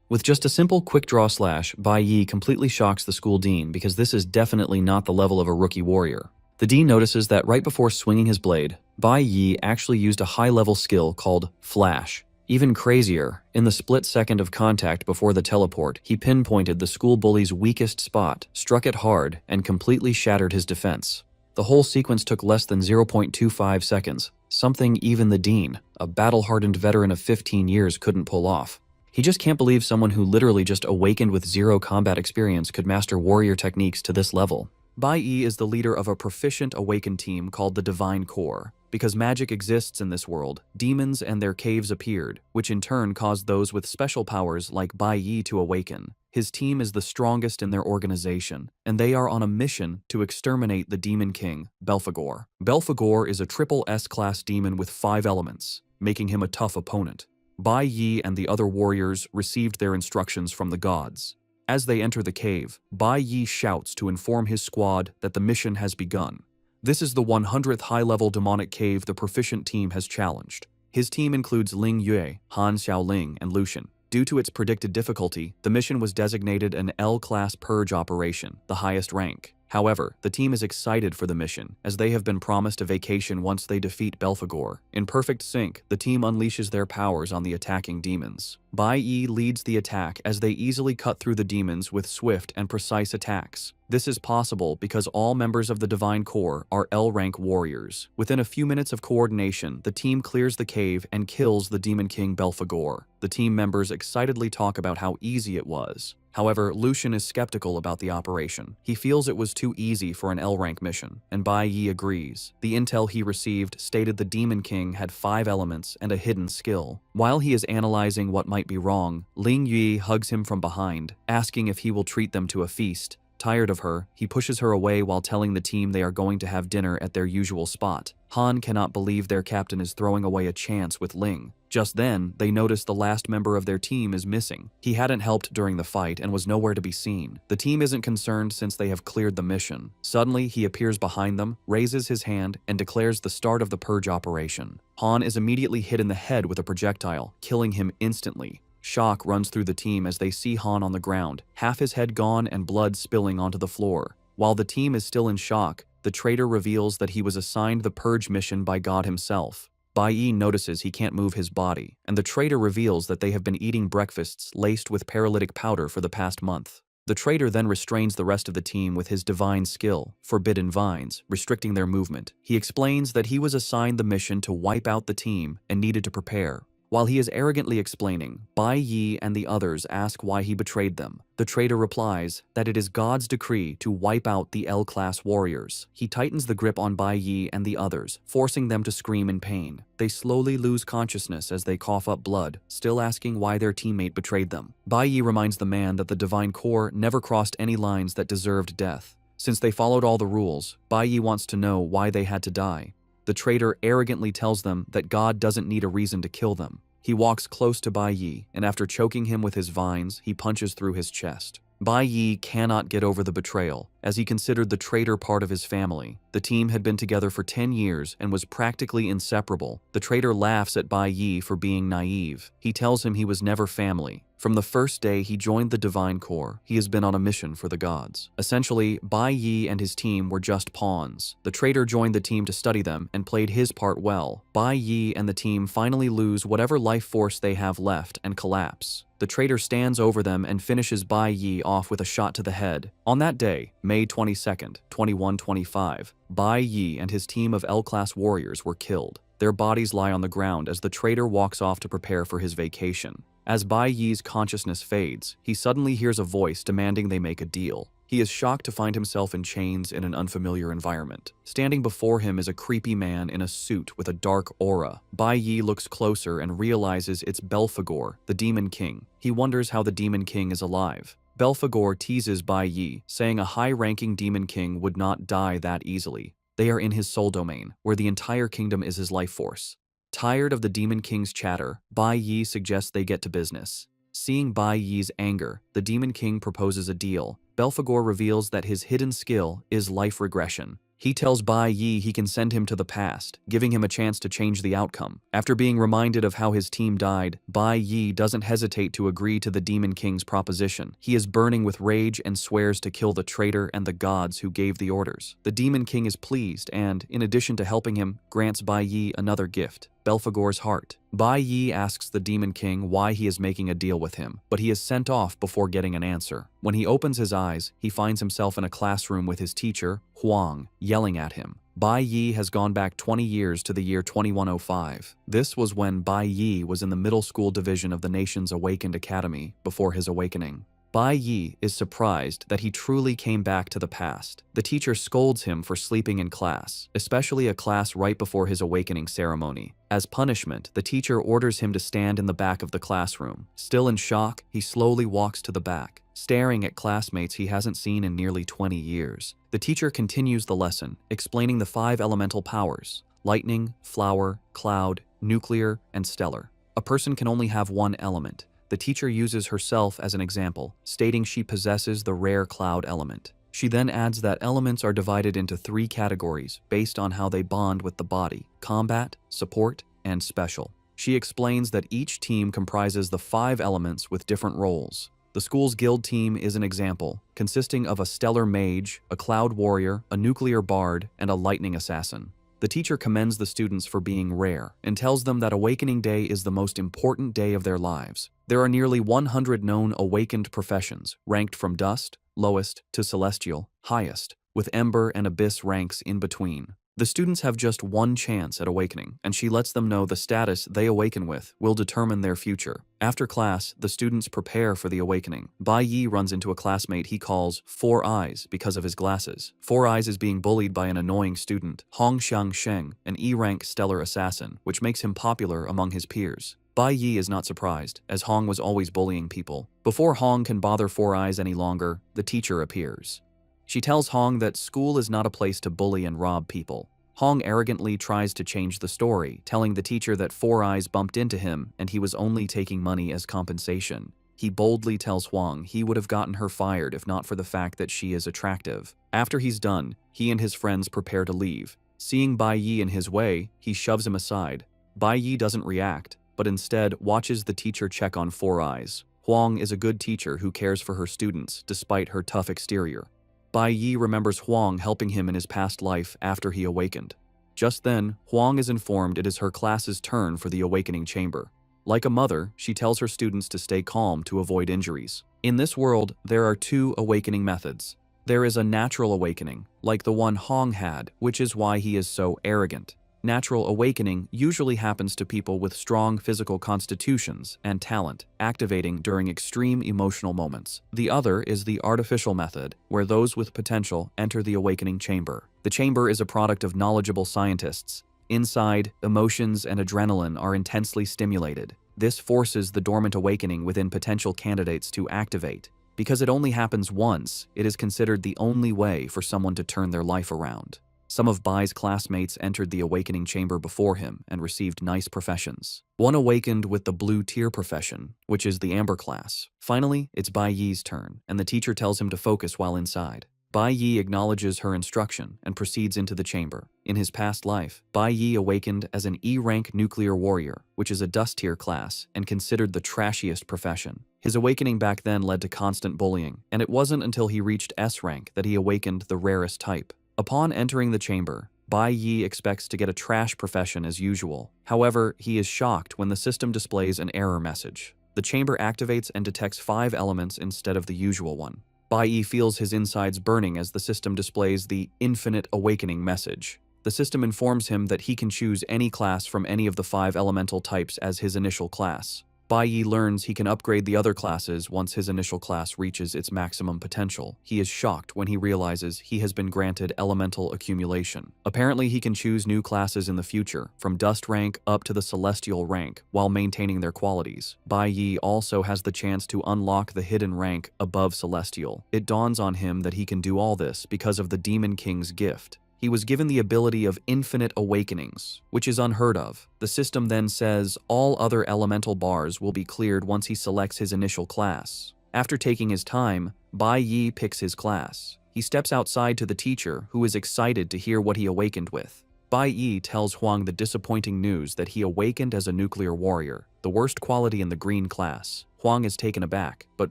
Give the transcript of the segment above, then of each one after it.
With just a simple quick draw slash, Bai Yi completely shocks the school dean because this is definitely not the level of a rookie warrior. The dean notices that right before swinging his blade, Bai Yi actually used a high-level skill called Flash. Even crazier, in the split second of contact before the teleport, he pinpointed the school bully's weakest spot, struck it hard, and completely shattered his defense. The whole sequence took less than 0.25 seconds, something even the dean, a battle-hardened veteran of 15 years, couldn't pull off. He just can't believe someone who literally just awakened with zero combat experience could master warrior techniques to this level. Bai Yi is the leader of a proficient awakened team called the Divine Core. Because magic exists in this world, demons and their caves appeared, which in turn caused those with special powers like Bai Yi to awaken. His team is the strongest in their organization, and they are on a mission to exterminate the Demon King, Belphegor. Belphegor is a triple S-class demon with 5 elements, making him a tough opponent. Bai Yi and the other warriors received their instructions from the gods. As they enter the cave, Bai Yi shouts to inform his squad that the mission has begun. This is the 100th high-level demonic cave the proficient team has challenged. His team includes Ling Yue, Han Xiaoling, and Lucian. Due to its predicted difficulty, the mission was designated an L-class purge operation, the highest rank. However, the team is excited for the mission, as they have been promised a vacation once they defeat Belphegor. In perfect sync, the team unleashes their powers on the attacking demons. Bai Yi leads the attack as they easily cut through the demons with swift and precise attacks. This is possible because all members of the Divine Core are L-rank warriors. Within a few minutes of coordination, the team clears the cave and kills the Demon King Belphegor. The team members excitedly talk about how easy it was. However, Lucian is skeptical about the operation. He feels it was too easy for an L-rank mission, and Bai Yi agrees. The intel he received stated the Demon King had 5 elements and a hidden skill. While he is analyzing what might be wrong, Ling Yue hugs him from behind, asking if he will treat them to a feast. Tired of her, he pushes her away while telling the team they are going to have dinner at their usual spot. Han cannot believe their captain is throwing away a chance with Ling. Just then, they notice the last member of their team is missing. He hadn't helped during the fight and was nowhere to be seen. The team isn't concerned since they have cleared the mission. Suddenly, he appears behind them, raises his hand, and declares the start of the purge operation. Han is immediately hit in the head with a projectile, killing him instantly. Shock runs through the team as they see Han on the ground, half his head gone and blood spilling onto the floor. While the team is still in shock, the traitor reveals that he was assigned the purge mission by God himself. Bai Yi notices he can't move his body, and the traitor reveals that they have been eating breakfasts laced with paralytic powder for the past month. The traitor then restrains the rest of the team with his divine skill, Forbidden Vines, restricting their movement. He explains that he was assigned the mission to wipe out the team and needed to prepare. While he is arrogantly explaining, Bai Yi and the others ask why he betrayed them. The traitor replies that it is God's decree to wipe out the L-class warriors. He tightens the grip on Bai Yi and the others, forcing them to scream in pain. They slowly lose consciousness as they cough up blood, still asking why their teammate betrayed them. Bai Yi reminds the man that the Divine Core never crossed any lines that deserved death. Since they followed all the rules, Bai Yi wants to know why they had to die. The traitor arrogantly tells them that God doesn't need a reason to kill them. He walks close to Bai Yi, and after choking him with his vines, he punches through his chest. Bai Yi cannot get over the betrayal, as he considered the traitor part of his family. The team had been together for 10 years and was practically inseparable. The traitor laughs at Bai Yi for being naive. He tells him he was never family. From the first day he joined the Divine Core, he has been on a mission for the gods. Essentially, Bai Yi and his team were just pawns. The traitor joined the team to study them and played his part well. Bai Yi and the team finally lose whatever life force they have left and collapse. The traitor stands over them and finishes Bai Yi off with a shot to the head. On that day, May 22nd, 2125, Bai Yi and his team of L-class warriors were killed. Their bodies lie on the ground as the traitor walks off to prepare for his vacation. As Bai Yi's consciousness fades, he suddenly hears a voice demanding they make a deal. He is shocked to find himself in chains in an unfamiliar environment. Standing before him is a creepy man in a suit with a dark aura. Bai Yi looks closer and realizes it's Belphegor, the Demon King. He wonders how the Demon King is alive. Belphegor teases Bai Yi, saying a high-ranking Demon King would not die that easily. They are in his soul domain, where the entire kingdom is his life force. Tired of the Demon King's chatter, Bai Yi suggests they get to business. Seeing Bai Yi's anger, the Demon King proposes a deal. Belphegor reveals that his hidden skill is life regression. He tells Bai Yi he can send him to the past, giving him a chance to change the outcome. After being reminded of how his team died, Bai Yi doesn't hesitate to agree to the Demon King's proposition. He is burning with rage and swears to kill the traitor and the gods who gave the orders. The Demon King is pleased and, in addition to helping him, grants Bai Yi another gift, Belphegor's heart. Bai Yi asks the Demon King why he is making a deal with him, but he is sent off before getting an answer. When he opens his eyes, he finds himself in a classroom with his teacher, Huang, yelling at him. Bai Yi has gone back 20 years to the year 2105. This was when Bai Yi was in the middle school division of the nation's Awakened Academy before his awakening. Bai Yi is surprised that he truly came back to the past. The teacher scolds him for sleeping in class, especially a class right before his awakening ceremony. As punishment, the teacher orders him to stand in the back of the classroom. Still in shock, he slowly walks to the back, staring at classmates he hasn't seen in nearly 20 years. The teacher continues the lesson, explaining the 5 elemental powers: lightning, flower, cloud, nuclear, and stellar. A person can only have one element. The teacher uses herself as an example, stating she possesses the rare cloud element. She then adds that elements are divided into 3 categories based on how they bond with the body: combat, support, and special. She explains that each team comprises the 5 elements with different roles. The school's guild team is an example, consisting of a stellar mage, a cloud warrior, a nuclear bard, and a lightning assassin. The teacher commends the students for being rare and tells them that Awakening Day is the most important day of their lives. There are nearly 100 known awakened professions, ranked from dust, lowest, to celestial, highest, with ember and abyss ranks in between. The students have just one chance at awakening, and she lets them know the status they awaken with will determine their future. After class, the students prepare for the awakening. Bai Yi runs into a classmate he calls Four Eyes because of his glasses. Four Eyes is being bullied by an annoying student, Hong Xiang Sheng, an E-rank stellar assassin, which makes him popular among his peers. Bai Yi is not surprised, as Hong was always bullying people. Before Hong can bother Four Eyes any longer, the teacher appears. She tells Hong that school is not a place to bully and rob people. Hong arrogantly tries to change the story, telling the teacher that Four Eyes bumped into him and he was only taking money as compensation. He boldly tells Huang he would have gotten her fired if not for the fact that she is attractive. After he's done, he and his friends prepare to leave. Seeing Bai Yi in his way, he shoves him aside. Bai Yi doesn't react, but instead watches the teacher check on Four Eyes. Huang is a good teacher who cares for her students despite her tough exterior. Bai Yi remembers Huang helping him in his past life after he awakened. Just then, Huang is informed it is her class's turn for the awakening chamber. Like a mother, she tells her students to stay calm to avoid injuries. In this world, there are 2 awakening methods. There is a natural awakening, like the one Hong had, which is why he is so arrogant. Natural awakening usually happens to people with strong physical constitutions and talent, activating during extreme emotional moments. The other is the artificial method, where those with potential enter the awakening chamber. The chamber is a product of knowledgeable scientists. Inside, emotions and adrenaline are intensely stimulated. This forces the dormant awakening within potential candidates to activate. Because it only happens once, it is considered the only way for someone to turn their life around. Some of Bai's classmates entered the awakening chamber before him and received nice professions. One awakened with the blue tier profession, which is the amber class. Finally, it's Bai Yi's turn, and the teacher tells him to focus while inside. Bai Yi acknowledges her instruction and proceeds into the chamber. In his past life, Bai Yi awakened as an E-rank nuclear warrior, which is a dust tier class and considered the trashiest profession. His awakening back then led to constant bullying, and it wasn't until he reached S rank that he awakened the rarest type. Upon entering the chamber, Bai Yi expects to get a trash profession as usual. However, he is shocked when the system displays an error message. The chamber activates and detects 5 elements instead of the usual one. Bai Yi feels his insides burning as the system displays the Infinite Awakening message. The system informs him that he can choose any class from any of the 5 elemental types as his initial class. Bai Yi learns he can upgrade the other classes once his initial class reaches its maximum potential. He is shocked when he realizes he has been granted elemental accumulation. Apparently, he can choose new classes in the future, from dust rank up to the celestial rank, while maintaining their qualities. Bai Yi also has the chance to unlock the hidden rank above celestial. It dawns on him that he can do all this because of the Demon King's gift. He was given the ability of infinite awakenings, which is unheard of. The system then says all other elemental bars will be cleared once he selects his initial class. After taking his time, Bai Yi picks his class. He steps outside to the teacher, who is excited to hear what he awakened with. Bai Yi tells Huang the disappointing news that he awakened as a nuclear warrior, the worst quality in the green class. Huang is taken aback, but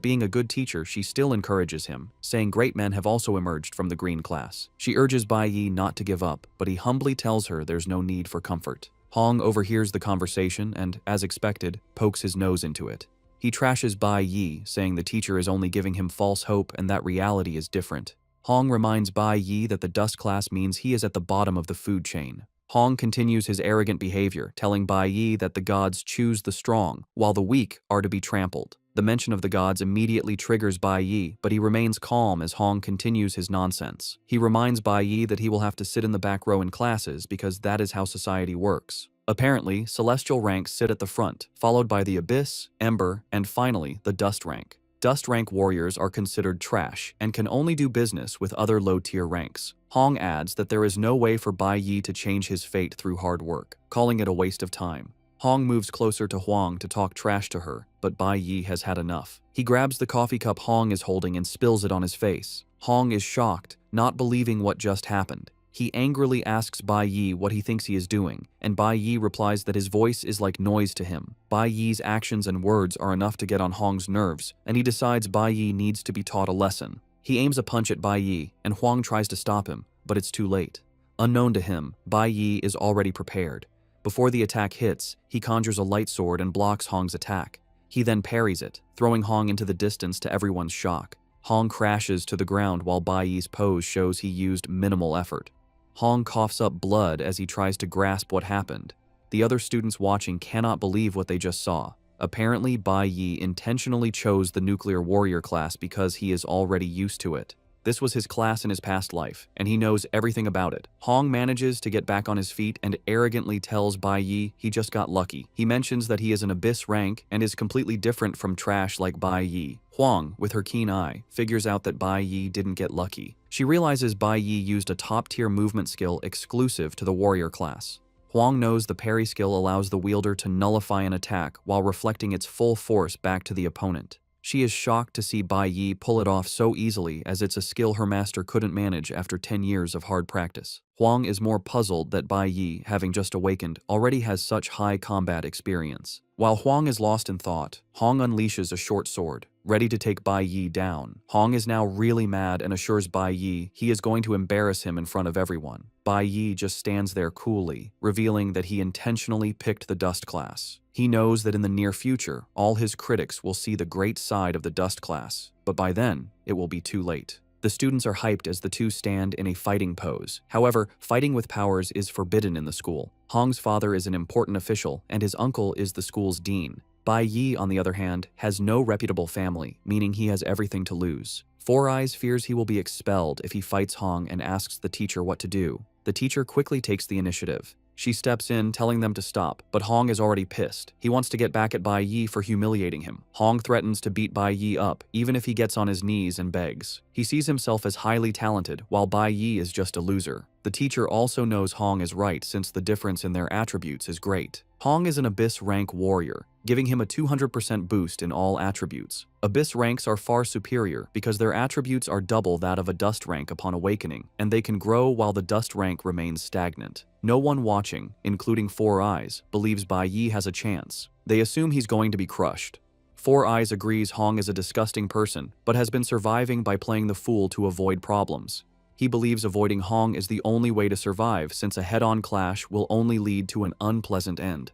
being a good teacher, she still encourages him, saying great men have also emerged from the green class. She urges Bai Yi not to give up, but he humbly tells her there's no need for comfort. Huang overhears the conversation and, as expected, pokes his nose into it. He trashes Bai Yi, saying the teacher is only giving him false hope and that reality is different. Huang reminds Bai Yi that the dust class means he is at the bottom of the food chain. Huang continues his arrogant behavior, telling Bai Yi that the gods choose the strong, while the weak are to be trampled. The mention of the gods immediately triggers Bai Yi, but he remains calm as Huang continues his nonsense. He reminds Bai Yi that he will have to sit in the back row in classes because that is how society works. Apparently, celestial ranks sit at the front, followed by the abyss, ember, and finally, the dust rank. Dust rank warriors are considered trash and can only do business with other low-tier ranks. Huang adds that there is no way for Bai Yi to change his fate through hard work, calling it a waste of time. Huang moves closer to Huang to talk trash to her, but Bai Yi has had enough. He grabs the coffee cup Huang is holding and spills it on his face. Huang is shocked, not believing what just happened. He angrily asks Bai Yi what he thinks he is doing, and Bai Yi replies that his voice is like noise to him. Bai Yi's actions and words are enough to get on Huang's nerves, and he decides Bai Yi needs to be taught a lesson. He aims a punch at Bai Yi, and Huang tries to stop him, but it's too late. Unknown to him, Bai Yi is already prepared. Before the attack hits, he conjures a light sword and blocks Huang's attack. He then parries it, throwing Huang into the distance to everyone's shock. Huang crashes to the ground while Bai Yi's pose shows he used minimal effort. Huang coughs up blood as he tries to grasp what happened. The other students watching cannot believe what they just saw. Apparently, Bai Yi intentionally chose the nuclear warrior class because he is already used to it. This was his class in his past life, and he knows everything about it. Huang manages to get back on his feet and arrogantly tells Bai Yi he just got lucky. He mentions that he is an abyss rank and is completely different from trash like Bai Yi. Huang, with her keen eye, figures out that Bai Yi didn't get lucky. She realizes Bai Yi used a top-tier movement skill exclusive to the warrior class. Huang knows the parry skill allows the wielder to nullify an attack while reflecting its full force back to the opponent. She is shocked to see Bai Yi pull it off so easily, as it's a skill her master couldn't manage after 10 years of hard practice. Huang is more puzzled that Bai Yi, having just awakened, already has such high combat experience. While Huang is lost in thought, Huang unleashes a short sword, ready to take Bai Yi down. Huang is now really mad and assures Bai Yi he is going to embarrass him in front of everyone. Bai Yi just stands there coolly, revealing that he intentionally picked the dust class. He knows that in the near future, all his critics will see the great side of the dust class, but by then, it will be too late. The students are hyped as the two stand in a fighting pose. However, fighting with powers is forbidden in the school. Huang's father is an important official, and his uncle is the school's dean. Bai Yi, on the other hand, has no reputable family, meaning he has everything to lose. Four Eyes fears he will be expelled if he fights Huang and asks the teacher what to do. The teacher quickly takes the initiative. She steps in, telling them to stop, but Huang is already pissed. He wants to get back at Bai Yi for humiliating him. Huang threatens to beat Bai Yi up, even if he gets on his knees and begs. He sees himself as highly talented, while Bai Yi is just a loser. The teacher also knows Huang is right since the difference in their attributes is great. Huang is an Abyss rank warrior, giving him a 200% boost in all attributes. Abyss ranks are far superior because their attributes are double that of a Dust rank upon awakening, and they can grow while the Dust rank remains stagnant. No one watching, including Four Eyes, believes Bai Yi has a chance. They assume he's going to be crushed. Four Eyes agrees Huang is a disgusting person, but has been surviving by playing the fool to avoid problems. He believes avoiding Huang is the only way to survive since a head-on clash will only lead to an unpleasant end.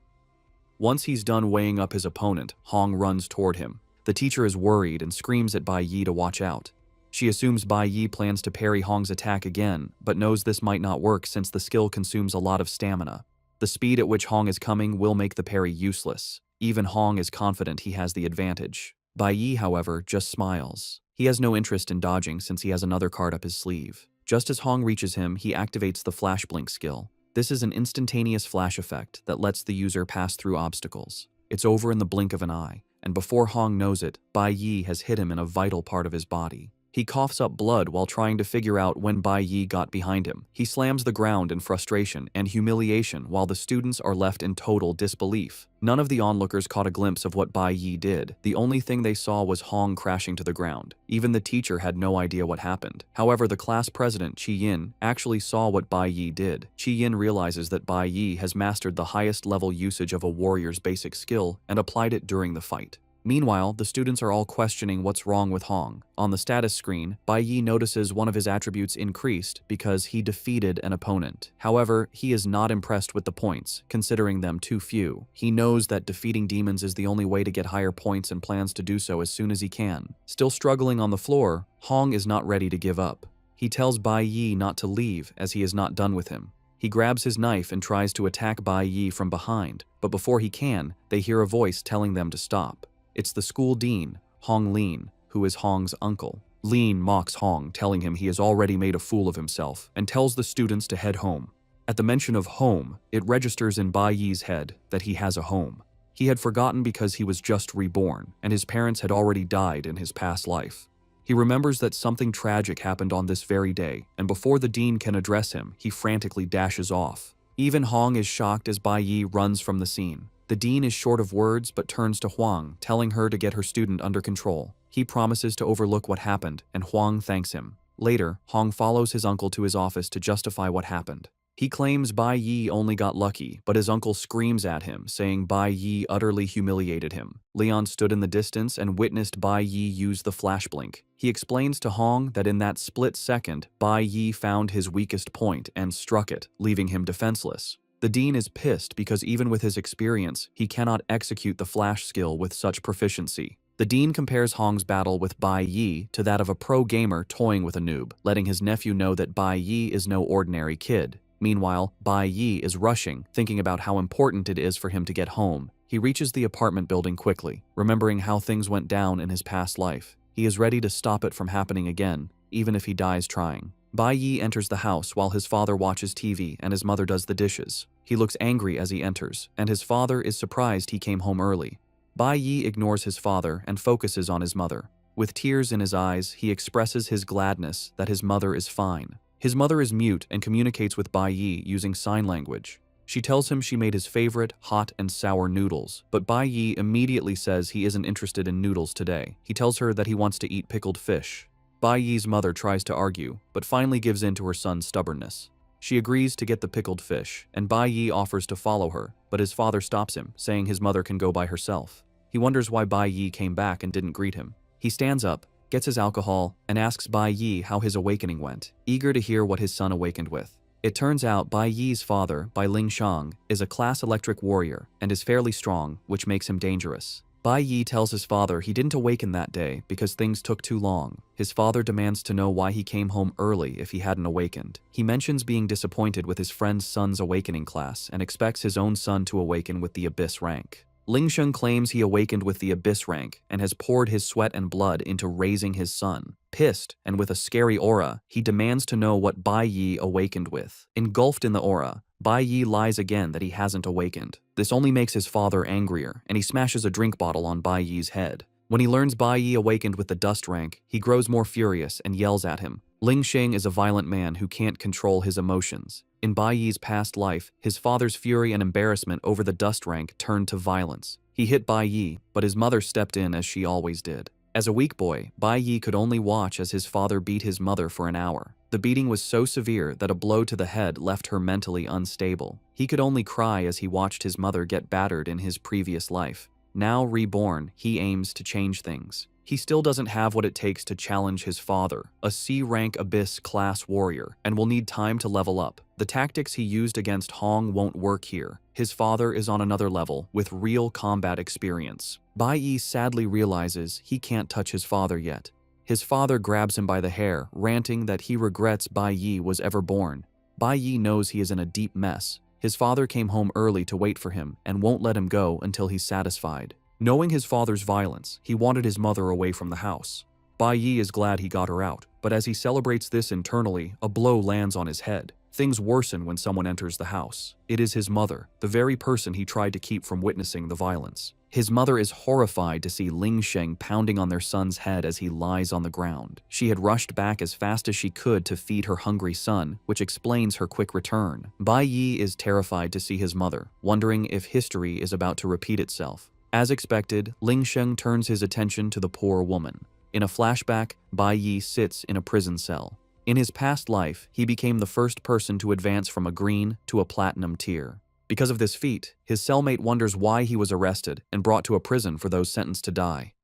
Once he's done weighing up his opponent, Huang runs toward him. The teacher is worried and screams at Bai Yi to watch out. She assumes Bai Yi plans to parry Huang's attack again, but knows this might not work since the skill consumes a lot of stamina. The speed at which Huang is coming will make the parry useless. Even Huang is confident he has the advantage. Bai Yi, however, just smiles. He has no interest in dodging since he has another card up his sleeve. Just as Huang reaches him, he activates the Flash Blink skill. This is an instantaneous flash effect that lets the user pass through obstacles. It's over in the blink of an eye, and before Huang knows it, Bai Yi has hit him in a vital part of his body. He coughs up blood while trying to figure out when Bai Yi got behind him. He slams the ground in frustration and humiliation while the students are left in total disbelief. None of the onlookers caught a glimpse of what Bai Yi did. The only thing they saw was Hong crashing to the ground. Even the teacher had no idea what happened. However, the class president, Qi Yin, actually saw what Bai Yi did. Qi Yin realizes that Bai Yi has mastered the highest level usage of a warrior's basic skill and applied it during the fight. Meanwhile, the students are all questioning what's wrong with Hong. On the status screen, Bai Yi notices one of his attributes increased because he defeated an opponent. However, he is not impressed with the points, considering them too few. He knows that defeating demons is the only way to get higher points and plans to do so as soon as he can. Still struggling on the floor, Hong is not ready to give up. He tells Bai Yi not to leave as he is not done with him. He grabs his knife and tries to attack Bai Yi from behind, but before he can, they hear a voice telling them to stop. It's the school dean, Hong Lin, who is Hong's uncle. Lin mocks Hong, telling him he has already made a fool of himself, and tells the students to head home. At the mention of home, it registers in Bai Yi's head that he has a home. He had forgotten because he was just reborn, and his parents had already died in his past life. He remembers that something tragic happened on this very day, and before the dean can address him, he frantically dashes off. Even Hong is shocked as Bai Yi runs from the scene. The dean is short of words but turns to Huang, telling her to get her student under control. He promises to overlook what happened, and Huang thanks him. Later, Hong follows his uncle to his office to justify what happened. He claims Bai Yi only got lucky, but his uncle screams at him, saying Bai Yi utterly humiliated him. Leon stood in the distance and witnessed Bai Yi use the flash blink. He explains to Hong that in that split second, Bai Yi found his weakest point and struck it, leaving him defenseless. The dean is pissed because even with his experience, he cannot execute the flash skill with such proficiency. The dean compares Hong's battle with Bai Yi to that of a pro gamer toying with a noob, letting his nephew know that Bai Yi is no ordinary kid. Meanwhile, Bai Yi is rushing, thinking about how important it is for him to get home. He reaches the apartment building quickly, remembering how things went down in his past life. He is ready to stop it from happening again, even if he dies trying. Bai Yi enters the house while his father watches TV and his mother does the dishes. He looks angry as he enters, and his father is surprised he came home early. Bai Yi ignores his father and focuses on his mother. With tears in his eyes, he expresses his gladness that his mother is fine. His mother is mute and communicates with Bai Yi using sign language. She tells him she made his favorite hot and sour noodles, but Bai Yi immediately says he isn't interested in noodles today. He tells her that he wants to eat pickled fish. Bai Yi's mother tries to argue, but finally gives in to her son's stubbornness. She agrees to get the pickled fish, and Bai Yi offers to follow her, but his father stops him, saying his mother can go by herself. He wonders why Bai Yi came back and didn't greet him. He stands up, gets his alcohol, and asks Bai Yi how his awakening went, eager to hear what his son awakened with. It turns out Bai Yi's father, Bai Lingshang, is a class electric warrior and is fairly strong, which makes him dangerous. Bai Yi tells his father he didn't awaken that day because things took too long. His father demands to know why he came home early if he hadn't awakened. He mentions being disappointed with his friend's son's awakening class and expects his own son to awaken with the Abyss rank. Lingsheng claims he awakened with the Abyss rank and has poured his sweat and blood into raising his son. Pissed, and with a scary aura, he demands to know what Bai Yi awakened with. Engulfed in the aura, Bai Yi lies again that he hasn't awakened. This only makes his father angrier, and he smashes a drink bottle on Bai Yi's head. When he learns Bai Yi awakened with the dust rank, he grows more furious and yells at him. Lingsheng is a violent man who can't control his emotions. In Bai Yi's past life, his father's fury and embarrassment over the dust rank turned to violence. He hit Bai Yi, but his mother stepped in as she always did. As a weak boy, Bai Yi could only watch as his father beat his mother for an hour. The beating was so severe that a blow to the head left her mentally unstable. He could only cry as he watched his mother get battered in his previous life. Now reborn, he aims to change things. He still doesn't have what it takes to challenge his father, a C-rank Abyss class warrior, and will need time to level up. The tactics he used against Hong won't work here. His father is on another level, with real combat experience. Bai Yi sadly realizes he can't touch his father yet. His father grabs him by the hair, ranting that he regrets Bai Yi was ever born. Bai Yi knows he is in a deep mess. His father came home early to wait for him and won't let him go until he's satisfied. Knowing his father's violence, he wanted his mother away from the house. Bai Yi is glad he got her out, but as he celebrates this internally, a blow lands on his head. Things worsen when someone enters the house. It is his mother, the very person he tried to keep from witnessing the violence. His mother is horrified to see Ling Sheng pounding on their son's head as he lies on the ground. She had rushed back as fast as she could to feed her hungry son, which explains her quick return. Bai Yi is terrified to see his mother, wondering if history is about to repeat itself. As expected, Ling Sheng turns his attention to the poor woman. In a flashback, Bai Yi sits in a prison cell. In his past life, he became the first person to advance from a green to a platinum tier. Because of this feat, his cellmate wonders why he was arrested and brought to a prison for those sentenced to die.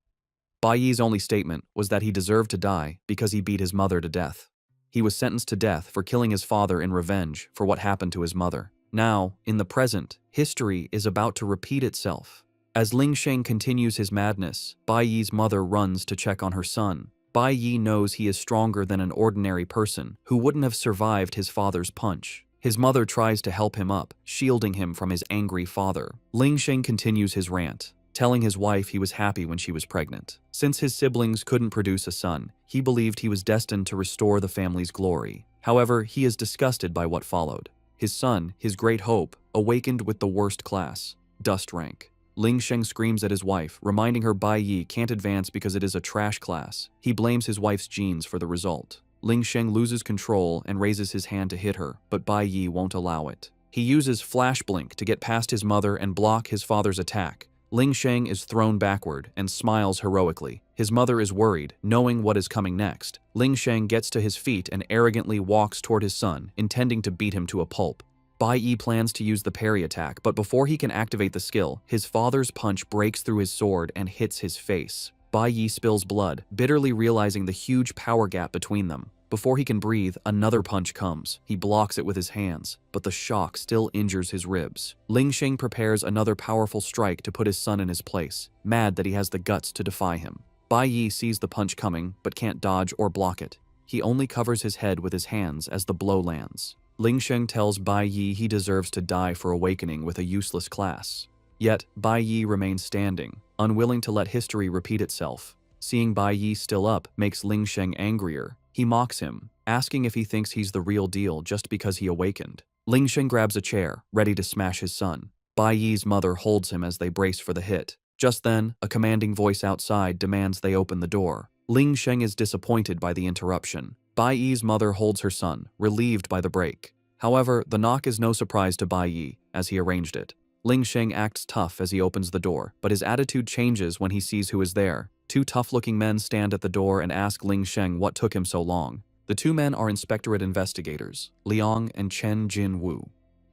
Bai Yi's only statement was that he deserved to die because he beat his mother to death. He was sentenced to death for killing his father in revenge for what happened to his mother. Now, in the present, history is about to repeat itself. As Ling Sheng continues his madness, Bai Yi's mother runs to check on her son. Bai Yi knows he is stronger than an ordinary person who wouldn't have survived his father's punch. His mother tries to help him up, shielding him from his angry father. Ling Sheng continues his rant, telling his wife he was happy when she was pregnant. Since his siblings couldn't produce a son, he believed he was destined to restore the family's glory. However, he is disgusted by what followed. His son, his great hope, awakened with the worst class, dust rank. Ling Sheng screams at his wife, reminding her Bai Yi can't advance because it is a trash class. He blames his wife's genes for the result. Ling Sheng loses control and raises his hand to hit her, but Bai Yi won't allow it. He uses Flash Blink to get past his mother and block his father's attack. Ling Sheng is thrown backward and smiles heroically. His mother is worried, knowing what is coming next. Ling Sheng gets to his feet and arrogantly walks toward his son, intending to beat him to a pulp. Bai Yi plans to use the parry attack, but before he can activate the skill, his father's punch breaks through his sword and hits his face. Bai Yi spills blood, bitterly realizing the huge power gap between them. Before he can breathe, another punch comes. He blocks it with his hands, but the shock still injures his ribs. Ling Sheng prepares another powerful strike to put his son in his place, mad that he has the guts to defy him. Bai Yi sees the punch coming, but can't dodge or block it. He only covers his head with his hands as the blow lands. Ling Sheng tells Bai Yi he deserves to die for awakening with a useless class. Yet, Bai Yi remains standing, unwilling to let history repeat itself. Seeing Bai Yi still up makes Ling Sheng angrier. He mocks him, asking if he thinks he's the real deal just because he awakened. Ling Sheng grabs a chair, ready to smash his son. Bai Yi's mother holds him as they brace for the hit. Just then, a commanding voice outside demands they open the door. Ling Sheng is disappointed by the interruption. Bai Yi's mother holds her son, relieved by the break. However, the knock is no surprise to Bai Yi, as he arranged it. Ling Sheng acts tough as he opens the door, but his attitude changes when he sees who is there. Two tough-looking men stand at the door and ask Ling Sheng what took him so long. The two men are inspectorate investigators, Liang and Chen Jin Wu.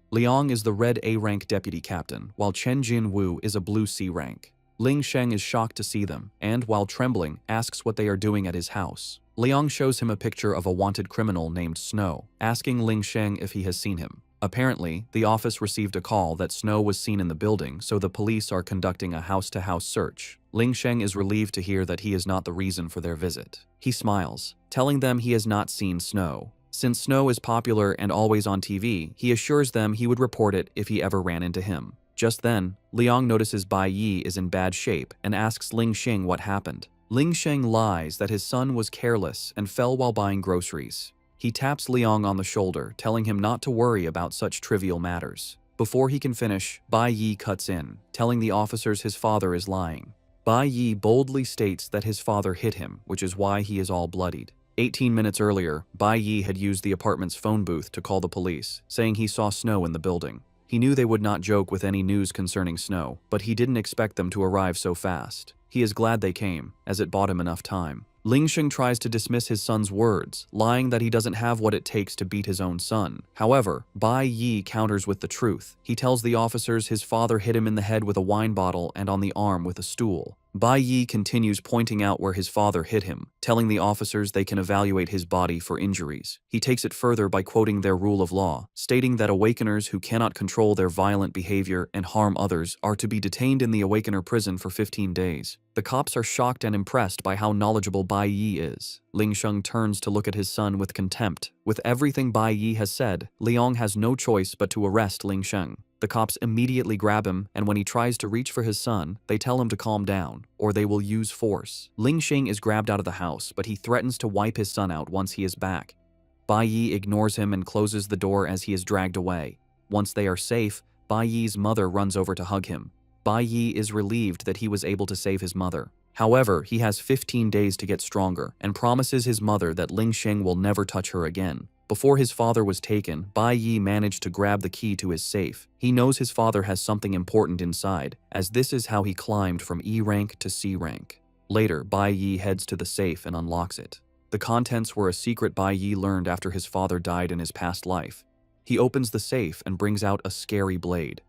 Liang is the red A-rank deputy captain, while Chen Jin Wu is a blue C rank. Ling Sheng is shocked to see them, and, while trembling, asks what they are doing at his house. Liang shows him a picture of a wanted criminal named Snow, asking Ling Sheng if he has seen him. Apparently, the office received a call that Snow was seen in the building, so the police are conducting a house-to-house search. Ling Sheng is relieved to hear that he is not the reason for their visit. He smiles, telling them he has not seen Snow. Since Snow is popular and always on TV, he assures them he would report it if he ever ran into him. Just then, Liang notices Bai Yi is in bad shape and asks Ling Sheng what happened. Ling Sheng lies that his son was careless and fell while buying groceries. He taps Liang on the shoulder, telling him not to worry about such trivial matters. Before he can finish, Bai Yi cuts in, telling the officers his father is lying. Bai Yi boldly states that his father hit him, which is why he is all bloodied. 18 minutes earlier, Bai Yi had used the apartment's phone booth to call the police, saying he saw Snow in the building. He knew they would not joke with any news concerning Snow, but he didn't expect them to arrive so fast. He is glad they came, as it bought him enough time. Ling Sheng tries to dismiss his son's words, lying that he doesn't have what it takes to beat his own son. However, Bai Yi counters with the truth. He tells the officers his father hit him in the head with a wine bottle and on the arm with a stool. Bai Yi continues pointing out where his father hit him, telling the officers they can evaluate his body for injuries. He takes it further by quoting their rule of law, stating that awakeners who cannot control their violent behavior and harm others are to be detained in the awakener prison for 15 days. The cops are shocked and impressed by how knowledgeable Bai Yi is. Ling Sheng turns to look at his son with contempt. With everything Bai Yi has said, Liang has no choice but to arrest Ling Sheng. The cops immediately grab him, and when he tries to reach for his son, they tell him to calm down, or they will use force. Ling Sheng is grabbed out of the house, but he threatens to wipe his son out once he is back. Bai Yi ignores him and closes the door as he is dragged away. Once they are safe, Bai Yi's mother runs over to hug him. Bai Yi is relieved that he was able to save his mother. However, he has 15 days to get stronger and promises his mother that Ling Sheng will never touch her again. Before his father was taken, Bai Yi managed to grab the key to his safe. He knows his father has something important inside, as this is how he climbed from E rank to C rank. Later, Bai Yi heads to the safe and unlocks it. The contents were a secret Bai Yi learned after his father died in his past life. He opens the safe and brings out a scary blade.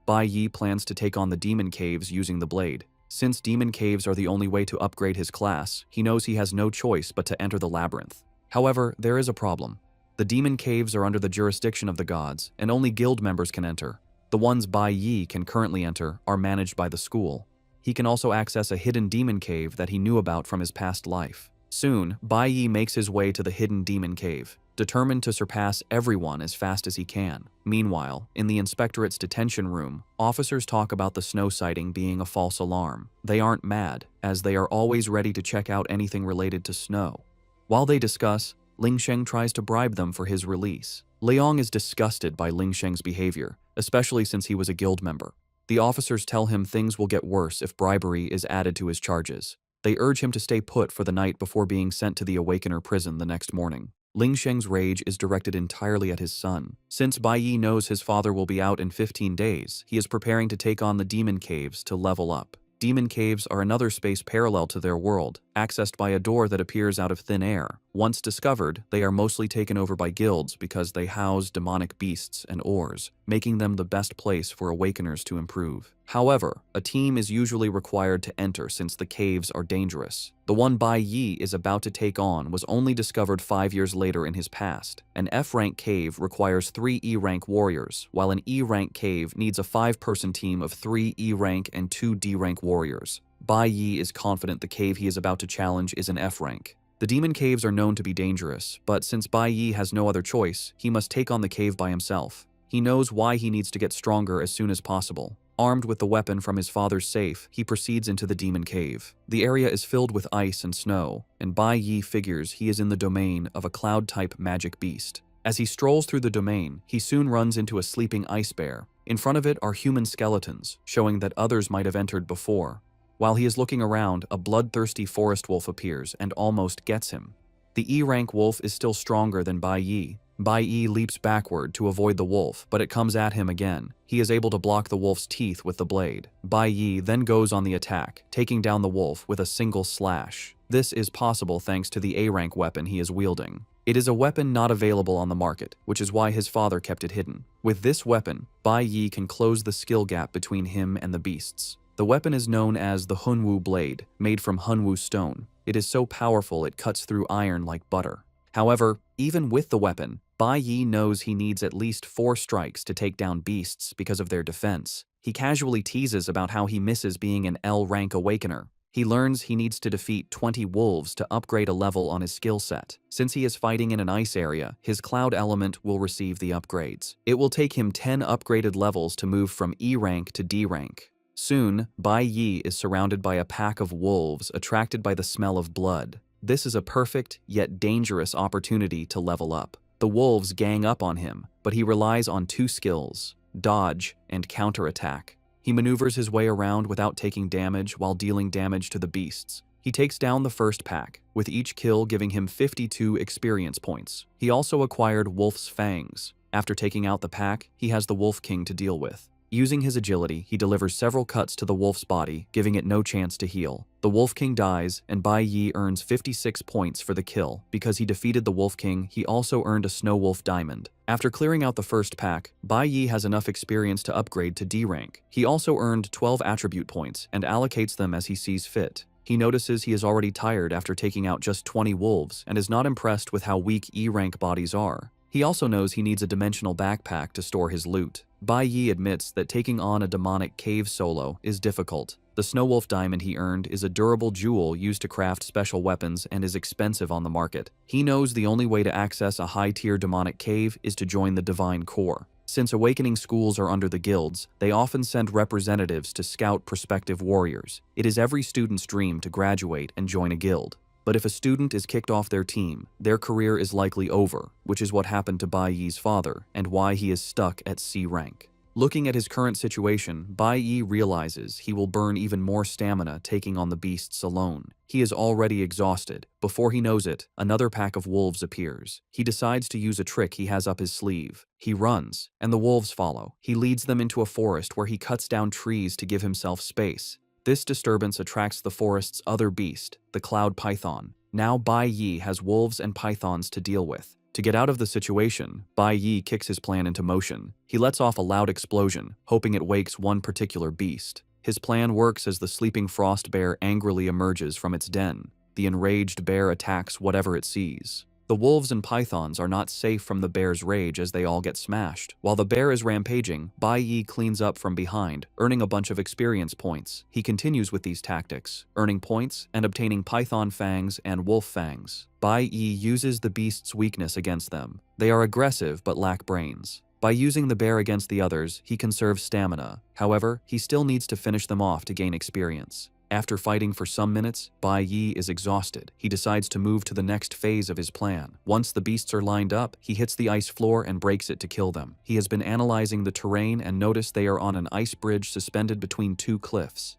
Bai Yi plans to take on the demon caves using the blade. Since demon caves are the only way to upgrade his class, he knows he has no choice but to enter the labyrinth. However, there is a problem. The demon caves are under the jurisdiction of the gods, and only guild members can enter. The ones Bai Yi can currently enter are managed by the school. He can also access a hidden demon cave that he knew about from his past life. Soon, Bai Yi makes his way to the hidden demon cave, determined to surpass everyone as fast as he can. Meanwhile, in the inspectorate's detention room, officers talk about the snow sighting being a false alarm. They aren't mad, as they are always ready to check out anything related to snow. While they discuss, Ling Sheng tries to bribe them for his release. Liang is disgusted by Ling Sheng's behavior, especially since he was a guild member. The officers tell him things will get worse if bribery is added to his charges. They urge him to stay put for the night before being sent to the Awakener prison the next morning. Ling Sheng's rage is directed entirely at his son. Since Bai Yi knows his father will be out in 15 days, he is preparing to take on the demon caves to level up. Demon caves are another space parallel to their world, accessed by a door that appears out of thin air. Once discovered, they are mostly taken over by guilds because they house demonic beasts and ores, making them the best place for awakeners to improve. However, a team is usually required to enter since the caves are dangerous. The one Bai Yi is about to take on was only discovered 5 years later in his past. An F-rank cave requires 3 E-rank warriors, while an E-rank cave needs a 5-person team of 3 E-rank and 2 D-rank warriors. Bai Yi is confident the cave he is about to challenge is an F-rank. The demon caves are known to be dangerous, but since Bai Yi has no other choice, he must take on the cave by himself. He knows why he needs to get stronger as soon as possible. Armed with the weapon from his father's safe, he proceeds into the demon cave. The area is filled with ice and snow, and Bai Yi figures he is in the domain of a cloud-type magic beast. As he strolls through the domain, he soon runs into a sleeping ice bear. In front of it are human skeletons, showing that others might have entered before. While he is looking around, a bloodthirsty forest wolf appears and almost gets him. The E-rank wolf is still stronger than Bai Yi. Bai Yi leaps backward to avoid the wolf, but it comes at him again. He is able to block the wolf's teeth with the blade. Bai Yi then goes on the attack, taking down the wolf with a single slash. This is possible thanks to the A-rank weapon he is wielding. It is a weapon not available on the market, which is why his father kept it hidden. With this weapon, Bai Yi can close the skill gap between him and the beasts. The weapon is known as the Hunwu blade, made from Hunwu stone. It is so powerful it cuts through iron like butter. However, even with the weapon, Bai Yi knows he needs at least 4 strikes to take down beasts because of their defense. He casually teases about how he misses being an L-rank awakener. He learns he needs to defeat 20 wolves to upgrade a level on his skill set. Since he is fighting in an ice area, his cloud element will receive the upgrades. It will take him 10 upgraded levels to move from E rank to D rank. Soon, Bai Yi is surrounded by a pack of wolves attracted by the smell of blood. This is a perfect, yet dangerous opportunity to level up. The wolves gang up on him, but he relies on 2 skills, dodge and counterattack. He maneuvers his way around without taking damage while dealing damage to the beasts. He takes down the first pack, with each kill giving him 52 experience points. He also acquired Wolf's Fangs. After taking out the pack, he has the Wolf King to deal with. Using his agility, he delivers several cuts to the wolf's body, giving it no chance to heal. The Wolf King dies, and Bai Yi earns 56 points for the kill. Because he defeated the Wolf King, he also earned a Snow Wolf Diamond. After clearing out the first pack, Bai Yi has enough experience to upgrade to D rank. He also earned 12 attribute points and allocates them as he sees fit. He notices he is already tired after taking out just 20 wolves and is not impressed with how weak E-rank bodies are. He also knows he needs a dimensional backpack to store his loot. Bai Yi admits that taking on a demonic cave solo is difficult. The Snow Wolf Diamond he earned is a durable jewel used to craft special weapons and is expensive on the market. He knows the only way to access a high-tier demonic cave is to join the Divine Core. Since awakening schools are under the guilds, they often send representatives to scout prospective warriors. It is every student's dream to graduate and join a guild. But if a student is kicked off their team, their career is likely over, which is what happened to Bai Yi's father and why he is stuck at C rank. Looking at his current situation, Bai Yi realizes he will burn even more stamina taking on the beasts alone. He is already exhausted. Before he knows it, another pack of wolves appears. He decides to use a trick he has up his sleeve. He runs, and the wolves follow. He leads them into a forest where he cuts down trees to give himself space. This disturbance attracts the forest's other beast, the cloud python. Now Bai Yi has wolves and pythons to deal with. To get out of the situation, Bai Yi kicks his plan into motion. He lets off a loud explosion, hoping it wakes one particular beast. His plan works as the sleeping frost bear angrily emerges from its den. The enraged bear attacks whatever it sees. The wolves and pythons are not safe from the bear's rage as they all get smashed. While the bear is rampaging, Bai Yi cleans up from behind, earning a bunch of experience points. He continues with these tactics, earning points and obtaining python fangs and wolf fangs. Bai Yi uses the beast's weakness against them. They are aggressive but lack brains. By using the bear against the others, he conserves stamina. However, he still needs to finish them off to gain experience. After fighting for some minutes, Bai Yi is exhausted. He decides to move to the next phase of his plan. Once the beasts are lined up, he hits the ice floor and breaks it to kill them. He has been analyzing the terrain and noticed they are on an ice bridge suspended between two cliffs.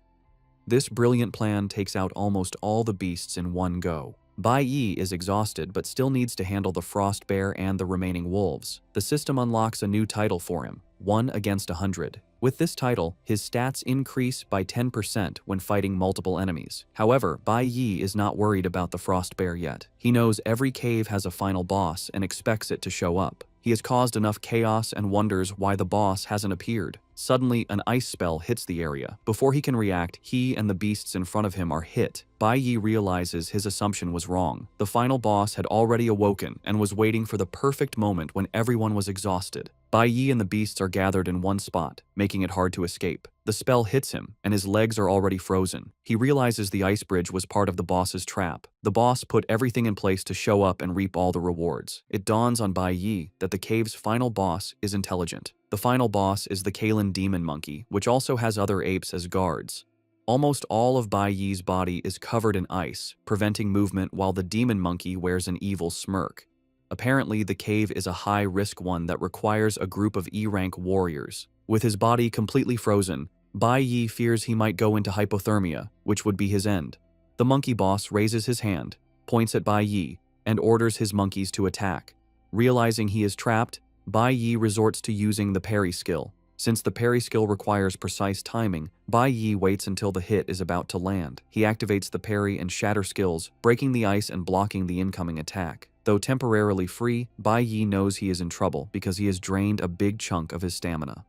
This brilliant plan takes out almost all the beasts in one go. Bai Yi is exhausted but still needs to handle the frost bear and the remaining wolves. The system unlocks a new title for him, 1 against 100. With this title, his stats increase by 10% when fighting multiple enemies. However, Bai Yi is not worried about the frost bear yet. He knows every cave has a final boss and expects it to show up. He has caused enough chaos and wonders why the boss hasn't appeared. Suddenly, an ice spell hits the area. Before he can react, he and the beasts in front of him are hit. Bai Yi realizes his assumption was wrong. The final boss had already awoken and was waiting for the perfect moment when everyone was exhausted. Bai Yi and the beasts are gathered in one spot, making it hard to escape. The spell hits him, and his legs are already frozen. He realizes the ice bridge was part of the boss's trap. The boss put everything in place to show up and reap all the rewards. It dawns on Bai Yi that the cave's final boss is intelligent. The final boss is the Kalen demon monkey, which also has other apes as guards. Almost all of Bai Yi's body is covered in ice, preventing movement while the demon monkey wears an evil smirk. Apparently, the cave is a high-risk one that requires a group of E-rank warriors. With his body completely frozen, Bai Yi fears he might go into hypothermia, which would be his end. The monkey boss raises his hand, points at Bai Yi, and orders his monkeys to attack. Realizing he is trapped, Bai Yi resorts to using the parry skill. Since the parry skill requires precise timing, Bai Yi waits until the hit is about to land. He activates the parry and shatter skills, breaking the ice and blocking the incoming attack. Though temporarily free, Bai Yi knows he is in trouble because he has drained a big chunk of his stamina.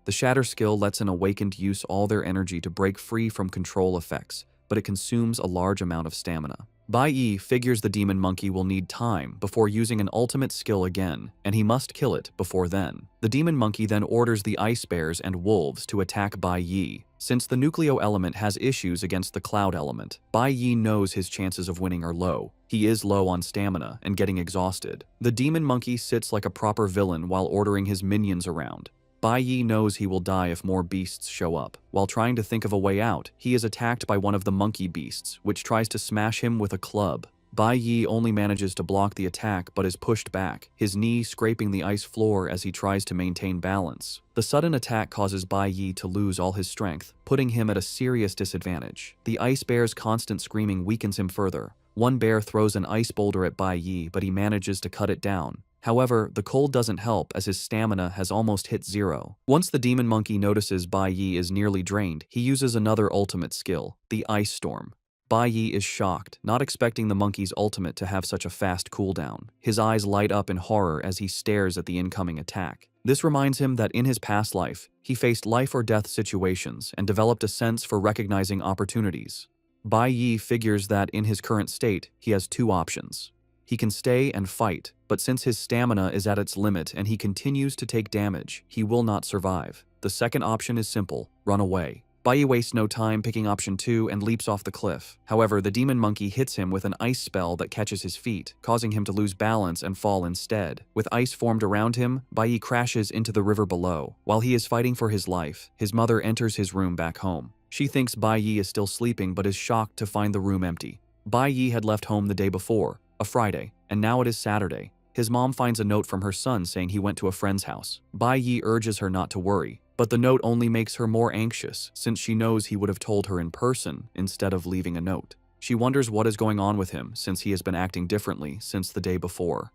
The shatter skill lets an awakened use all their energy to break free from control effects, but it consumes a large amount of stamina. Bai Yi figures the demon monkey will need time before using an ultimate skill again, and he must kill it before then. The demon monkey then orders the ice bears and wolves to attack Bai Yi. Since the nucleo element has issues against the cloud element, Bai Yi knows his chances of winning are low. He is low on stamina and getting exhausted. The demon monkey sits like a proper villain while ordering his minions around. Bai Yi knows he will die if more beasts show up. While trying to think of a way out, he is attacked by one of the monkey beasts, which tries to smash him with a club. Bai Yi only manages to block the attack but is pushed back, his knee scraping the ice floor as he tries to maintain balance. The sudden attack causes Bai Yi to lose all his strength, putting him at a serious disadvantage. The ice bear's constant screaming weakens him further. One bear throws an ice boulder at Bai Yi, but he manages to cut it down. However, the cold doesn't help as his stamina has almost hit 0. Once the demon monkey notices Bai Yi is nearly drained, he uses another ultimate skill, the Ice Storm. Bai Yi is shocked, not expecting the monkey's ultimate to have such a fast cooldown. His eyes light up in horror as he stares at the incoming attack. This reminds him that in his past life, he faced life or death situations and developed a sense for recognizing opportunities. Bai Yi figures that in his current state, he has two options. He can stay and fight, but since his stamina is at its limit and he continues to take damage, he will not survive. The second option is simple: run away. Bai Yi wastes no time picking option 2 and leaps off the cliff. However, the demon monkey hits him with an ice spell that catches his feet, causing him to lose balance and fall instead. With ice formed around him, Bai Yi crashes into the river below. While he is fighting for his life, his mother enters his room back home. She thinks Bai Yi is still sleeping but is shocked to find the room empty. Bai Yi had left home the day before, a Friday, and now it is Saturday. His mom finds a note from her son saying he went to a friend's house. Bai Yi urges her not to worry, But the note only makes her more anxious since she knows he would have told her in person instead of leaving a note. She wonders what is going on with him since he has been acting differently since the day before.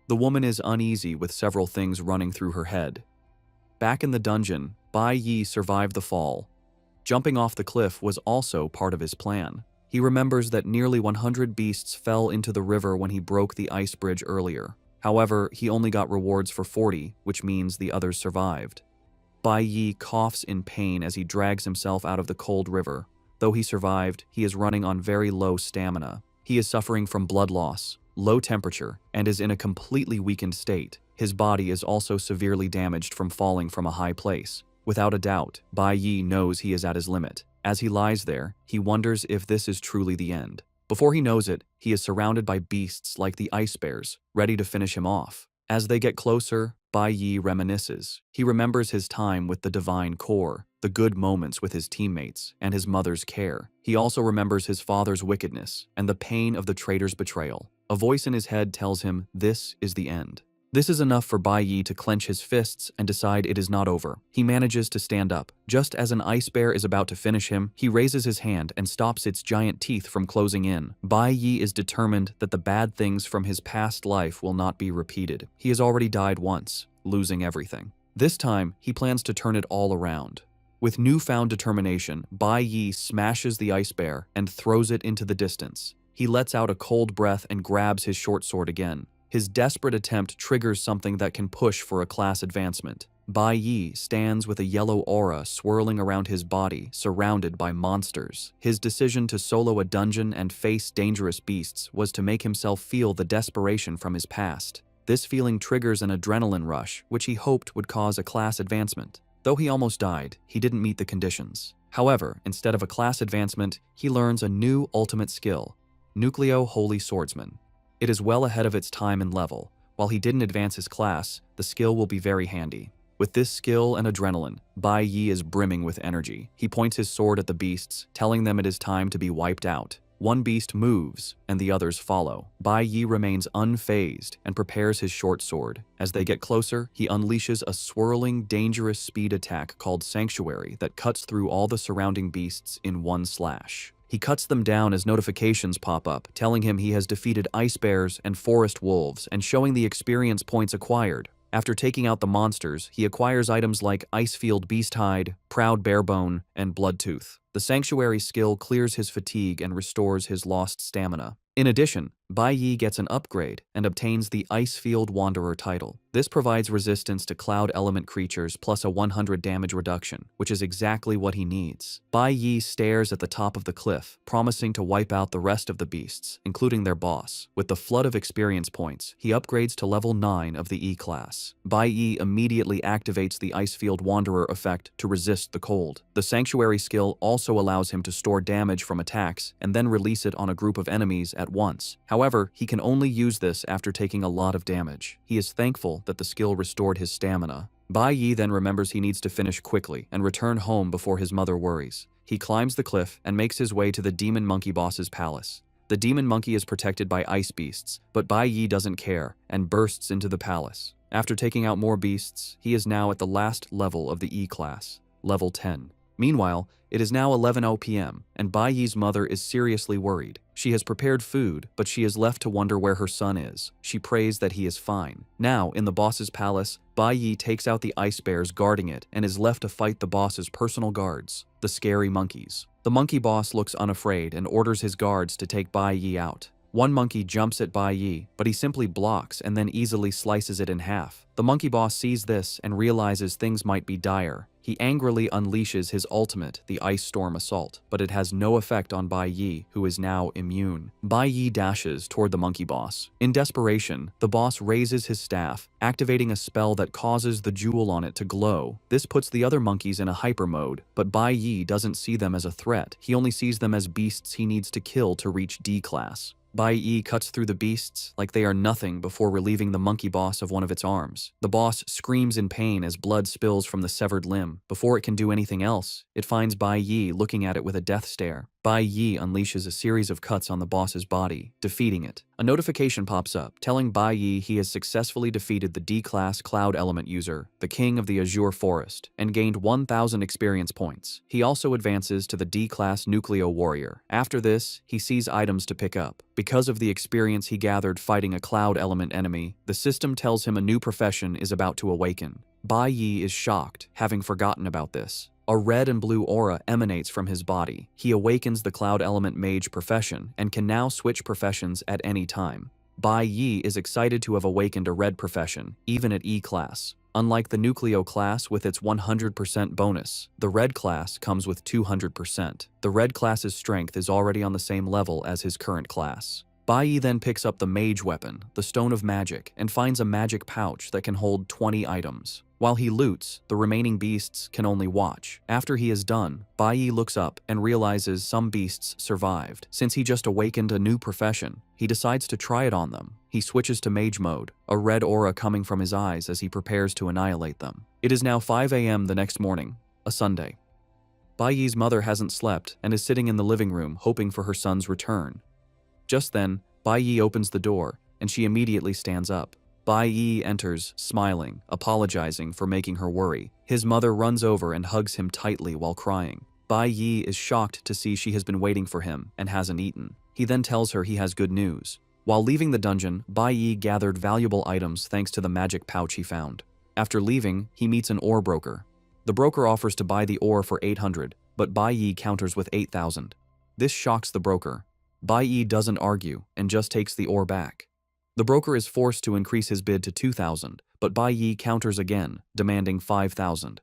The woman is uneasy with several things running through her head. Back in the dungeon, Bai Yi survived the fall. Jumping off the cliff was also part of his plan. He remembers that nearly 100 beasts fell into the river when he broke the ice bridge earlier. However, he only got rewards for 40, which means the others survived. Bai Yi coughs in pain as he drags himself out of the cold river. Though he survived, he is running on very low stamina. He is suffering from blood loss, low temperature, and is in a completely weakened state. His body is also severely damaged from falling from a high place. Without a doubt, Bai Yi knows he is at his limit. As he lies there, he wonders if this is truly the end. Before he knows it, he is surrounded by beasts like the ice bears, ready to finish him off. As they get closer, Bai Yi reminisces. He remembers his time with the Divine Core, the good moments with his teammates, and his mother's care. He also remembers his father's wickedness and the pain of the traitor's betrayal. A voice in his head tells him this is the end. This is enough for Bai Yi to clench his fists and decide it is not over. He manages to stand up. Just as an ice bear is about to finish him, he raises his hand and stops its giant teeth from closing in. Bai Yi is determined that the bad things from his past life will not be repeated. He has already died once, losing everything. This time, he plans to turn it all around. With newfound determination, Bai Yi smashes the ice bear and throws it into the distance. He lets out a cold breath and grabs his short sword again. His desperate attempt triggers something that can push for a class advancement. Bai Yi stands with a yellow aura swirling around his body, surrounded by monsters. His decision to solo a dungeon and face dangerous beasts was to make himself feel the desperation from his past. This feeling triggers an adrenaline rush, which he hoped would cause a class advancement. Though he almost died, he didn't meet the conditions. However, instead of a class advancement, he learns a new ultimate skill, Nucleo Holy Swordsman. It is well ahead of its time and level. While he didn't advance his class, the skill will be very handy. With this skill and adrenaline, Bai Yi is brimming with energy. He points his sword at the beasts, telling them it is time to be wiped out. One beast moves, and the others follow. Bai Yi remains unfazed and prepares his short sword. As they get closer, he unleashes a swirling, dangerous speed attack called Sanctuary that cuts through all the surrounding beasts in one slash. He cuts them down as notifications pop up, telling him he has defeated ice bears and forest wolves and showing the experience points acquired. After taking out the monsters, he acquires items like Icefield Beasthide, Proud Barebone, and Bloodtooth. The Sanctuary skill clears his fatigue and restores his lost stamina. In addition, Bai Yi gets an upgrade and obtains the Icefield Wanderer title. This provides resistance to cloud element creatures plus a 100 damage reduction, which is exactly what he needs. Bai Yi stares at the top of the cliff, promising to wipe out the rest of the beasts, including their boss. With the flood of experience points, he upgrades to level 9 of the E-class. Bai Yi immediately activates the Icefield Wanderer effect to resist the cold. The Sanctuary skill also allows him to store damage from attacks and then release it on a group of enemies at once. However, he can only use this after taking a lot of damage. He is thankful that the skill restored his stamina. Bai Yi then remembers he needs to finish quickly and return home before his mother worries. He climbs the cliff and makes his way to the demon monkey boss's palace. The demon monkey is protected by ice beasts, but Bai Yi doesn't care and bursts into the palace. After taking out more beasts, he is now at the last level of the E-class, level 10. Meanwhile, it is now 11:00 p.m., and Bai Yi's mother is seriously worried. She has prepared food, but she is left to wonder where her son is. She prays that he is fine. Now, in the boss's palace, Bai Yi takes out the ice bears guarding it and is left to fight the boss's personal guards, the scary monkeys. The monkey boss looks unafraid and orders his guards to take Bai Yi out. One monkey jumps at Bai Yi, but he simply blocks and then easily slices it in half. The monkey boss sees this and realizes things might be dire. He angrily unleashes his ultimate, the Ice Storm Assault, but it has no effect on Bai Yi, who is now immune. Bai Yi dashes toward the monkey boss. In desperation, the boss raises his staff, activating a spell that causes the jewel on it to glow. This puts the other monkeys in a hyper mode, but Bai Yi doesn't see them as a threat. He only sees them as beasts he needs to kill to reach D-class. Bai Yi cuts through the beasts like they are nothing before relieving the monkey boss of one of its arms. The boss screams in pain as blood spills from the severed limb. Before it can do anything else, it finds Bai Yi looking at it with a death stare. Bai Yi unleashes a series of cuts on the boss's body, defeating it. A notification pops up, telling Bai Yi he has successfully defeated the D-Class Cloud Element user, the King of the Azure Forest, and gained 1,000 experience points. He also advances to the D-Class Nucleo Warrior. After this, he sees items to pick up. Because of the experience he gathered fighting a Cloud Element enemy, the system tells him a new profession is about to awaken. Bai Yi is shocked, having forgotten about this. A red and blue aura emanates from his body. He awakens the Cloud Element Mage profession and can now switch professions at any time. Bai Yi is excited to have awakened a red profession, even at E-Class. Unlike the Nucleo class with its 100% bonus, the red class comes with 200%. The red class's strength is already on the same level as his current class. Bai Yi then picks up the mage weapon, the Stone of Magic, and finds a magic pouch that can hold 20 items. While he loots, the remaining beasts can only watch. After he is done, Bai Yi looks up and realizes some beasts survived. Since he just awakened a new profession, he decides to try it on them. He switches to mage mode, a red aura coming from his eyes as he prepares to annihilate them. It is now 5 a.m. the next morning, a Sunday. Bai Yi's mother hasn't slept and is sitting in the living room hoping for her son's return. Just then, Bai Yi opens the door, and she immediately stands up. Bai Yi enters, smiling, apologizing for making her worry. His mother runs over and hugs him tightly while crying. Bai Yi is shocked to see she has been waiting for him and hasn't eaten. He then tells her he has good news. While leaving the dungeon, Bai Yi gathered valuable items thanks to the magic pouch he found. After leaving, he meets an ore broker. The broker offers to buy the ore for 800, but Bai Yi counters with 8,000. This shocks the broker. Bai Yi doesn't argue and just takes the ore back. The broker is forced to increase his bid to 2,000, but Bai Yi counters again, demanding 5,000.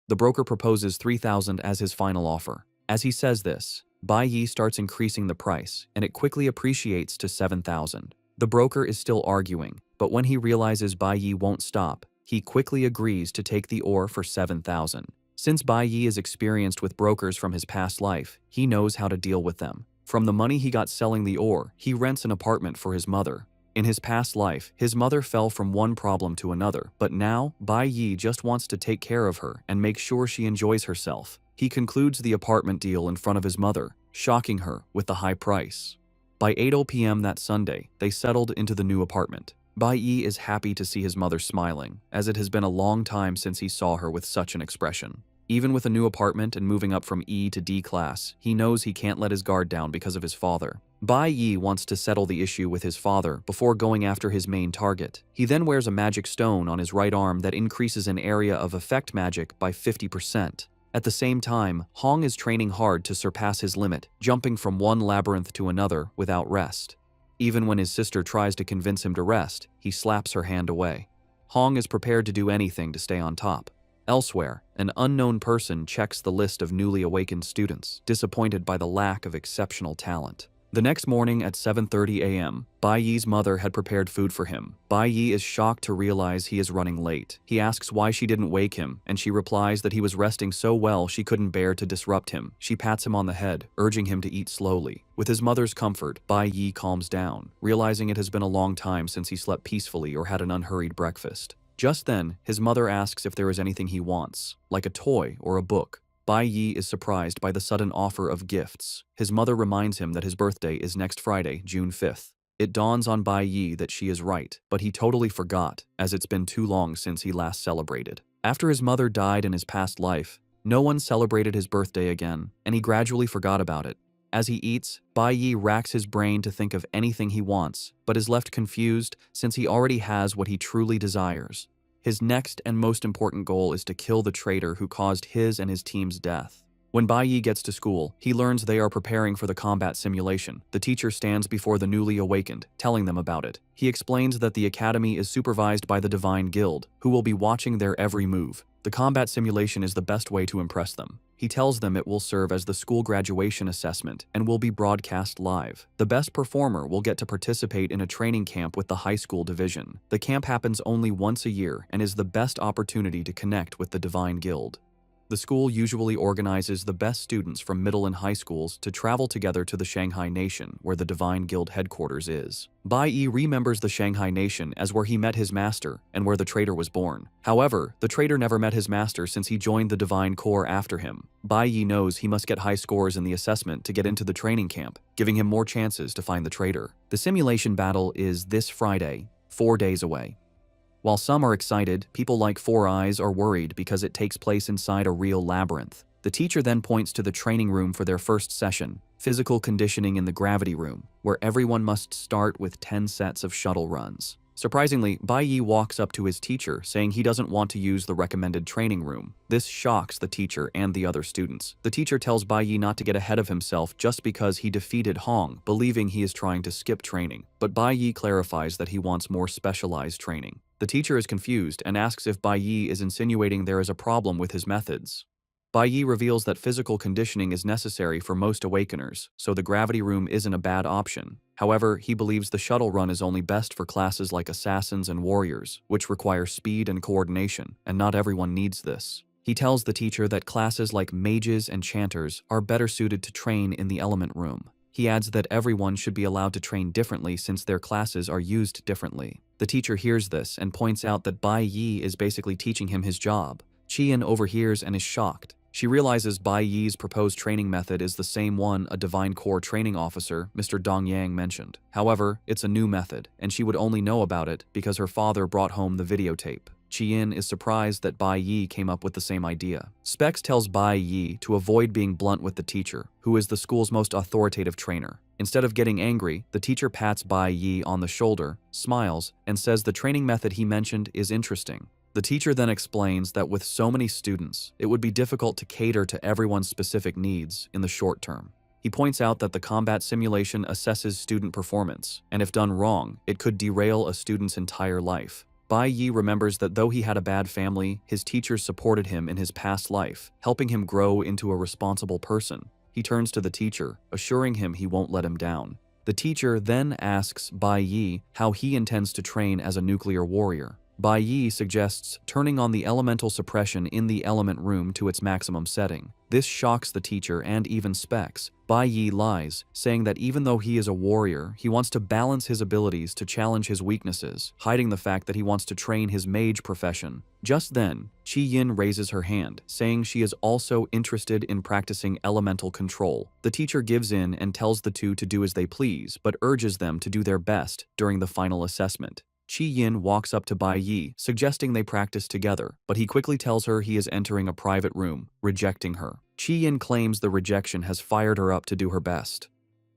The broker proposes 3,000 as his final offer. As he says this, Bai Yi starts increasing the price, and it quickly appreciates to 7,000. The broker is still arguing, but when he realizes Bai Yi won't stop, he quickly agrees to take the ore for 7,000. Since Bai Yi is experienced with brokers from his past life, he knows how to deal with them. From the money he got selling the ore, he rents an apartment for his mother. In his past life, his mother fell from one problem to another, but now, Bai Yi just wants to take care of her and make sure she enjoys herself. He concludes the apartment deal in front of his mother, shocking her with the high price. By 8 p.m. that Sunday, they settled into the new apartment. Bai Yi is happy to see his mother smiling, as it has been a long time since he saw her with such an expression. Even with a new apartment and moving up from E to D class, he knows he can't let his guard down because of his father. Bai Yi wants to settle the issue with his father before going after his main target. He then wears a magic stone on his right arm that increases an area of effect magic by 50%. At the same time, Hong is training hard to surpass his limit, jumping from one labyrinth to another without rest. Even when his sister tries to convince him to rest, he slaps her hand away. Hong is prepared to do anything to stay on top. Elsewhere, an unknown person checks the list of newly awakened students, disappointed by the lack of exceptional talent. The next morning at 7:30 a.m., Bai Yi's mother had prepared food for him. Bai Yi is shocked to realize he is running late. He asks why she didn't wake him, and she replies that he was resting so well she couldn't bear to disrupt him. She pats him on the head, urging him to eat slowly. With his mother's comfort, Bai Yi calms down, realizing it has been a long time since he slept peacefully or had an unhurried breakfast. Just then, his mother asks if there is anything he wants, like a toy or a book. Bai Yi is surprised by the sudden offer of gifts. His mother reminds him that his birthday is next Friday, June 5th. It dawns on Bai Yi that she is right, but he totally forgot, as it's been too long since he last celebrated. After his mother died in his past life, no one celebrated his birthday again, and he gradually forgot about it. As he eats, Bai Yi racks his brain to think of anything he wants, but is left confused since he already has what he truly desires. His next and most important goal is to kill the traitor who caused his and his team's death. When Bai Yi gets to school, he learns they are preparing for the combat simulation. The teacher stands before the newly awakened, telling them about it. He explains that the academy is supervised by the Divine Guild, who will be watching their every move. The combat simulation is the best way to impress them. He tells them it will serve as the school graduation assessment and will be broadcast live. The best performer will get to participate in a training camp with the high school division. The camp happens only once a year and is the best opportunity to connect with the Divine Guild. The school usually organizes the best students from middle and high schools to travel together to the Shanghai Nation, where the Divine Guild headquarters is. Bai Yi remembers the Shanghai Nation as where he met his master and where the traitor was born. However, the traitor never met his master since he joined the Divine Corps after him. Bai Yi knows he must get high scores in the assessment to get into the training camp, giving him more chances to find the traitor. The simulation battle is this Friday, 4 days away. While some are excited, people like Four Eyes are worried because it takes place inside a real labyrinth. The teacher then points to the training room for their first session, physical conditioning in the gravity room, where everyone must start with 10 sets of shuttle runs. Surprisingly, Bai Yi walks up to his teacher, saying he doesn't want to use the recommended training room. This shocks the teacher and the other students. The teacher tells Bai Yi not to get ahead of himself just because he defeated Hong, believing he is trying to skip training. But Bai Yi clarifies that he wants more specialized training. The teacher is confused and asks if Bai Yi is insinuating there is a problem with his methods. Bai Yi reveals that physical conditioning is necessary for most awakeners, so the gravity room isn't a bad option. However, he believes the shuttle run is only best for classes like assassins and warriors, which require speed and coordination, and not everyone needs this. He tells the teacher that classes like mages and chanters are better suited to train in the element room. He adds that everyone should be allowed to train differently since their classes are used differently. The teacher hears this and points out that Bai Yi is basically teaching him his job. Qian overhears and is shocked. She realizes Bai Yi's proposed training method is the same one a Divine Corps training officer, Mr. Dong Yang, mentioned. However, it's a new method, and she would only know about it because her father brought home the videotape. Qian is surprised that Bai Yi came up with the same idea. Specs tells Bai Yi to avoid being blunt with the teacher, who is the school's most authoritative trainer. Instead of getting angry, the teacher pats Bai Yi on the shoulder, smiles, and says the training method he mentioned is interesting. The teacher then explains that with so many students, it would be difficult to cater to everyone's specific needs in the short term. He points out that the combat simulation assesses student performance, and if done wrong, it could derail a student's entire life. Bai Yi remembers that though he had a bad family, his teachers supported him in his past life, helping him grow into a responsible person. He turns to the teacher, assuring him he won't let him down. The teacher then asks Bai Yi how he intends to train as a nuclear warrior. Bai Yi suggests turning on the elemental suppression in the element room to its maximum setting. This shocks the teacher and even Specs. Bai Yi lies, saying that even though he is a warrior, he wants to balance his abilities to challenge his weaknesses, hiding the fact that he wants to train his mage profession. Just then, Qi Yin raises her hand, saying she is also interested in practicing elemental control. The teacher gives in and tells the two to do as they please, but urges them to do their best during the final assessment. Qi Yin walks up to Bai Yi, suggesting they practice together, but he quickly tells her he is entering a private room, rejecting her. Qi Yin claims the rejection has fired her up to do her best.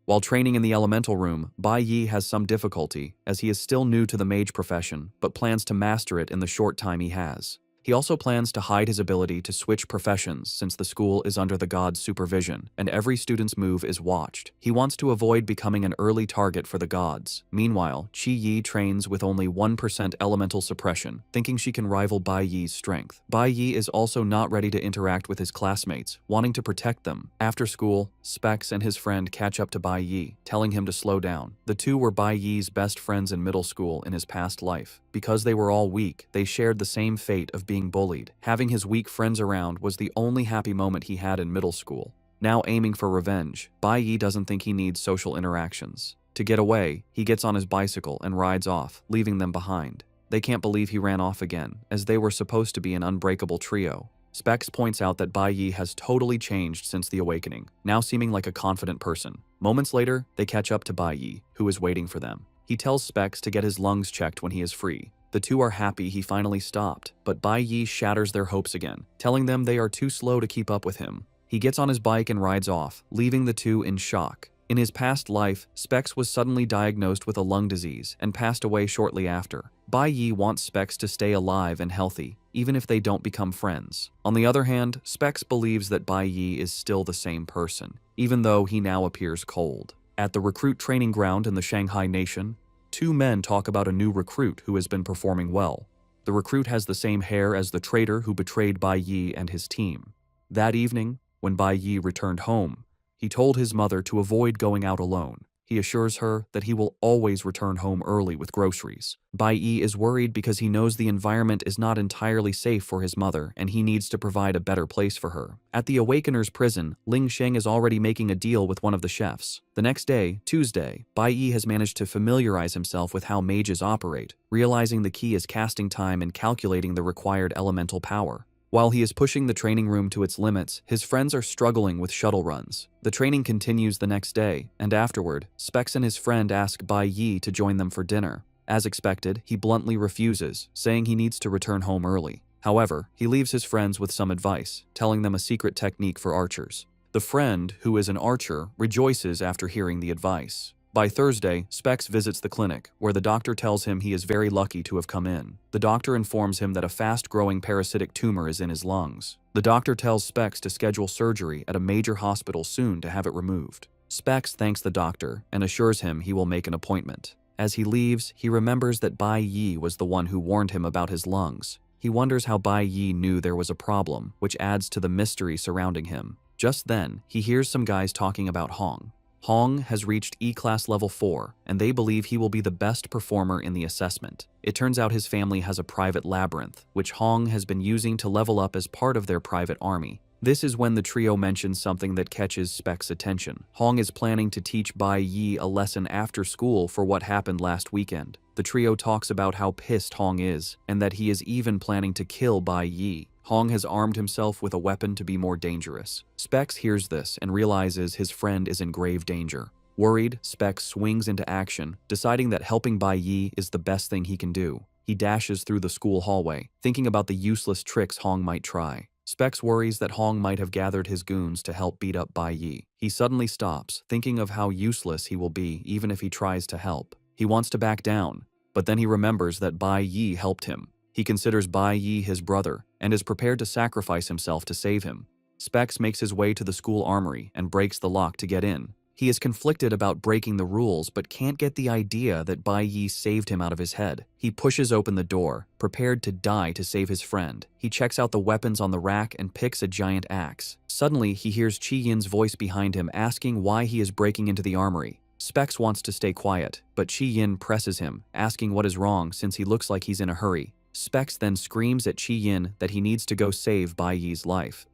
While training in the elemental room, Bai Yi has some difficulty, as he is still new to the mage profession, but plans to master it in the short time he has. He also plans to hide his ability to switch professions since the school is under the god's supervision, and every student's move is watched. He wants to avoid becoming an early target for the gods. Meanwhile, Qi Yi trains with only 1% elemental suppression, thinking she can rival Bai Yi's strength. Bai Yi is also not ready to interact with his classmates, wanting to protect them. After school, Specs and his friend catch up to Bai Yi, telling him to slow down. The two were Bai Yi's best friends in middle school in his past life. Because they were all weak, they shared the same fate of being bullied. Having his weak friends around was the only happy moment he had in middle school. Now aiming for revenge, Bai Yi doesn't think he needs social interactions. To get away, he gets on his bicycle and rides off, leaving them behind. They can't believe he ran off again, as they were supposed to be an unbreakable trio. Specs points out that Bai Yi has totally changed since the awakening, now seeming like a confident person. Moments later, they catch up to Bai Yi, who is waiting for them. He tells Specs to get his lungs checked when he is free. The two are happy he finally stopped, but Bai Yi shatters their hopes again, telling them they are too slow to keep up with him. He gets on his bike and rides off, leaving the two in shock. In his past life, Specs was suddenly diagnosed with a lung disease and passed away shortly after. Bai Yi wants Specs to stay alive and healthy, even if they don't become friends. On the other hand, Specs believes that Bai Yi is still the same person, even though he now appears cold. At the recruit training ground in the Shanghai Nation, two men talk about a new recruit who has been performing well. The recruit has the same hair as the traitor who betrayed Bai Yi and his team. That evening, when Bai Yi returned home, he told his mother to avoid going out alone. He assures her that he will always return home early with groceries. Bai Yi is worried because he knows the environment is not entirely safe for his mother and he needs to provide a better place for her. At the Awakener's prison, Ling Sheng is already making a deal with one of the chefs. The next day, Tuesday, Bai Yi has managed to familiarize himself with how mages operate, realizing the key is casting time and calculating the required elemental power. While he is pushing the training room to its limits, his friends are struggling with shuttle runs. The training continues the next day, and afterward, Specs and his friend ask Bai Yi to join them for dinner. As expected, he bluntly refuses, saying he needs to return home early. However, he leaves his friends with some advice, telling them a secret technique for archers. The friend, who is an archer, rejoices after hearing the advice. By Thursday, Specs visits the clinic, where the doctor tells him he is very lucky to have come in. The doctor informs him that a fast-growing parasitic tumor is in his lungs. The doctor tells Specs to schedule surgery at a major hospital soon to have it removed. Specs thanks the doctor and assures him he will make an appointment. As he leaves, he remembers that Bai Yi was the one who warned him about his lungs. He wonders how Bai Yi knew there was a problem, which adds to the mystery surrounding him. Just then, he hears some guys talking about Hong. Hong has reached E-Class Level 4, and they believe he will be the best performer in the assessment. It turns out his family has a private labyrinth, which Hong has been using to level up as part of their private army. This is when the trio mentions something that catches Specs' attention. Hong is planning to teach Bai Yi a lesson after school for what happened last weekend. The trio talks about how pissed Hong is, and that he is even planning to kill Bai Yi. Hong has armed himself with a weapon to be more dangerous. Specs hears this and realizes his friend is in grave danger. Worried, Specs swings into action, deciding that helping Bai Yi is the best thing he can do. He dashes through the school hallway, thinking about the useless tricks Hong might try. Specs worries that Hong might have gathered his goons to help beat up Bai Yi. He suddenly stops, thinking of how useless he will be even if he tries to help. He wants to back down, but then he remembers that Bai Yi helped him. He considers Bai Yi his brother and is prepared to sacrifice himself to save him. Specs makes his way to the school armory and breaks the lock to get in. He is conflicted about breaking the rules but can't get the idea that Bai Yi saved him out of his head. He pushes open the door, prepared to die to save his friend. He checks out the weapons on the rack and picks a giant axe. Suddenly, he hears Chi Yin's voice behind him asking why he is breaking into the armory. Specs wants to stay quiet, but Chi Yin presses him, asking what is wrong since he looks like he's in a hurry. Specs then screams at Chi Yin that he needs to go save Bai Yi's life.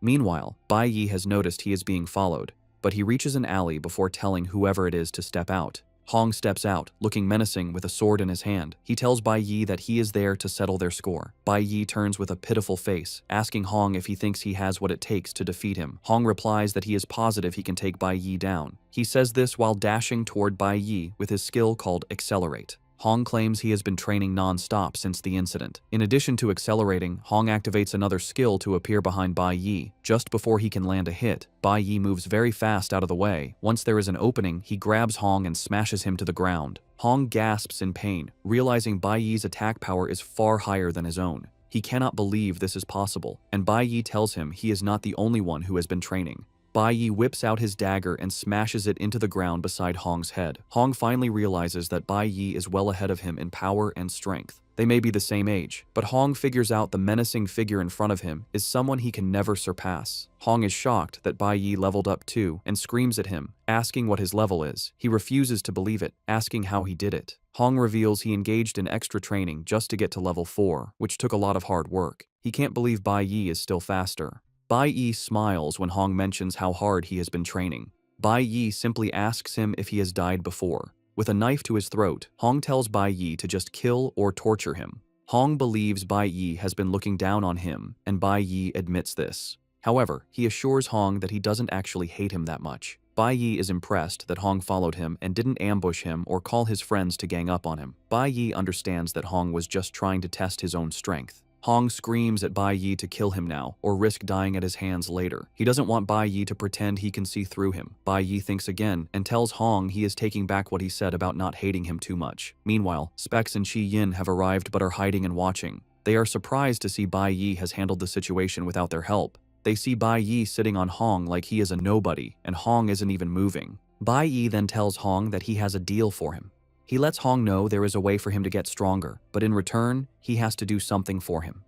Meanwhile, Bai Yi has noticed he is being followed, but he reaches an alley before telling whoever it is to step out. Hong steps out, looking menacing with a sword in his hand. He tells Bai Yi that he is there to settle their score. Bai Yi turns with a pitiful face, asking Hong if he thinks he has what it takes to defeat him. Hong replies that he is positive he can take Bai Yi down. He says this while dashing toward Bai Yi with his skill called Accelerate. Hong claims he has been training non-stop since the incident. In addition to accelerating, Hong activates another skill to appear behind Bai Yi. Just before he can land a hit, Bai Yi moves very fast out of the way. Once there is an opening, he grabs Hong and smashes him to the ground. Hong gasps in pain, realizing Bai Yi's attack power is far higher than his own. He cannot believe this is possible, and Bai Yi tells him he is not the only one who has been training. Bai Yi whips out his dagger and smashes it into the ground beside Hong's head. Hong finally realizes that Bai Yi is well ahead of him in power and strength. They may be the same age, but Hong figures out the menacing figure in front of him is someone he can never surpass. Hong is shocked that Bai Yi leveled up too and screams at him, asking what his level is. He refuses to believe it, asking how he did it. Hong reveals he engaged in extra training just to get to level 4, which took a lot of hard work. He can't believe Bai Yi is still faster. Bai Yi smiles when Hong mentions how hard he has been training. Bai Yi simply asks him if he has died before. With a knife to his throat, Hong tells Bai Yi to just kill or torture him. Hong believes Bai Yi has been looking down on him, and Bai Yi admits this. However, he assures Hong that he doesn't actually hate him that much. Bai Yi is impressed that Hong followed him and didn't ambush him or call his friends to gang up on him. Bai Yi understands that Hong was just trying to test his own strength. Hong screams at Bai Yi to kill him now, or risk dying at his hands later. He doesn't want Bai Yi to pretend he can see through him. Bai Yi thinks again, and tells Hong he is taking back what he said about not hating him too much. Meanwhile, Specs and Chi Yin have arrived but are hiding and watching. They are surprised to see Bai Yi has handled the situation without their help. They see Bai Yi sitting on Hong like he is a nobody, and Hong isn't even moving. Bai Yi then tells Hong that he has a deal for him. He lets Hong know there is a way for him to get stronger, but in return, he has to do something for him.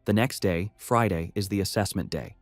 The next day, Friday, is the assessment day.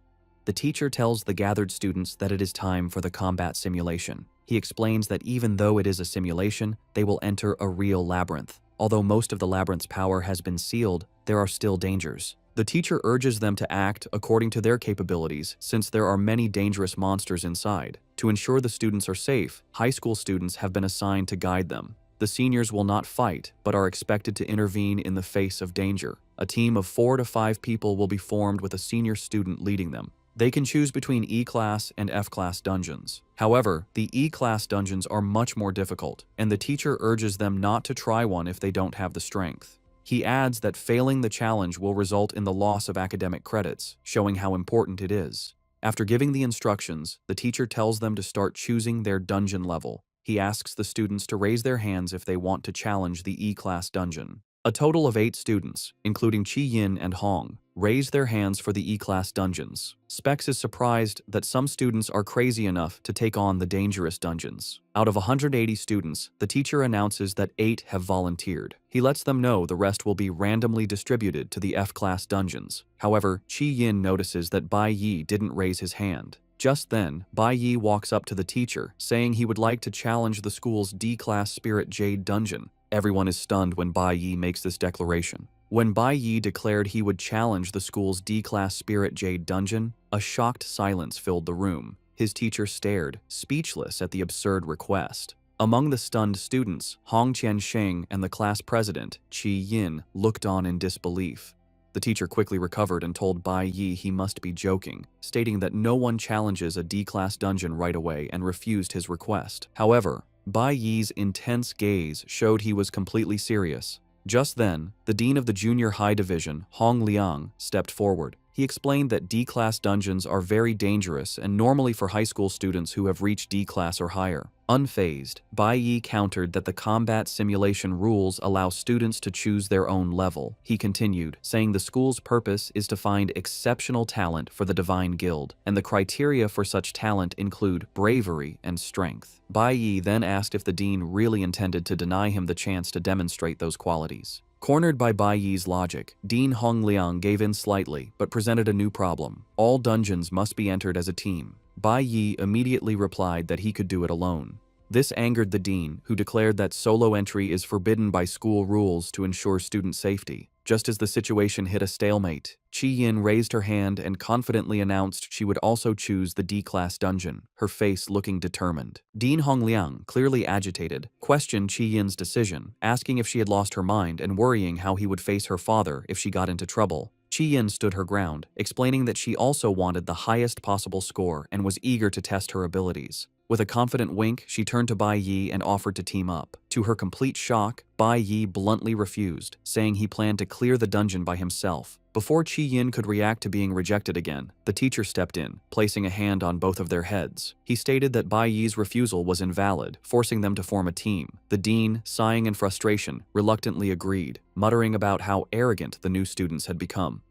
The teacher tells the gathered students that it is time for the combat simulation. He explains that even though it is a simulation, they will enter a real labyrinth. Although most of the labyrinth's power has been sealed, there are still dangers. The teacher urges them to act according to their capabilities since there are many dangerous monsters inside. To ensure the students are safe, high school students have been assigned to guide them. The seniors will not fight, but are expected to intervene in the face of danger. A team of 4 to 5 people will be formed with a senior student leading them. They can choose between E-class and F-class dungeons. However, the E-class dungeons are much more difficult, and the teacher urges them not to try one if they don't have the strength. He adds that failing the challenge will result in the loss of academic credits, showing how important it is. After giving the instructions, the teacher tells them to start choosing their dungeon level. He asks the students to raise their hands if they want to challenge the E-class dungeon. A total of 8 students, including Chi Yin and Hong, raised their hands for the E-class dungeons. Specs is surprised that some students are crazy enough to take on the dangerous dungeons. Out of 180 students, the teacher announces that 8 have volunteered. He lets them know the rest will be randomly distributed to the F-class dungeons. However, Chi Yin notices that Bai Yi didn't raise his hand. Just then, Bai Yi walks up to the teacher, saying he would like to challenge the school's D-class Spirit Jade dungeon. Everyone is stunned when Bai Yi makes this declaration. When Bai Yi declared he would challenge the school's D-class Spirit Jade dungeon, a shocked silence filled the room. His teacher stared, speechless at the absurd request. Among the stunned students, Hong Qiansheng and the class president, Qi Yin, looked on in disbelief. The teacher quickly recovered and told Bai Yi he must be joking, stating that no one challenges a D-class dungeon right away and refused his request. However, Bai Yi's intense gaze showed he was completely serious. Just then, the dean of the junior high division, Hong Liang, stepped forward. He explained that D-class dungeons are very dangerous and normally for high school students who have reached D-class or higher. Unfazed, Bai Yi countered that the combat simulation rules allow students to choose their own level. He continued, saying the school's purpose is to find exceptional talent for the Divine Guild, and the criteria for such talent include bravery and strength. Bai Yi then asked if the dean really intended to deny him the chance to demonstrate those qualities. Cornered by Bai Yi's logic, Dean Hong Liang gave in slightly, but presented a new problem. All dungeons must be entered as a team. Bai Yi immediately replied that he could do it alone. This angered the dean, who declared that solo entry is forbidden by school rules to ensure student safety. Just as the situation hit a stalemate, Qi Yin raised her hand and confidently announced she would also choose the D-class dungeon, her face looking determined. Dean Hongliang, clearly agitated, questioned Qi Yin's decision, asking if she had lost her mind and worrying how he would face her father if she got into trouble. Qi Yin stood her ground, explaining that she also wanted the highest possible score and was eager to test her abilities. With a confident wink, she turned to Bai Yi and offered to team up. To her complete shock, Bai Yi bluntly refused, saying he planned to clear the dungeon by himself. Before Qi Yin could react to being rejected again, the teacher stepped in, placing a hand on both of their heads. He stated that Bai Yi's refusal was invalid, forcing them to form a team. The dean, sighing in frustration, reluctantly agreed, muttering about how arrogant the new students had become.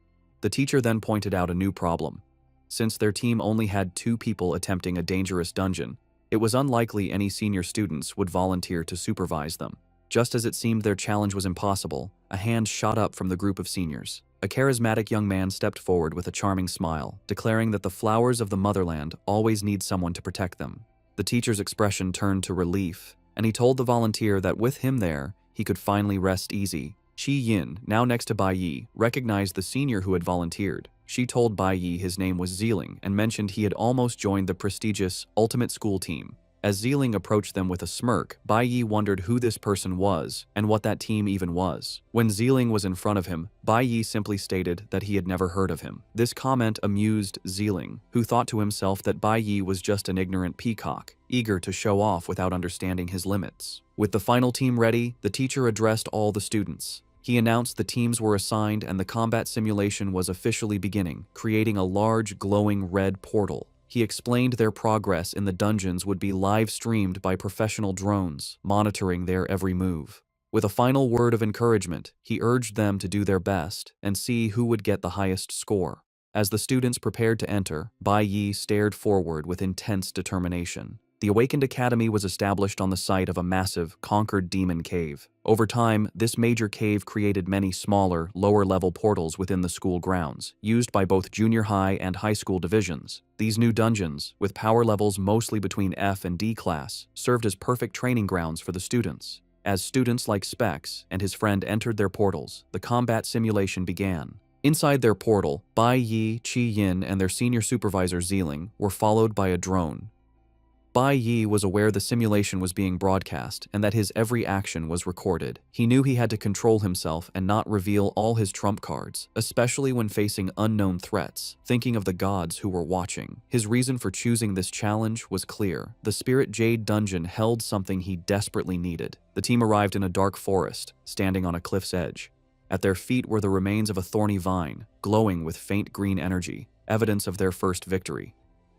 The teacher then pointed out a new problem. Since their team only had 2 people attempting a dangerous dungeon, it was unlikely any senior students would volunteer to supervise them. Just as it seemed their challenge was impossible, a hand shot up from the group of seniors. A charismatic young man stepped forward with a charming smile, declaring that the flowers of the motherland always need someone to protect them. The teacher's expression turned to relief, and he told the volunteer that with him there, he could finally rest easy. Qi Yin, now next to Bai Yi, recognized the senior who had volunteered. She told Bai Yi his name was Zeeling and mentioned he had almost joined the prestigious Ultimate School team. As Zeeling approached them with a smirk, Bai Yi wondered who this person was and what that team even was. When Zeeling was in front of him, Bai Yi simply stated that he had never heard of him. This comment amused Zeeling, who thought to himself that Bai Yi was just an ignorant peacock, eager to show off without understanding his limits. With the final team ready, the teacher addressed all the students. He announced the teams were assigned and the combat simulation was officially beginning, creating a large glowing red portal. He explained their progress in the dungeons would be live-streamed by professional drones, monitoring their every move. With a final word of encouragement, he urged them to do their best and see who would get the highest score. As the students prepared to enter, Bai Yi stared forward with intense determination. The Awakened Academy was established on the site of a massive, conquered demon cave. Over time, this major cave created many smaller, lower-level portals within the school grounds, used by both junior high and high school divisions. These new dungeons, with power levels mostly between F and D class, served as perfect training grounds for the students. As students like Specs and his friend entered their portals, the combat simulation began. Inside their portal, Bai Yi, Qi Yin, and their senior supervisor Zeeling were followed by a drone. Bai Yi was aware the simulation was being broadcast and that his every action was recorded. He knew he had to control himself and not reveal all his trump cards, especially when facing unknown threats, thinking of the gods who were watching. His reason for choosing this challenge was clear. The Spirit Jade dungeon held something he desperately needed. The team arrived in a dark forest, standing on a cliff's edge. At their feet were the remains of a thorny vine, glowing with faint green energy, evidence of their first victory.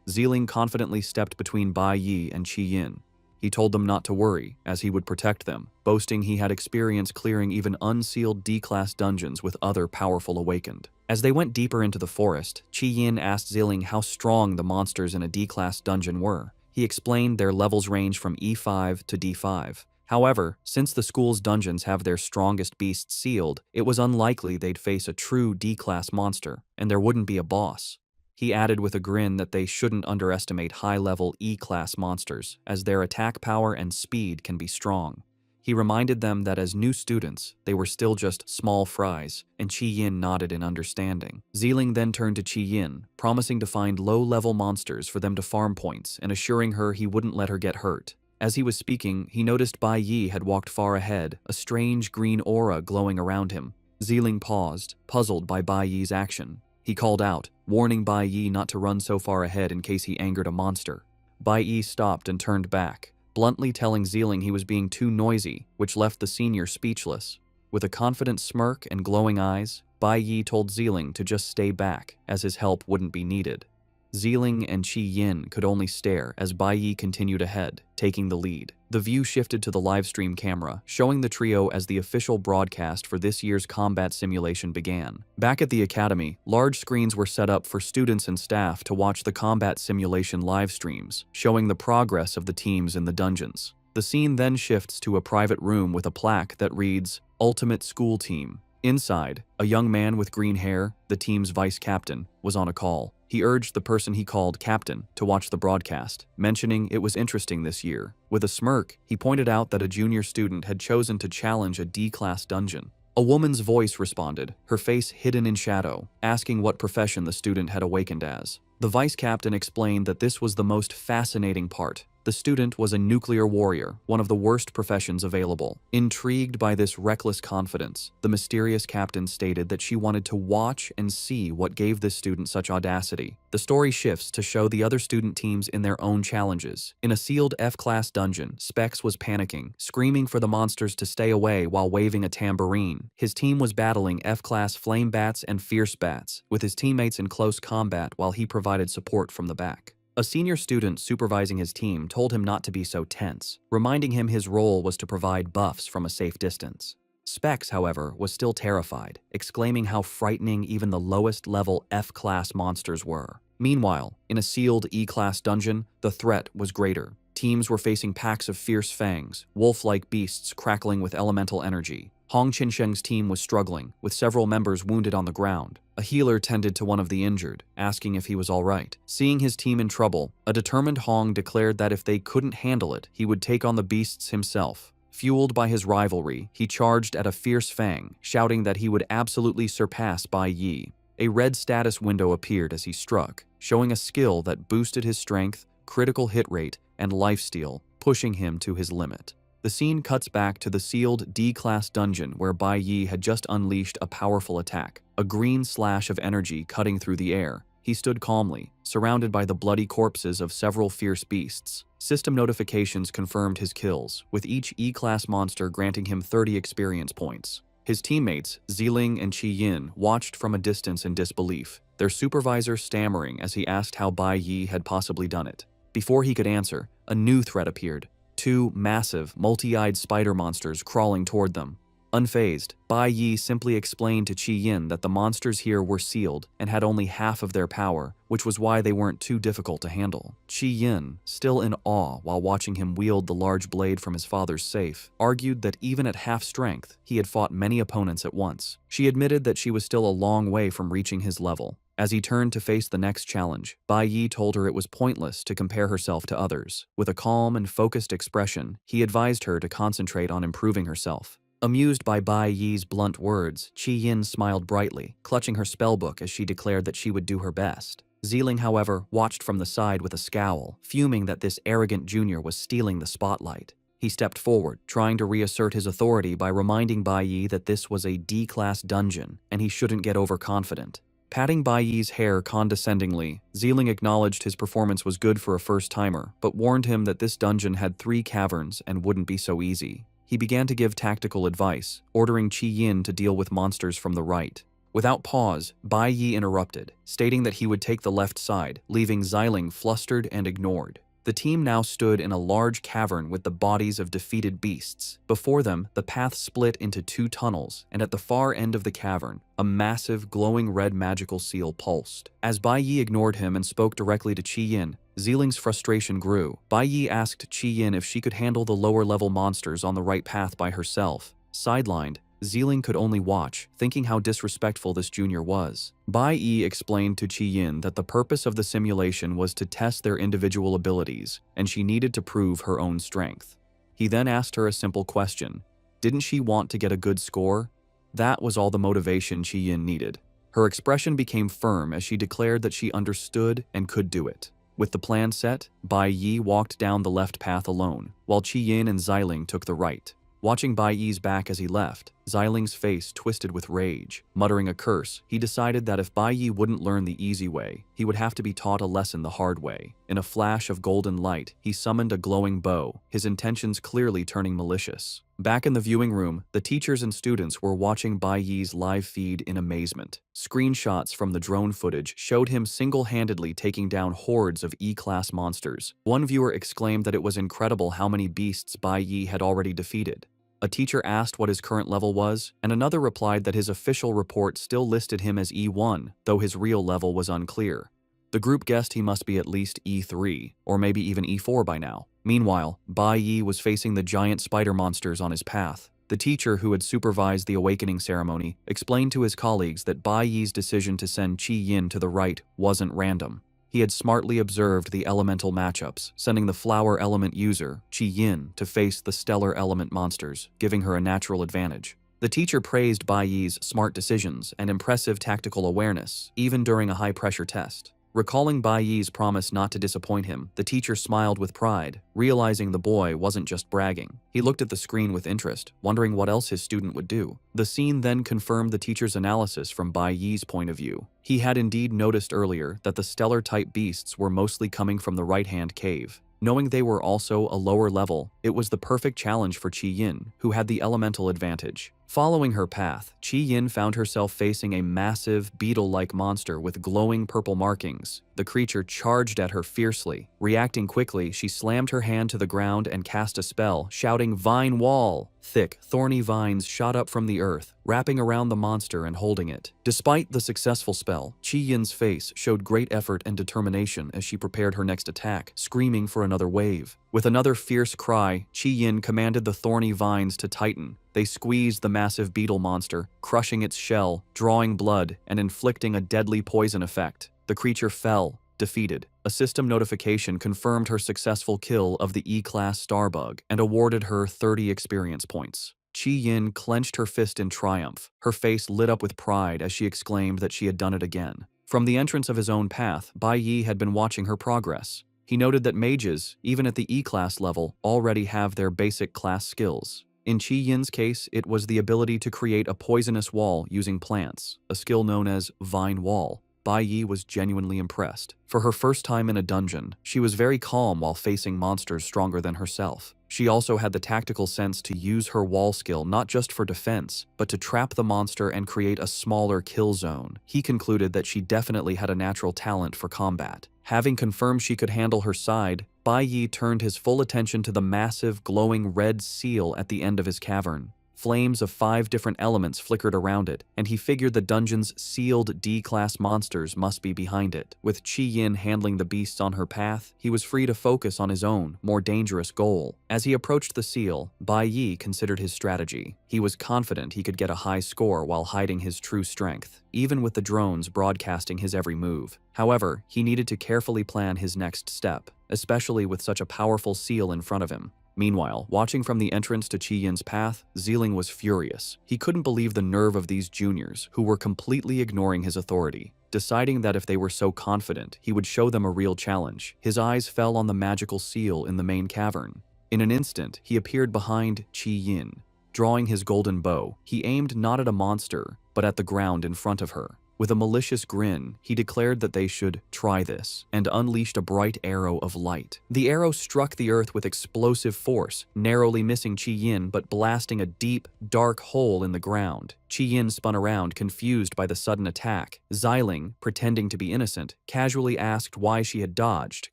Zeeling confidently stepped between Bai Yi and Qi Yin. He told them not to worry, as he would protect them, boasting he had experience clearing even unsealed D-class dungeons with other powerful Awakened. As they went deeper into the forest, Qi Yin asked Zeeling how strong the monsters in a D-class dungeon were. He explained their levels range from E5 to D5. However, since the school's dungeons have their strongest beasts sealed, it was unlikely they'd face a true D-class monster, and there wouldn't be a boss. He added with a grin that they shouldn't underestimate high-level E-class monsters, as their attack power and speed can be strong. He reminded them that as new students, they were still just small fries, and Qi Yin nodded in understanding. Zeeling then turned to Qi Yin, promising to find low-level monsters for them to farm points and assuring her he wouldn't let her get hurt. As he was speaking, he noticed Bai Yi had walked far ahead, a strange green aura glowing around him. Zeeling paused, puzzled by Bai Yi's action. He called out, warning Bai Yi not to run so far ahead in case he angered a monster. Bai Yi stopped and turned back, bluntly telling Zeeling he was being too noisy, which left the senior speechless. With a confident smirk and glowing eyes, Bai Yi told Zeeling to just stay back, as his help wouldn't be needed. Zeeling and Qi Yin could only stare as Bai Yi continued ahead, taking the lead. The view shifted to the livestream camera, showing the trio as the official broadcast for this year's combat simulation began. Back at the academy, large screens were set up for students and staff to watch the combat simulation live streams, showing the progress of the teams in the dungeons. The scene then shifts to a private room with a plaque that reads, "Ultimate School Team." Inside, a young man with green hair, the team's vice captain, was on a call. He urged the person he called captain to watch the broadcast, mentioning it was interesting this year. With a smirk, he pointed out that a junior student had chosen to challenge a D-class dungeon. A woman's voice responded, her face hidden in shadow, asking what profession the student had awakened as. The vice captain explained that this was the most fascinating part. The student was a nuclear warrior, one of the worst professions available. Intrigued by this reckless confidence, the mysterious captain stated that she wanted to watch and see what gave this student such audacity. The story shifts to show the other student teams in their own challenges. In a sealed F-class dungeon, Specs was panicking, screaming for the monsters to stay away while waving a tambourine. His team was battling F-class flame bats and fierce bats, with his teammates in close combat while he provided support from the back. A senior student supervising his team told him not to be so tense, reminding him his role was to provide buffs from a safe distance. Specs, however, was still terrified, exclaiming how frightening even the lowest-level F-class monsters were. Meanwhile, in a sealed E-class dungeon, the threat was greater. Teams were facing packs of fierce fangs, wolf-like beasts crackling with elemental energy. Hong Qinsheng's team was struggling, with several members wounded on the ground. A healer tended to one of the injured, asking if he was all right. Seeing his team in trouble, a determined Hong declared that if they couldn't handle it, he would take on the beasts himself. Fueled by his rivalry, he charged at a fierce fang, shouting that he would absolutely surpass Bai Yi. A red status window appeared as he struck, showing a skill that boosted his strength, critical hit rate, and lifesteal, pushing him to his limit. The scene cuts back to the sealed D-class dungeon where Bai Yi had just unleashed a powerful attack, a green slash of energy cutting through the air. He stood calmly, surrounded by the bloody corpses of several fierce beasts. System notifications confirmed his kills, with each E-class monster granting him 30 experience points. His teammates, Zeeling and Qi Yin, watched from a distance in disbelief, their supervisor stammering as he asked how Bai Yi had possibly done it. Before he could answer, a new threat appeared. Two massive, multi-eyed spider monsters crawling toward them. Unfazed, Bai Yi simply explained to Qi Yin that the monsters here were sealed and had only half of their power, which was why they weren't too difficult to handle. Qi Yin, still in awe while watching him wield the large blade from his father's safe, argued that even at half strength, he had fought many opponents at once. She admitted that she was still a long way from reaching his level. As he turned to face the next challenge, Bai Yi told her it was pointless to compare herself to others. With a calm and focused expression, he advised her to concentrate on improving herself. Amused by Bai Yi's blunt words, Qi Yin smiled brightly, clutching her spellbook as she declared that she would do her best. Ziling, however, watched from the side with a scowl, fuming that this arrogant junior was stealing the spotlight. He stepped forward, trying to reassert his authority by reminding Bai Yi that this was a D-class dungeon and he shouldn't get overconfident. Patting Bai Yi's hair condescendingly, Ziling acknowledged his performance was good for a first-timer, but warned him that this dungeon had 3 caverns and wouldn't be so easy. He began to give tactical advice, ordering Qi Yin to deal with monsters from the right. Without pause, Bai Yi interrupted, stating that he would take the left side, leaving Ziling flustered and ignored. The team now stood in a large cavern with the bodies of defeated beasts. Before them, the path split into 2 tunnels, and at the far end of the cavern, a massive, glowing red magical seal pulsed. As Bai Yi ignored him and spoke directly to Qi Yin, Ziling's frustration grew. Bai Yi asked Qi Yin if she could handle the lower-level monsters on the right path by herself. Sidelined, Ziling could only watch, thinking how disrespectful this junior was. Bai Yi explained to Qi Yin that the purpose of the simulation was to test their individual abilities, and she needed to prove her own strength. He then asked her a simple question. Didn't she want to get a good score? That was all the motivation Qi Yin needed. Her expression became firm as she declared that she understood and could do it. With the plan set, Bai Yi walked down the left path alone, while Qi Yin and Ziling took the right. Watching Bai Yi's back as he left, Ziling's face twisted with rage. Muttering a curse, he decided that if Bai Yi wouldn't learn the easy way, he would have to be taught a lesson the hard way. In a flash of golden light, he summoned a glowing bow, his intentions clearly turning malicious. Back in the viewing room, the teachers and students were watching Bai Yi's live feed in amazement. Screenshots from the drone footage showed him single-handedly taking down hordes of E-class monsters. One viewer exclaimed that it was incredible how many beasts Bai Yi had already defeated. A teacher asked what his current level was, and another replied that his official report still listed him as E1, though his real level was unclear. The group guessed he must be at least E3, or maybe even E4 by now. Meanwhile, Bai Yi was facing the giant spider monsters on his path. The teacher who had supervised the awakening ceremony explained to his colleagues that Bai Yi's decision to send Qi Yin to the right wasn't random. He had smartly observed the elemental matchups, sending the flower element user, Qi Yin, to face the stellar element monsters, giving her a natural advantage. The teacher praised Bai Yi's smart decisions and impressive tactical awareness, even during a high-pressure test. Recalling Bai Yi's promise not to disappoint him, the teacher smiled with pride, realizing the boy wasn't just bragging. He looked at the screen with interest, wondering what else his student would do. The scene then confirmed the teacher's analysis from Bai Yi's point of view. He had indeed noticed earlier that the stellar-type beasts were mostly coming from the right-hand cave. Knowing they were also a lower level, it was the perfect challenge for Qi Yin, who had the elemental advantage. Following her path, Qi Yin found herself facing a massive, beetle-like monster with glowing purple markings. The creature charged at her fiercely. Reacting quickly, she slammed her hand to the ground and cast a spell, shouting, "Vine Wall!" Thick, thorny vines shot up from the earth, wrapping around the monster and holding it. Despite the successful spell, Qi Yin's face showed great effort and determination as she prepared her next attack, screaming for another wave. With another fierce cry, Qi Yin commanded the thorny vines to tighten. They squeezed the massive beetle monster, crushing its shell, drawing blood, and inflicting a deadly poison effect. The creature fell, defeated. A system notification confirmed her successful kill of the E-class starbug and awarded her 30 experience points. Qi Yin clenched her fist in triumph. Her face lit up with pride as she exclaimed that she had done it again. From the entrance of his own path, Bai Yi had been watching her progress. He noted that mages, even at the E-class level, already have their basic class skills. In Qi Yin's case, it was the ability to create a poisonous wall using plants, a skill known as Vine Wall. Bai Yi was genuinely impressed. For her first time in a dungeon, she was very calm while facing monsters stronger than herself. She also had the tactical sense to use her wall skill not just for defense, but to trap the monster and create a smaller kill zone. He concluded that she definitely had a natural talent for combat. Having confirmed she could handle her side, Bai Yi turned his full attention to the massive, glowing red seal at the end of his cavern. Flames of 5 different elements flickered around it, and he figured the dungeon's sealed D-class monsters must be behind it. With Qi Yin handling the beasts on her path, he was free to focus on his own, more dangerous goal. As he approached the seal, Bai Yi considered his strategy. He was confident he could get a high score while hiding his true strength, even with the drones broadcasting his every move. However, he needed to carefully plan his next step, especially with such a powerful seal in front of him. Meanwhile, watching from the entrance to Qi Yin's path, Xiling was furious. He couldn't believe the nerve of these juniors, who were completely ignoring his authority. Deciding that if they were so confident, he would show them a real challenge, his eyes fell on the magical seal in the main cavern. In an instant, he appeared behind Qi Yin. Drawing his golden bow, he aimed not at a monster, but at the ground in front of her. With a malicious grin, he declared that they should try this, and unleashed a bright arrow of light. The arrow struck the earth with explosive force, narrowly missing Qi Yin but blasting a deep, dark hole in the ground. Qi Yin spun around, confused by the sudden attack. Xiling, pretending to be innocent, casually asked why she had dodged,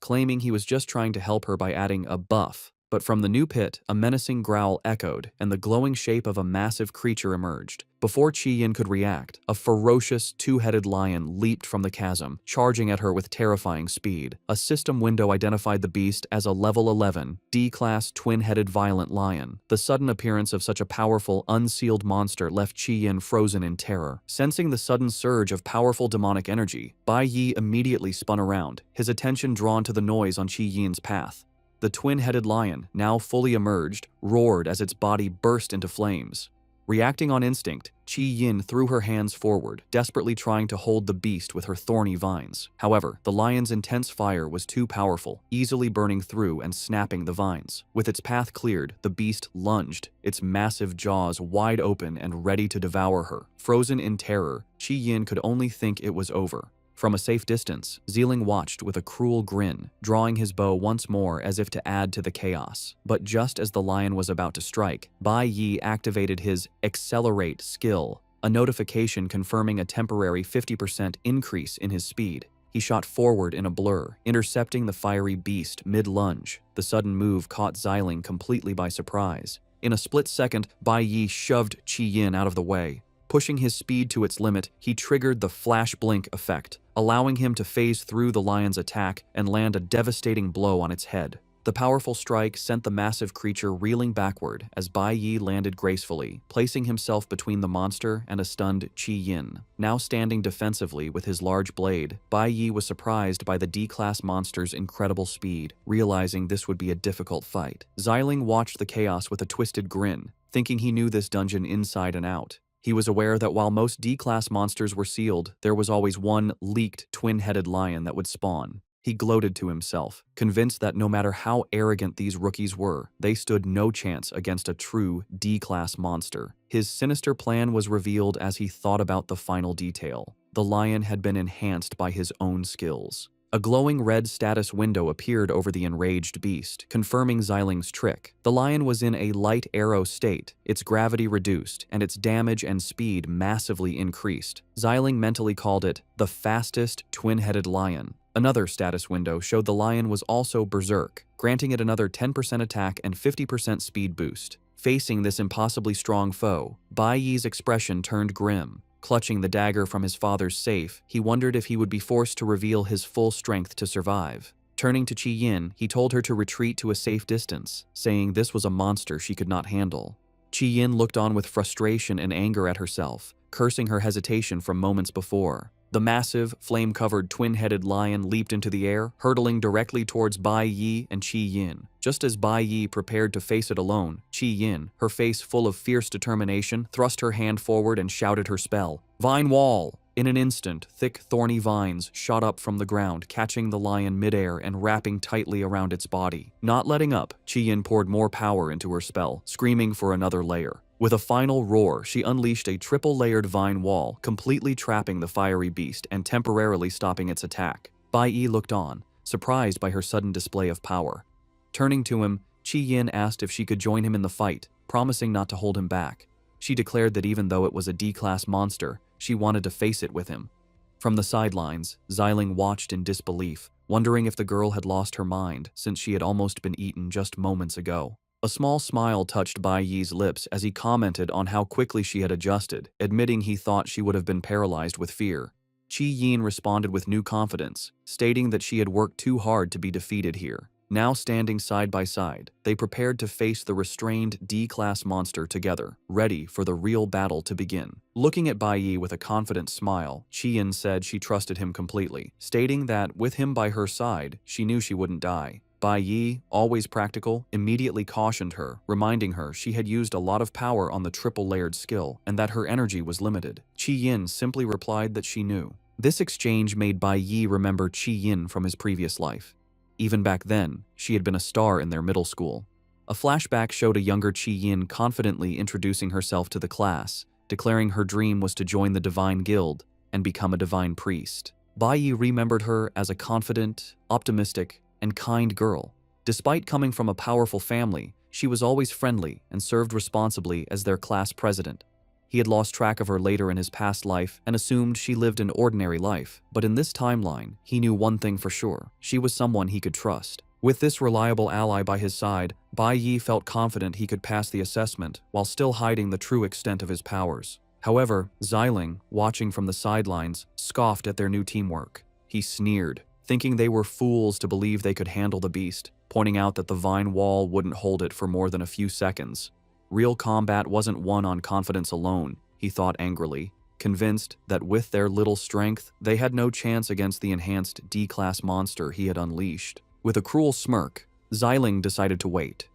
claiming he was just trying to help her by adding a buff. But from the new pit, a menacing growl echoed, and the glowing shape of a massive creature emerged. Before Qi Yin could react, a ferocious, two-headed lion leaped from the chasm, charging at her with terrifying speed. A system window identified the beast as a level 11, D-class twin-headed violent lion. The sudden appearance of such a powerful, unsealed monster left Qi Yin frozen in terror. Sensing the sudden surge of powerful demonic energy, Bai Yi immediately spun around, his attention drawn to the noise on Qi Yin's path. The twin-headed lion, now fully emerged, roared as its body burst into flames. Reacting on instinct, Qi Yin threw her hands forward, desperately trying to hold the beast with her thorny vines. However, the lion's intense fire was too powerful, easily burning through and snapping the vines. With its path cleared, the beast lunged, its massive jaws wide open and ready to devour her. Frozen in terror, Qi Yin could only think it was over. From a safe distance, Xiling watched with a cruel grin, drawing his bow once more as if to add to the chaos. But just as the lion was about to strike, Bai Yi activated his Accelerate skill, a notification confirming a temporary 50% increase in his speed. He shot forward in a blur, intercepting the fiery beast mid-lunge. The sudden move caught Xiling completely by surprise. In a split second, Bai Yi shoved Qi Yin out of the way. Pushing his speed to its limit, he triggered the flash blink effect, allowing him to phase through the lion's attack and land a devastating blow on its head. The powerful strike sent the massive creature reeling backward as Bai Yi landed gracefully, placing himself between the monster and a stunned Qi Yin. Now standing defensively with his large blade, Bai Yi was surprised by the D-class monster's incredible speed, realizing this would be a difficult fight. Xiling watched the chaos with a twisted grin, thinking he knew this dungeon inside and out. He was aware that while most D-class monsters were sealed, there was always one leaked twin-headed lion that would spawn. He gloated to himself, convinced that no matter how arrogant these rookies were, they stood no chance against a true D-class monster. His sinister plan was revealed as he thought about the final detail. The lion had been enhanced by his own skills. A glowing red status window appeared over the enraged beast, confirming Xiling's trick. The lion was in a light arrow state, its gravity reduced, and its damage and speed massively increased. Xiling mentally called it the fastest twin-headed lion. Another status window showed the lion was also berserk, granting it another 10% attack and 50% speed boost. Facing this impossibly strong foe, Bai Yi's expression turned grim. Clutching the dagger from his father's safe, he wondered if he would be forced to reveal his full strength to survive. Turning to Qi Yin, he told her to retreat to a safe distance, saying this was a monster she could not handle. Qi Yin looked on with frustration and anger at herself, cursing her hesitation from moments before. The massive, flame-covered twin-headed lion leaped into the air, hurtling directly towards Bai Yi and Qi Yin. Just as Bai Yi prepared to face it alone, Qi Yin, her face full of fierce determination, thrust her hand forward and shouted her spell, "Vine Wall!" In an instant, thick, thorny vines shot up from the ground, catching the lion midair and wrapping tightly around its body. Not letting up, Qi Yin poured more power into her spell, screaming for another layer. With a final roar, she unleashed a triple-layered vine wall, completely trapping the fiery beast and temporarily stopping its attack. Bai Yi looked on, surprised by her sudden display of power. Turning to him, Qi Yin asked if she could join him in the fight, promising not to hold him back. She declared that even though it was a D-class monster, she wanted to face it with him. From the sidelines, Xiling watched in disbelief, wondering if the girl had lost her mind since she had almost been eaten just moments ago. A small smile touched Bai Yi's lips as he commented on how quickly she had adjusted, admitting he thought she would have been paralyzed with fear. Qi Yin responded with new confidence, stating that she had worked too hard to be defeated here. Now standing side by side, they prepared to face the restrained D-class monster together, ready for the real battle to begin. Looking at Bai Yi with a confident smile, Qi Yin said she trusted him completely, stating that with him by her side, she knew she wouldn't die. Bai Yi, always practical, immediately cautioned her, reminding her she had used a lot of power on the triple-layered skill and that her energy was limited. Qi Yin simply replied that she knew. This exchange made Bai Yi remember Qi Yin from his previous life. Even back then, she had been a star in their middle school. A flashback showed a younger Qi Yin confidently introducing herself to the class, declaring her dream was to join the Divine Guild and become a divine priest. Bai Yi remembered her as a confident, optimistic, and kind girl. Despite coming from a powerful family, she was always friendly and served responsibly as their class president. He had lost track of her later in his past life and assumed she lived an ordinary life, but in this timeline, he knew one thing for sure: she was someone he could trust. With this reliable ally by his side, Bai Yi felt confident he could pass the assessment while still hiding the true extent of his powers. However, Xiling, watching from the sidelines, scoffed at their new teamwork. He sneered, thinking they were fools to believe they could handle the beast, pointing out that the vine wall wouldn't hold it for more than a few seconds. Real combat wasn't won on confidence alone, he thought angrily, convinced that with their little strength, they had no chance against the enhanced D-class monster he had unleashed. With a cruel smirk, Xiling decided to wait.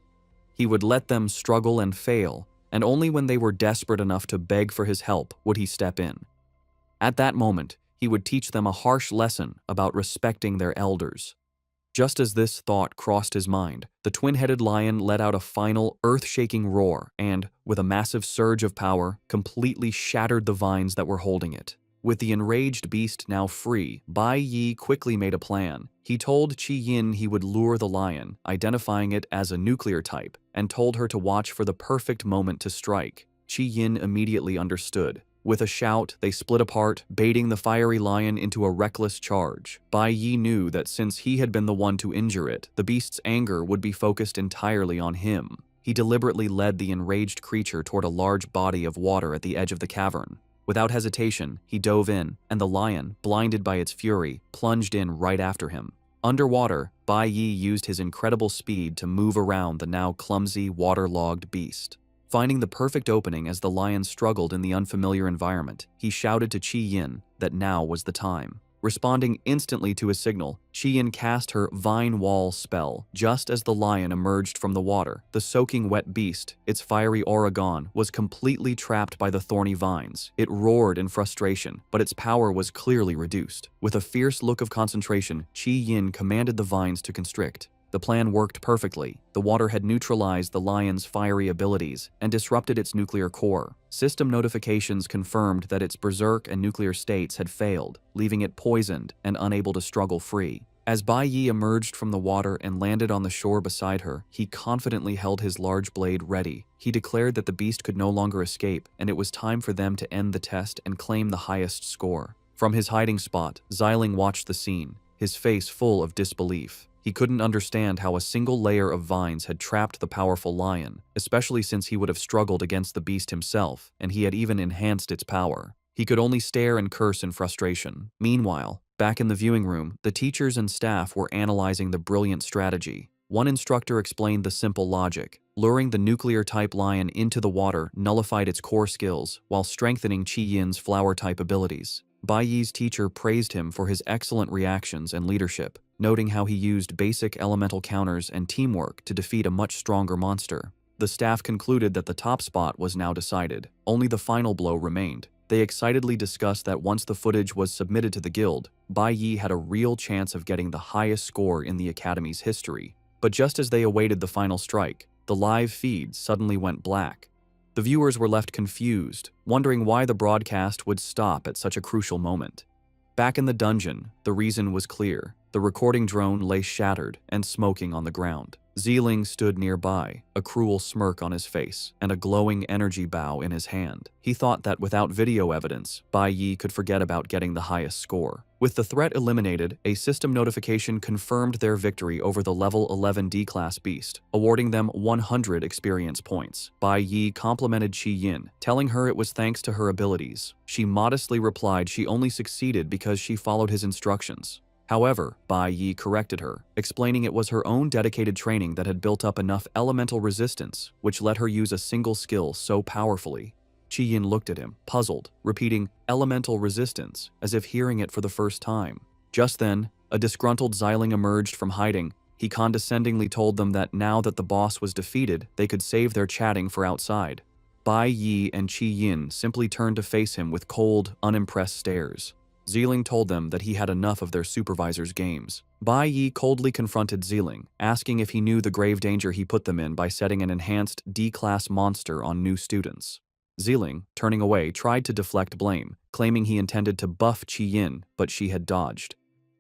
He would let them struggle and fail, and only when they were desperate enough to beg for his help would he step in. At that moment, he would teach them a harsh lesson about respecting their elders. Just as this thought crossed his mind, the twin-headed lion let out a final, earth-shaking roar and, with a massive surge of power, completely shattered the vines that were holding it. With the enraged beast now free, Bai Yi quickly made a plan. He told Qi Yin he would lure the lion, identifying it as a nuclear type, and told her to watch for the perfect moment to strike. Qi Yin immediately understood. With a shout, they split apart, baiting the fiery lion into a reckless charge. Bai Yi knew that since he had been the one to injure it, the beast's anger would be focused entirely on him. He deliberately led the enraged creature toward a large body of water at the edge of the cavern. Without hesitation, he dove in, and the lion, blinded by its fury, plunged in right after him. Underwater, Bai Yi used his incredible speed to move around the now clumsy, waterlogged beast. Finding the perfect opening as the lion struggled in the unfamiliar environment, he shouted to Qi Yin that now was the time. Responding instantly to his signal, Qi Yin cast her Vine Wall spell. Just as the lion emerged from the water, the soaking wet beast, its fiery aura gone, was completely trapped by the thorny vines. It roared in frustration, but its power was clearly reduced. With a fierce look of concentration, Qi Yin commanded the vines to constrict. The plan worked perfectly. The water had neutralized the lion's fiery abilities and disrupted its nuclear core. System notifications confirmed that its berserk and nuclear states had failed, leaving it poisoned and unable to struggle free. As Bai Yi emerged from the water and landed on the shore beside her, he confidently held his large blade ready. He declared that the beast could no longer escape, and it was time for them to end the test and claim the highest score. From his hiding spot, Xiling watched the scene, his face full of disbelief. He couldn't understand how a single layer of vines had trapped the powerful lion, especially since he would have struggled against the beast himself, and he had even enhanced its power. He could only stare and curse in frustration. Meanwhile, back in the viewing room, the teachers and staff were analyzing the brilliant strategy. One instructor explained the simple logic. Luring the nuclear-type lion into the water nullified its core skills, while strengthening Qi Yin's flower-type abilities. Bai Yi's teacher praised him for his excellent reactions and leadership, noting how he used basic elemental counters and teamwork to defeat a much stronger monster. The staff concluded that the top spot was now decided. Only the final blow remained. They excitedly discussed that once the footage was submitted to the guild, Bai Yi had a real chance of getting the highest score in the Academy's history. But just as they awaited the final strike, the live feed suddenly went black. The viewers were left confused, wondering why the broadcast would stop at such a crucial moment. Back in the dungeon, the reason was clear. The recording drone lay shattered and smoking on the ground. Xiling stood nearby, a cruel smirk on his face and a glowing energy bow in his hand. He thought that without video evidence, Bai Yi could forget about getting the highest score. With the threat eliminated, a system notification confirmed their victory over the level 11 D-class beast, awarding them 100 experience points. Bai Yi complimented Qi Yin, telling her it was thanks to her abilities. She modestly replied she only succeeded because she followed his instructions. However, Bai Yi corrected her, explaining it was her own dedicated training that had built up enough elemental resistance, which let her use a single skill so powerfully. Qi Yin looked at him, puzzled, repeating elemental resistance, as if hearing it for the first time. Just then, a disgruntled Xiling emerged from hiding. He condescendingly told them that now that the boss was defeated, they could save their chatting for outside. Bai Yi and Qi Yin simply turned to face him with cold, unimpressed stares. Xiling told them that he had enough of their supervisor's games. Bai Yi coldly confronted Xiling, asking if he knew the grave danger he put them in by setting an enhanced D-class monster on new students. Xiling, turning away, tried to deflect blame, claiming he intended to buff Qi Yin, but she had dodged.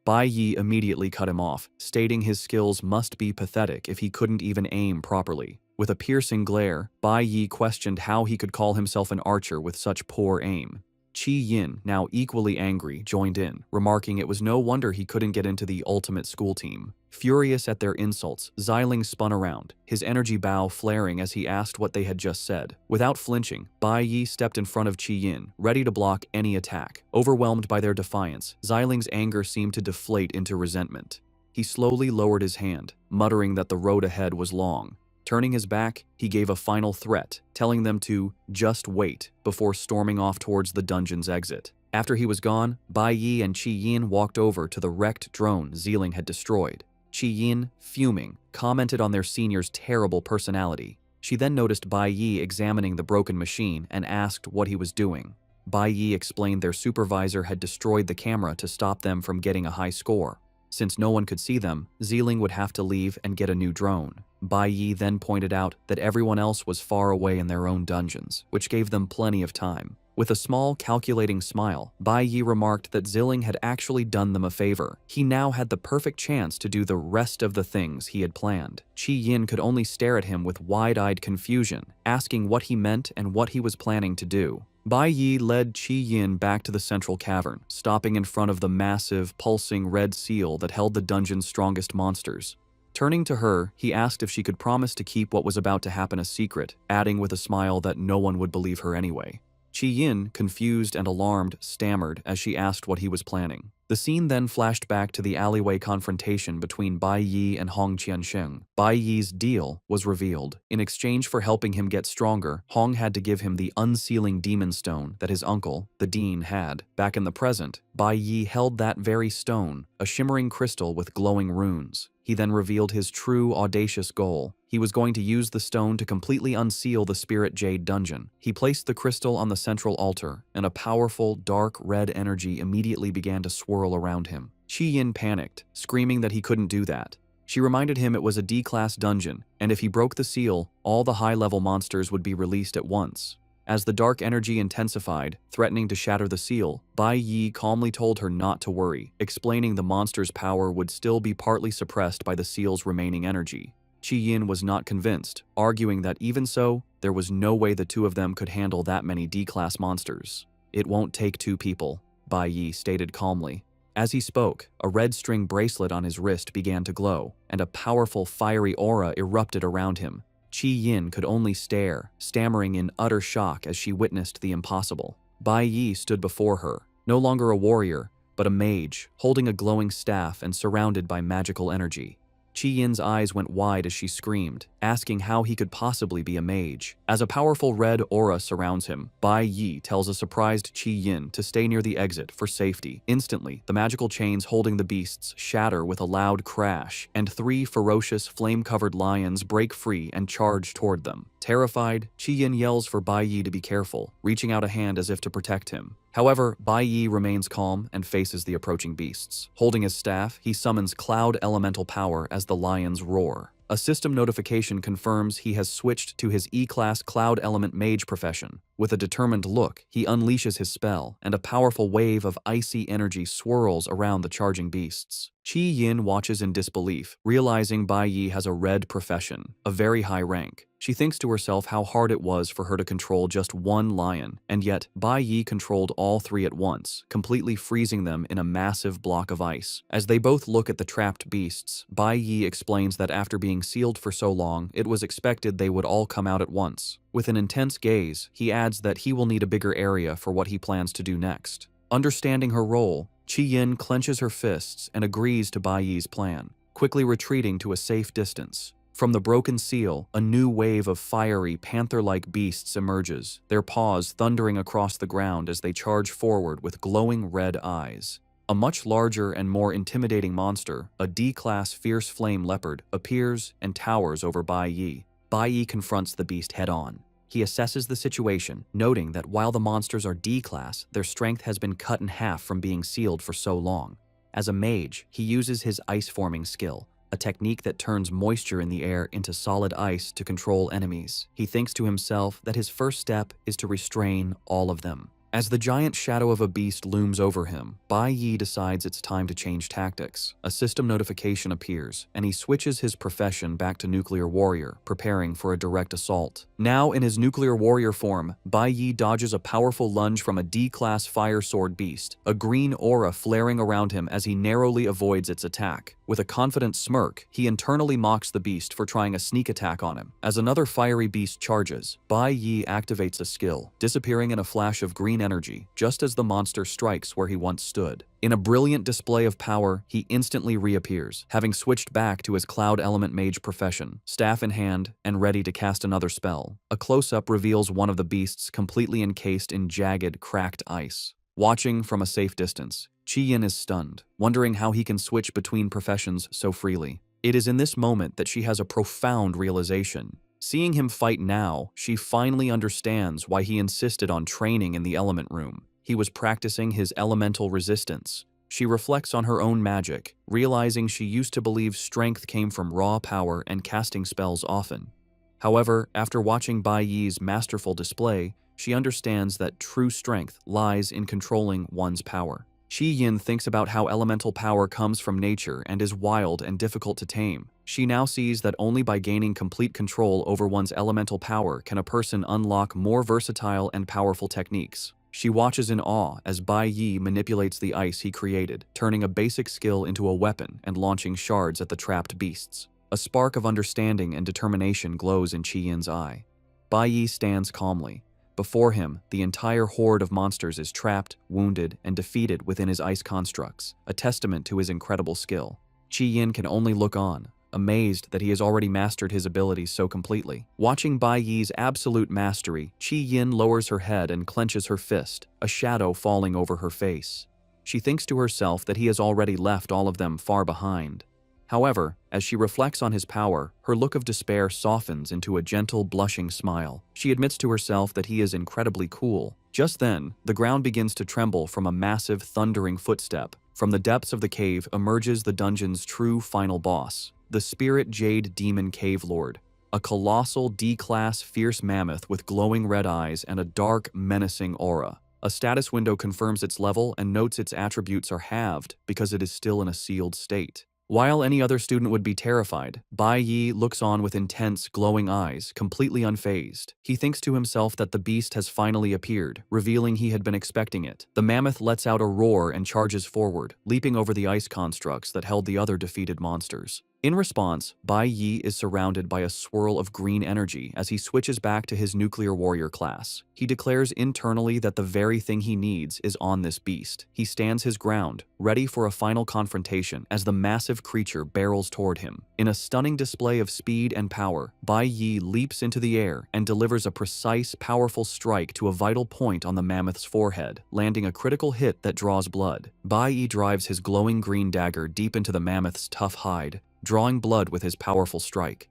Bai Yi immediately cut him off, stating his skills must be pathetic if he couldn't even aim properly. With a piercing glare, Bai Yi questioned how he could call himself an archer with such poor aim. Qi Yin, now equally angry, joined in, remarking it was no wonder he couldn't get into the ultimate school team. Furious at their insults, Xiling spun around, his energy bow flaring as he asked what they had just said. Without flinching, Bai Yi stepped in front of Qi Yin, ready to block any attack. Overwhelmed by their defiance, Xiling's anger seemed to deflate into resentment. He slowly lowered his hand, muttering that the road ahead was long. Turning his back, he gave a final threat, telling them to just wait before storming off towards the dungeon's exit. After he was gone, Bai Yi and Qi Yin walked over to the wrecked drone Xiling had destroyed. Qi Yin, fuming, commented on their senior's terrible personality. She then noticed Bai Yi examining the broken machine and asked what he was doing. Bai Yi explained their supervisor had destroyed the camera to stop them from getting a high score. Since no one could see them, Xiling would have to leave and get a new drone. Bai Yi then pointed out that everyone else was far away in their own dungeons, which gave them plenty of time. With a small, calculating smile, Bai Yi remarked that Xiling had actually done them a favor. He now had the perfect chance to do the rest of the things he had planned. Qi Yin could only stare at him with wide-eyed confusion, asking what he meant and what he was planning to do. Bai Yi led Qi Yin back to the central cavern, stopping in front of the massive, pulsing red seal that held the dungeon's strongest monsters. Turning to her, he asked if she could promise to keep what was about to happen a secret, adding with a smile that no one would believe her anyway. Qi Yin, confused and alarmed, stammered as she asked what he was planning. The scene then flashed back to the alleyway confrontation between Bai Yi and Hong Qiansheng. Bai Yi's deal was revealed. In exchange for helping him get stronger, Hong had to give him the unsealing demon stone that his uncle, the dean, had. Back in the present, Bai Yi held that very stone, a shimmering crystal with glowing runes. He then revealed his true, audacious goal. He was going to use the stone to completely unseal the Spirit Jade dungeon. He placed the crystal on the central altar, and a powerful, dark red energy immediately began to swirl around him. Qi Yin panicked, screaming that he couldn't do that. She reminded him it was a D-class dungeon, and if he broke the seal, all the high-level monsters would be released at once. As the dark energy intensified, threatening to shatter the seal, Bai Yi calmly told her not to worry, explaining the monster's power would still be partly suppressed by the seal's remaining energy. Qi Yin was not convinced, arguing that even so, there was no way the two of them could handle that many D-class monsters. "It won't take two people," Bai Yi stated calmly. As he spoke, a red string bracelet on his wrist began to glow, and a powerful fiery aura erupted around him. Qi Yin could only stare, stammering in utter shock as she witnessed the impossible. Bai Yi stood before her, no longer a warrior, but a mage, holding a glowing staff and surrounded by magical energy. Qi Yin's eyes went wide as she screamed, asking how he could possibly be a mage. As a powerful red aura surrounds him, Bai Yi tells a surprised Qi Yin to stay near the exit for safety. Instantly, the magical chains holding the beasts shatter with a loud crash, and three ferocious, flame-covered lions break free and charge toward them. Terrified, Qi Yin yells for Bai Yi to be careful, reaching out a hand as if to protect him. However, Bai Yi remains calm and faces the approaching beasts. Holding his staff, he summons cloud elemental power as the lions roar. A system notification confirms he has switched to his E-class cloud element mage profession. With a determined look, he unleashes his spell, and a powerful wave of icy energy swirls around the charging beasts. Qi Yin watches in disbelief, realizing Bai Yi has a red profession, a very high rank. She thinks to herself how hard it was for her to control just one lion, and yet Bai Yi controlled all three at once, completely freezing them in a massive block of ice. As they both look at the trapped beasts, Bai Yi explains that after being sealed for so long, it was expected they would all come out at once. With an intense gaze, he adds that he will need a bigger area for what he plans to do next. Understanding her role, Qi Yin clenches her fists and agrees to Bai Yi's plan, quickly retreating to a safe distance. From the broken seal, a new wave of fiery, panther-like beasts emerges, their paws thundering across the ground as they charge forward with glowing red eyes. A much larger and more intimidating monster, a D-class fierce flame leopard, appears and towers over Bai Yi. Bai Yi confronts the beast head-on. He assesses the situation, noting that while the monsters are D-class, their strength has been cut in half from being sealed for so long. As a mage, he uses his ice-forming skill, a technique that turns moisture in the air into solid ice to control enemies. He thinks to himself that his first step is to restrain all of them. As the giant shadow of a beast looms over him, Bai Yi decides it's time to change tactics. A system notification appears, and he switches his profession back to nuclear warrior, preparing for a direct assault. Now in his nuclear warrior form, Bai Yi dodges a powerful lunge from a D-class fire sword beast, a green aura flaring around him as he narrowly avoids its attack. With a confident smirk, he internally mocks the beast for trying a sneak attack on him. As another fiery beast charges, Bai Yi activates a skill, disappearing in a flash of green energy, just as the monster strikes where he once stood. In a brilliant display of power, he instantly reappears, having switched back to his cloud element mage profession, staff in hand and ready to cast another spell. A close-up reveals one of the beasts completely encased in jagged, cracked ice. Watching from a safe distance, Qi Yin is stunned, wondering how he can switch between professions so freely. It is in this moment that she has a profound realization. Seeing him fight now, she finally understands why he insisted on training in the element room. He was practicing his elemental resistance. She reflects on her own magic, realizing she used to believe strength came from raw power and casting spells often. However, after watching Bai Yi's masterful display, she understands that true strength lies in controlling one's power. Qi Yin thinks about how elemental power comes from nature and is wild and difficult to tame. She now sees that only by gaining complete control over one's elemental power can a person unlock more versatile and powerful techniques. She watches in awe as Bai Yi manipulates the ice he created, turning a basic skill into a weapon and launching shards at the trapped beasts. A spark of understanding and determination glows in Qi Yin's eye. Bai Yi stands calmly. Before him, the entire horde of monsters is trapped, wounded, and defeated within his ice constructs, a testament to his incredible skill. Qi Yin can only look on, amazed that he has already mastered his abilities so completely. Watching Bai Yi's absolute mastery, Qi Yin lowers her head and clenches her fist, a shadow falling over her face. She thinks to herself that he has already left all of them far behind. However, as she reflects on his power, her look of despair softens into a gentle, blushing smile. She admits to herself that he is incredibly cool. Just then, the ground begins to tremble from a massive, thundering footstep. From the depths of the cave emerges the dungeon's true final boss, the Spirit Jade Demon Cave Lord, a colossal D-class fierce mammoth with glowing red eyes and a dark, menacing aura. A status window confirms its level and notes its attributes are halved because it is still in a sealed state. While any other student would be terrified, Bai Yi looks on with intense, glowing eyes, completely unfazed. He thinks to himself that the beast has finally appeared, revealing he had been expecting it. The mammoth lets out a roar and charges forward, leaping over the ice constructs that held the other defeated monsters. In response, Bai Yi is surrounded by a swirl of green energy as he switches back to his nuclear warrior class. He declares internally that the very thing he needs is on this beast. He stands his ground, ready for a final confrontation as the massive creature barrels toward him. In a stunning display of speed and power, Bai Yi leaps into the air and delivers a precise, powerful strike to a vital point on the mammoth's forehead, landing a critical hit that draws blood. Bai Yi drives his glowing green dagger deep into the mammoth's tough hide, drawing blood with his powerful strike.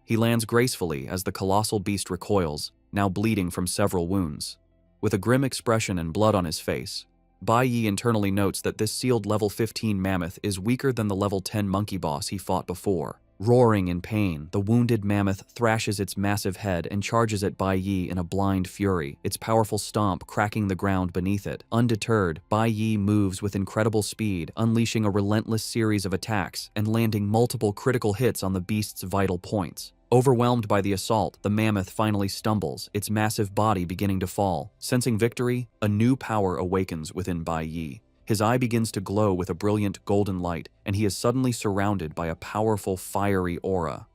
He lands gracefully as the colossal beast recoils, now bleeding from several wounds. With a grim expression and blood on his face, Bai Yi internally notes that this sealed level 15 mammoth is weaker than the level 10 monkey boss he fought before. Roaring in pain, the wounded mammoth thrashes its massive head and charges at Bai Yi in a blind fury, its powerful stomp cracking the ground beneath it. Undeterred, Bai Yi moves with incredible speed, unleashing a relentless series of attacks and landing multiple critical hits on the beast's vital points. Overwhelmed by the assault, the mammoth finally stumbles, its massive body beginning to fall. Sensing victory, a new power awakens within Bai Yi. His eye begins to glow with a brilliant golden light, and he is suddenly surrounded by a powerful fiery aura.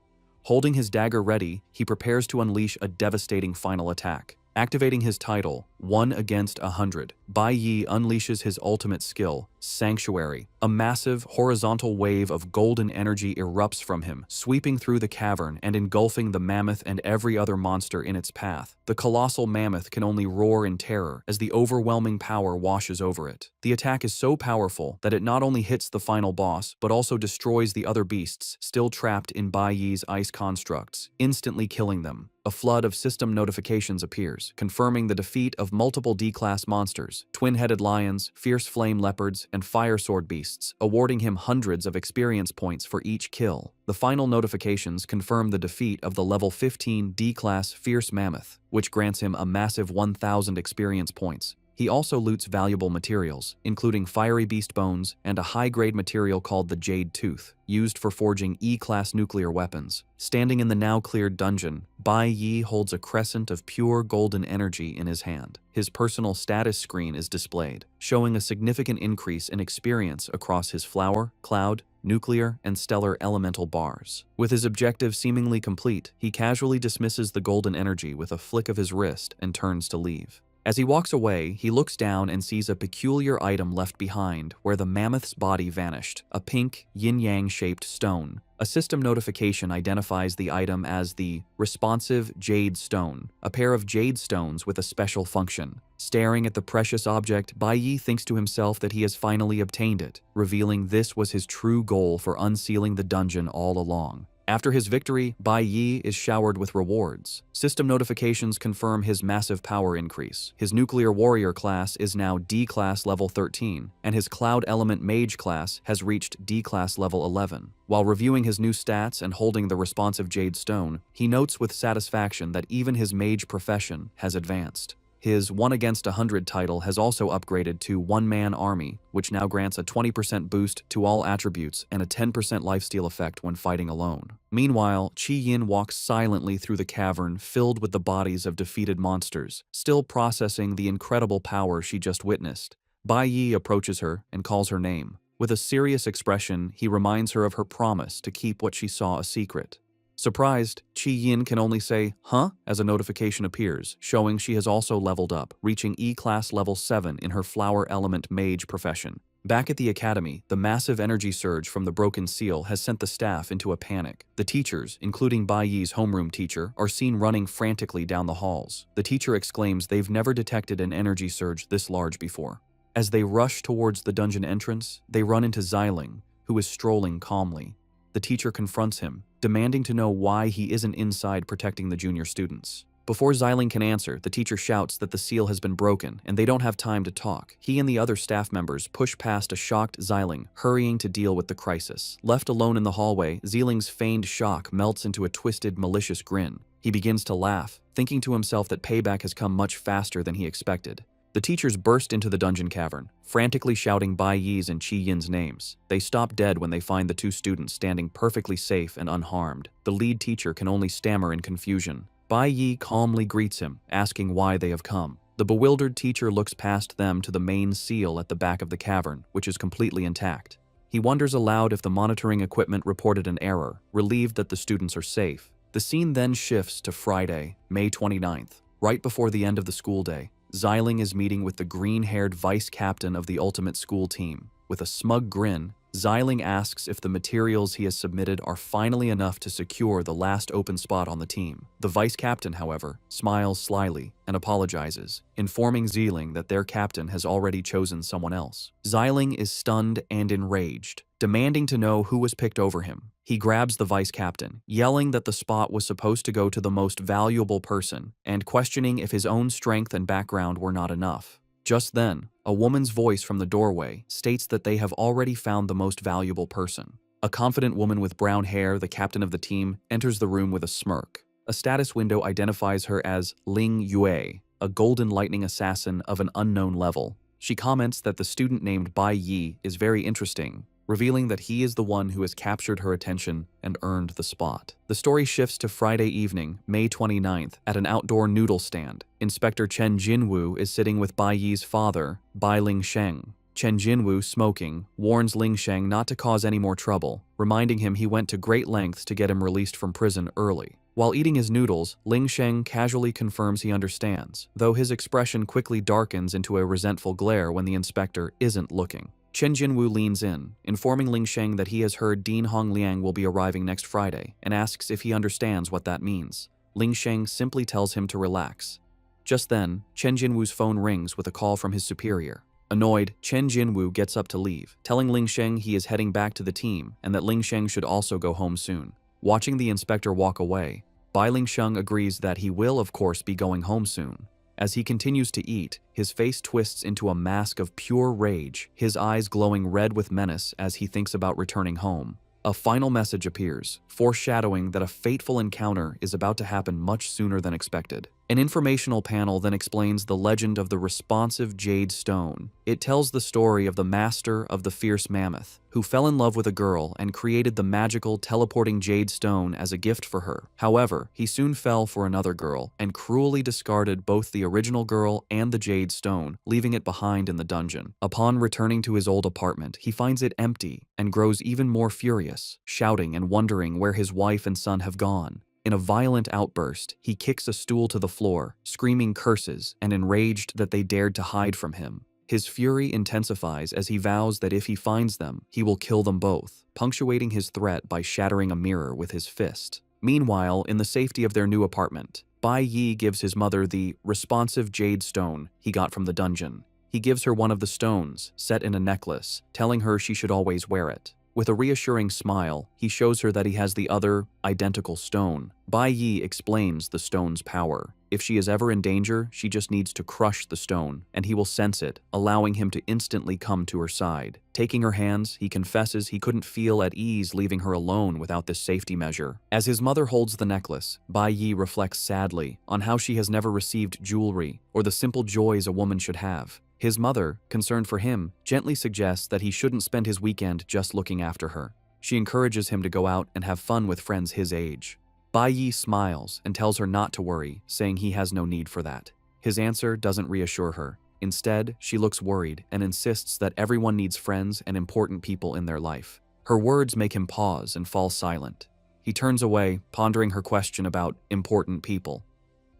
Holding his dagger ready, he prepares to unleash a devastating final attack. Activating his title, 1 against 100, Bai Yi unleashes his ultimate skill, Sanctuary. A massive, horizontal wave of golden energy erupts from him, sweeping through the cavern and engulfing the mammoth and every other monster in its path. The colossal mammoth can only roar in terror as the overwhelming power washes over it. The attack is so powerful that it not only hits the final boss, but also destroys the other beasts still trapped in Bai Yi's ice constructs, instantly killing them. A flood of system notifications appears, confirming the defeat of multiple D-class monsters, twin-headed lions, fierce flame leopards, and fire sword beasts, awarding him hundreds of experience points for each kill. The final notifications confirm the defeat of the level 15 D-class fierce mammoth, which grants him a massive 1,000 experience points. He also loots valuable materials, including fiery beast bones and a high-grade material called the Jade Tooth, used for forging E-class nuclear weapons. Standing in the now-cleared dungeon, Bai Yi holds a crescent of pure golden energy in his hand. His personal status screen is displayed, showing a significant increase in experience across his flower, cloud, nuclear, and stellar elemental bars. With his objective seemingly complete, he casually dismisses the golden energy with a flick of his wrist and turns to leave. As he walks away, he looks down and sees a peculiar item left behind where the mammoth's body vanished, a pink, yin-yang shaped stone. A system notification identifies the item as the responsive jade stone, a pair of jade stones with a special function. Staring at the precious object, Bai Yi thinks to himself that he has finally obtained it, revealing this was his true goal for unsealing the dungeon all along. After his victory, Bai Yi is showered with rewards. System notifications confirm his massive power increase. His nuclear warrior class is now D-class level 13, and his cloud element mage class has reached D-class level 11. While reviewing his new stats and holding the responsive jade stone, he notes with satisfaction that even his mage profession has advanced. His 1 against 100 title has also upgraded to One-Man Army, which now grants a 20% boost to all attributes and a 10% lifesteal effect when fighting alone. Meanwhile, Qi Yin walks silently through the cavern filled with the bodies of defeated monsters, still processing the incredible power she just witnessed. Bai Yi approaches her and calls her name. With a serious expression, he reminds her of her promise to keep what she saw a secret. Surprised, Qi Yin can only say, "Huh?" as a notification appears, showing she has also leveled up, reaching E-class level 7 in her flower element mage profession. Back at the academy, the massive energy surge from the broken seal has sent the staff into a panic. The teachers, including Bai Yi's homeroom teacher, are seen running frantically down the halls. The teacher exclaims they've never detected an energy surge this large before. As they rush towards the dungeon entrance, they run into Xiling, who is strolling calmly. The teacher confronts him, demanding to know why he isn't inside protecting the junior students. Before Xiling can answer, the teacher shouts that the seal has been broken and they don't have time to talk. He and the other staff members push past a shocked Xiling, hurrying to deal with the crisis. Left alone in the hallway, Xiling's feigned shock melts into a twisted, malicious grin. He begins to laugh, thinking to himself that payback has come much faster than he expected. The teachers burst into the dungeon cavern, frantically shouting Bai Yi's and Qi Yin's names. They stop dead when they find the two students standing perfectly safe and unharmed. The lead teacher can only stammer in confusion. Bai Yi calmly greets him, asking why they have come. The bewildered teacher looks past them to the main seal at the back of the cavern, which is completely intact. He wonders aloud if the monitoring equipment reported an error, relieved that the students are safe. The scene then shifts to Friday, May 29th, right before the end of the school day. Xiling is meeting with the green-haired vice captain of the ultimate school team. With a smug grin, Xiling asks if the materials he has submitted are finally enough to secure the last open spot on the team. The vice captain, however, smiles slyly and apologizes, informing Xiling that their captain has already chosen someone else. Xiling is stunned and enraged, demanding to know who was picked over him. He grabs the vice captain, yelling that the spot was supposed to go to the most valuable person, and questioning if his own strength and background were not enough. Just then, a woman's voice from the doorway states that they have already found the most valuable person. A confident woman with brown hair, the captain of the team, enters the room with a smirk. A status window identifies her as Ling Yue, a golden lightning assassin of an unknown level. She comments that the student named Bai Yi is very interesting, revealing that he is the one who has captured her attention and earned the spot. The story shifts to Friday evening, May 29th, at an outdoor noodle stand. Inspector Chen Jinwu is sitting with Bai Yi's father, Bai Lingsheng. Chen Jinwu, smoking, warns Lingsheng not to cause any more trouble, reminding him he went to great lengths to get him released from prison early. While eating his noodles, Lingsheng casually confirms he understands, though his expression quickly darkens into a resentful glare when the inspector isn't looking. Chen Jinwu leans in, informing Lingsheng that he has heard Dean Hongliang will be arriving next Friday, and asks if he understands what that means. Lingsheng simply tells him to relax. Just then, Chen Jinwu's phone rings with a call from his superior. Annoyed, Chen Jinwu gets up to leave, telling Lingsheng he is heading back to the team and that Lingsheng should also go home soon. Watching the inspector walk away, Bai Lingsheng agrees that he will of course be going home soon. As he continues to eat, his face twists into a mask of pure rage, his eyes glowing red with menace as he thinks about returning home. A final message appears, foreshadowing that a fateful encounter is about to happen much sooner than expected. An informational panel then explains the legend of the responsive Jade Stone. It tells the story of the master of the fierce mammoth, who fell in love with a girl and created the magical teleporting Jade Stone as a gift for her. However, he soon fell for another girl and cruelly discarded both the original girl and the Jade Stone, leaving it behind in the dungeon. Upon returning to his old apartment, he finds it empty and grows even more furious, shouting and wondering where his wife and son have gone. In a violent outburst, he kicks a stool to the floor, screaming curses and enraged that they dared to hide from him. His fury intensifies as he vows that if he finds them, he will kill them both, punctuating his threat by shattering a mirror with his fist. Meanwhile, in the safety of their new apartment, Bai Yi gives his mother the responsive Jade Stone he got from the dungeon. He gives her one of the stones, set in a necklace, telling her she should always wear it. With a reassuring smile, he shows her that he has the other, identical stone. Bai Yi explains the stone's power. If she is ever in danger, she just needs to crush the stone, and he will sense it, allowing him to instantly come to her side. Taking her hands, he confesses he couldn't feel at ease leaving her alone without this safety measure. As his mother holds the necklace, Bai Yi reflects sadly on how she has never received jewelry or the simple joys a woman should have. His mother, concerned for him, gently suggests that he shouldn't spend his weekend just looking after her. She encourages him to go out and have fun with friends his age. Bai Yi smiles and tells her not to worry, saying he has no need for that. His answer doesn't reassure her. Instead, she looks worried and insists that everyone needs friends and important people in their life. Her words make him pause and fall silent. He turns away, pondering her question about important people.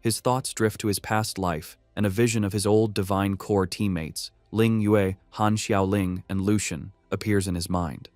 His thoughts drift to his past life, and a vision of his old Divine Core teammates, Ling Yue, Han Xiaoling, and Lucian, appears in his mind.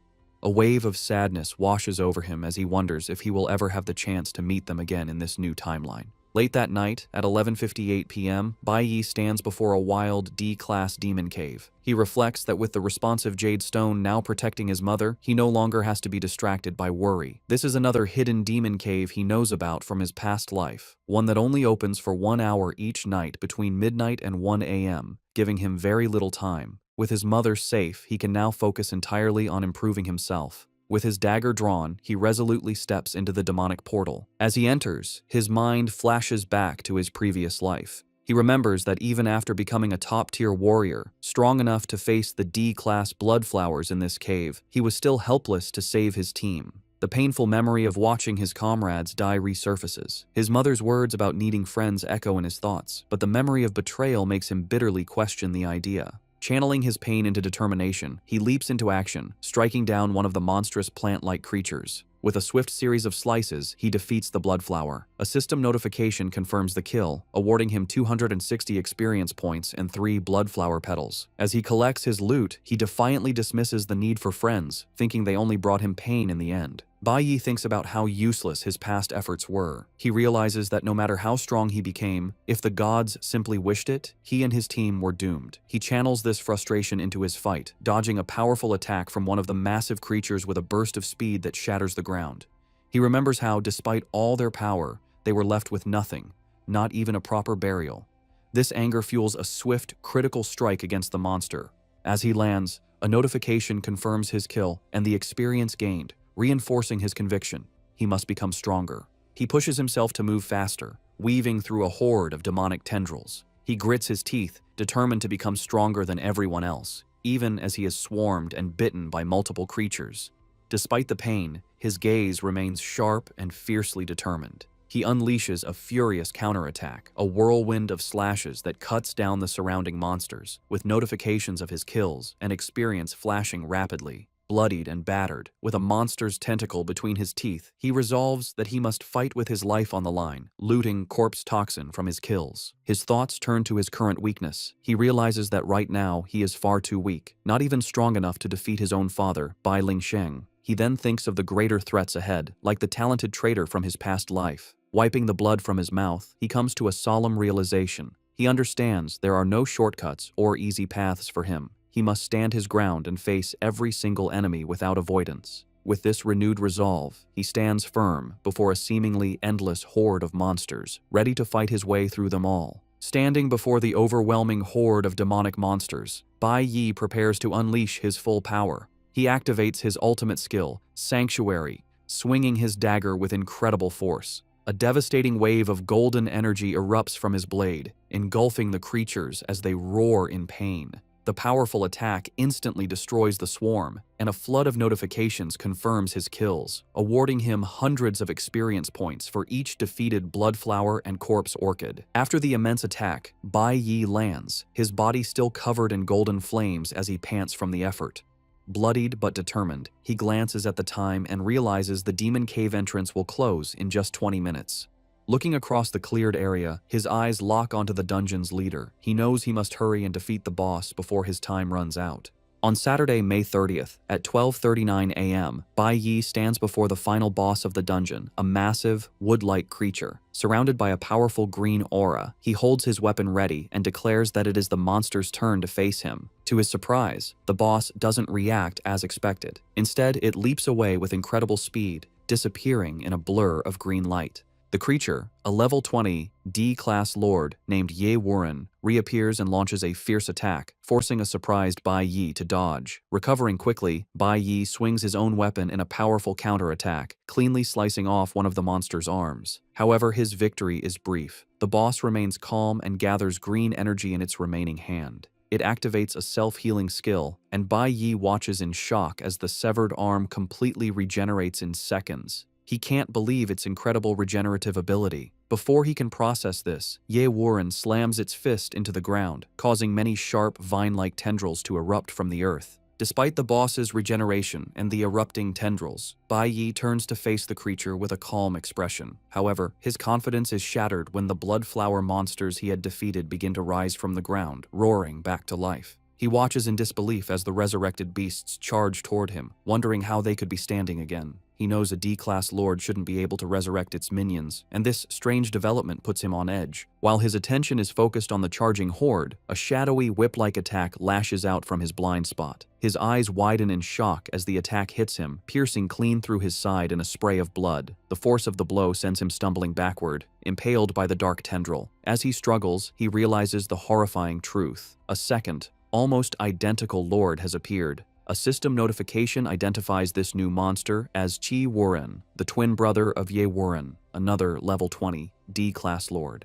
A wave of sadness washes over him as he wonders if he will ever have the chance to meet them again in this new timeline. Late that night, at 11:58 p.m., Bai Yi stands before a wild D-class demon cave. He reflects that with the responsive Jade Stone now protecting his mother, he no longer has to be distracted by worry. This is another hidden demon cave he knows about from his past life, one that only opens for 1 hour each night between midnight and 1 a.m., giving him very little time. With his mother safe, he can now focus entirely on improving himself. With his dagger drawn, he resolutely steps into the demonic portal. As he enters, his mind flashes back to his previous life. He remembers that even after becoming a top-tier warrior, strong enough to face the D-class bloodflowers in this cave, he was still helpless to save his team. The painful memory of watching his comrades die resurfaces. His mother's words about needing friends echo in his thoughts, but the memory of betrayal makes him bitterly question the idea. Channeling his pain into determination, he leaps into action, striking down one of the monstrous plant-like creatures. With a swift series of slices, he defeats the bloodflower. A system notification confirms the kill, awarding him 260 experience points and 3 bloodflower petals. As he collects his loot, he defiantly dismisses the need for friends, thinking they only brought him pain in the end. Bai Yi thinks about how useless his past efforts were. He realizes that no matter how strong he became, if the gods simply wished it, he and his team were doomed. He channels this frustration into his fight, dodging a powerful attack from one of the massive creatures with a burst of speed that shatters the ground. He remembers how, despite all their power, they were left with nothing, not even a proper burial. This anger fuels a swift, critical strike against the monster. As he lands, A notification confirms his kill and the experience gained, reinforcing his conviction. He must become stronger. He pushes himself to move faster, weaving through a horde of demonic tendrils. He grits his teeth, determined to become stronger than everyone else, even as he is swarmed and bitten by multiple creatures. Despite the pain, his gaze remains sharp and fiercely determined. He unleashes a furious counterattack, a whirlwind of slashes that cuts down the surrounding monsters, with notifications of his kills and experience flashing rapidly. Bloodied and battered, with a monster's tentacle between his teeth, he resolves that he must fight with his life on the line, looting corpse toxin from his kills. His thoughts turn to his current weakness. He realizes that right now he is far too weak, not even strong enough to defeat his own father, Bai Lingsheng. He then thinks of the greater threats ahead, like the talented traitor from his past life. Wiping the blood from his mouth, he comes to a solemn realization. He understands there are no shortcuts or easy paths for him. He must stand his ground and face every single enemy without avoidance. With this renewed resolve, he stands firm before a seemingly endless horde of monsters, ready to fight his way through them all. Standing before the overwhelming horde of demonic monsters, Bai Yi prepares to unleash his full power. He activates his ultimate skill, Sanctuary, swinging his dagger with incredible force. A devastating wave of golden energy erupts from his blade, engulfing the creatures as they roar in pain. The powerful attack instantly destroys the swarm, and a flood of notifications confirms his kills, awarding him hundreds of experience points for each defeated bloodflower and corpse orchid. After the immense attack, Bai Yi lands, his body still covered in golden flames as he pants from the effort. Bloodied but determined, he glances at the time and realizes the demon cave entrance will close in just 20 minutes. Looking across the cleared area, his eyes lock onto the dungeon's leader. He knows he must hurry and defeat the boss before his time runs out. On Saturday, May 30th, at 12:39 a.m., Bai Yi stands before the final boss of the dungeon, a massive, wood-like creature. Surrounded by a powerful green aura, he holds his weapon ready and declares that it is the monster's turn to face him. To his surprise, the boss doesn't react as expected. Instead, it leaps away with incredible speed, disappearing in a blur of green light. The creature, a level 20 D-class lord named Ye Warren, reappears and launches a fierce attack, forcing a surprised Bai Yi to dodge. Recovering quickly, Bai Yi swings his own weapon in a powerful counterattack, cleanly slicing off one of the monster's arms. However, his victory is brief. The boss remains calm and gathers green energy in its remaining hand. It activates a self-healing skill, and Bai Yi watches in shock as the severed arm completely regenerates in seconds. He can't believe its incredible regenerative ability. Before he can process this, Ye Warren slams its fist into the ground, causing many sharp, vine-like tendrils to erupt from the earth. Despite the boss's regeneration and the erupting tendrils, Bai Yi turns to face the creature with a calm expression. However, his confidence is shattered when the bloodflower monsters he had defeated begin to rise from the ground, roaring back to life. He watches in disbelief as the resurrected beasts charge toward him, wondering how they could be standing again. He knows a D-class lord shouldn't be able to resurrect its minions, and this strange development puts him on edge. While his attention is focused on the charging horde, a shadowy whip-like attack lashes out from his blind spot. His eyes widen in shock as the attack hits him, piercing clean through his side in a spray of blood. The force of the blow sends him stumbling backward, impaled by the dark tendril. As he struggles, he realizes the horrifying truth. A second, almost identical lord has appeared. A system notification identifies this new monster as Chi Warren, the twin brother of Ye Warren, another level 20 D-class lord.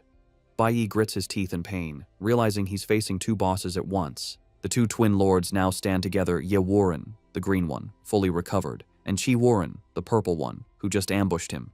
Bai Yi grits his teeth in pain, realizing he's facing two bosses at once. The two twin lords now stand together: Ye Warren, the green one, fully recovered, and Chi Warren, the purple one, who just ambushed him.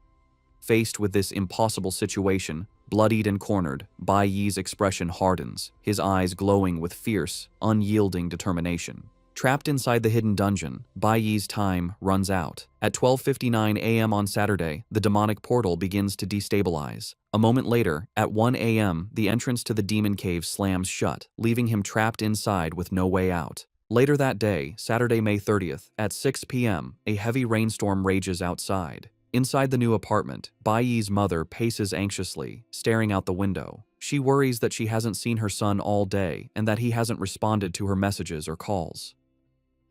Faced with this impossible situation, bloodied and cornered, Bai Yi's expression hardens, his eyes glowing with fierce, unyielding determination. Trapped inside the hidden dungeon, Bai Yi's time runs out. At 12:59 a.m. on Saturday, the demonic portal begins to destabilize. A moment later, at 1 a.m., the entrance to the demon cave slams shut, leaving him trapped inside with no way out. Later that day, Saturday, May 30th, at 6 p.m., a heavy rainstorm rages outside. Inside the new apartment, Bai Yi's mother paces anxiously, staring out the window. She worries that she hasn't seen her son all day and that he hasn't responded to her messages or calls.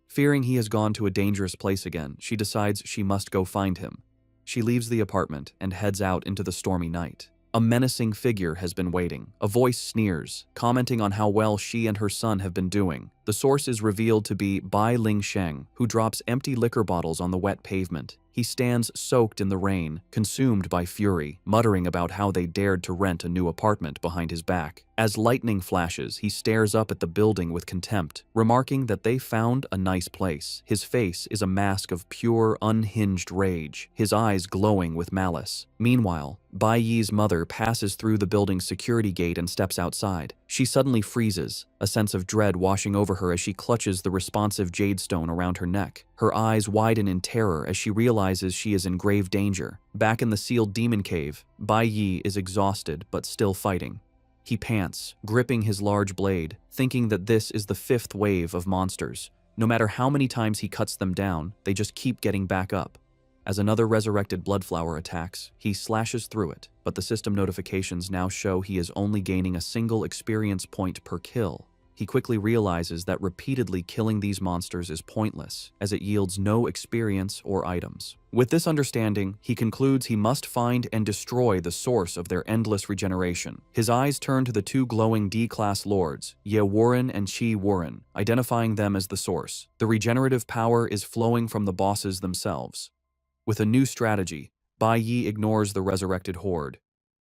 Fearing he has gone to a dangerous place again, she decides she must go find him. She leaves the apartment and heads out into the stormy night. A menacing figure has been waiting. A voice sneers, commenting on how well she and her son have been doing. The source is revealed to be Bai Ling Sheng, who drops empty liquor bottles on the wet pavement. He stands soaked in the rain, consumed by fury, muttering about how they dared to rent a new apartment behind his back. As lightning flashes, he stares up at the building with contempt, remarking that they found a nice place. His face is a mask of pure, unhinged rage, his eyes glowing with malice. Meanwhile, Bai Yi's mother passes through the building's security gate and steps outside. She suddenly freezes, a sense of dread washing over her as she clutches the responsive jade stone around her neck. Her eyes widen in terror as she realizes she is in grave danger. Back in the sealed demon cave, Bai Yi is exhausted but still fighting. He pants, gripping his large blade, thinking that this is the fifth wave of monsters. No matter how many times he cuts them down, they just keep getting back up. As another resurrected bloodflower attacks, he slashes through it, but the system notifications now show he is only gaining a single experience point per kill. He quickly realizes that repeatedly killing these monsters is pointless, as it yields no experience or items. With this understanding, he concludes he must find and destroy the source of their endless regeneration. His eyes turn to the two glowing D-class lords, Ye Warren and Chi Warren, identifying them as the source. The regenerative power is flowing from the bosses themselves. With a new strategy, Bai Yi ignores the resurrected horde.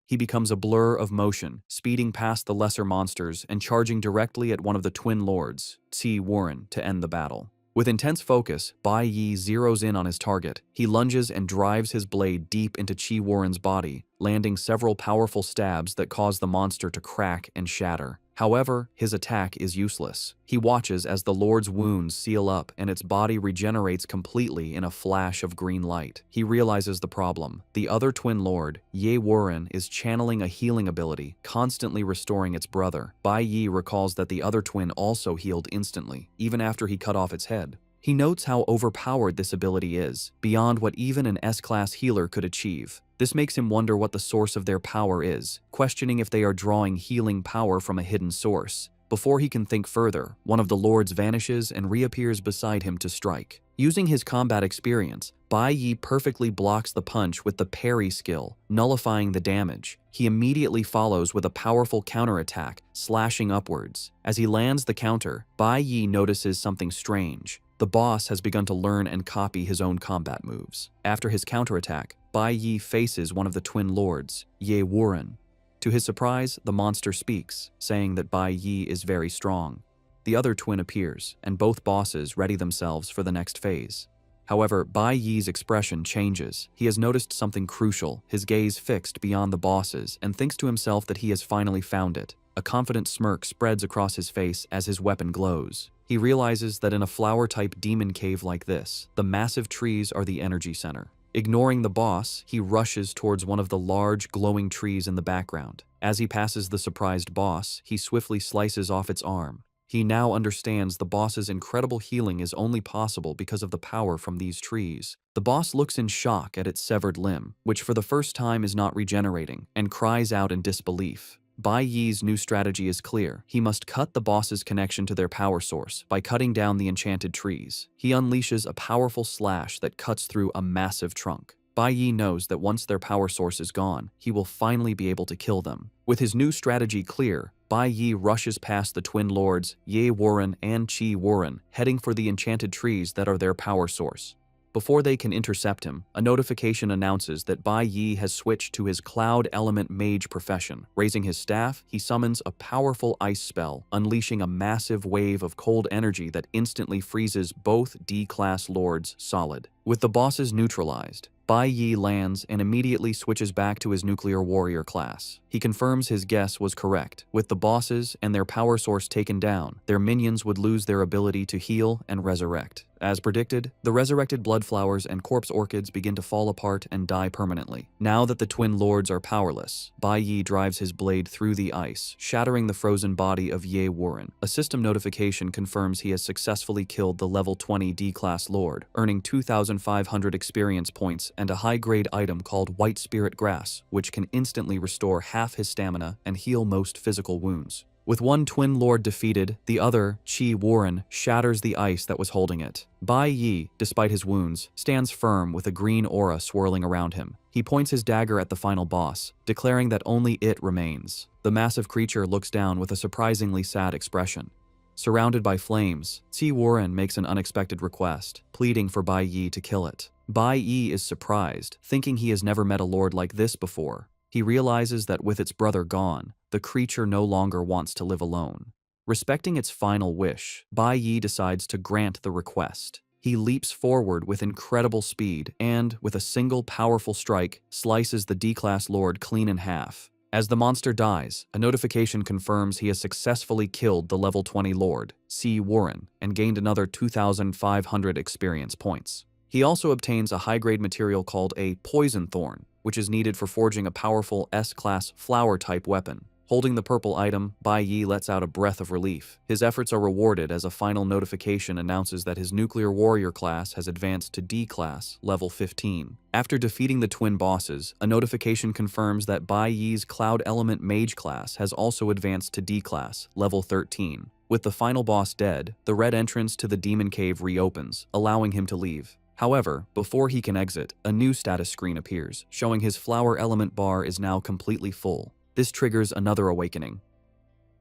He becomes a blur of motion, speeding past the lesser monsters and charging directly at one of the twin lords, Chi Warren, to end the battle. With intense focus, Bai Yi zeroes in on his target. He lunges and drives his blade deep into Chi Warren's body, landing several powerful stabs that cause the monster to crack and shatter. However, his attack is useless. He watches as the Lord's wounds seal up and its body regenerates completely in a flash of green light. He realizes the problem. The other twin lord, Ye Warren, is channeling a healing ability, constantly restoring its brother. Bai Yi recalls that the other twin also healed instantly, even after he cut off its head. He notes how overpowered this ability is, beyond what even an S-class healer could achieve. This makes him wonder what the source of their power is, questioning if they are drawing healing power from a hidden source. Before he can think further, one of the lords vanishes and reappears beside him to strike. Using his combat experience, Bai Yi perfectly blocks the punch with the parry skill, nullifying the damage. He immediately follows with a powerful counterattack, slashing upwards. As he lands the counter, Bai Yi notices something strange. The boss has begun to learn and copy his own combat moves. After his counterattack, Bai Yi faces one of the twin lords, Ye Warren. To his surprise, the monster speaks, saying that Bai Yi is very strong. The other twin appears, and both bosses ready themselves for the next phase. However, Bai Yi's expression changes. He has noticed something crucial, his gaze fixed beyond the bosses, and thinks to himself that he has finally found it. A confident smirk spreads across his face as his weapon glows. He realizes that in a flower-type demon cave like this, the massive trees are the energy center. Ignoring the boss, he rushes towards one of the large, glowing trees in the background. As he passes the surprised boss, he swiftly slices off its arm. He now understands the boss's incredible healing is only possible because of the power from these trees. The boss looks in shock at its severed limb, which for the first time is not regenerating, and cries out in disbelief. Bai Yi's new strategy is clear. He must cut the boss's connection to their power source by cutting down the enchanted trees. He unleashes a powerful slash that cuts through a massive trunk. Bai Yi knows that once their power source is gone, he will finally be able to kill them. With his new strategy clear, Bai Yi rushes past the twin lords, Ye Warren and Chi Warren, heading for the enchanted trees that are their power source. Before they can intercept him, a notification announces that Bai Yi has switched to his Cloud Element Mage profession. Raising his staff, he summons a powerful ice spell, unleashing a massive wave of cold energy that instantly freezes both D-class lords solid. With the bosses neutralized, Bai Yi lands and immediately switches back to his nuclear warrior class. He confirms his guess was correct. With the bosses and their power source taken down, their minions would lose their ability to heal and resurrect. As predicted, the resurrected bloodflowers and corpse orchids begin to fall apart and die permanently. Now that the twin lords are powerless, Bai Yi drives his blade through the ice, shattering the frozen body of Ye Warren. A system notification confirms he has successfully killed the level 20 D-class lord, earning 2,500 experience points and a high-grade item called White Spirit Grass, which can instantly restore half his stamina and heal most physical wounds. With one twin lord defeated, the other, Chi Warren, shatters the ice that was holding it. Bai Yi, despite his wounds, stands firm with a green aura swirling around him. He points his dagger at the final boss, declaring that only it remains. The massive creature looks down with a surprisingly sad expression. Surrounded by flames, Chi Warren makes an unexpected request, pleading for Bai Yi to kill it. Bai Yi is surprised, thinking he has never met a lord like this before. He realizes that with its brother gone, the creature no longer wants to live alone. Respecting its final wish, Bai Yi decides to grant the request. He leaps forward with incredible speed and, with a single powerful strike, slices the D-Class Lord clean in half. As the monster dies, a notification confirms he has successfully killed the level 20 Lord, C. Warren, and gained another 2,500 experience points. He also obtains a high-grade material called a Poison Thorn, which is needed for forging a powerful S-Class flower-type weapon. Holding the purple item, Bai Yi lets out a breath of relief. His efforts are rewarded as a final notification announces that his nuclear warrior class has advanced to D-Class, level 15. After defeating the twin bosses, a notification confirms that Bai Yi's Cloud Element Mage class has also advanced to D-Class, level 13. With the final boss dead, the red entrance to the demon cave reopens, allowing him to leave. However, before he can exit, a new status screen appears, showing his flower element bar is now completely full. This triggers another awakening.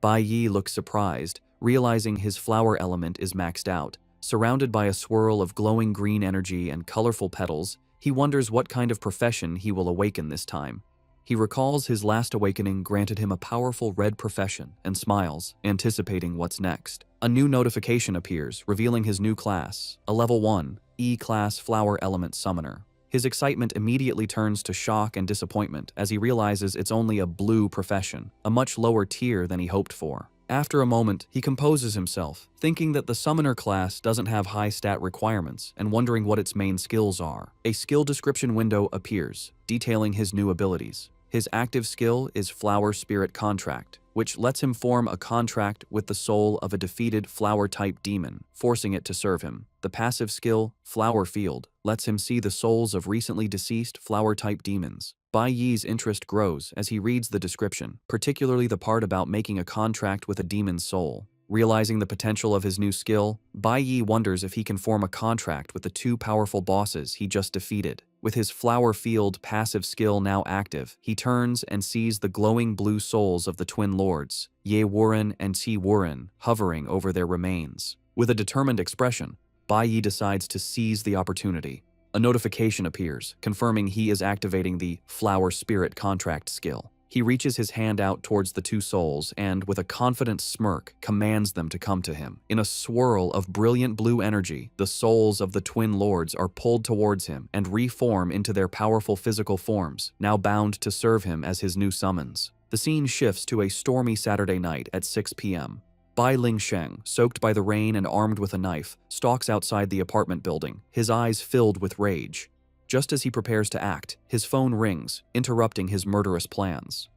Bai Yi looks surprised, realizing his flower element is maxed out. Surrounded by a swirl of glowing green energy and colorful petals, he wonders what kind of profession he will awaken this time. He recalls his last awakening granted him a powerful red profession and smiles, anticipating what's next. A new notification appears, revealing his new class, a level 1, E-Class Flower Element Summoner. His excitement immediately turns to shock and disappointment as he realizes it's only a blue profession, a much lower tier than he hoped for. After a moment, he composes himself, thinking that the Summoner class doesn't have high stat requirements and wondering what its main skills are. A skill description window appears, detailing his new abilities. His active skill is Flower Spirit Contract, which lets him form a contract with the soul of a defeated flower-type demon, forcing it to serve him. The passive skill, Flower Field, lets him see the souls of recently deceased flower-type demons. Bai Yi's interest grows as he reads the description, particularly the part about making a contract with a demon's soul. Realizing the potential of his new skill, Bai Yi wonders if he can form a contract with the two powerful bosses he just defeated. With his Flower Field passive skill now active, he turns and sees the glowing blue souls of the twin lords, Ye Warren and Chi Warren, hovering over their remains. With a determined expression, Bai Yi decides to seize the opportunity. A notification appears, confirming he is activating the Flower Spirit Contract skill. He reaches his hand out towards the two souls and, with a confident smirk, commands them to come to him. In a swirl of brilliant blue energy, the souls of the twin lords are pulled towards him and reform into their powerful physical forms, now bound to serve him as his new summons. The scene shifts to a stormy Saturday night at 6 p.m. Bai Lingsheng, soaked by the rain and armed with a knife, stalks outside the apartment building, his eyes filled with rage. Just as he prepares to act, his phone rings, interrupting his murderous plans.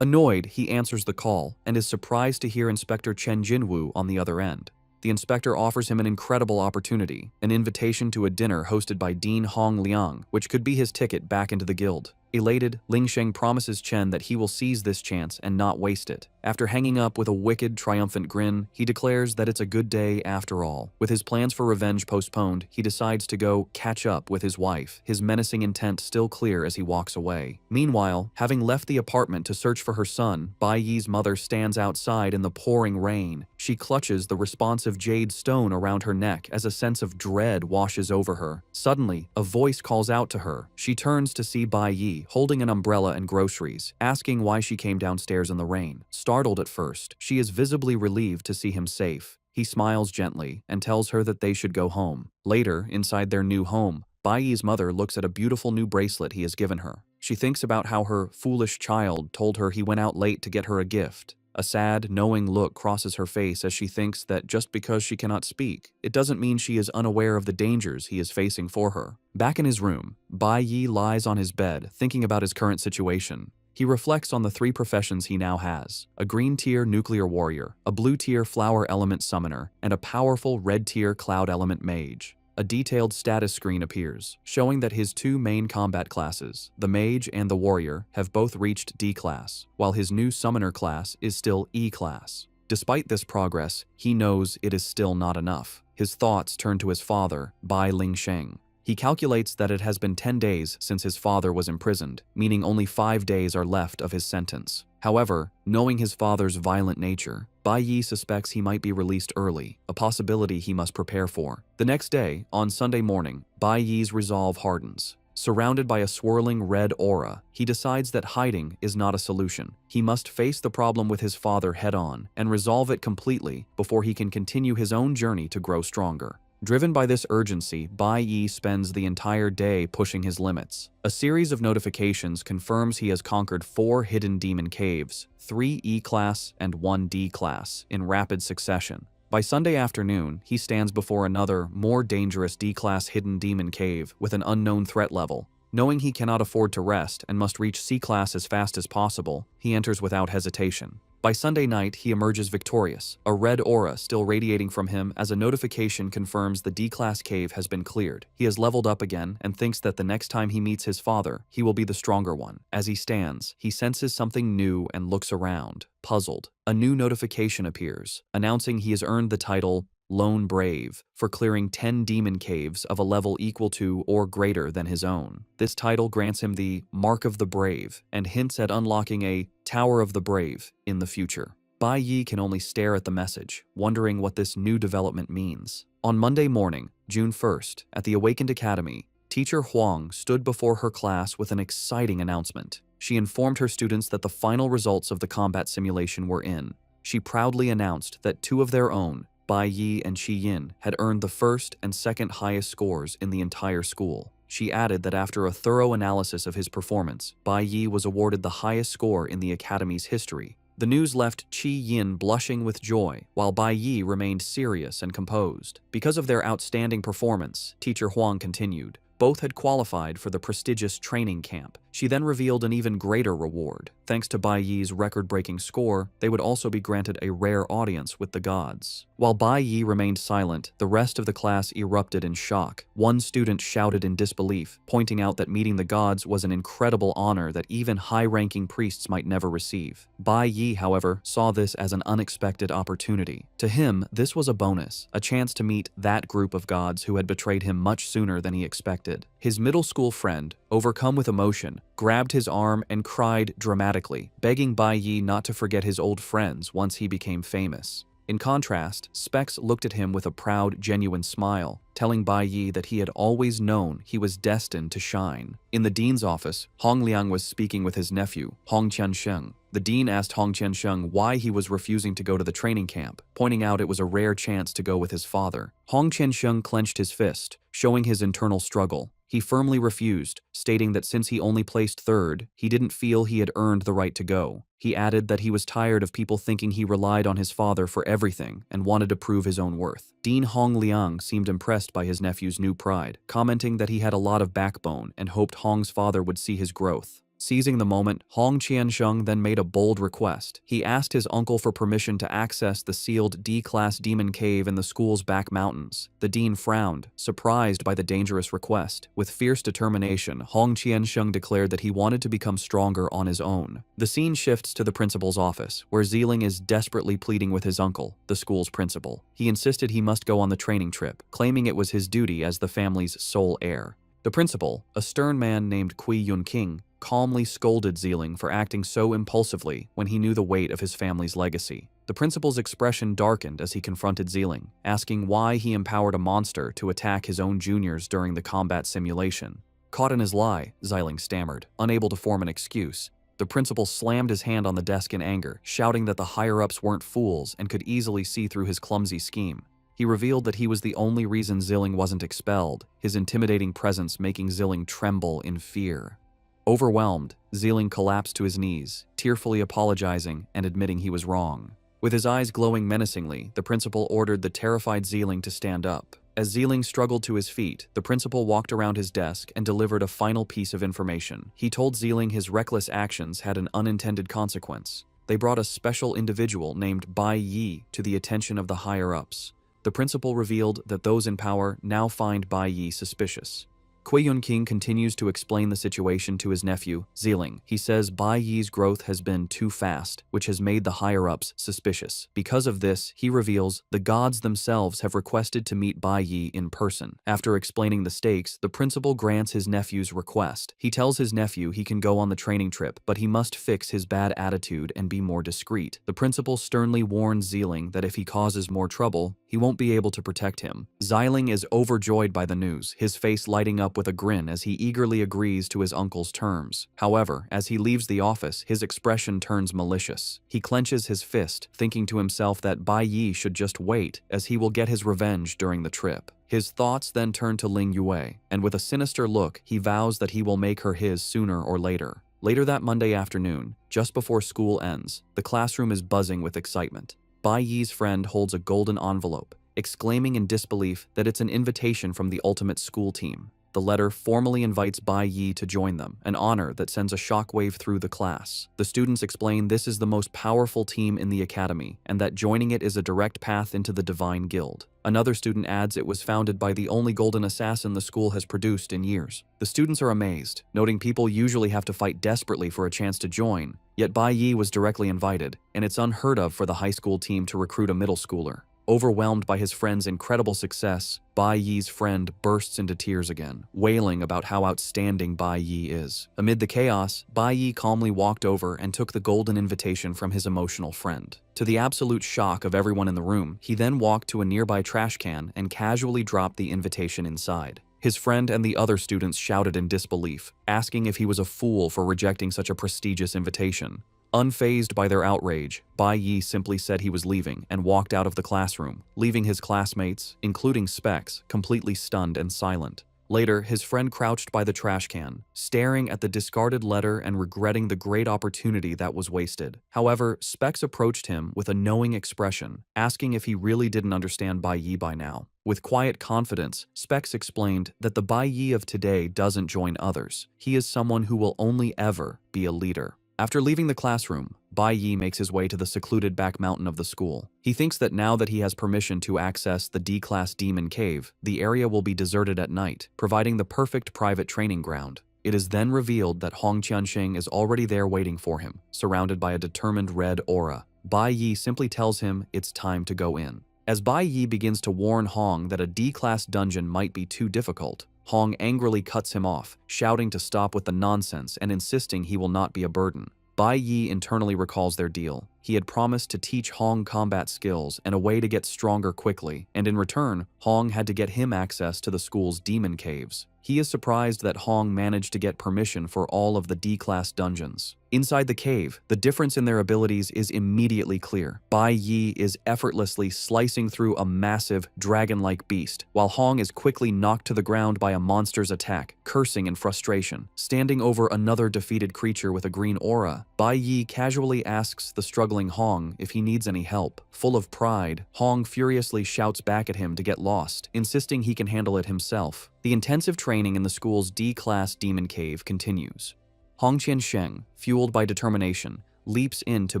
Annoyed, he answers the call and is surprised to hear Inspector Chen Jinwu on the other end. The inspector offers him an incredible opportunity, an invitation to a dinner hosted by Dean Hong Liang, which could be his ticket back into the guild. Elated, Lingsheng promises Chen that he will seize this chance and not waste it. After hanging up with a wicked, triumphant grin, he declares that it's a good day after all. With his plans for revenge postponed, he decides to go catch up with his wife, his menacing intent still clear as he walks away. Meanwhile, having left the apartment to search for her son, Bai Yi's mother stands outside in the pouring rain. She clutches the responsive jade stone around her neck as a sense of dread washes over her. Suddenly, a voice calls out to her. She turns to see Bai Yi, holding an umbrella and groceries, asking why she came downstairs in the rain. Startled at first, she is visibly relieved to see him safe. He smiles gently and tells her that they should go home. Later, inside their new home, Bai Yi's mother looks at a beautiful new bracelet he has given her. She thinks about how her foolish child told her he went out late to get her a gift. A sad, knowing look crosses her face as she thinks that just because she cannot speak, it doesn't mean she is unaware of the dangers he is facing for her. Back in his room, Bai Yi lies on his bed, thinking about his current situation. He reflects on the three professions he now has: a green-tier nuclear warrior, a blue-tier flower element summoner, and a powerful red-tier cloud element mage. a detailed status screen appears, showing that his two main combat classes, the mage and the warrior, have both reached D class, while his new summoner class is still E class. Despite this progress, he knows it is still not enough. His thoughts turn to his father, Bai Lingsheng. He calculates that it has been 10 days since his father was imprisoned, meaning only 5 days are left of his sentence. However, knowing his father's violent nature, Bai Yi suspects he might be released early, a possibility he must prepare for. The next day, on Sunday morning, Bai Yi's resolve hardens. Surrounded by a swirling red aura, he decides that hiding is not a solution. He must face the problem with his father head-on and resolve it completely before he can continue his own journey to grow stronger. Driven by this urgency, Bai Yi spends the entire day pushing his limits. A series of notifications confirms he has conquered 4 hidden demon caves, 3 E-class and 1 D-class, in rapid succession. By Sunday afternoon, he stands before another, more dangerous D-class hidden demon cave with an unknown threat level. Knowing he cannot afford to rest and must reach C-class as fast as possible, he enters without hesitation. By Sunday night, he emerges victorious, a red aura still radiating from him as a notification confirms the D-class cave has been cleared. He has leveled up again and thinks that the next time he meets his father, he will be the stronger one. As he stands, he senses something new and looks around, puzzled. A new notification appears, announcing he has earned the title Lone Brave for clearing 10 demon caves of a level equal to or greater than his own. This title grants him the Mark of the Brave and hints at unlocking a Tower of the Brave in the future. Bai Yi can only stare at the message, wondering what this new development means. On Monday morning, June 1st, at the Awakened Academy, Teacher Huang stood before her class with an exciting announcement. She informed her students that the final results of the combat simulation were in. She proudly announced that 2 of their own, Bai Yi and Shi Yin, had earned the first and second highest scores in the entire school. She added that after a thorough analysis of his performance, Bai Yi was awarded the highest score in the academy's history. The news left Shi Yin blushing with joy, while Bai Yi remained serious and composed. Because of their outstanding performance, Teacher Huang continued, both had qualified for the prestigious training camp. She then revealed an even greater reward. Thanks to Bai Yi's record-breaking score, they would also be granted a rare audience with the gods. While Bai Yi remained silent, the rest of the class erupted in shock. One student shouted in disbelief, pointing out that meeting the gods was an incredible honor that even high-ranking priests might never receive. Bai Yi, however, saw this as an unexpected opportunity. To him, this was a bonus, a chance to meet that group of gods who had betrayed him much sooner than he expected. His middle school friend, overcome with emotion, grabbed his arm and cried dramatically, begging Bai Yi not to forget his old friends once he became famous. In contrast, Specs looked at him with a proud, genuine smile, telling Bai Yi that he had always known he was destined to shine. In the dean's office, Hong Liang was speaking with his nephew, Hong Qiansheng. The dean asked Hong Qiansheng why he was refusing to go to the training camp, pointing out it was a rare chance to go with his father. Hong Qiansheng clenched his fist, showing his internal struggle. He firmly refused, stating that since he only placed 3rd, he didn't feel he had earned the right to go. He added that he was tired of people thinking he relied on his father for everything and wanted to prove his own worth. Dean Hong Liang seemed impressed by his nephew's new pride, commenting that he had a lot of backbone and hoped Hong's father would see his growth. Seizing the moment, Hong Qiansheng then made a bold request. He asked his uncle for permission to access the sealed D-class demon cave in the school's back mountains. The dean frowned, surprised by the dangerous request. With fierce determination, Hong Qiansheng declared that he wanted to become stronger on his own. The scene shifts to the principal's office, where Zeeling is desperately pleading with his uncle, the school's principal. He insisted he must go on the training trip, claiming it was his duty as the family's sole heir. The principal, a stern man named Kui Yunqing, calmly scolded Zeeling for acting so impulsively when he knew the weight of his family's legacy. The principal's expression darkened as he confronted Zeeling, asking why he empowered a monster to attack his own juniors during the combat simulation. Caught in his lie, Zeeling stammered, unable to form an excuse. The principal slammed his hand on the desk in anger, shouting that the higher-ups weren't fools and could easily see through his clumsy scheme. He revealed that he was the only reason Zeeling wasn't expelled, his intimidating presence making Zeeling tremble in fear. Overwhelmed, Zeeling collapsed to his knees, tearfully apologizing and admitting he was wrong. With his eyes glowing menacingly, the principal ordered the terrified Zeeling to stand up. As Zeeling struggled to his feet, the principal walked around his desk and delivered a final piece of information. He told Zeeling his reckless actions had an unintended consequence. They brought a special individual named Bai Yi to the attention of the higher-ups. the principal revealed that those in power now find Bai Yi suspicious. Kui Yun-king continues to explain the situation to his nephew, Ziling. He says Bai Yi's growth has been too fast, which has made the higher-ups suspicious. Because of this, he reveals the gods themselves have requested to meet Bai Yi in person. After explaining the stakes, the principal grants his nephew's request. He tells his nephew he can go on the training trip, but he must fix his bad attitude and be more discreet. The principal sternly warns Ziling that if he causes more trouble, he won't be able to protect him. Ziling is overjoyed by the news, his face lighting up with a grin as he eagerly agrees to his uncle's terms. However, as he leaves the office, his expression turns malicious. He clenches his fist, thinking to himself that Bai Yi should just wait, as he will get his revenge during the trip. His thoughts then turn to Ling Yue, and with a sinister look, he vows that he will make her his sooner or later. Later that Monday afternoon, just before school ends, the classroom is buzzing with excitement. Bai Yi's friend holds a golden envelope, exclaiming in disbelief that it's an invitation from the ultimate school team. The letter formally invites Bai Yi to join them, an honor that sends a shockwave through the class. The students explain this is the most powerful team in the academy, and that joining it is a direct path into the Divine Guild. Another student adds it was founded by the only golden assassin the school has produced in years. The students are amazed, noting people usually have to fight desperately for a chance to join, yet Bai Yi was directly invited, and it's unheard of for the high school team to recruit a middle schooler. Overwhelmed by his friend's incredible success, Bai Yi's friend bursts into tears again, wailing about how outstanding Bai Yi is. Amid the chaos, Bai Yi calmly walked over and took the golden invitation from his emotional friend. To the absolute shock of everyone in the room, he then walked to a nearby trash can and casually dropped the invitation inside. His friend and the other students shouted in disbelief, asking if he was a fool for rejecting such a prestigious invitation. Unfazed by their outrage, Bai Yi simply said he was leaving and walked out of the classroom, leaving his classmates, including Specs, completely stunned and silent. Later, his friend crouched by the trash can, staring at the discarded letter and regretting the great opportunity that was wasted. However, Specs approached him with a knowing expression, asking if he really didn't understand Bai Yi by now. With quiet confidence, Specs explained that the Bai Yi of today doesn't join others. He is someone who will only ever be a leader. After leaving the classroom, Bai Yi makes his way to the secluded back mountain of the school. He thinks that now that he has permission to access the D-Class Demon Cave, the area will be deserted at night, providing the perfect private training ground. It is then revealed that Hong Qianxing is already there waiting for him, surrounded by a determined red aura. Bai Yi simply tells him it's time to go in. As Bai Yi begins to warn Hong that a D-Class dungeon might be too difficult, Hong angrily cuts him off, shouting to stop with the nonsense and insisting he will not be a burden. Bai Yi internally recalls their deal. He had promised to teach Hong combat skills and a way to get stronger quickly, and in return, Hong had to get him access to the school's demon caves. He is surprised that Hong managed to get permission for all of the D-Class dungeons. Inside the cave, the difference in their abilities is immediately clear. Bai Yi is effortlessly slicing through a massive, dragon-like beast, while Hong is quickly knocked to the ground by a monster's attack, cursing in frustration. Standing over another defeated creature with a green aura, Bai Yi casually asks the struggling Hong if he needs any help. Full of pride, Hong furiously shouts back at him to get lost, insisting he can handle it himself. The intensive training in the school's D-Class Demon Cave continues. Hong Qiansheng, fueled by determination, leaps into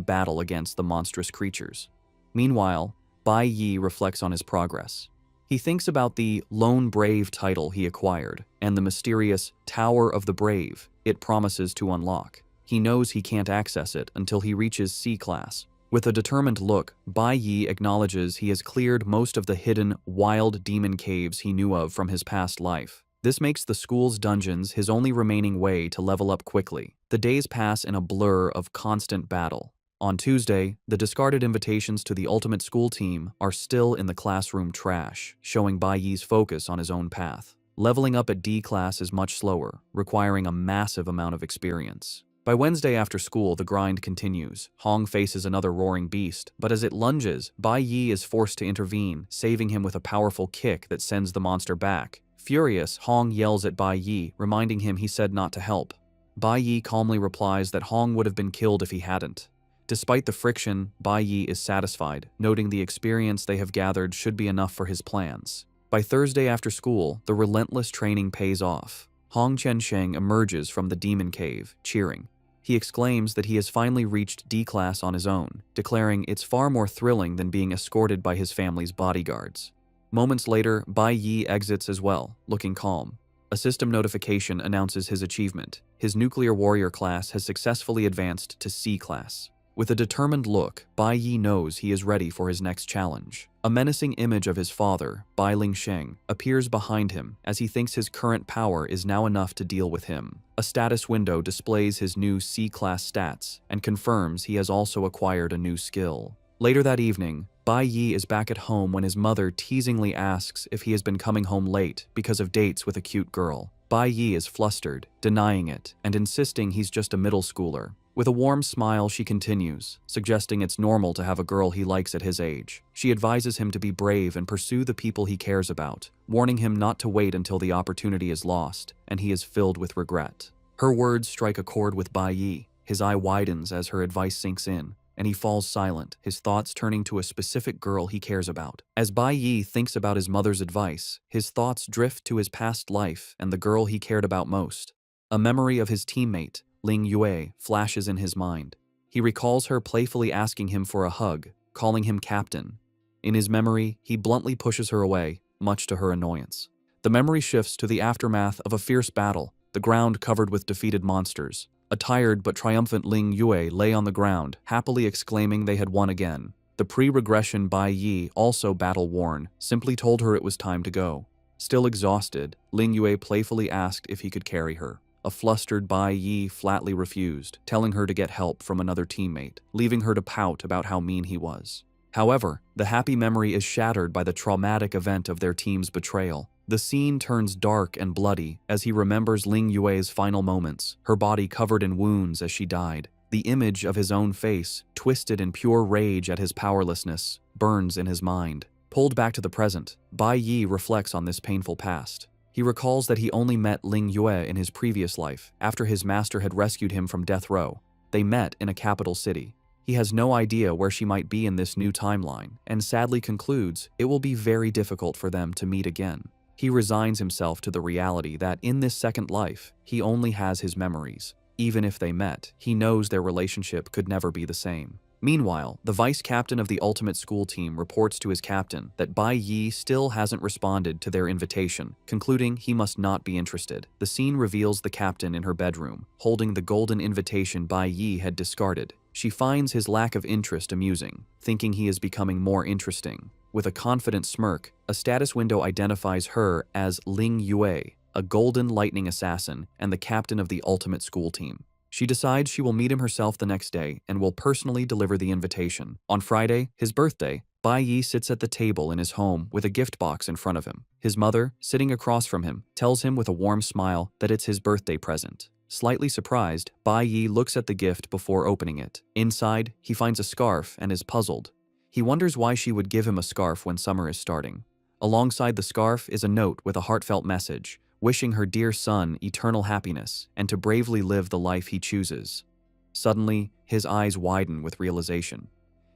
battle against the monstrous creatures. Meanwhile, Bai Yi reflects on his progress. He thinks about the Lone Brave title he acquired and the mysterious Tower of the Brave it promises to unlock. He knows he can't access it until he reaches C-Class. With a determined look, Bai Yi acknowledges he has cleared most of the hidden, wild demon caves he knew of from his past life. This makes the school's dungeons his only remaining way to level up quickly. The days pass in a blur of constant battle. On Tuesday, the discarded invitations to the ultimate school team are still in the classroom trash, showing Bai Yi's focus on his own path. Leveling up at D-Class is much slower, requiring a massive amount of experience. By Wednesday after school, the grind continues. Hong faces another roaring beast, but as it lunges, Bai Yi is forced to intervene, saving him with a powerful kick that sends the monster back. Furious, Hong yells at Bai Yi, reminding him he said not to help. Bai Yi calmly replies that Hong would have been killed if he hadn't. Despite the friction, Bai Yi is satisfied, noting the experience they have gathered should be enough for his plans. By Thursday after school, the relentless training pays off. Hong Qiansheng emerges from the demon cave, cheering. He exclaims that he has finally reached D class on his own, declaring it's far more thrilling than being escorted by his family's bodyguards. Moments later, Bai Yi exits as well, looking calm. A system notification announces his achievement. His nuclear warrior class has successfully advanced to C class. With a determined look, Bai Yi knows he is ready for his next challenge. A menacing image of his father, Bai Lingsheng, appears behind him as he thinks his current power is now enough to deal with him. A status window displays his new C-class stats and confirms he has also acquired a new skill. Later that evening, Bai Yi is back at home when his mother teasingly asks if he has been coming home late because of dates with a cute girl. Bai Yi is flustered, denying it, and insisting he's just a middle schooler. With a warm smile, she continues, suggesting it's normal to have a girl he likes at his age. She advises him to be brave and pursue the people he cares about, warning him not to wait until the opportunity is lost, and he is filled with regret. Her words strike a chord with Bai Yi. His eye widens as her advice sinks in, and he falls silent, his thoughts turning to a specific girl he cares about. As Bai Yi thinks about his mother's advice, his thoughts drift to his past life and the girl he cared about most. A memory of his teammate, Ling Yue, flashes in his mind. He recalls her playfully asking him for a hug, calling him captain. In his memory, he bluntly pushes her away, much to her annoyance. The memory shifts to the aftermath of a fierce battle, the ground covered with defeated monsters. A tired but triumphant Ling Yue lay on the ground, happily exclaiming they had won again. The pre-regression Bai Yi, also battle-worn, simply told her it was time to go. Still exhausted, Ling Yue playfully asked if he could carry her. A flustered Bai Yi flatly refused, telling her to get help from another teammate, leaving her to pout about how mean he was. However, the happy memory is shattered by the traumatic event of their team's betrayal. The scene turns dark and bloody as he remembers Ling Yue's final moments, her body covered in wounds as she died. The image of his own face, twisted in pure rage at his powerlessness, burns in his mind. Pulled back to the present, Bai Yi reflects on this painful past. He recalls that he only met Ling Yue in his previous life, after his master had rescued him from death row. They met in a capital city. He has no idea where she might be in this new timeline, and sadly concludes it will be very difficult for them to meet again. He resigns himself to the reality that in this second life, he only has his memories. Even if they met, he knows their relationship could never be the same. Meanwhile, the vice captain of the ultimate school team reports to his captain that Bai Yi still hasn't responded to their invitation, concluding he must not be interested. The scene reveals the captain in her bedroom, holding the golden invitation Bai Yi had discarded. She finds his lack of interest amusing, thinking he is becoming more interesting. With a confident smirk, a status window identifies her as Ling Yue, a golden lightning assassin and the captain of the ultimate school team. She decides she will meet him herself the next day and will personally deliver the invitation. On Friday, his birthday, Bai Yi sits at the table in his home with a gift box in front of him. His mother, sitting across from him, tells him with a warm smile that it's his birthday present. Slightly surprised, Bai Yi looks at the gift before opening it. Inside, he finds a scarf and is puzzled. He wonders why she would give him a scarf when summer is starting. Alongside the scarf is a note with a heartfelt message, wishing her dear son eternal happiness and to bravely live the life he chooses. Suddenly, his eyes widen with realization.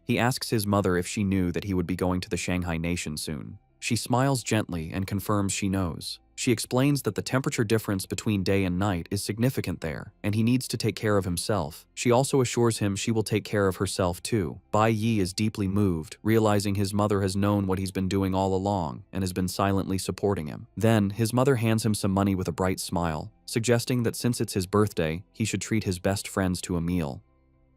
He asks his mother if she knew that he would be going to the Shanghai Nation soon. She smiles gently and confirms she knows. She explains that the temperature difference between day and night is significant there, and he needs to take care of himself. She also assures him she will take care of herself too. Bai Yi is deeply moved, realizing his mother has known what he's been doing all along and has been silently supporting him. Then, his mother hands him some money with a bright smile, suggesting that since it's his birthday, he should treat his best friends to a meal.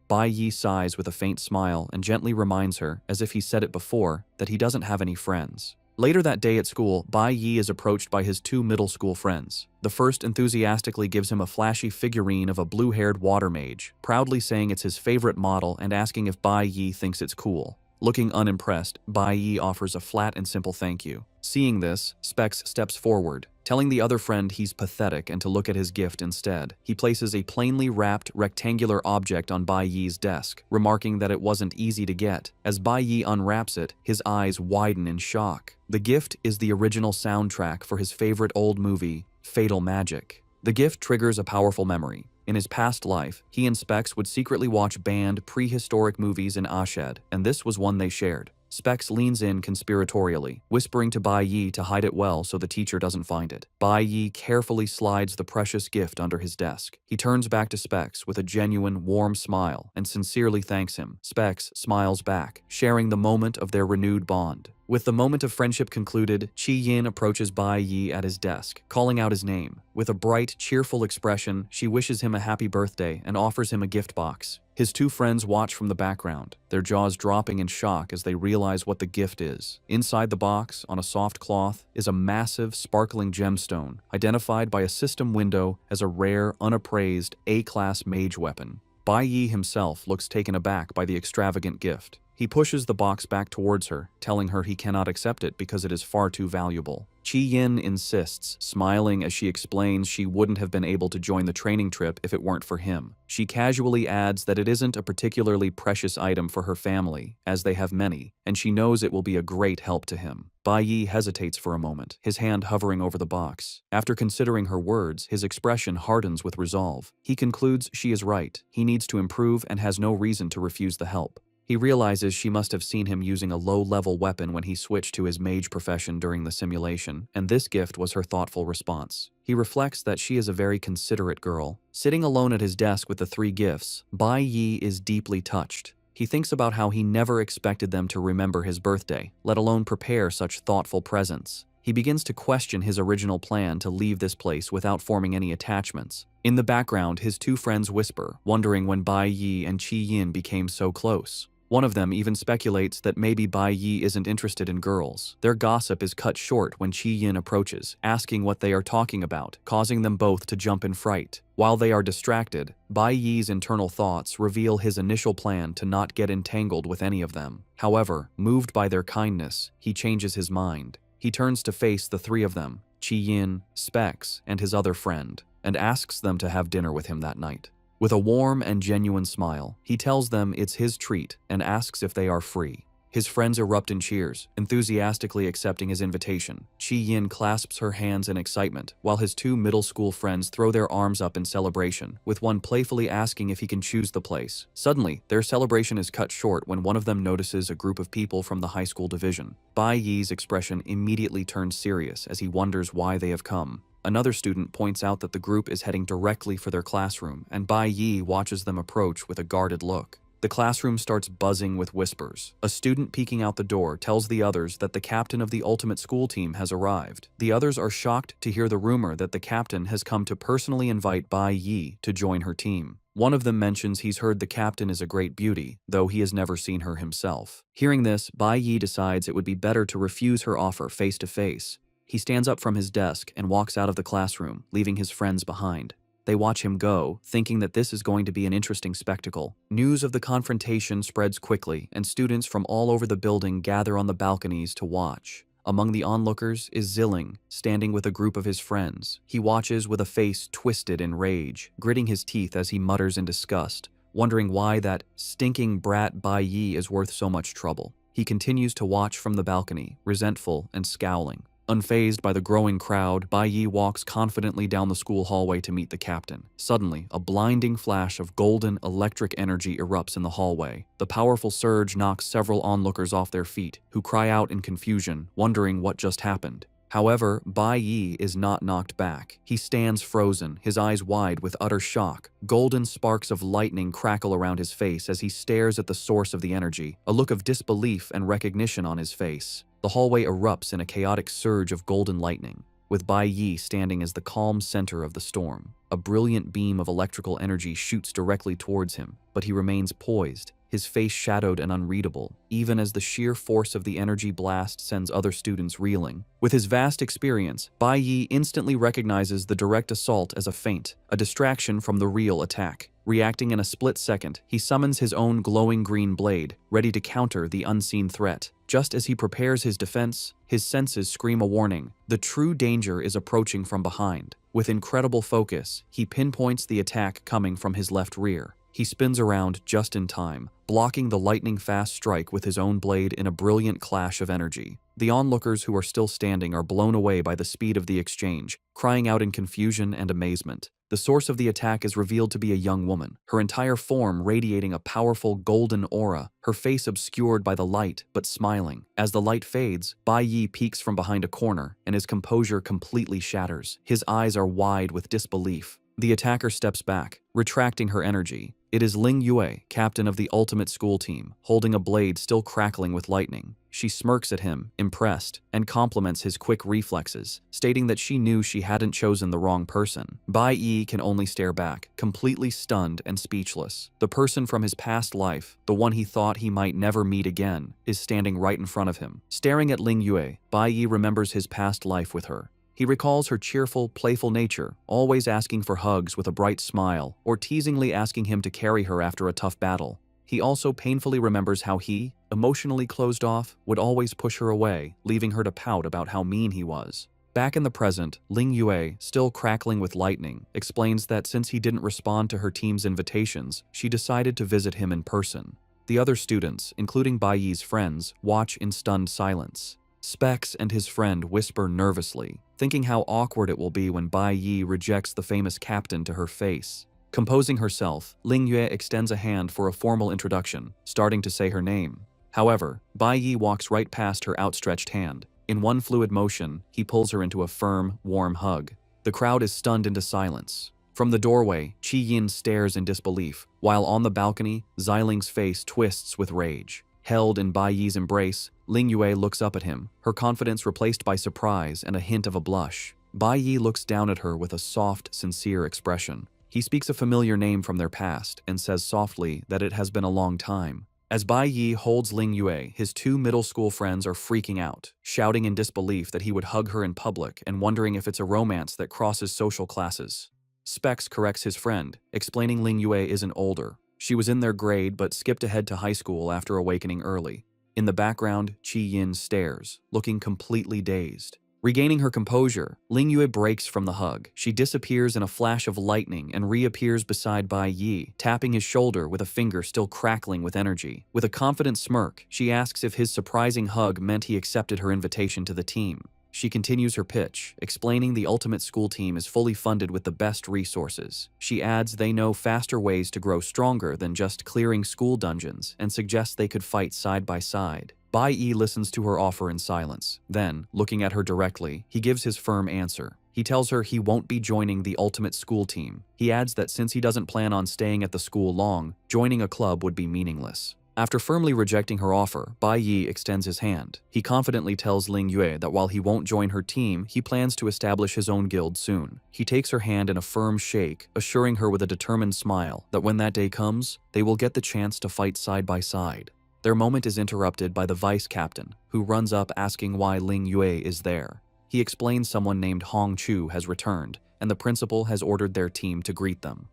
Bai Yi sighs with a faint smile and gently reminds her, as if he said it before, that he doesn't have any friends. Later that day at school, Bai Yi is approached by his two middle school friends. The first enthusiastically gives him a flashy figurine of a blue-haired water mage, proudly saying it's his favorite model and asking if Bai Yi thinks it's cool. Looking unimpressed, Bai Yi offers a flat and simple thank you. Seeing this, Specs steps forward, telling the other friend he's pathetic and to look at his gift instead. He places a plainly wrapped rectangular object on Bai Yi's desk, remarking that it wasn't easy to get. As Bai Yi unwraps it, his eyes widen in shock. The gift is the original soundtrack for his favorite old movie, Fatal Magic. The gift triggers a powerful memory. In his past life, he and Specs would secretly watch banned prehistoric movies in Ashed, and this was one they shared. Specs leans in conspiratorially, whispering to Bai Yi to hide it well so the teacher doesn't find it. Bai Yi carefully slides the precious gift under his desk. He turns back to Specs with a genuine, warm smile and sincerely thanks him. Specs smiles back, sharing the moment of their renewed bond. With the moment of friendship concluded, Chi Yin approaches Bai Yi at his desk, calling out his name. With a bright, cheerful expression, she wishes him a happy birthday and offers him a gift box. His two friends watch from the background, their jaws dropping in shock as they realize what the gift is. Inside the box, on a soft cloth, is a massive, sparkling gemstone, identified by a system window as a rare, unappraised, A-class mage weapon. Bai Yi himself looks taken aback by the extravagant gift. He pushes the box back towards her, telling her he cannot accept it because it is far too valuable. Chi Yin insists, smiling as she explains she wouldn't have been able to join the training trip if it weren't for him. She casually adds that it isn't a particularly precious item for her family, as they have many, and she knows it will be a great help to him. Bai Yi hesitates for a moment, his hand hovering over the box. After considering her words, his expression hardens with resolve. He concludes she is right, he needs to improve and has no reason to refuse the help. He realizes she must have seen him using a low-level weapon when he switched to his mage profession during the simulation, and this gift was her thoughtful response. He reflects that she is a very considerate girl. Sitting alone at his desk with the three gifts, Bai Yi is deeply touched. He thinks about how he never expected them to remember his birthday, let alone prepare such thoughtful presents. He begins to question his original plan to leave this place without forming any attachments. In the background, his two friends whisper, wondering when Bai Yi and Chi Yin became so close. One of them even speculates that maybe Bai Yi isn't interested in girls. Their gossip is cut short when Chi Yin approaches, asking what they are talking about, causing them both to jump in fright. While they are distracted, Bai Yi's internal thoughts reveal his initial plan to not get entangled with any of them. However, moved by their kindness, he changes his mind. He turns to face the three of them, Chi Yin, Specs, and his other friend, and asks them to have dinner with him that night. With a warm and genuine smile, he tells them it's his treat and asks if they are free. His friends erupt in cheers, enthusiastically accepting his invitation. Chi Yin clasps her hands in excitement, while his two middle school friends throw their arms up in celebration, with one playfully asking if he can choose the place. Suddenly, their celebration is cut short when one of them notices a group of people from the high school division. Bai Yi's expression immediately turns serious as he wonders why they have come. Another student points out that the group is heading directly for their classroom, and Bai Yi watches them approach with a guarded look. The classroom starts buzzing with whispers. A student peeking out the door tells the others that the captain of the ultimate school team has arrived. The others are shocked to hear the rumor that the captain has come to personally invite Bai Yi to join her team. One of them mentions he's heard the captain is a great beauty, though he has never seen her himself. Hearing this, Bai Yi decides it would be better to refuse her offer face to face. He stands up from his desk and walks out of the classroom, leaving his friends behind. They watch him go, thinking that this is going to be an interesting spectacle. News of the confrontation spreads quickly, and students from all over the building gather on the balconies to watch. Among the onlookers is Zilling, standing with a group of his friends. He watches with a face twisted in rage, gritting his teeth as he mutters in disgust, wondering why that stinking brat Bai Yi is worth so much trouble. He continues to watch from the balcony, resentful and scowling. Unfazed by the growing crowd, Bai Yi walks confidently down the school hallway to meet the captain. Suddenly, a blinding flash of golden electric energy erupts in the hallway. The powerful surge knocks several onlookers off their feet, who cry out in confusion, wondering what just happened. However, Bai Yi is not knocked back. He stands frozen, his eyes wide with utter shock. Golden sparks of lightning crackle around his face as he stares at the source of the energy, a look of disbelief and recognition on his face. The hallway erupts in a chaotic surge of golden lightning, with Bai Yi standing as the calm center of the storm. A brilliant beam of electrical energy shoots directly towards him, but he remains poised, his face shadowed and unreadable, even as the sheer force of the energy blast sends other students reeling. With his vast experience, Bai Yi instantly recognizes the direct assault as a feint, a distraction from the real attack. Reacting in a split second, he summons his own glowing green blade, ready to counter the unseen threat. Just as he prepares his defense, his senses scream a warning. The true danger is approaching from behind. With incredible focus, he pinpoints the attack coming from his left rear. He spins around just in time, blocking the lightning-fast strike with his own blade in a brilliant clash of energy. The onlookers who are still standing are blown away by the speed of the exchange, crying out in confusion and amazement. The source of the attack is revealed to be a young woman, her entire form radiating a powerful golden aura, her face obscured by the light but smiling. As the light fades, Bai Yi peeks from behind a corner, and his composure completely shatters. His eyes are wide with disbelief. The attacker steps back, retracting her energy. It is Ling Yue, captain of the ultimate school team, holding a blade still crackling with lightning. She smirks at him, impressed, and compliments his quick reflexes, stating that she knew she hadn't chosen the wrong person. Bai Yi can only stare back, completely stunned and speechless. The person from his past life, the one he thought he might never meet again, is standing right in front of him. Staring at Ling Yue, Bai Yi remembers his past life with her. He recalls her cheerful, playful nature, always asking for hugs with a bright smile, or teasingly asking him to carry her after a tough battle. He also painfully remembers how he, emotionally closed off, would always push her away, leaving her to pout about how mean he was. Back in the present, Ling Yue, still crackling with lightning, explains that since he didn't respond to her team's invitations, she decided to visit him in person. The other students, including Bai Yi's friends, watch in stunned silence. Specs and his friend whisper nervously, thinking how awkward it will be when Bai Yi rejects the famous captain to her face. Composing herself, Ling Yue extends a hand for a formal introduction, starting to say her name. However, Bai Yi walks right past her outstretched hand. In one fluid motion, he pulls her into a firm, warm hug. The crowd is stunned into silence. From the doorway, Qi Yin stares in disbelief, while on the balcony, Xiling's face twists with rage. Held in Bai Yi's embrace, Ling Yue looks up at him, her confidence replaced by surprise and a hint of a blush. Bai Yi looks down at her with a soft, sincere expression. He speaks a familiar name from their past and says softly that it has been a long time. As Bai Yi holds Ling Yue, his two middle school friends are freaking out, shouting in disbelief that he would hug her in public and wondering if it's a romance that crosses social classes. Specs corrects his friend, explaining Ling Yue isn't older. She was in their grade but skipped ahead to high school after awakening early. In the background, Qi Yin stares, looking completely dazed. Regaining her composure, Ling Yue breaks from the hug. She disappears in a flash of lightning and reappears beside Bai Yi, tapping his shoulder with a finger still crackling with energy. With a confident smirk, she asks if his surprising hug meant he accepted her invitation to the team. She continues her pitch, explaining the ultimate school team is fully funded with the best resources. She adds they know faster ways to grow stronger than just clearing school dungeons and suggests they could fight side by side. Bai Yi listens to her offer in silence. Then, looking at her directly, he gives his firm answer. He tells her he won't be joining the ultimate school team. He adds that since he doesn't plan on staying at the school long, joining a club would be meaningless. After firmly rejecting her offer, Bai Yi extends his hand. He confidently tells Ling Yue that while he won't join her team, he plans to establish his own guild soon. He takes her hand in a firm shake, assuring her with a determined smile that when that day comes, they will get the chance to fight side by side. Their moment is interrupted by the vice captain, who runs up asking why Ling Yue is there. He explains someone named Hong Chu has returned, and the principal has ordered their team to greet them.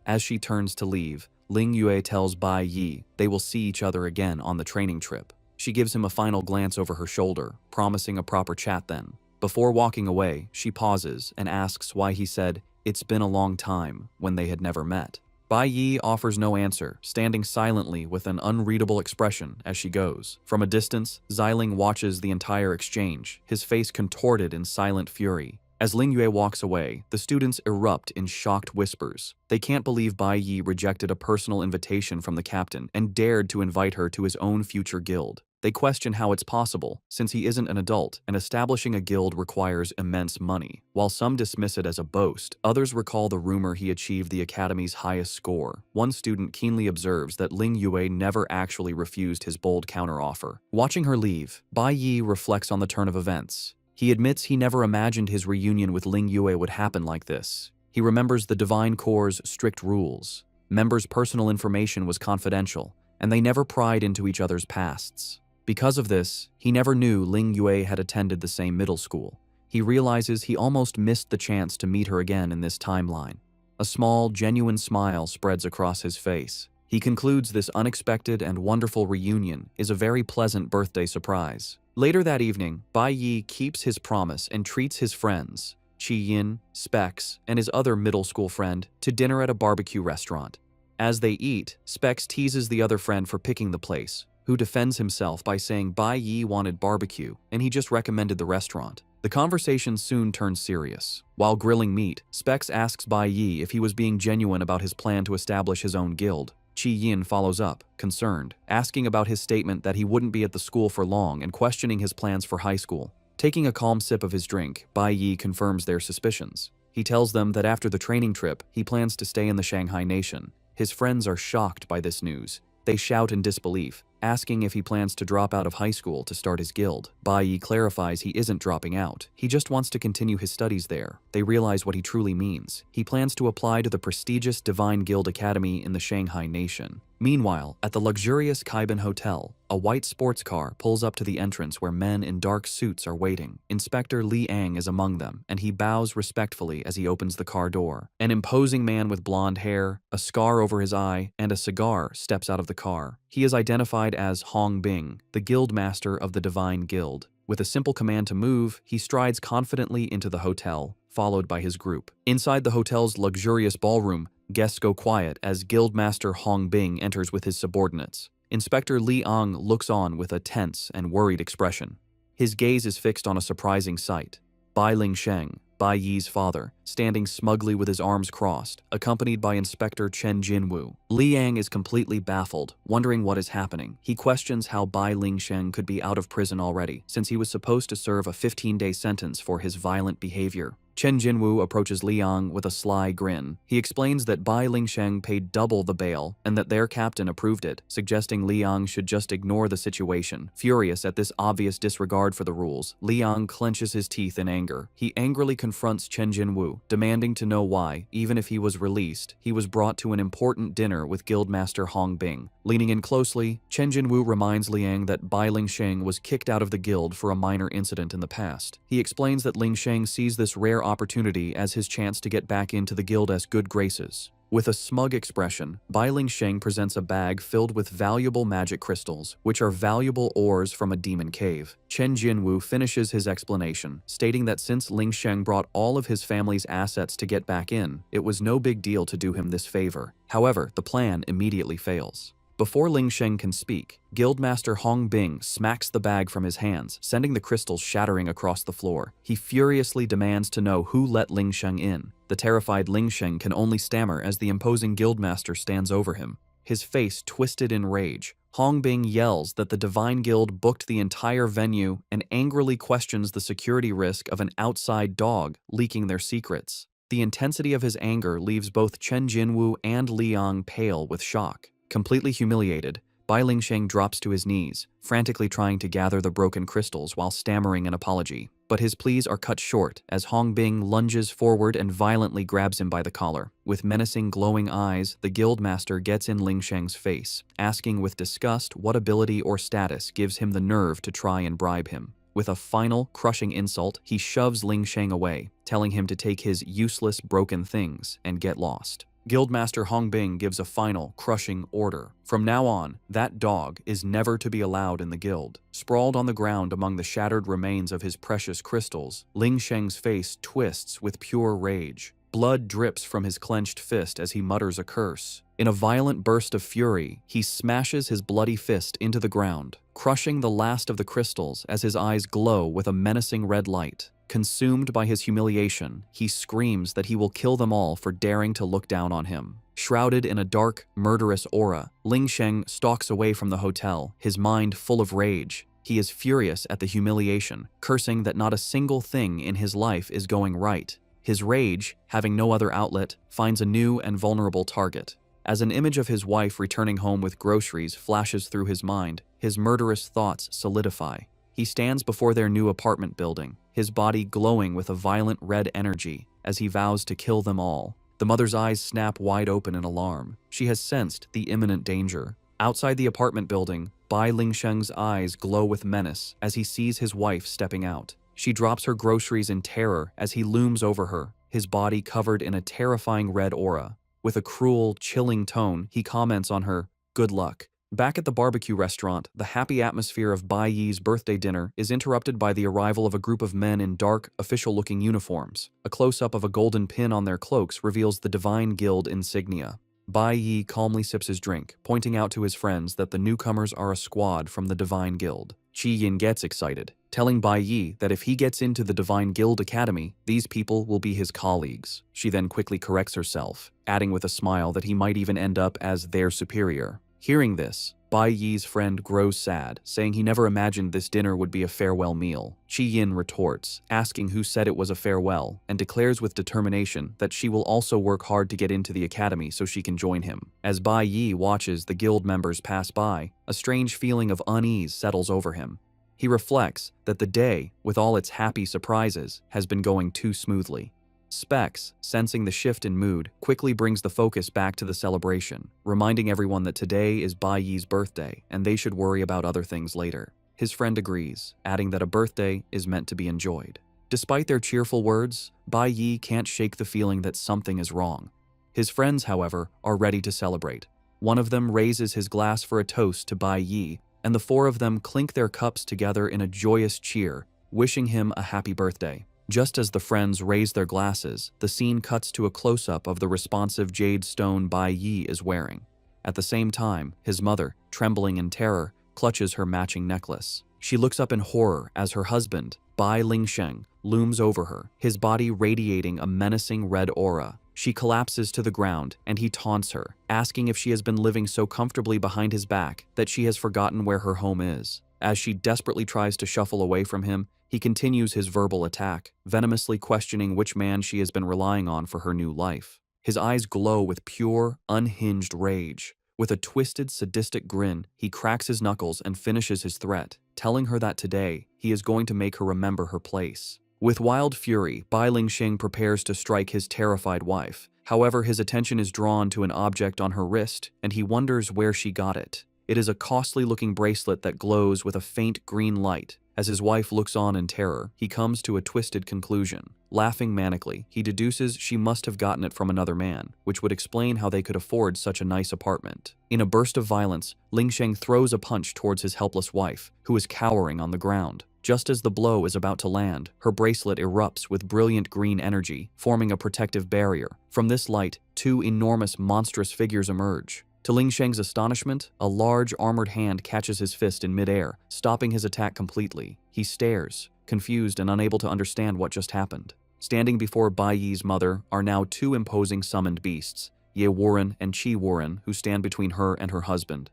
As she turns to leave, Ling Yue tells Bai Yi they will see each other again on the training trip. She gives him a final glance over her shoulder, promising a proper chat then. Before walking away, she pauses and asks why he said, "It's been a long time," when they had never met. Bai Yi offers no answer, standing silently with an unreadable expression as she goes. From a distance, Xiling watches the entire exchange, his face contorted in silent fury. As Ling Yue walks away, the students erupt in shocked whispers. They can't believe Bai Yi rejected a personal invitation from the captain and dared to invite her to his own future guild. They question how it's possible, since he isn't an adult, and establishing a guild requires immense money. While some dismiss it as a boast, others recall the rumor he achieved the academy's highest score. One student keenly observes that Ling Yue never actually refused his bold counteroffer. Watching her leave, Bai Yi reflects on the turn of events. He admits he never imagined his reunion with Ling Yue would happen like this. He remembers the Divine Core's strict rules. Members' personal information was confidential, and they never pried into each other's pasts. Because of this, he never knew Ling Yue had attended the same middle school. He realizes he almost missed the chance to meet her again in this timeline. A small, genuine smile spreads across his face. He concludes this unexpected and wonderful reunion is a very pleasant birthday surprise. Later that evening, Bai Yi keeps his promise and treats his friends, Qi Yin, Specs, and his other middle school friend, to dinner at a barbecue restaurant. As they eat, Specs teases the other friend for picking the place, who defends himself by saying Bai Yi wanted barbecue and he just recommended the restaurant. The conversation soon turns serious. While grilling meat, Specs asks Bai Yi if he was being genuine about his plan to establish his own guild. Chi Yin follows up, concerned, asking about his statement that he wouldn't be at the school for long and questioning his plans for high school. Taking a calm sip of his drink, Bai Yi confirms their suspicions. He tells them that after the training trip, he plans to stay in the Shanghai Nation. His friends are shocked by this news. They shout in disbelief, asking if he plans to drop out of high school to start his guild. Bai Yi clarifies he isn't dropping out. He just wants to continue his studies there. They realize what he truly means. He plans to apply to the prestigious Divine Guild Academy in the Shanghai Nation. Meanwhile, at the luxurious Kaiban Hotel, a white sports car pulls up to the entrance where men in dark suits are waiting. Inspector Li Ang is among them, and he bows respectfully as he opens the car door. An imposing man with blonde hair, a scar over his eye, and a cigar steps out of the car. He is identified as Hong Bing, the guild master of the Divine Guild. With a simple command to move, he strides confidently into the hotel, followed by his group. Inside the hotel's luxurious ballroom, guests go quiet as Guildmaster Hong Bing enters with his subordinates. Inspector Li Ang looks on with a tense and worried expression. His gaze is fixed on a surprising sight. Bai Lingsheng, Bai Yi's father, standing smugly with his arms crossed, accompanied by Inspector Chen Jinwu. Li Ang is completely baffled, wondering what is happening. He questions how Bai Lingsheng could be out of prison already, since he was supposed to serve a 15-day sentence for his violent behavior. Chen Jinwu approaches Liang with a sly grin. He explains that Bai Lingsheng paid double the bail and that their captain approved it, suggesting Liang should just ignore the situation. Furious at this obvious disregard for the rules, Liang clenches his teeth in anger. He angrily confronts Chen Jinwu, demanding to know why, even if he was released, he was brought to an important dinner with Guildmaster Hong Bing. Leaning in closely, Chen Jinwu reminds Liang that Bai Lingsheng was kicked out of the guild for a minor incident in the past. He explains that Lingsheng sees this rare opportunity as his chance to get back into the guild as good graces. With a smug expression, Bai Lingsheng presents a bag filled with valuable magic crystals, which are valuable ores from a demon cave. Chen Jinwu finishes his explanation, stating that since Lingsheng brought all of his family's assets to get back in, it was no big deal to do him this favor. However, the plan immediately fails. Before Lingsheng can speak, Guildmaster Hong Bing smacks the bag from his hands, sending the crystals shattering across the floor. He furiously demands to know who let Lingsheng in. The terrified Lingsheng can only stammer as the imposing Guildmaster stands over him. His face twisted in rage, Hong Bing yells that the Divine Guild booked the entire venue and angrily questions the security risk of an outside dog leaking their secrets. The intensity of his anger leaves both Chen Jinwu and Liang pale with shock. Completely humiliated, Bai Lingsheng drops to his knees, frantically trying to gather the broken crystals while stammering an apology. But his pleas are cut short as Hong Bing lunges forward and violently grabs him by the collar. With menacing glowing eyes, the guildmaster gets in Lingsheng's face, asking with disgust what ability or status gives him the nerve to try and bribe him. With a final, crushing insult, he shoves Lingsheng away, telling him to take his useless, broken things and get lost. Guildmaster Hong Bing gives a final, crushing order. From now on, that dog is never to be allowed in the guild. Sprawled on the ground among the shattered remains of his precious crystals, Lingsheng's face twists with pure rage. Blood drips from his clenched fist as he mutters a curse. In a violent burst of fury, he smashes his bloody fist into the ground, crushing the last of the crystals as his eyes glow with a menacing red light. Consumed by his humiliation, he screams that he will kill them all for daring to look down on him. Shrouded in a dark, murderous aura, Lingsheng stalks away from the hotel, his mind full of rage. He is furious at the humiliation, cursing that not a single thing in his life is going right. His rage, having no other outlet, finds a new and vulnerable target. As an image of his wife returning home with groceries flashes through his mind, his murderous thoughts solidify. He stands before their new apartment building, his body glowing with a violent red energy as he vows to kill them all. The mother's eyes snap wide open in alarm. She has sensed the imminent danger. Outside the apartment building, Bai Lingsheng's eyes glow with menace as he sees his wife stepping out. She drops her groceries in terror as he looms over her, his body covered in a terrifying red aura. With a cruel, chilling tone, he comments on her, "Good luck." Back at the barbecue restaurant, the happy atmosphere of Bai Yi's birthday dinner is interrupted by the arrival of a group of men in dark, official-looking uniforms. A close-up of a golden pin on their cloaks reveals the Divine Guild insignia. Bai Yi calmly sips his drink, pointing out to his friends that the newcomers are a squad from the Divine Guild. Qi Yin gets excited, telling Bai Yi that if he gets into the Divine Guild Academy, these people will be his colleagues. She then quickly corrects herself, adding with a smile that he might even end up as their superior. Hearing this, Bai Yi's friend grows sad, saying he never imagined this dinner would be a farewell meal. Qi Yin retorts, asking who said it was a farewell, and declares with determination that she will also work hard to get into the academy so she can join him. As Bai Yi watches the guild members pass by, a strange feeling of unease settles over him. He reflects that the day, with all its happy surprises, has been going too smoothly. Specs, sensing the shift in mood, quickly brings the focus back to the celebration, reminding everyone that today is Bai Yi's birthday and they should worry about other things later. His friend agrees, adding that a birthday is meant to be enjoyed. Despite their cheerful words, Bai Yi can't shake the feeling that something is wrong. His friends, however, are ready to celebrate. One of them raises his glass for a toast to Bai Yi, and the four of them clink their cups together in a joyous cheer, wishing him a happy birthday. Just as the friends raise their glasses, the scene cuts to a close-up of the responsive jade stone Bai Yi is wearing. At the same time, his mother, trembling in terror, clutches her matching necklace. She looks up in horror as her husband, Bai Lingsheng, looms over her, his body radiating a menacing red aura. She collapses to the ground, and he taunts her, asking if she has been living so comfortably behind his back that she has forgotten where her home is. As she desperately tries to shuffle away from him, he continues his verbal attack, venomously questioning which man she has been relying on for her new life. His eyes glow with pure, unhinged rage. With a twisted, sadistic grin, he cracks his knuckles and finishes his threat, telling her that today, he is going to make her remember her place. With wild fury, Bai Lingxing prepares to strike his terrified wife. However, his attention is drawn to an object on her wrist, and he wonders where she got it. It is a costly-looking bracelet that glows with a faint green light. As his wife looks on in terror, he comes to a twisted conclusion. Laughing manically, he deduces she must have gotten it from another man, which would explain how they could afford such a nice apartment. In a burst of violence, Lingsheng throws a punch towards his helpless wife, who is cowering on the ground. Just as the blow is about to land, her bracelet erupts with brilliant green energy, forming a protective barrier. From this light, two enormous, monstrous figures emerge. To Lingsheng's astonishment, a large armored hand catches his fist in midair, stopping his attack completely. He stares, confused and unable to understand what just happened. Standing before Bai Yi's mother are now two imposing summoned beasts, Ye Warren and Qi Warren, who stand between her and her husband.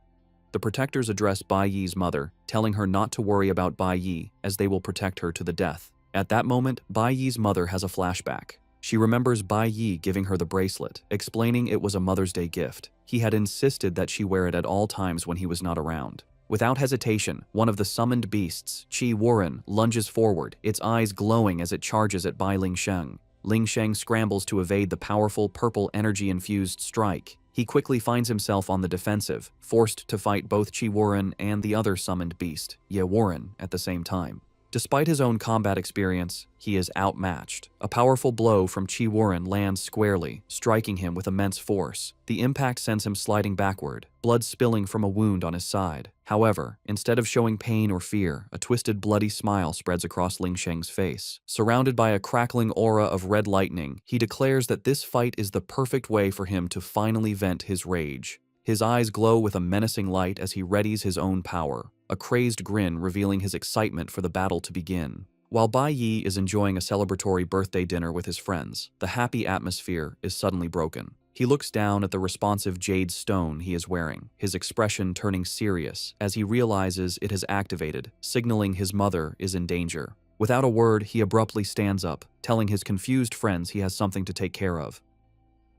The protectors address Bai Yi's mother, telling her not to worry about Bai Yi, as they will protect her to the death. At that moment, Bai Yi's mother has a flashback. She remembers Bai Yi giving her the bracelet, explaining it was a Mother's Day gift. He had insisted that she wear it at all times when he was not around. Without hesitation, one of the summoned beasts, Qi Warren, lunges forward, its eyes glowing as it charges at Bai Lingsheng. Lingsheng scrambles to evade the powerful purple energy-infused strike. He quickly finds himself on the defensive, forced to fight both Qi Warren and the other summoned beast, Ye Warren, at the same time. Despite his own combat experience, he is outmatched. A powerful blow from Qi Warren lands squarely, striking him with immense force. The impact sends him sliding backward, blood spilling from a wound on his side. However, instead of showing pain or fear, a twisted, bloody smile spreads across Lingsheng's face. Surrounded by a crackling aura of red lightning, he declares that this fight is the perfect way for him to finally vent his rage. His eyes glow with a menacing light as he readies his own power, a crazed grin revealing his excitement for the battle to begin. While Bai Yi is enjoying a celebratory birthday dinner with his friends, the happy atmosphere is suddenly broken. He looks down at the responsive jade stone he is wearing, his expression turning serious as he realizes it has activated, signaling his mother is in danger. Without a word, he abruptly stands up, telling his confused friends he has something to take care of.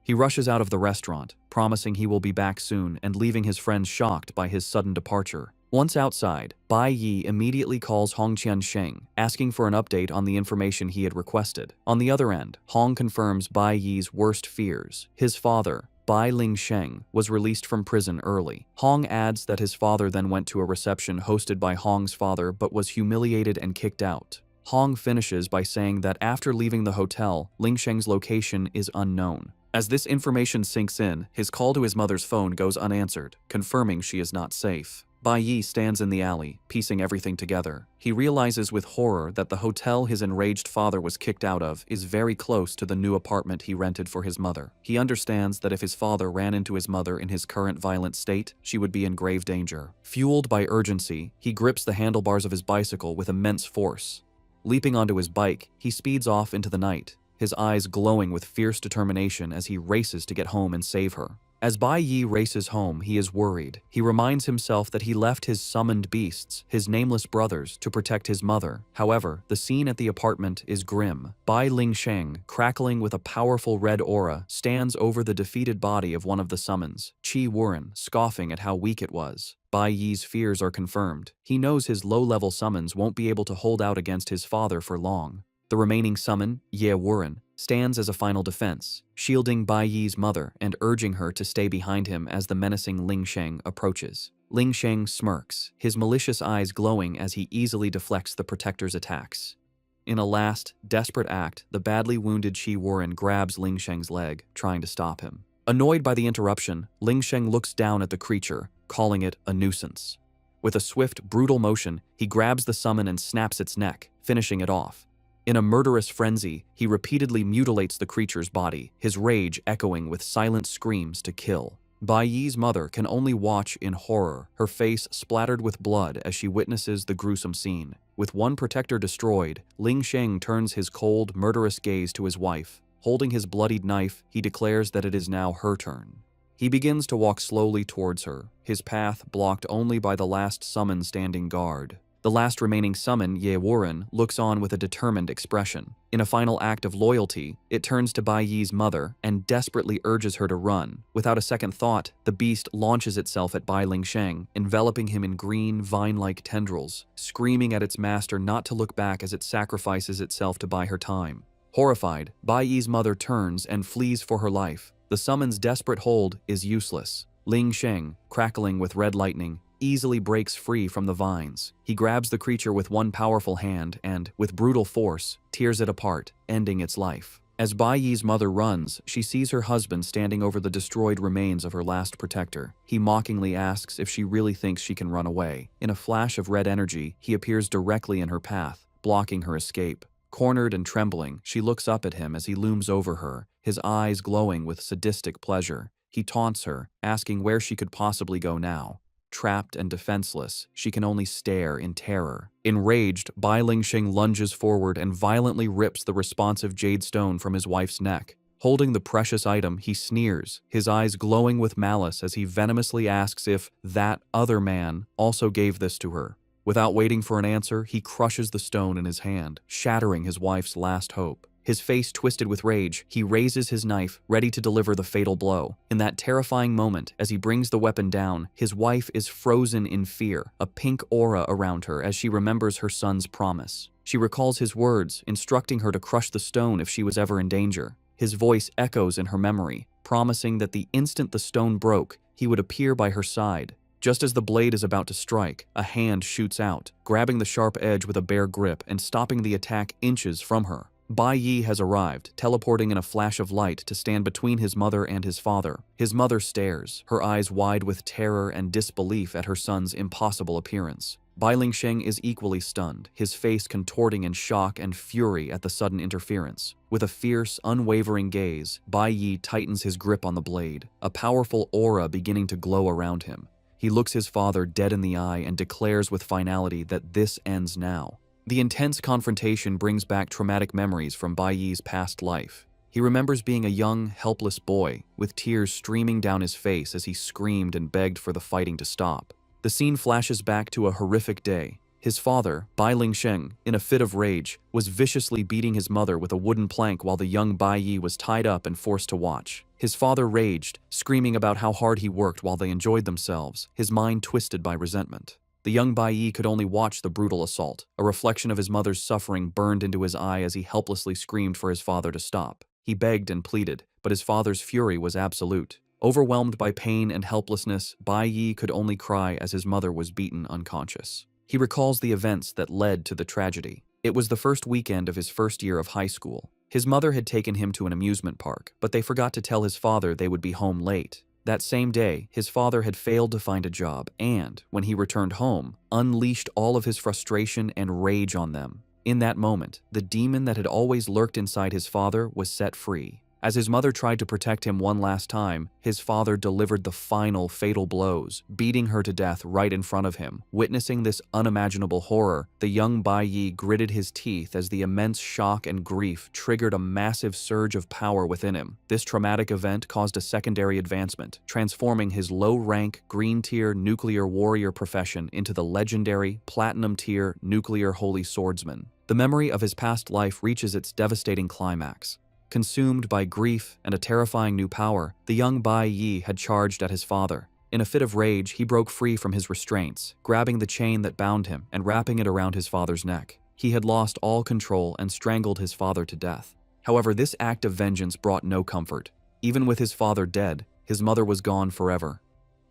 He rushes out of the restaurant, promising he will be back soon and leaving his friends shocked by his sudden departure. Once outside, Bai Yi immediately calls Hong Qiansheng, asking for an update on the information he had requested. On the other end, Hong confirms Bai Yi's worst fears. His father, Bai Lingsheng, was released from prison early. Hong adds that his father then went to a reception hosted by Hong's father but was humiliated and kicked out. Hong finishes by saying that after leaving the hotel, Lingsheng's location is unknown. As this information sinks in, his call to his mother's phone goes unanswered, confirming she is not safe. Bai Yi stands in the alley, piecing everything together. He realizes with horror that the hotel his enraged father was kicked out of is very close to the new apartment he rented for his mother. He understands that if his father ran into his mother in his current violent state, she would be in grave danger. Fueled by urgency, he grips the handlebars of his bicycle with immense force. Leaping onto his bike, he speeds off into the night, his eyes glowing with fierce determination as he races to get home and save her. As Bai Yi races home, he is worried. He reminds himself that he left his summoned beasts, his nameless brothers, to protect his mother. However, the scene at the apartment is grim. Bai Lingsheng, crackling with a powerful red aura, stands over the defeated body of one of the summons, Qi Wuren, scoffing at how weak it was. Bai Yi's fears are confirmed. He knows his low-level summons won't be able to hold out against his father for long. The remaining summon, Ye Wuren, stands as a final defense, shielding Bai Yi's mother and urging her to stay behind him as the menacing Ling Sheng approaches. Ling Sheng smirks, his malicious eyes glowing as he easily deflects the protector's attacks. In a last, desperate act, the badly wounded Qi Wuren grabs Ling Sheng's leg, trying to stop him. Annoyed by the interruption, Ling Sheng looks down at the creature, calling it a nuisance. With a swift, brutal motion, he grabs the summon and snaps its neck, finishing it off. In a murderous frenzy, he repeatedly mutilates the creature's body, his rage echoing with silent screams to kill. Bai Yi's mother can only watch in horror, her face splattered with blood as she witnesses the gruesome scene. With one protector destroyed, Ling Sheng turns his cold, murderous gaze to his wife. Holding his bloodied knife, he declares that it is now her turn. He begins to walk slowly towards her, his path blocked only by the last summon standing guard. The last remaining summon, Ye Wuren, looks on with a determined expression. In a final act of loyalty, it turns to Bai Yi's mother and desperately urges her to run. Without a second thought, the beast launches itself at Bai Lingsheng, enveloping him in green, vine-like tendrils, screaming at its master not to look back as it sacrifices itself to buy her time. Horrified, Bai Yi's mother turns and flees for her life. The summon's desperate hold is useless. Ling Sheng, crackling with red lightning, easily breaks free from the vines. He grabs the creature with one powerful hand and, with brutal force, tears it apart, ending its life. As Bai Yi's mother runs, she sees her husband standing over the destroyed remains of her last protector. He mockingly asks if she really thinks she can run away. In a flash of red energy, he appears directly in her path, blocking her escape. Cornered and trembling, she looks up at him as he looms over her, his eyes glowing with sadistic pleasure. He taunts her, asking where she could possibly go now. Trapped and defenseless, she can only stare in terror. Enraged, Bai Lingsheng lunges forward and violently rips the responsive jade stone from his wife's neck. Holding the precious item, he sneers, his eyes glowing with malice as he venomously asks if that other man also gave this to her. Without waiting for an answer, he crushes the stone in his hand, shattering his wife's last hope. His face twisted with rage, he raises his knife, ready to deliver the fatal blow. In that terrifying moment, as he brings the weapon down, his wife is frozen in fear, a pink aura around her as she remembers her son's promise. She recalls his words, instructing her to crush the stone if she was ever in danger. His voice echoes in her memory, promising that the instant the stone broke, he would appear by her side. Just as the blade is about to strike, a hand shoots out, grabbing the sharp edge with a bare grip and stopping the attack inches from her. Bai Yi has arrived, teleporting in a flash of light to stand between his mother and his father. His mother stares, her eyes wide with terror and disbelief at her son's impossible appearance. Bai Lingsheng is equally stunned, his face contorting in shock and fury at the sudden interference. With a fierce, unwavering gaze, Bai Yi tightens his grip on the blade, a powerful aura beginning to glow around him. He looks his father dead in the eye and declares with finality that this ends now. The intense confrontation brings back traumatic memories from Bai Yi's past life. He remembers being a young, helpless boy, with tears streaming down his face as he screamed and begged for the fighting to stop. The scene flashes back to a horrific day. His father, Bai Lingsheng, in a fit of rage, was viciously beating his mother with a wooden plank while the young Bai Yi was tied up and forced to watch. His father raged, screaming about how hard he worked while they enjoyed themselves, his mind twisted by resentment. The young Bai Yi could only watch the brutal assault. A reflection of his mother's suffering burned into his eye as he helplessly screamed for his father to stop. He begged and pleaded, but his father's fury was absolute. Overwhelmed by pain and helplessness, Bai Yi could only cry as his mother was beaten unconscious. He recalls the events that led to the tragedy. It was the first weekend of his first year of high school. His mother had taken him to an amusement park, but they forgot to tell his father they would be home late. That same day, his father had failed to find a job and, when he returned home, unleashed all of his frustration and rage on them. In that moment, the demon that had always lurked inside his father was set free. As his mother tried to protect him one last time, his father delivered the final fatal blows, beating her to death right in front of him. Witnessing this unimaginable horror, the young Bai Yi gritted his teeth as the immense shock and grief triggered a massive surge of power within him. This traumatic event caused a secondary advancement, transforming his low-rank, green-tier nuclear warrior profession into the legendary, platinum-tier nuclear holy swordsman. The memory of his past life reaches its devastating climax. Consumed by grief and a terrifying new power, the young Bai Yi had charged at his father. In a fit of rage, he broke free from his restraints, grabbing the chain that bound him and wrapping it around his father's neck. He had lost all control and strangled his father to death. However, this act of vengeance brought no comfort. Even with his father dead, his mother was gone forever.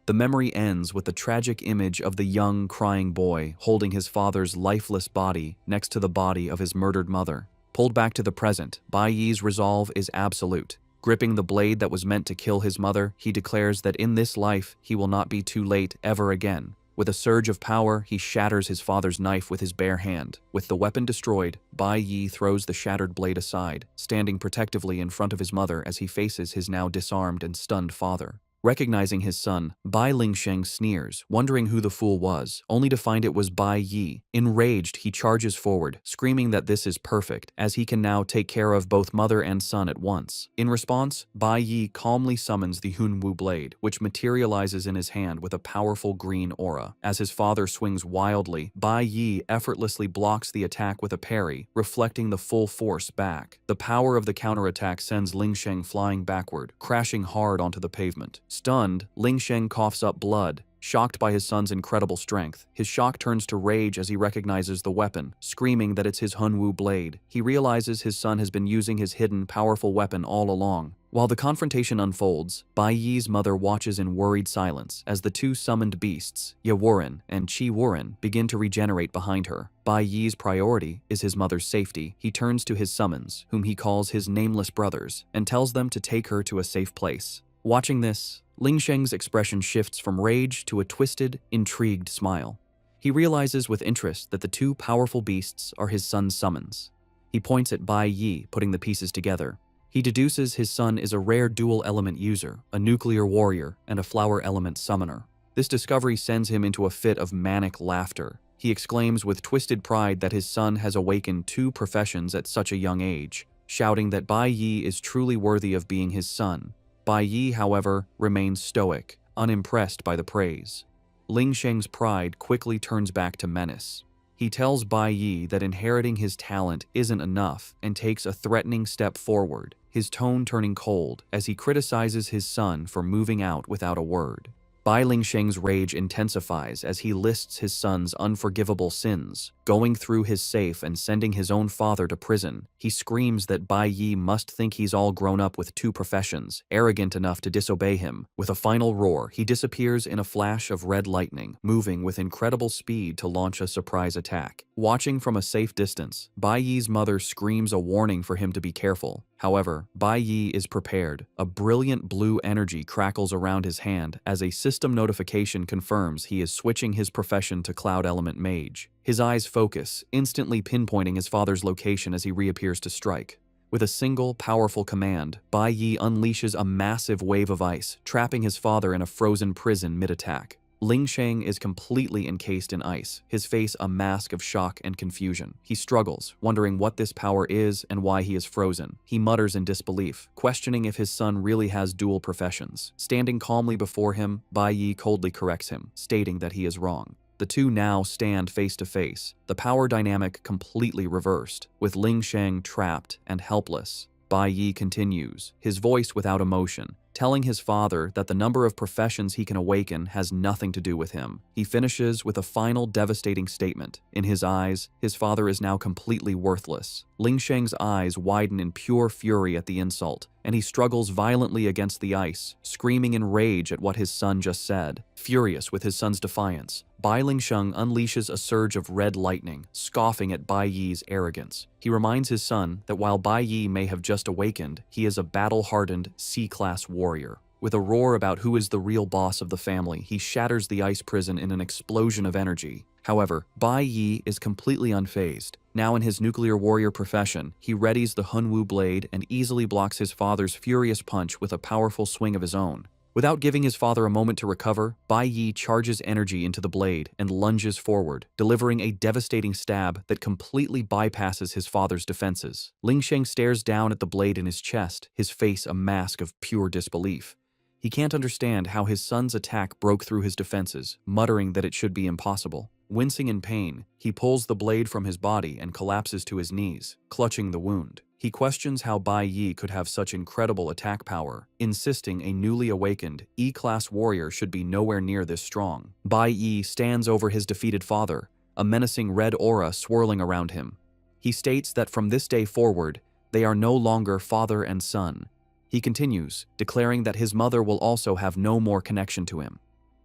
The memory ends with the tragic image of the young, crying boy holding his father's lifeless body next to the body of his murdered mother. Pulled back to the present, Bai Yi's resolve is absolute. Gripping the blade that was meant to kill his mother, he declares that in this life, he will not be too late ever again. With a surge of power, he shatters his father's knife with his bare hand. With the weapon destroyed, Bai Yi throws the shattered blade aside, standing protectively in front of his mother as he faces his now disarmed and stunned father. Recognizing his son, Bai Lingsheng sneers, wondering who the fool was, only to find it was Bai Yi. Enraged, he charges forward, screaming that this is perfect, as he can now take care of both mother and son at once. In response, Bai Yi calmly summons the Hunwu blade, which materializes in his hand with a powerful green aura. As his father swings wildly, Bai Yi effortlessly blocks the attack with a parry, reflecting the full force back. The power of the counterattack sends Lingsheng flying backward, crashing hard onto the pavement. Stunned, Lingsheng coughs up blood. Shocked by his son's incredible strength, his shock turns to rage as he recognizes the weapon, screaming that it's his Hunwu blade. He realizes his son has been using his hidden, powerful weapon all along. While the confrontation unfolds, Bai Yi's mother watches in worried silence as the two summoned beasts, Yawuren and Chi-Wuren, begin to regenerate behind her. Bai Yi's priority is his mother's safety. He turns to his summons, whom he calls his nameless brothers, and tells them to take her to a safe place. Watching this, Lingsheng's expression shifts from rage to a twisted, intrigued smile. He realizes with interest that the two powerful beasts are his son's summons. He points at Bai Yi, putting the pieces together. He deduces his son is a rare dual-element user, a nuclear warrior, and a flower-element summoner. This discovery sends him into a fit of manic laughter. He exclaims with twisted pride that his son has awakened two professions at such a young age, shouting that Bai Yi is truly worthy of being his son. Bai Yi, however, remains stoic, unimpressed by the praise. Lingsheng's pride quickly turns back to menace. He tells Bai Yi that inheriting his talent isn't enough and takes a threatening step forward, his tone turning cold as he criticizes his son for moving out without a word. Bai Lingsheng's rage intensifies as he lists his son's unforgivable sins, going through his safe and sending his own father to prison. He screams that Bai Yi must think he's all grown up with two professions, arrogant enough to disobey him. With a final roar, he disappears in a flash of red lightning, moving with incredible speed to launch a surprise attack. Watching from a safe distance, Bai Yi's mother screams a warning for him to be careful. However, Bai Yi is prepared. A brilliant blue energy crackles around his hand as a system notification confirms he is switching his profession to Cloud Element Mage. His eyes focus, instantly pinpointing his father's location as he reappears to strike. With a single, powerful command, Bai Yi unleashes a massive wave of ice, trapping his father in a frozen prison mid-attack. Lingsheng is completely encased in ice, his face a mask of shock and confusion. He struggles, wondering what this power is and why he is frozen. He mutters in disbelief, questioning if his son really has dual professions. Standing calmly before him, Bai Yi coldly corrects him, stating that he is wrong. The two now stand face to face, the power dynamic completely reversed. With Lingsheng trapped and helpless, Bai Yi continues, his voice without emotion, telling his father that the number of professions he can awaken has nothing to do with him. He finishes with a final devastating statement. In his eyes, his father is now completely worthless. Lingsheng's eyes widen in pure fury at the insult, and he struggles violently against the ice, screaming in rage at what his son just said. Furious with his son's defiance, Bai Lingsheng unleashes a surge of red lightning, scoffing at Bai Yi's arrogance. He reminds his son that while Bai Yi may have just awakened, he is a battle-hardened C-class warrior. With a roar about who is the real boss of the family, he shatters the ice prison in an explosion of energy. However, Bai Yi is completely unfazed. Now in his nuclear warrior profession, he readies the Hunwu blade and easily blocks his father's furious punch with a powerful swing of his own. Without giving his father a moment to recover, Bai Yi charges energy into the blade and lunges forward, delivering a devastating stab that completely bypasses his father's defenses. Ling Sheng stares down at the blade in his chest, his face a mask of pure disbelief. He can't understand how his son's attack broke through his defenses, muttering that it should be impossible. Wincing in pain, he pulls the blade from his body and collapses to his knees, clutching the wound. He questions how Bai Yi could have such incredible attack power, insisting a newly awakened E-class warrior should be nowhere near this strong. Bai Yi stands over his defeated father, a menacing red aura swirling around him. He states that from this day forward, they are no longer father and son. He continues, declaring that his mother will also have no more connection to him.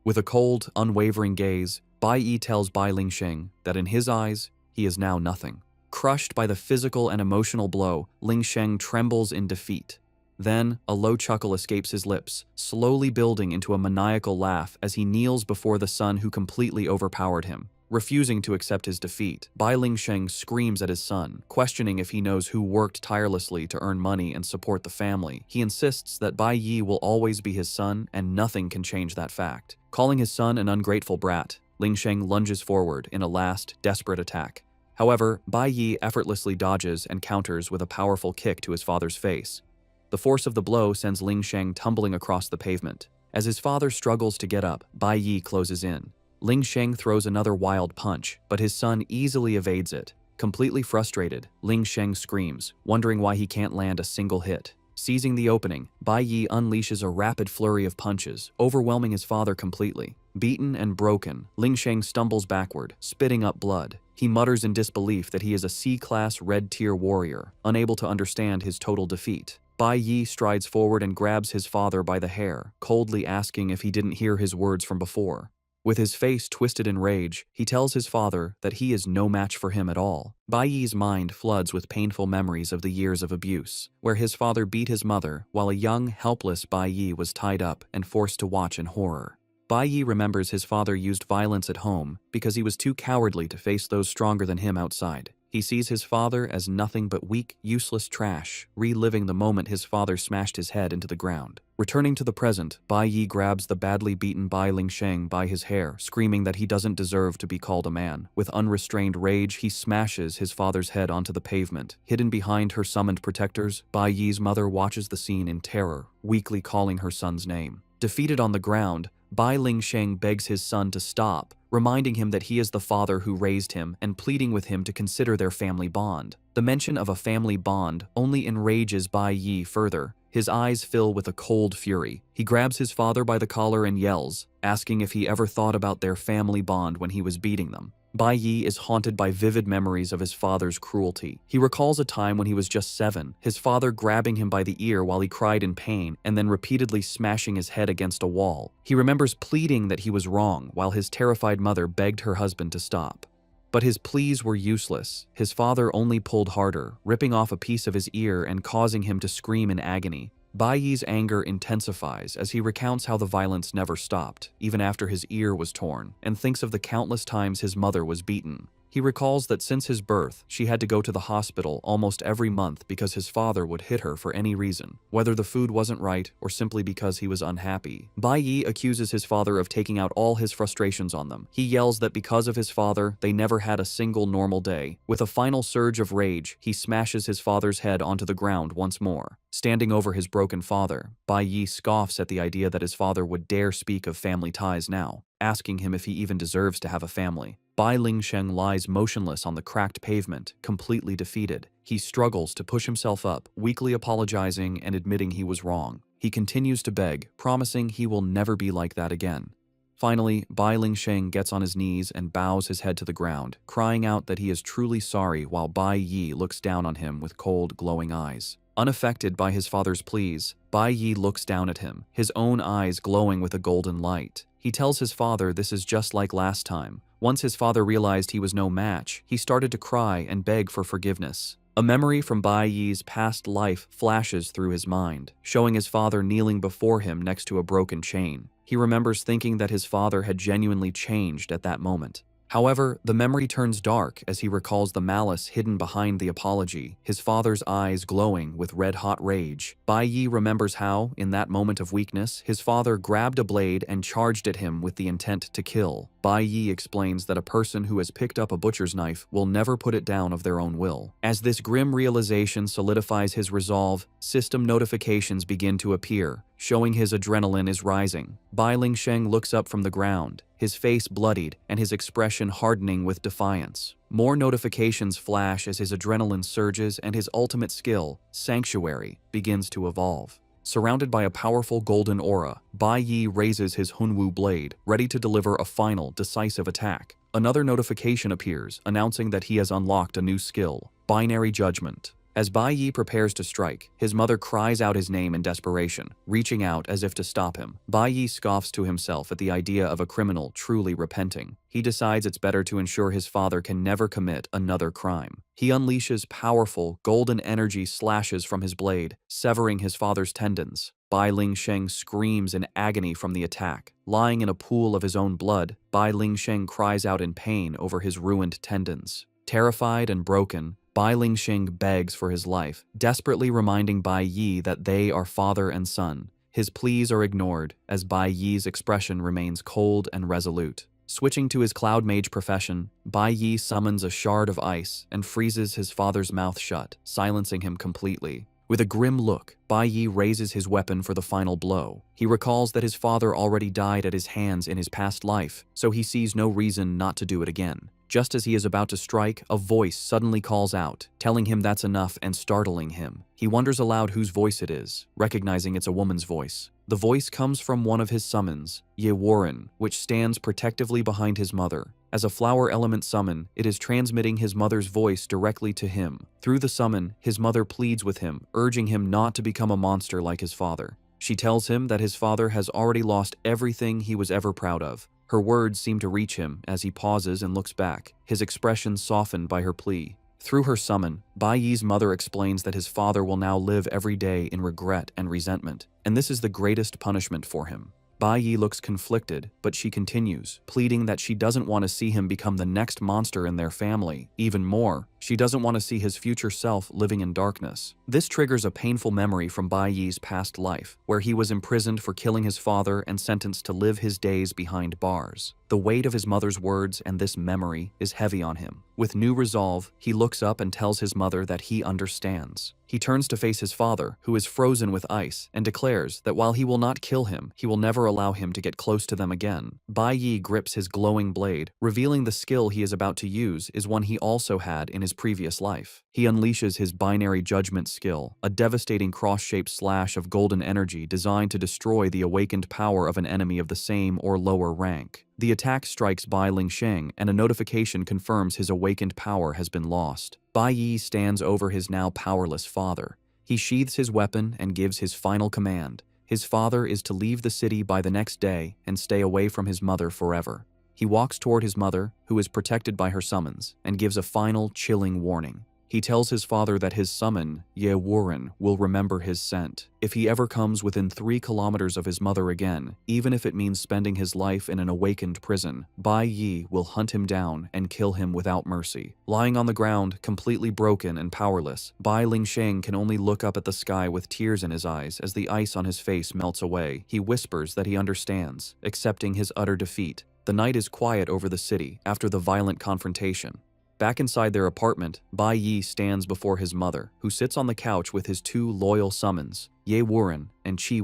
With a cold, unwavering gaze, Bai Yi tells Bai Lingsheng that in his eyes, he is now nothing. Crushed by the physical and emotional blow, Ling Sheng trembles in defeat. Then, a low chuckle escapes his lips, slowly building into a maniacal laugh as he kneels before the son who completely overpowered him. Refusing to accept his defeat, Bai Ling Sheng screams at his son, questioning if he knows who worked tirelessly to earn money and support the family. He insists that Bai Yi will always be his son and nothing can change that fact. Calling his son an ungrateful brat, Ling Sheng lunges forward in a last, desperate attack. However, Bai Yi effortlessly dodges and counters with a powerful kick to his father's face. The force of the blow sends Ling Sheng tumbling across the pavement. As his father struggles to get up, Bai Yi closes in. Ling Sheng throws another wild punch, but his son easily evades it. Completely frustrated, Ling Sheng screams, wondering why he can't land a single hit. Seizing the opening, Bai Yi unleashes a rapid flurry of punches, overwhelming his father completely. Beaten and broken, Ling Sheng stumbles backward, spitting up blood. He mutters in disbelief that he is a C-class red-tier warrior, unable to understand his total defeat. Bai Yi strides forward and grabs his father by the hair, coldly asking if he didn't hear his words from before. With his face twisted in rage, he tells his father that he is no match for him at all. Bai Yi's mind floods with painful memories of the years of abuse, where his father beat his mother while a young, helpless Bai Yi was tied up and forced to watch in horror. Bai Yi remembers his father used violence at home because he was too cowardly to face those stronger than him outside. He sees his father as nothing but weak, useless trash, reliving the moment his father smashed his head into the ground. Returning to the present, Bai Yi grabs the badly beaten Bai Lingsheng by his hair, screaming that he doesn't deserve to be called a man. With unrestrained rage, he smashes his father's head onto the pavement. Hidden behind her summoned protectors, Bai Yi's mother watches the scene in terror, weakly calling her son's name. Defeated on the ground, Bai Lingsheng begs his son to stop, reminding him that he is the father who raised him and pleading with him to consider their family bond. The mention of a family bond only enrages Bai Yi further. His eyes fill with a cold fury. He grabs his father by the collar and yells, asking if he ever thought about their family bond when he was beating them. Bai Yi is haunted by vivid memories of his father's cruelty. He recalls a time when he was just 7, his father grabbing him by the ear while he cried in pain and then repeatedly smashing his head against a wall. He remembers pleading that he was wrong while his terrified mother begged her husband to stop. But his pleas were useless. His father only pulled harder, ripping off a piece of his ear and causing him to scream in agony. Bai Yi's anger intensifies as he recounts how the violence never stopped, even after his ear was torn, and thinks of the countless times his mother was beaten. He recalls that since his birth, she had to go to the hospital almost every month because his father would hit her for any reason, whether the food wasn't right or simply because he was unhappy. Bai Yi accuses his father of taking out all his frustrations on them. He yells that because of his father, they never had a single normal day. With a final surge of rage, he smashes his father's head onto the ground once more. Standing over his broken father, Bai Yi scoffs at the idea that his father would dare speak of family ties now, asking him if he even deserves to have a family. Bai Lingsheng lies motionless on the cracked pavement, completely defeated. He struggles to push himself up, weakly apologizing and admitting he was wrong. He continues to beg, promising he will never be like that again. Finally, Bai Lingsheng gets on his knees and bows his head to the ground, crying out that he is truly sorry while Bai Yi looks down on him with cold, glowing eyes. Unaffected by his father's pleas, Bai Yi looks down at him, his own eyes glowing with a golden light. He tells his father this is just like last time. Once his father realized he was no match, he started to cry and beg for forgiveness. A memory from Bai Yi's past life flashes through his mind, showing his father kneeling before him next to a broken chain. He remembers thinking that his father had genuinely changed at that moment. However, the memory turns dark as he recalls the malice hidden behind the apology, his father's eyes glowing with red-hot rage. Bai Yi remembers how, in that moment of weakness, his father grabbed a blade and charged at him with the intent to kill. Bai Yi explains that a person who has picked up a butcher's knife will never put it down of their own will. As this grim realization solidifies his resolve, system notifications begin to appear, showing his adrenaline is rising. Bai Lingsheng looks up from the ground, his face bloodied and his expression hardening with defiance. More notifications flash as his adrenaline surges and his ultimate skill, Sanctuary, begins to evolve. Surrounded by a powerful golden aura, Bai Yi raises his Hunwu blade, ready to deliver a final, decisive attack. Another notification appears, announcing that he has unlocked a new skill, Binary Judgment. As Bai Yi prepares to strike, his mother cries out his name in desperation, reaching out as if to stop him. Bai Yi scoffs to himself at the idea of a criminal truly repenting. He decides it's better to ensure his father can never commit another crime. He unleashes powerful, golden energy slashes from his blade, severing his father's tendons. Bai Lingsheng screams in agony from the attack. Lying in a pool of his own blood, Bai Lingsheng cries out in pain over his ruined tendons. Terrified and broken, Bai Lingsheng begs for his life, desperately reminding Bai Yi that they are father and son. His pleas are ignored, as Bai Yi's expression remains cold and resolute. Switching to his Cloud Mage profession, Bai Yi summons a shard of ice and freezes his father's mouth shut, silencing him completely. With a grim look, Bai Yi raises his weapon for the final blow. He recalls that his father already died at his hands in his past life, so he sees no reason not to do it again. Just as he is about to strike, a voice suddenly calls out, telling him that's enough and startling him. He wonders aloud whose voice it is, recognizing it's a woman's voice. The voice comes from one of his summons, Ye, which stands protectively behind his mother. As a flower element summon, it is transmitting his mother's voice directly to him. Through the summon, his mother pleads with him, urging him not to become a monster like his father. She tells him that his father has already lost everything he was ever proud of. Her words seem to reach him as he pauses and looks back, his expression softened by her plea. Through her summon, Bai Yi's mother explains that his father will now live every day in regret and resentment, and this is the greatest punishment for him. Bai Yi looks conflicted, but she continues, pleading that she doesn't want to see him become the next monster in their family. Even more, she doesn't want to see his future self living in darkness. This triggers a painful memory from Bai Yi's past life, where he was imprisoned for killing his father and sentenced to live his days behind bars. The weight of his mother's words and this memory is heavy on him. With new resolve, he looks up and tells his mother that he understands. He turns to face his father, who is frozen with ice, and declares that while he will not kill him, he will never allow him to get close to them again. Bai Yi grips his glowing blade, revealing the skill he is about to use is one he also had in his previous life. He unleashes his Binary Judgment skill, a devastating cross-shaped slash of golden energy designed to destroy the awakened power of an enemy of the same or lower rank. The attack strikes Bai Lingsheng, and a notification confirms his awakened power has been lost. Bai Yi stands over his now powerless father. He sheathes his weapon and gives his final command. His father is to leave the city by the next day and stay away from his mother forever. He walks toward his mother, who is protected by her summons, and gives a final, chilling warning. He tells his father that his summon, Ye, will remember his scent. If he ever comes within 3 kilometers of his mother again, even if it means spending his life in an awakened prison, Bai Yi will hunt him down and kill him without mercy. Lying on the ground, completely broken and powerless, Bai Lingsheng can only look up at the sky with tears in his eyes as the ice on his face melts away. He whispers that he understands, accepting his utter defeat. The night is quiet over the city after the violent confrontation. Back inside their apartment, Bai Yi stands before his mother, who sits on the couch with his 2 loyal summons, Ye and Chi.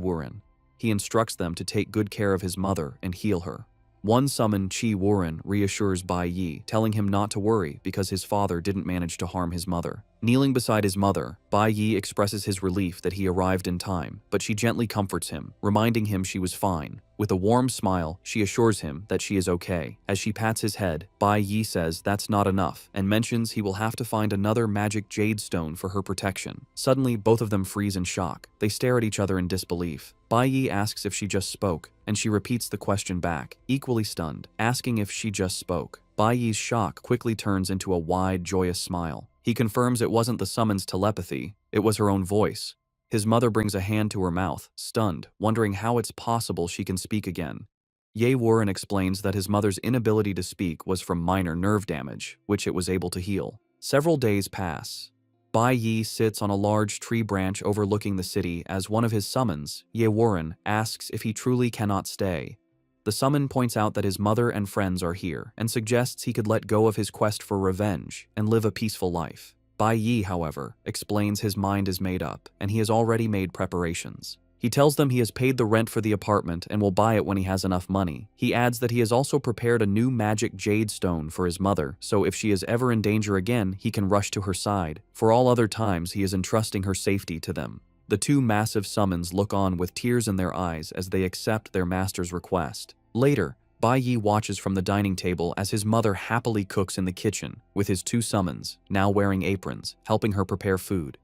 He instructs them to take good care of his mother and heal her. One summon, Chi reassures Bai Yi, telling him not to worry because his father didn't manage to harm his mother. Kneeling beside his mother, Bai Yi expresses his relief that he arrived in time, but she gently comforts him, reminding him she was fine. With a warm smile, she assures him that she is okay. As she pats his head, Bai Yi says that's not enough and mentions he will have to find another magic jade stone for her protection. Suddenly, both of them freeze in shock. They stare at each other in disbelief. Bai Yi asks if she just spoke, and she repeats the question back, equally stunned, asking if she just spoke. Bai Yi's shock quickly turns into a wide, joyous smile. He confirms it wasn't the summon's telepathy, it was her own voice. His mother brings a hand to her mouth, stunned, wondering how it's possible she can speak again. Ye Warren explains that his mother's inability to speak was from minor nerve damage, which it was able to heal. Several days pass. Bai Yi sits on a large tree branch overlooking the city as one of his summons, Ye Warren, asks if he truly cannot stay. The summon points out that his mother and friends are here and suggests he could let go of his quest for revenge and live a peaceful life. Bai Yi, however, explains his mind is made up and he has already made preparations. He tells them he has paid the rent for the apartment and will buy it when he has enough money. He adds that he has also prepared a new magic jade stone for his mother, so if she is ever in danger again, he can rush to her side. For all other times, he is entrusting her safety to them. The two massive summons look on with tears in their eyes as they accept their master's request. Later, Bai Yi watches from the dining table as his mother happily cooks in the kitchen, with his two summons, now wearing aprons, helping her prepare food.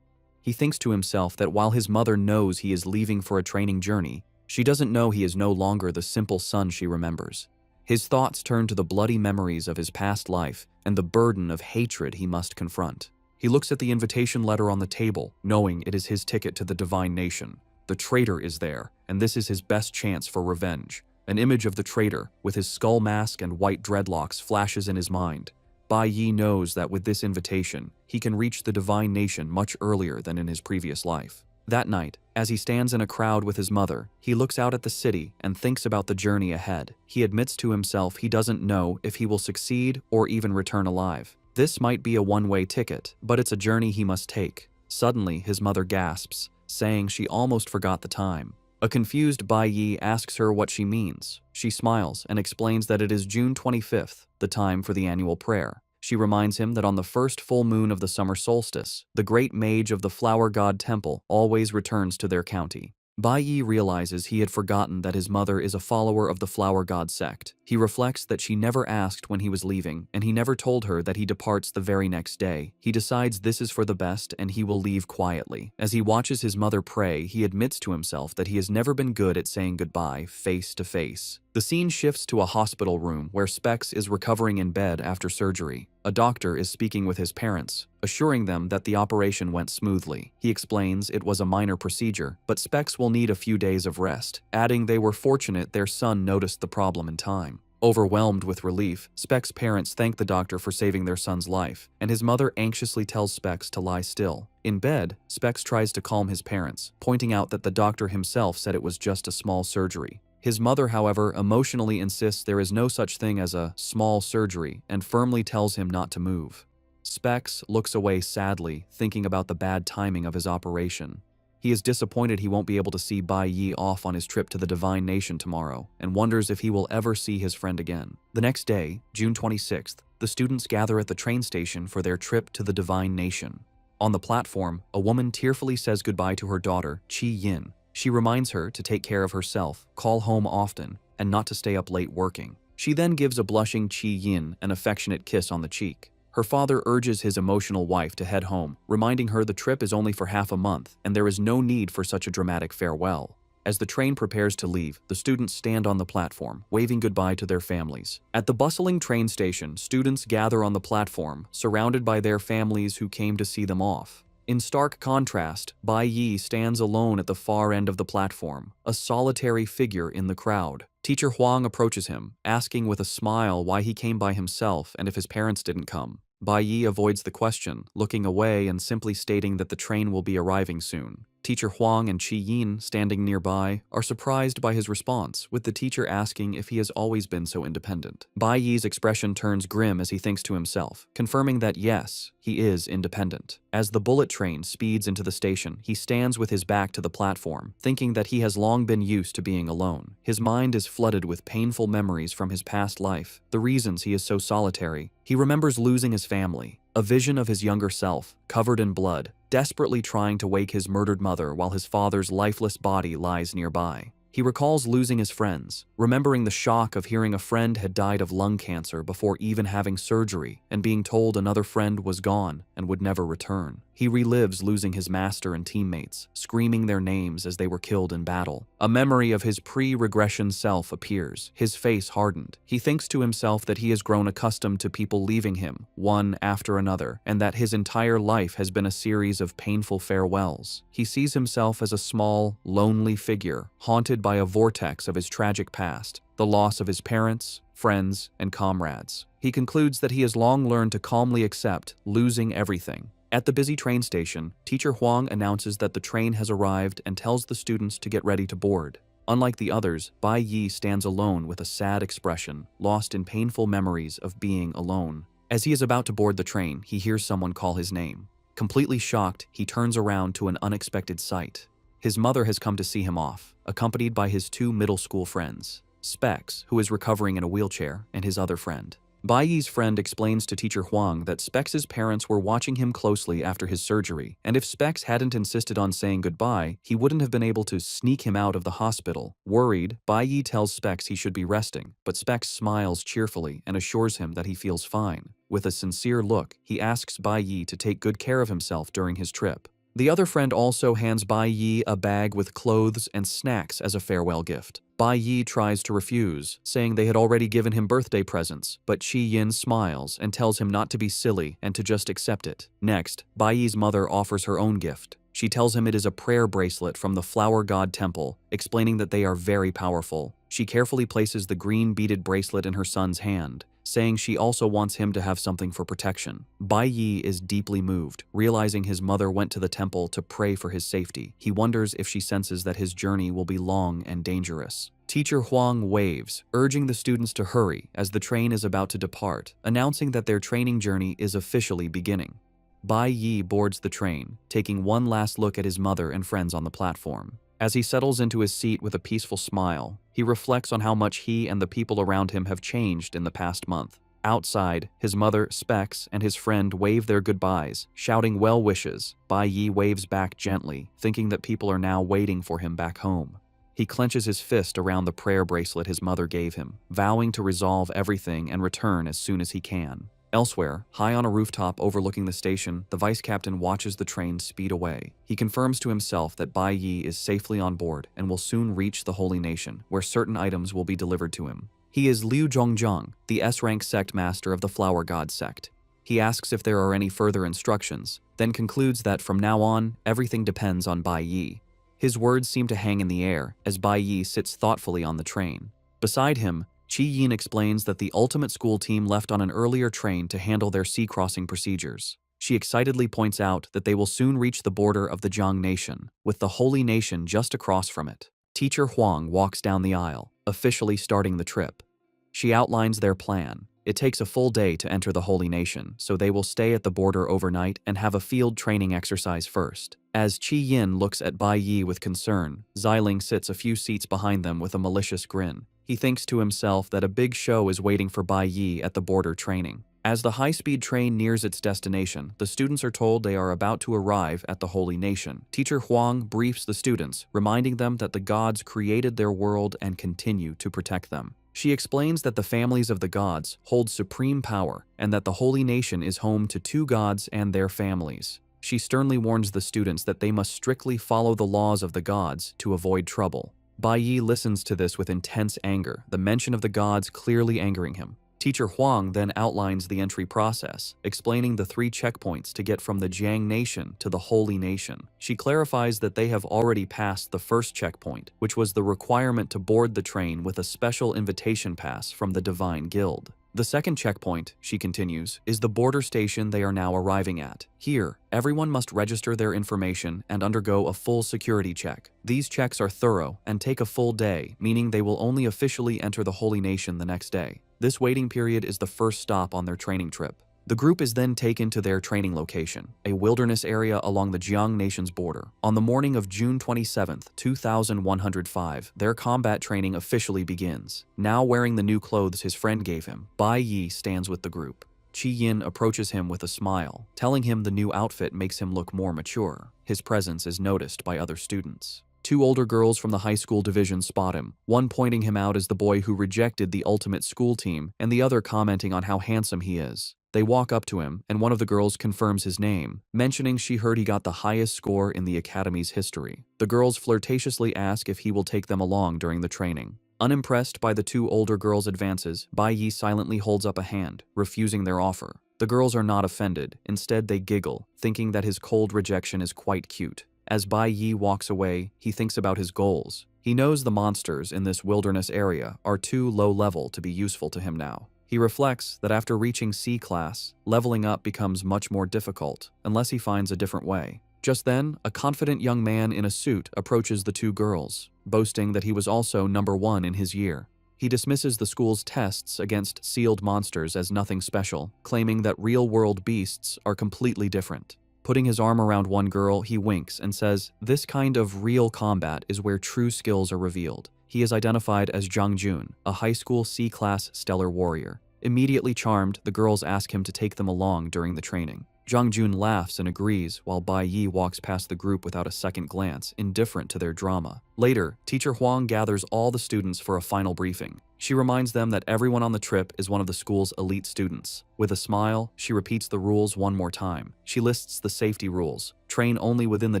He thinks to himself that while his mother knows he is leaving for a training journey, she doesn't know he is no longer the simple son she remembers. His thoughts turn to the bloody memories of his past life and the burden of hatred he must confront. He looks at the invitation letter on the table, knowing it is his ticket to the divine nation. The traitor is there, and this is his best chance for revenge. An image of the traitor, with his skull mask and white dreadlocks, flashes in his mind. Bai Yi knows that with this invitation, he can reach the divine nation much earlier than in his previous life. That night, as he stands in a crowd with his mother, he looks out at the city and thinks about the journey ahead. He admits to himself he doesn't know if he will succeed or even return alive. This might be a one-way ticket, but it's a journey he must take. Suddenly, his mother gasps, saying she almost forgot the time. A confused Bai Yi asks her what she means. She smiles and explains that it is June 25th, the time for the annual prayer. She reminds him that on the first full moon of the summer solstice, the great mage of the flower god temple always returns to their county. Bai Yi realizes he had forgotten that his mother is a follower of the flower god sect. He reflects that she never asked when he was leaving, and he never told her that he departs the very next day. He decides this is for the best and he will leave quietly. As he watches his mother pray, he admits to himself that he has never been good at saying goodbye face to face. The scene shifts to a hospital room where Specs is recovering in bed after surgery. A doctor is speaking with his parents, assuring them that the operation went smoothly. He explains it was a minor procedure, but Specs will need a few days of rest, adding they were fortunate their son noticed the problem in time. Overwhelmed with relief, Specs' parents thank the doctor for saving their son's life, and his mother anxiously tells Specs to lie still. In bed, Specs tries to calm his parents, pointing out that the doctor himself said it was just a small surgery. His mother, however, emotionally insists there is no such thing as a small surgery and firmly tells him not to move. Specs looks away sadly, thinking about the bad timing of his operation. He is disappointed he won't be able to see Bai Yi off on his trip to the Divine Nation tomorrow and wonders if he will ever see his friend again. The next day, June 26th, the students gather at the train station for their trip to the Divine Nation. On the platform, a woman tearfully says goodbye to her daughter, Chi Yin. She reminds her to take care of herself, call home often, and not to stay up late working. She then gives a blushing Chi Yin an affectionate kiss on the cheek. Her father urges his emotional wife to head home, reminding her the trip is only for half a month and there is no need for such a dramatic farewell. As the train prepares to leave, the students stand on the platform, waving goodbye to their families. At the bustling train station, students gather on the platform, surrounded by their families who came to see them off. In stark contrast, Bai Yi stands alone at the far end of the platform, a solitary figure in the crowd. Teacher Huang approaches him, asking with a smile why he came by himself and if his parents didn't come. Bai Yi avoids the question, looking away and simply stating that the train will be arriving soon. Teacher Huang and Chi Yin, standing nearby, are surprised by his response, with the teacher asking if he has always been so independent. Bai Yi's expression turns grim as he thinks to himself, confirming that yes, he is independent. As the bullet train speeds into the station, he stands with his back to the platform, thinking that he has long been used to being alone. His mind is flooded with painful memories from his past life, the reasons he is so solitary. He remembers losing his family, a vision of his younger self, covered in blood, desperately trying to wake his murdered mother while his father's lifeless body lies nearby. He recalls losing his friends, remembering the shock of hearing a friend had died of lung cancer before even having surgery and being told another friend was gone and would never return. He relives losing his master and teammates, screaming their names as they were killed in battle. A memory of his pre-regression self appears, his face hardened. He thinks to himself that he has grown accustomed to people leaving him, one after another, and that his entire life has been a series of painful farewells. He sees himself as a small, lonely figure, haunted by a vortex of his tragic past, the loss of his parents, friends, and comrades. He concludes that he has long learned to calmly accept losing everything. At the busy train station, Teacher Huang announces that the train has arrived and tells the students to get ready to board. Unlike the others, Bai Yi stands alone with a sad expression, lost in painful memories of being alone. As he is about to board the train, he hears someone call his name. Completely shocked, he turns around to an unexpected sight. His mother has come to see him off, accompanied by his two middle school friends, Specs, who is recovering in a wheelchair, and his other friend. Bai Yi's friend explains to Teacher Huang that Specs' parents were watching him closely after his surgery, and if Specs hadn't insisted on saying goodbye, he wouldn't have been able to sneak him out of the hospital. Worried, Bai Yi tells Specs he should be resting, but Specs smiles cheerfully and assures him that he feels fine. With a sincere look, he asks Bai Yi to take good care of himself during his trip. The other friend also hands Bai Yi a bag with clothes and snacks as a farewell gift. Bai Yi tries to refuse, saying they had already given him birthday presents, but Qi Yin smiles and tells him not to be silly and to just accept it. Next, Bai Yi's mother offers her own gift. She tells him it is a prayer bracelet from the Flower God Temple, explaining that they are very powerful. She carefully places the green beaded bracelet in her son's hand, saying she also wants him to have something for protection. Bai Yi is deeply moved, realizing his mother went to the temple to pray for his safety. He wonders if she senses that his journey will be long and dangerous. Teacher Huang waves, urging the students to hurry as the train is about to depart, announcing that their training journey is officially beginning. Bai Yi boards the train, taking one last look at his mother and friends on the platform. As he settles into his seat with a peaceful smile, he reflects on how much he and the people around him have changed in the past month. Outside, his mother, Specs, and his friend wave their goodbyes, shouting well wishes. Bai Yi waves back gently, thinking that people are now waiting for him back home. He clenches his fist around the prayer bracelet his mother gave him, vowing to resolve everything and return as soon as he can. Elsewhere, high on a rooftop overlooking the station, the vice captain watches the train speed away. He confirms to himself that Bai Yi is safely on board and will soon reach the Holy Nation, where certain items will be delivered to him. He is Liu Zhongzhang, the S-rank sect master of the Flower God sect. He asks if there are any further instructions, then concludes that from now on, everything depends on Bai Yi. His words seem to hang in the air as Bai Yi sits thoughtfully on the train. Beside him, Qi Yin explains that the ultimate school team left on an earlier train to handle their sea crossing procedures. She excitedly points out that they will soon reach the border of the Jiang Nation, with the Holy Nation just across from it. Teacher Huang walks down the aisle, officially starting the trip. She outlines their plan. It takes a full day to enter the Holy Nation, so they will stay at the border overnight and have a field training exercise first. As Qi Yin looks at Bai Yi with concern, Xiling sits a few seats behind them with a malicious grin. He thinks to himself that a big show is waiting for Bai Yi at the border training. As the high-speed train nears its destination, the students are told they are about to arrive at the Holy Nation. Teacher Huang briefs the students, reminding them that the gods created their world and continue to protect them. She explains that the families of the gods hold supreme power and that the Holy Nation is home to two gods and their families. She sternly warns the students that they must strictly follow the laws of the gods to avoid trouble. Bai Yi listens to this with intense anger, the mention of the gods clearly angering him. Teacher Huang then outlines the entry process, explaining the 3 checkpoints to get from the Jiang Nation to the Holy Nation. She clarifies that they have already passed the first checkpoint, which was the requirement to board the train with a special invitation pass from the Divine Guild. The second checkpoint, she continues, is the border station they are now arriving at. Here, everyone must register their information and undergo a full security check. These checks are thorough and take a full day, meaning they will only officially enter the Holy Nation the next day. This waiting period is the first stop on their training trip. The group is then taken to their training location, a wilderness area along the Jiang Nation's border. On the morning of June 27, 2105, their combat training officially begins. Now wearing the new clothes his friend gave him, Bai Yi stands with the group. Qi Yin approaches him with a smile, telling him the new outfit makes him look more mature. His presence is noticed by other students. 2 older girls from the high school division spot him, one pointing him out as the boy who rejected the ultimate school team, and the other commenting on how handsome he is. They walk up to him, and one of the girls confirms his name, mentioning she heard he got the highest score in the academy's history. The girls flirtatiously ask if he will take them along during the training. Unimpressed by the two older girls' advances, Bai Yi silently holds up a hand, refusing their offer. The girls are not offended. Instead, they giggle, thinking that his cold rejection is quite cute. As Bai Yi walks away, he thinks about his goals. He knows the monsters in this wilderness area are too low level to be useful to him now. He reflects that after reaching C class, leveling up becomes much more difficult, unless he finds a different way. Just then, a confident young man in a suit approaches the two girls, boasting that he was also number 1 in his year. He dismisses the school's tests against sealed monsters as nothing special, claiming that real-world beasts are completely different. Putting his arm around one girl, he winks and says, "This kind of real combat is where true skills are revealed." He is identified as Zhang Jun, a high school C-class stellar warrior. Immediately charmed, the girls ask him to take them along during the training. Zhang Jun laughs and agrees, while Bai Yi walks past the group without a second glance, indifferent to their drama. Later, Teacher Huang gathers all the students for a final briefing. She reminds them that everyone on the trip is one of the school's elite students. With a smile, she repeats the rules one more time. She lists the safety rules: train only within the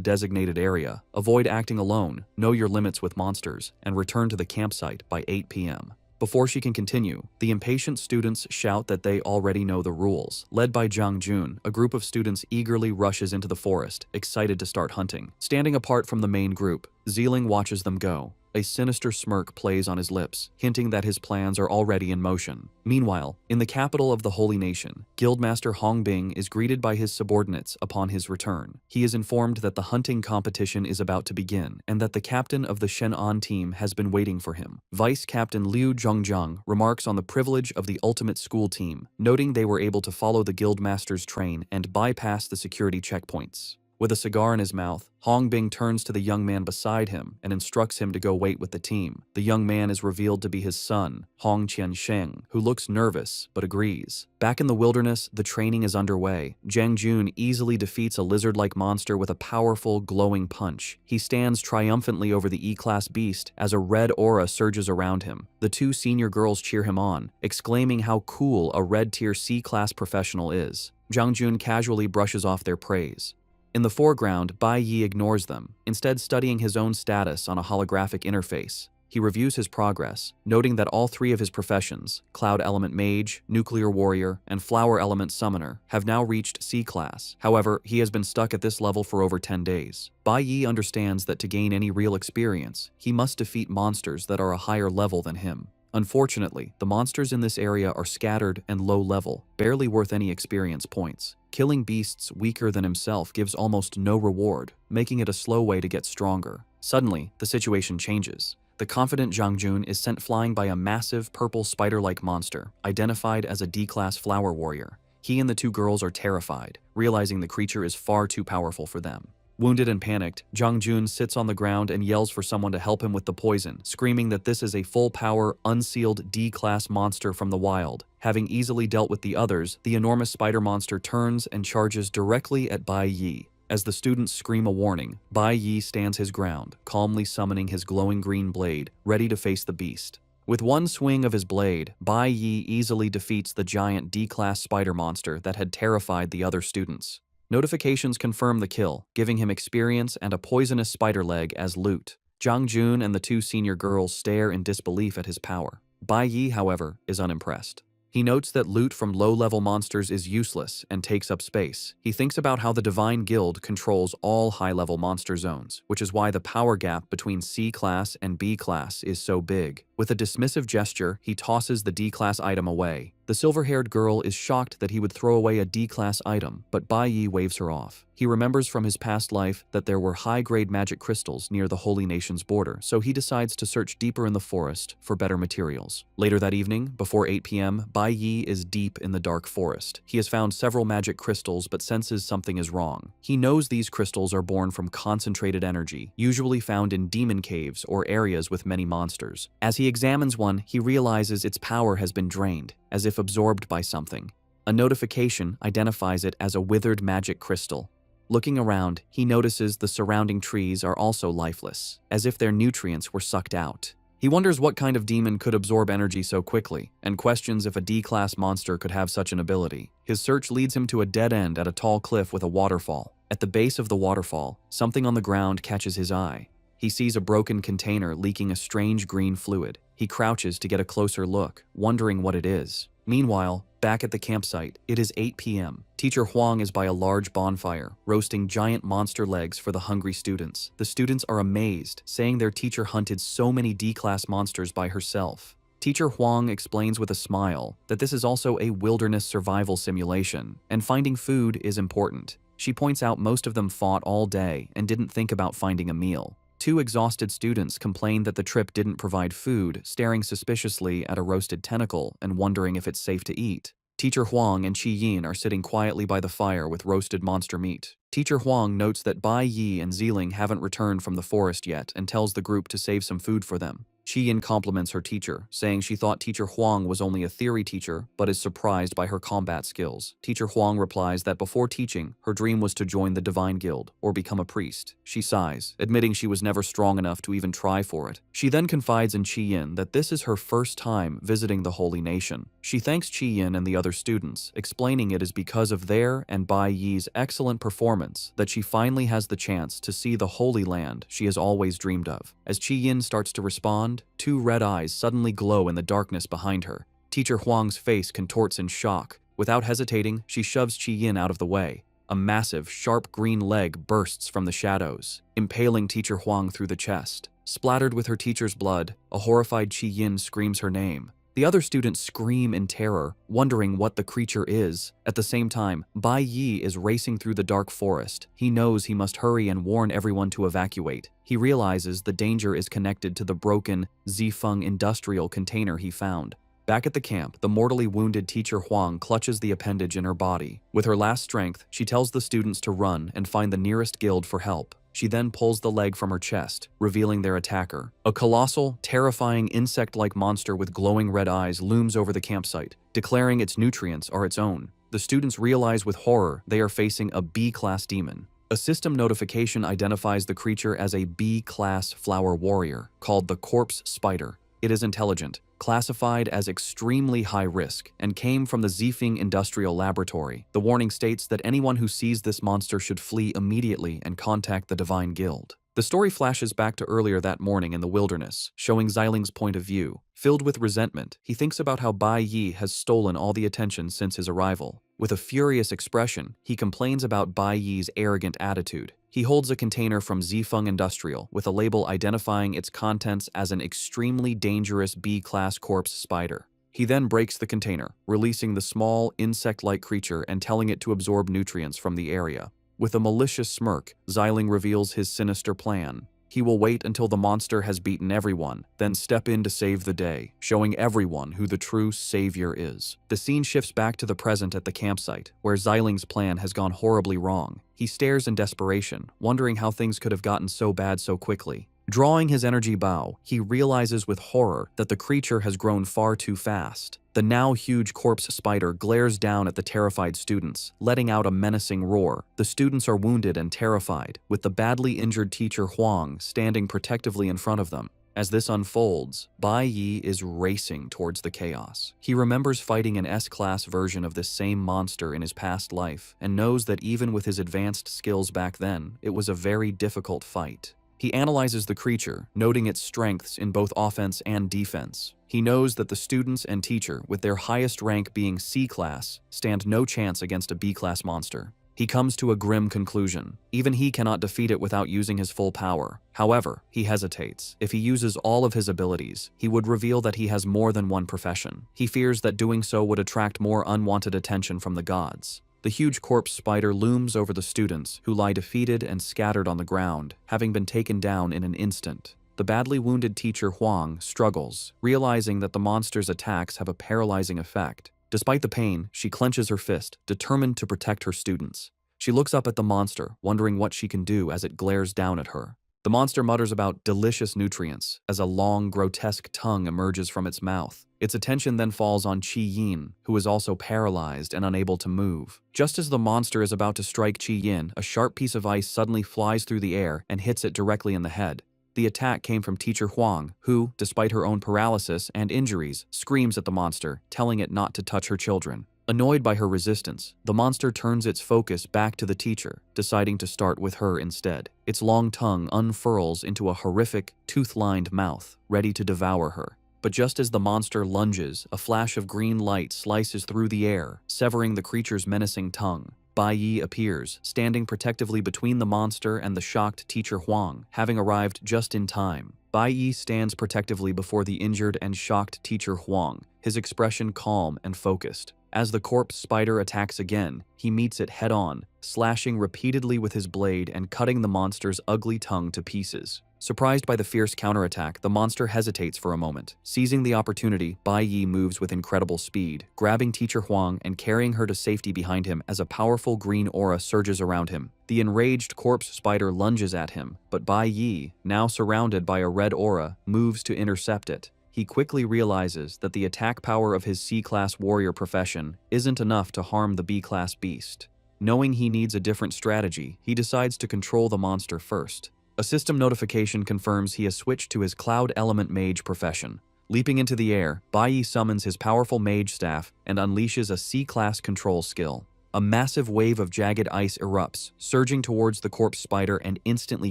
designated area, avoid acting alone, know your limits with monsters, and return to the campsite by 8 p.m. Before she can continue, the impatient students shout that they already know the rules. Led by Zhang Jun, a group of students eagerly rushes into the forest, excited to start hunting. Standing apart from the main group, Zeeling watches them go. A sinister smirk plays on his lips, hinting that his plans are already in motion. Meanwhile, in the capital of the Holy Nation, Guildmaster Hong Bing is greeted by his subordinates upon his return. He is informed that the hunting competition is about to begin, and that the captain of the Shen'an team has been waiting for him. Vice Captain Liu Zhongjiang remarks on the privilege of the ultimate school team, noting they were able to follow the Guildmaster's train and bypass the security checkpoints. With a cigar in his mouth, Hong Bing turns to the young man beside him and instructs him to go wait with the team. The young man is revealed to be his son, Hong Qiansheng, who looks nervous but agrees. Back in the wilderness, the training is underway. Zhang Jun easily defeats a lizard-like monster with a powerful, glowing punch. He stands triumphantly over the E-class beast as a red aura surges around him. The two senior girls cheer him on, exclaiming how cool a red-tier C-class professional is. Zhang Jun casually brushes off their praise. In the foreground, Bai Yi ignores them, instead studying his own status on a holographic interface. He reviews his progress, noting that all 3 of his professions, Cloud Element Mage, Nuclear Warrior, and Flower Element Summoner, have now reached C-class. However, he has been stuck at this level for over 10 days. Bai Yi understands that to gain any real experience, he must defeat monsters that are a higher level than him. Unfortunately, the monsters in this area are scattered and low level, barely worth any experience points. Killing beasts weaker than himself gives almost no reward, making it a slow way to get stronger. Suddenly, the situation changes. The confident Zhang Jun is sent flying by a massive purple spider-like monster, identified as a D-class flower warrior. He and the 2 girls are terrified, realizing the creature is far too powerful for them. Wounded and panicked, Zhang Jun sits on the ground and yells for someone to help him with the poison, screaming that this is a full-power, unsealed D-class monster from the wild. Having easily dealt with the others, the enormous spider monster turns and charges directly at Bai Yi. As the students scream a warning, Bai Yi stands his ground, calmly summoning his glowing green blade, ready to face the beast. With one swing of his blade, Bai Yi easily defeats the giant D-class spider monster that had terrified the other students. Notifications confirm the kill, giving him experience and a poisonous spider leg as loot. Zhang Jun and the 2 senior girls stare in disbelief at his power. Bai Yi, however, is unimpressed. He notes that loot from low-level monsters is useless and takes up space. He thinks about how the Divine Guild controls all high-level monster zones, which is why the power gap between C-class and B-class is so big. With a dismissive gesture, he tosses the D-class item away. The silver-haired girl is shocked that he would throw away a D-class item, but Bai Yi waves her off. He remembers from his past life that there were high-grade magic crystals near the Holy Nation's border, so he decides to search deeper in the forest for better materials. Later that evening, before 8 p.m., Bai Yi is deep in the dark forest. He has found several magic crystals but senses something is wrong. He knows these crystals are born from concentrated energy, usually found in demon caves or areas with many monsters. As he examines one, he realizes its power has been drained, as if absorbed by something. A notification identifies it as a withered magic crystal. Looking around, he notices the surrounding trees are also lifeless, as if their nutrients were sucked out. He wonders what kind of demon could absorb energy so quickly, and questions if a D-class monster could have such an ability. His search leads him to a dead end at a tall cliff with a waterfall. At the base of the waterfall, something on the ground catches his eye. He sees a broken container leaking a strange green fluid. He crouches to get a closer look, wondering what it is. Meanwhile, back at the campsite, it is 8 p.m. Teacher Huang is by a large bonfire, roasting giant monster legs for the hungry students. The students are amazed, saying their teacher hunted so many D-class monsters by herself. Teacher Huang explains with a smile that this is also a wilderness survival simulation, and finding food is important. She points out most of them fought all day and didn't think about finding a meal. Two exhausted students complain that the trip didn't provide food, staring suspiciously at a roasted tentacle and wondering if it's safe to eat. Teacher Huang and Qi Yin are sitting quietly by the fire with roasted monster meat. Teacher Huang notes that Bai Yi and Ziling haven't returned from the forest yet and tells the group to save some food for them. Qi Yin compliments her teacher, saying she thought Teacher Huang was only a theory teacher, but is surprised by her combat skills. Teacher Huang replies that before teaching, her dream was to join the Divine Guild, or become a priest. She sighs, admitting she was never strong enough to even try for it. She then confides in Qi Yin that this is her first time visiting the Holy Nation. She thanks Qi Yin and the other students, explaining it is because of their and Bai Yi's excellent performance that she finally has the chance to see the Holy Land she has always dreamed of. As Qi Yin starts to respond, two red eyes suddenly glow in the darkness behind her. Teacher Huang's face contorts in shock. Without hesitating, she shoves Qi Yin out of the way. A massive, sharp green leg bursts from the shadows, impaling Teacher Huang through the chest. Splattered with her teacher's blood, a horrified Qi Yin screams her name. The other students scream in terror, wondering what the creature is. At the same time, Bai Yi is racing through the dark forest. He knows he must hurry and warn everyone to evacuate. He realizes the danger is connected to the broken Zifeng industrial container he found. Back at the camp, the mortally wounded Teacher Huang clutches the appendage in her body. With her last strength, she tells the students to run and find the nearest guild for help. She then pulls the leg from her chest, revealing their attacker. A colossal, terrifying insect-like monster with glowing red eyes looms over the campsite, declaring its nutrients are its own. The students realize with horror they are facing a B-class demon. A system notification identifies the creature as a B-class flower warrior, called the Corpse Spider. It is intelligent, classified as extremely high risk, and came from the Zifeng Industrial Laboratory. The warning states that anyone who sees this monster should flee immediately and contact the Divine Guild. The story flashes back to earlier that morning in the wilderness, showing Xiling's point of view. Filled with resentment, he thinks about how Bai Yi has stolen all the attention since his arrival. With a furious expression, he complains about Bai Yi's arrogant attitude. He holds a container from Zifeng Industrial with a label identifying its contents as an extremely dangerous B-class corpse spider. He then breaks the container, releasing the small, insect-like creature and telling it to absorb nutrients from the area. With a malicious smirk, Xiling reveals his sinister plan. He will wait until the monster has beaten everyone, then step in to save the day, showing everyone who the true savior is. The scene shifts back to the present at the campsite, where Xiling's plan has gone horribly wrong. He stares in desperation, wondering how things could have gotten so bad so quickly. Drawing his energy bow, he realizes with horror that the creature has grown far too fast. The now huge corpse spider glares down at the terrified students, letting out a menacing roar. The students are wounded and terrified, with the badly injured Teacher Huang standing protectively in front of them. As this unfolds, Bai Yi is racing towards the chaos. He remembers fighting an S-class version of this same monster in his past life, and knows that even with his advanced skills back then, it was a very difficult fight. He analyzes the creature, noting its strengths in both offense and defense. He knows that the students and teacher, with their highest rank being C-class, stand no chance against a B-class monster. He comes to a grim conclusion. Even he cannot defeat it without using his full power. However, he hesitates. If he uses all of his abilities, he would reveal that he has more than one profession. He fears that doing so would attract more unwanted attention from the gods. The huge corpse spider looms over the students, who lie defeated and scattered on the ground, having been taken down in an instant. The badly wounded Teacher Huang struggles, realizing that the monster's attacks have a paralyzing effect. Despite the pain, she clenches her fist, determined to protect her students. She looks up at the monster, wondering what she can do as it glares down at her. The monster mutters about delicious nutrients as a long, grotesque tongue emerges from its mouth. Its attention then falls on Qi Yin, who is also paralyzed and unable to move. Just as the monster is about to strike Qi Yin, a sharp piece of ice suddenly flies through the air and hits it directly in the head. The attack came from Teacher Huang, who, despite her own paralysis and injuries, screams at the monster, telling it not to touch her children. Annoyed by her resistance, the monster turns its focus back to the teacher, deciding to start with her instead. Its long tongue unfurls into a horrific, tooth-lined mouth, ready to devour her. But just as the monster lunges, a flash of green light slices through the air, severing the creature's menacing tongue. Bai Yi appears, standing protectively between the monster and the shocked Teacher Huang, having arrived just in time. Bai Yi stands protectively before the injured and shocked Teacher Huang, his expression calm and focused. As the corpse spider attacks again, he meets it head-on, slashing repeatedly with his blade and cutting the monster's ugly tongue to pieces. Surprised by the fierce counterattack, the monster hesitates for a moment. Seizing the opportunity, Bai Yi moves with incredible speed, grabbing Teacher Huang and carrying her to safety behind him as a powerful green aura surges around him. The enraged corpse spider lunges at him, but Bai Yi, now surrounded by a red aura, moves to intercept it. He quickly realizes that the attack power of his C-class warrior profession isn't enough to harm the B-class beast. Knowing he needs a different strategy, he decides to control the monster first. A system notification confirms he has switched to his Cloud Element Mage profession. Leaping into the air, Bai Yi summons his powerful mage staff and unleashes a C-class control skill. A massive wave of jagged ice erupts, surging towards the corpse spider and instantly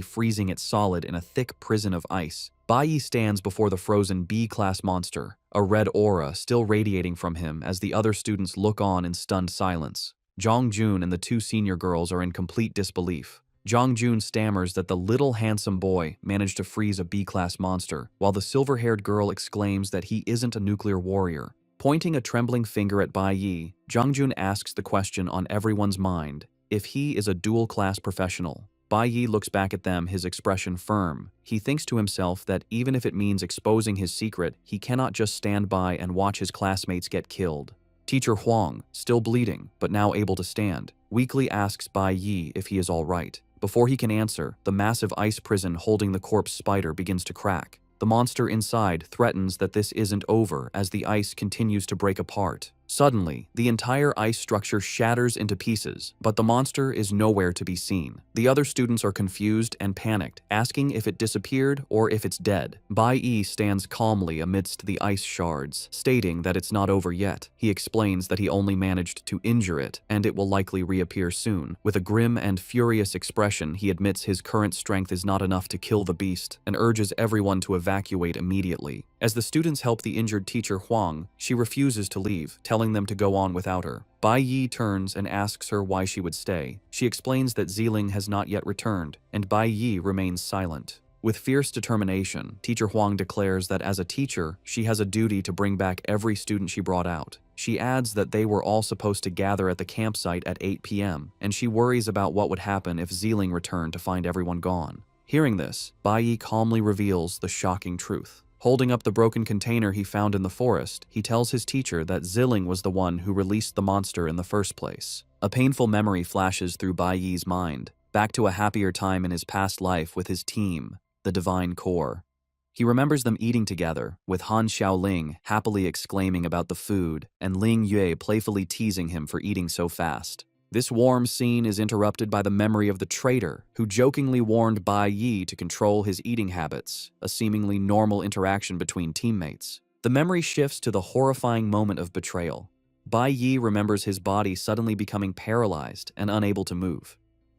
freezing it solid in a thick prison of ice. Bai Yi stands before the frozen B-class monster, a red aura still radiating from him as the other students look on in stunned silence. Zhang Jun and the two senior girls are in complete disbelief. Zhang Jun stammers that the little handsome boy managed to freeze a B-class monster, while the silver-haired girl exclaims that he isn't a nuclear warrior. Pointing a trembling finger at Bai Yi, Zhang Jun asks the question on everyone's mind, if he is a dual-class professional. Bai Yi looks back at them, his expression firm. He thinks to himself that even if it means exposing his secret, he cannot just stand by and watch his classmates get killed. Teacher Huang, still bleeding, but now able to stand, weakly asks Bai Yi if he is all right. Before he can answer, the massive ice prison holding the corpse spider begins to crack. The monster inside threatens that this isn't over as the ice continues to break apart. Suddenly, the entire ice structure shatters into pieces, but the monster is nowhere to be seen. The other students are confused and panicked, asking if it disappeared or if it's dead. Bai Yi stands calmly amidst the ice shards, stating that it's not over yet. He explains that he only managed to injure it, and it will likely reappear soon. With a grim and furious expression, he admits his current strength is not enough to kill the beast, and urges everyone to evacuate immediately. As the students help the injured Teacher Huang, she refuses to leave, telling them to go on without her. Bai Yi turns and asks her why she would stay. She explains that Ziling has not yet returned, and Bai Yi remains silent. With fierce determination, Teacher Huang declares that as a teacher, she has a duty to bring back every student she brought out. She adds that they were all supposed to gather at the campsite at 8 p.m., and she worries about what would happen if Ziling returned to find everyone gone. Hearing this, Bai Yi calmly reveals the shocking truth. Holding up the broken container he found in the forest, he tells his teacher that Ziling was the one who released the monster in the first place. A painful memory flashes through Bai Yi's mind, back to a happier time in his past life with his team, the Divine Core. He remembers them eating together, with Han Xiaoling happily exclaiming about the food and Ling Yue playfully teasing him for eating so fast. This warm scene is interrupted by the memory of the traitor, who jokingly warned Bai Yi to control his eating habits, a seemingly normal interaction between teammates. The memory shifts to the horrifying moment of betrayal. Bai Yi remembers his body suddenly becoming paralyzed and unable to move.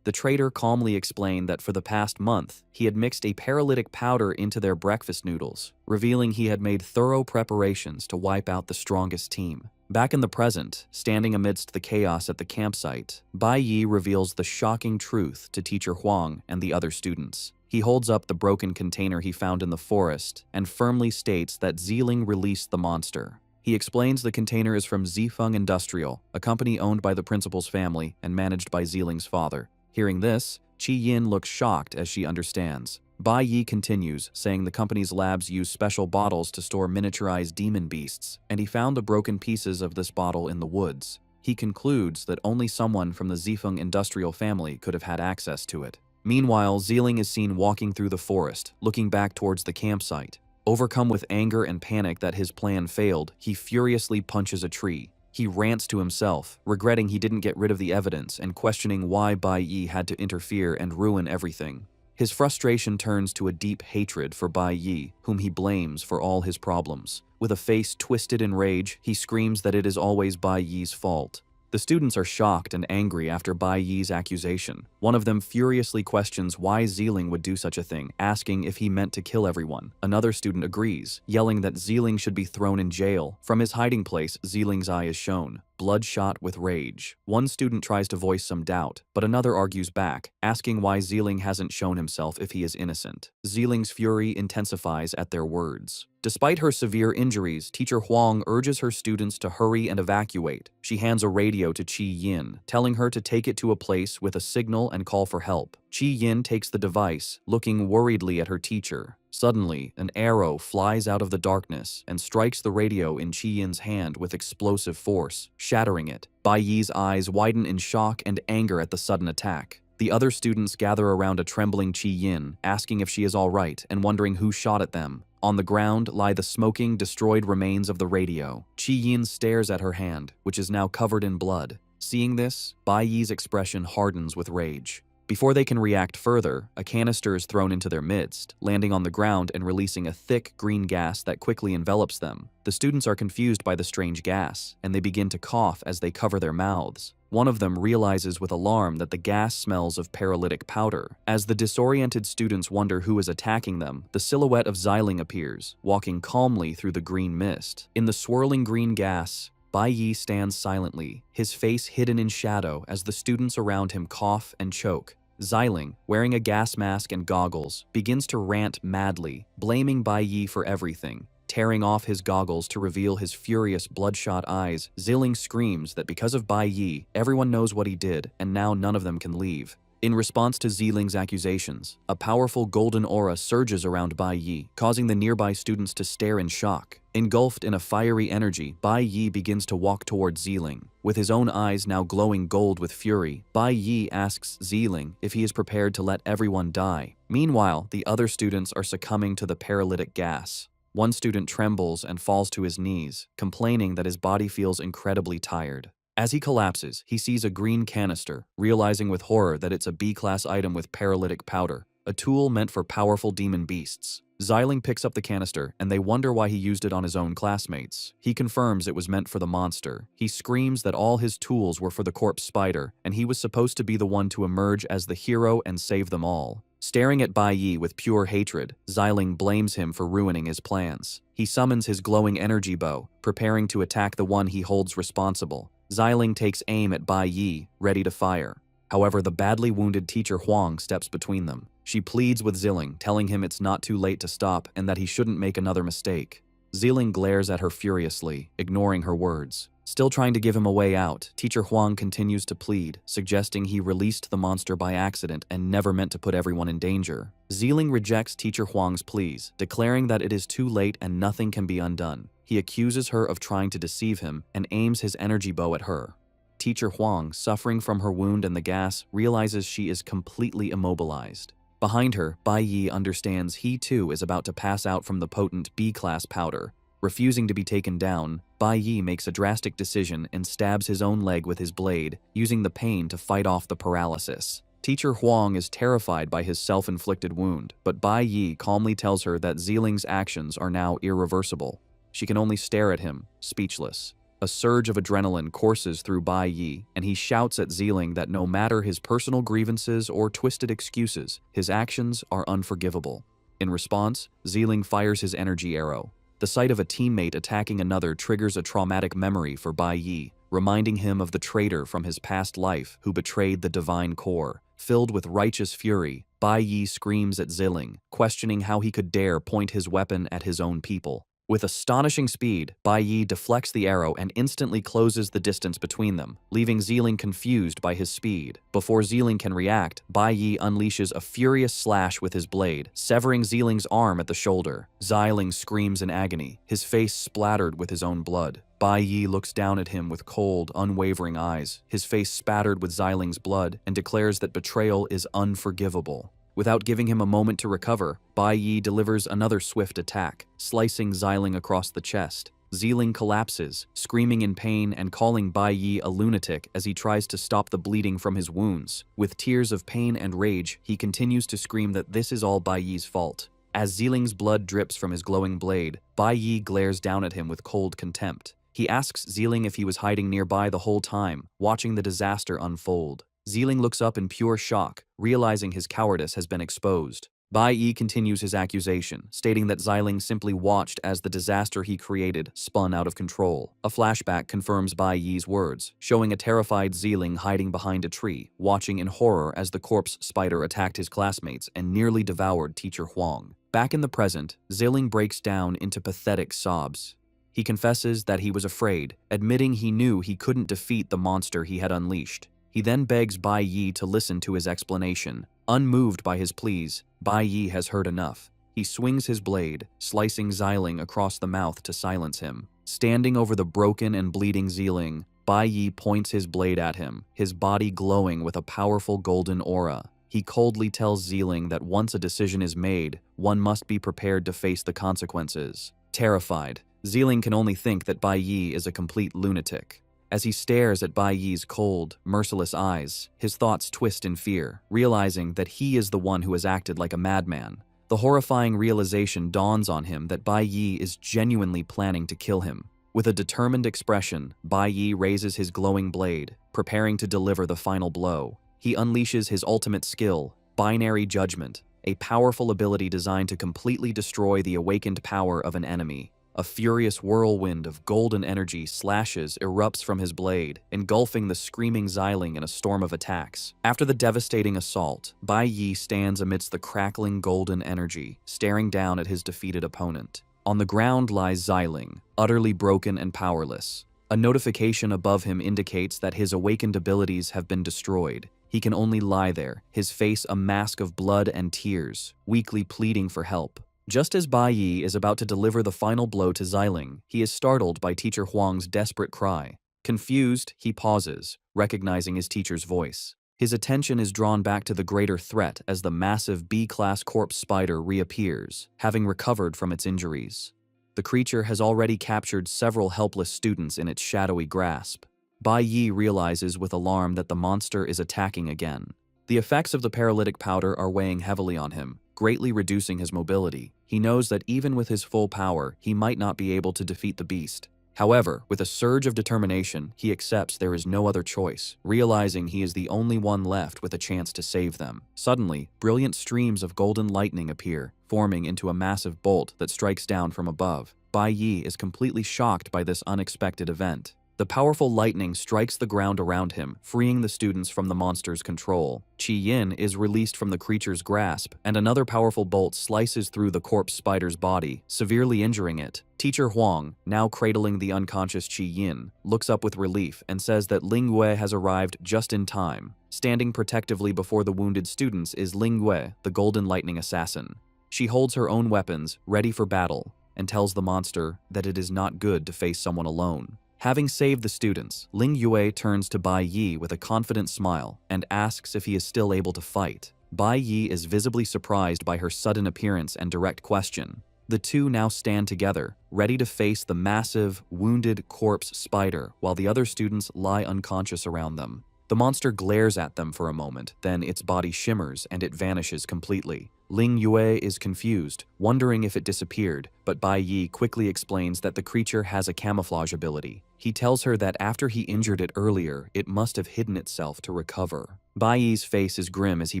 The traitor calmly explained that for the past month, he had mixed a paralytic powder into their breakfast noodles, revealing he had made thorough preparations to wipe out the strongest team. Back in the present, standing amidst the chaos at the campsite, Bai Yi reveals the shocking truth to Teacher Huang and the other students. He holds up the broken container he found in the forest and firmly states that Ziling released the monster. He explains the container is from Zifeng Industrial, a company owned by the principal's family and managed by Ziling's father. Hearing this, Qi Yin looks shocked as she understands. Bai Yi continues, saying the company's labs use special bottles to store miniaturized demon beasts, and he found the broken pieces of this bottle in the woods. He concludes that only someone from the Zifeng industrial family could have had access to it. Meanwhile, Ziling is seen walking through the forest, looking back towards the campsite. Overcome with anger and panic that his plan failed, he furiously punches a tree. He rants to himself, regretting he didn't get rid of the evidence and questioning why Bai Yi had to interfere and ruin everything. His frustration turns to a deep hatred for Bai Yi, whom he blames for all his problems. With a face twisted in rage, he screams that it is always Bai Yi's fault. The students are shocked and angry after Bai Yi's accusation. One of them furiously questions why Ziling would do such a thing, asking if he meant to kill everyone. Another student agrees, yelling that Ziling should be thrown in jail. From his hiding place, Ziling's eye is shown, bloodshot with rage. One student tries to voice some doubt, but another argues back, asking why Ziling hasn't shown himself if he is innocent. Ziling's fury intensifies at their words. Despite her severe injuries, Teacher Huang urges her students to hurry and evacuate. She hands a radio to Qi Yin, telling her to take it to a place with a signal and call for help. Qi Yin takes the device, looking worriedly at her teacher. Suddenly, an arrow flies out of the darkness and strikes the radio in Qi Yin's hand with explosive force, shattering it. Bai Yi's eyes widen in shock and anger at the sudden attack. The other students gather around a trembling Qi Yin, asking if she is all right and wondering who shot at them. On the ground lie the smoking, destroyed remains of the radio. Qi Yin stares at her hand, which is now covered in blood. Seeing this, Bai Yi's expression hardens with rage. Before they can react further, a canister is thrown into their midst, landing on the ground and releasing a thick green gas that quickly envelops them. The students are confused by the strange gas, and they begin to cough as they cover their mouths. One of them realizes with alarm that the gas smells of paralytic powder. As the disoriented students wonder who is attacking them, the silhouette of Ziling appears, walking calmly through the green mist. In the swirling green gas, Bai Yi stands silently, his face hidden in shadow as the students around him cough and choke. Ziling, wearing a gas mask and goggles, begins to rant madly, blaming Bai Yi for everything. Tearing off his goggles to reveal his furious, bloodshot eyes, Ziling screams that because of Bai Yi, everyone knows what he did, and now none of them can leave. In response to Ziling's accusations, a powerful golden aura surges around Bai Yi, causing the nearby students to stare in shock. Engulfed in a fiery energy, Bai Yi begins to walk toward Ziling. With his own eyes now glowing gold with fury, Bai Yi asks Ziling if he is prepared to let everyone die. Meanwhile, the other students are succumbing to the paralytic gas. One student trembles and falls to his knees, complaining that his body feels incredibly tired. As he collapses, he sees a green canister, realizing with horror that it's a B-class item with paralytic powder, a tool meant for powerful demon beasts. Ziling picks up the canister, and they wonder why he used it on his own classmates. He confirms it was meant for the monster. He screams that all his tools were for the corpse spider, and he was supposed to be the one to emerge as the hero and save them all. Staring at Bai Yi with pure hatred, Ziling blames him for ruining his plans. He summons his glowing energy bow, preparing to attack the one he holds responsible. Ziling takes aim at Bai Yi, ready to fire. However, the badly wounded teacher Huang steps between them. She pleads with Ziling, telling him it's not too late to stop and that he shouldn't make another mistake. Ziling glares at her furiously, ignoring her words. Still trying to give him a way out, Teacher Huang continues to plead, suggesting he released the monster by accident and never meant to put everyone in danger. Ziling rejects Teacher Huang's pleas, declaring that it is too late and nothing can be undone. He accuses her of trying to deceive him and aims his energy bow at her. Teacher Huang, suffering from her wound and the gas, realizes she is completely immobilized. Behind her, Bai Yi understands he too is about to pass out from the potent B-class powder. Refusing to be taken down, Bai Yi makes a drastic decision and stabs his own leg with his blade, using the pain to fight off the paralysis. Teacher Huang is terrified by his self-inflicted wound, but Bai Yi calmly tells her that Ziling's actions are now irreversible. She can only stare at him, speechless. A surge of adrenaline courses through Bai Yi, and he shouts at Ziling that no matter his personal grievances or twisted excuses, his actions are unforgivable. In response, Ziling fires his energy arrow. The sight of a teammate attacking another triggers a traumatic memory for Bai Yi, reminding him of the traitor from his past life who betrayed the divine core. Filled with righteous fury, Bai Yi screams at Ziling, questioning how he could dare point his weapon at his own people. With astonishing speed, Bai Yi deflects the arrow and instantly closes the distance between them, leaving Ziling confused by his speed. Before Ziling can react, Bai Yi unleashes a furious slash with his blade, severing Ziling's arm at the shoulder. Ziling screams in agony, his face splattered with his own blood. Bai Yi looks down at him with cold, unwavering eyes, his face spattered with Ziling's blood, and declares that betrayal is unforgivable. Without giving him a moment to recover, Bai Yi delivers another swift attack, slicing Ziling across the chest. Ziling collapses, screaming in pain and calling Bai Yi a lunatic as he tries to stop the bleeding from his wounds. With tears of pain and rage, he continues to scream that this is all Bai Yi's fault. As Ziling's blood drips from his glowing blade, Bai Yi glares down at him with cold contempt. He asks Ziling if he was hiding nearby the whole time, watching the disaster unfold. Ziling looks up in pure shock, realizing his cowardice has been exposed. Bai Yi continues his accusation, stating that Ziling simply watched as the disaster he created spun out of control. A flashback confirms Bai Yi's words, showing a terrified Ziling hiding behind a tree, watching in horror as the corpse spider attacked his classmates and nearly devoured Teacher Huang. Back in the present, Ziling breaks down into pathetic sobs. He confesses that he was afraid, admitting he knew he couldn't defeat the monster he had unleashed. He then begs Bai Yi to listen to his explanation. Unmoved by his pleas, Bai Yi has heard enough. He swings his blade, slicing Ziling across the mouth to silence him. Standing over the broken and bleeding Ziling, Bai Yi points his blade at him, his body glowing with a powerful golden aura. He coldly tells Ziling that once a decision is made, one must be prepared to face the consequences. Terrified, Ziling can only think that Bai Yi is a complete lunatic. As he stares at Bai Yi's cold, merciless eyes, his thoughts twist in fear, realizing that he is the one who has acted like a madman. The horrifying realization dawns on him that Bai Yi is genuinely planning to kill him. With a determined expression, Bai Yi raises his glowing blade, preparing to deliver the final blow. He unleashes his ultimate skill, Binary Judgment, a powerful ability designed to completely destroy the awakened power of an enemy. A furious whirlwind of golden energy erupts from his blade, engulfing the screaming Ziling in a storm of attacks. After the devastating assault, Bai Yi stands amidst the crackling golden energy, staring down at his defeated opponent. On the ground lies Ziling, utterly broken and powerless. A notification above him indicates that his awakened abilities have been destroyed. He can only lie there, his face a mask of blood and tears, weakly pleading for help. Just as Bai Yi is about to deliver the final blow to Ziling, he is startled by Teacher Huang's desperate cry. Confused, he pauses, recognizing his teacher's voice. His attention is drawn back to the greater threat as the massive B-class corpse spider reappears, having recovered from its injuries. The creature has already captured several helpless students in its shadowy grasp. Bai Yi realizes with alarm that the monster is attacking again. The effects of the paralytic powder are weighing heavily on him, greatly reducing his mobility. He knows that even with his full power, he might not be able to defeat the beast. However, with a surge of determination, he accepts there is no other choice, realizing he is the only one left with a chance to save them. Suddenly, brilliant streams of golden lightning appear, forming into a massive bolt that strikes down from above. Bai Yi is completely shocked by this unexpected event. The powerful lightning strikes the ground around him, freeing the students from the monster's control. Qi Yin is released from the creature's grasp, and another powerful bolt slices through the corpse spider's body, severely injuring it. Teacher Huang, now cradling the unconscious Qi Yin, looks up with relief and says that Ling Yue has arrived just in time. Standing protectively before the wounded students is Ling Yue, the Golden Lightning Assassin. She holds her own weapons, ready for battle, and tells the monster that it is not good to face someone alone. Having saved the students, Ling Yue turns to Bai Yi with a confident smile and asks if he is still able to fight. Bai Yi is visibly surprised by her sudden appearance and direct question. The two now stand together, ready to face the massive, wounded corpse spider while the other students lie unconscious around them. The monster glares at them for a moment, then its body shimmers and it vanishes completely. Ling Yue is confused, wondering if it disappeared, but Bai Yi quickly explains that the creature has a camouflage ability. He tells her that after he injured it earlier, it must have hidden itself to recover. Bai Yi's face is grim as he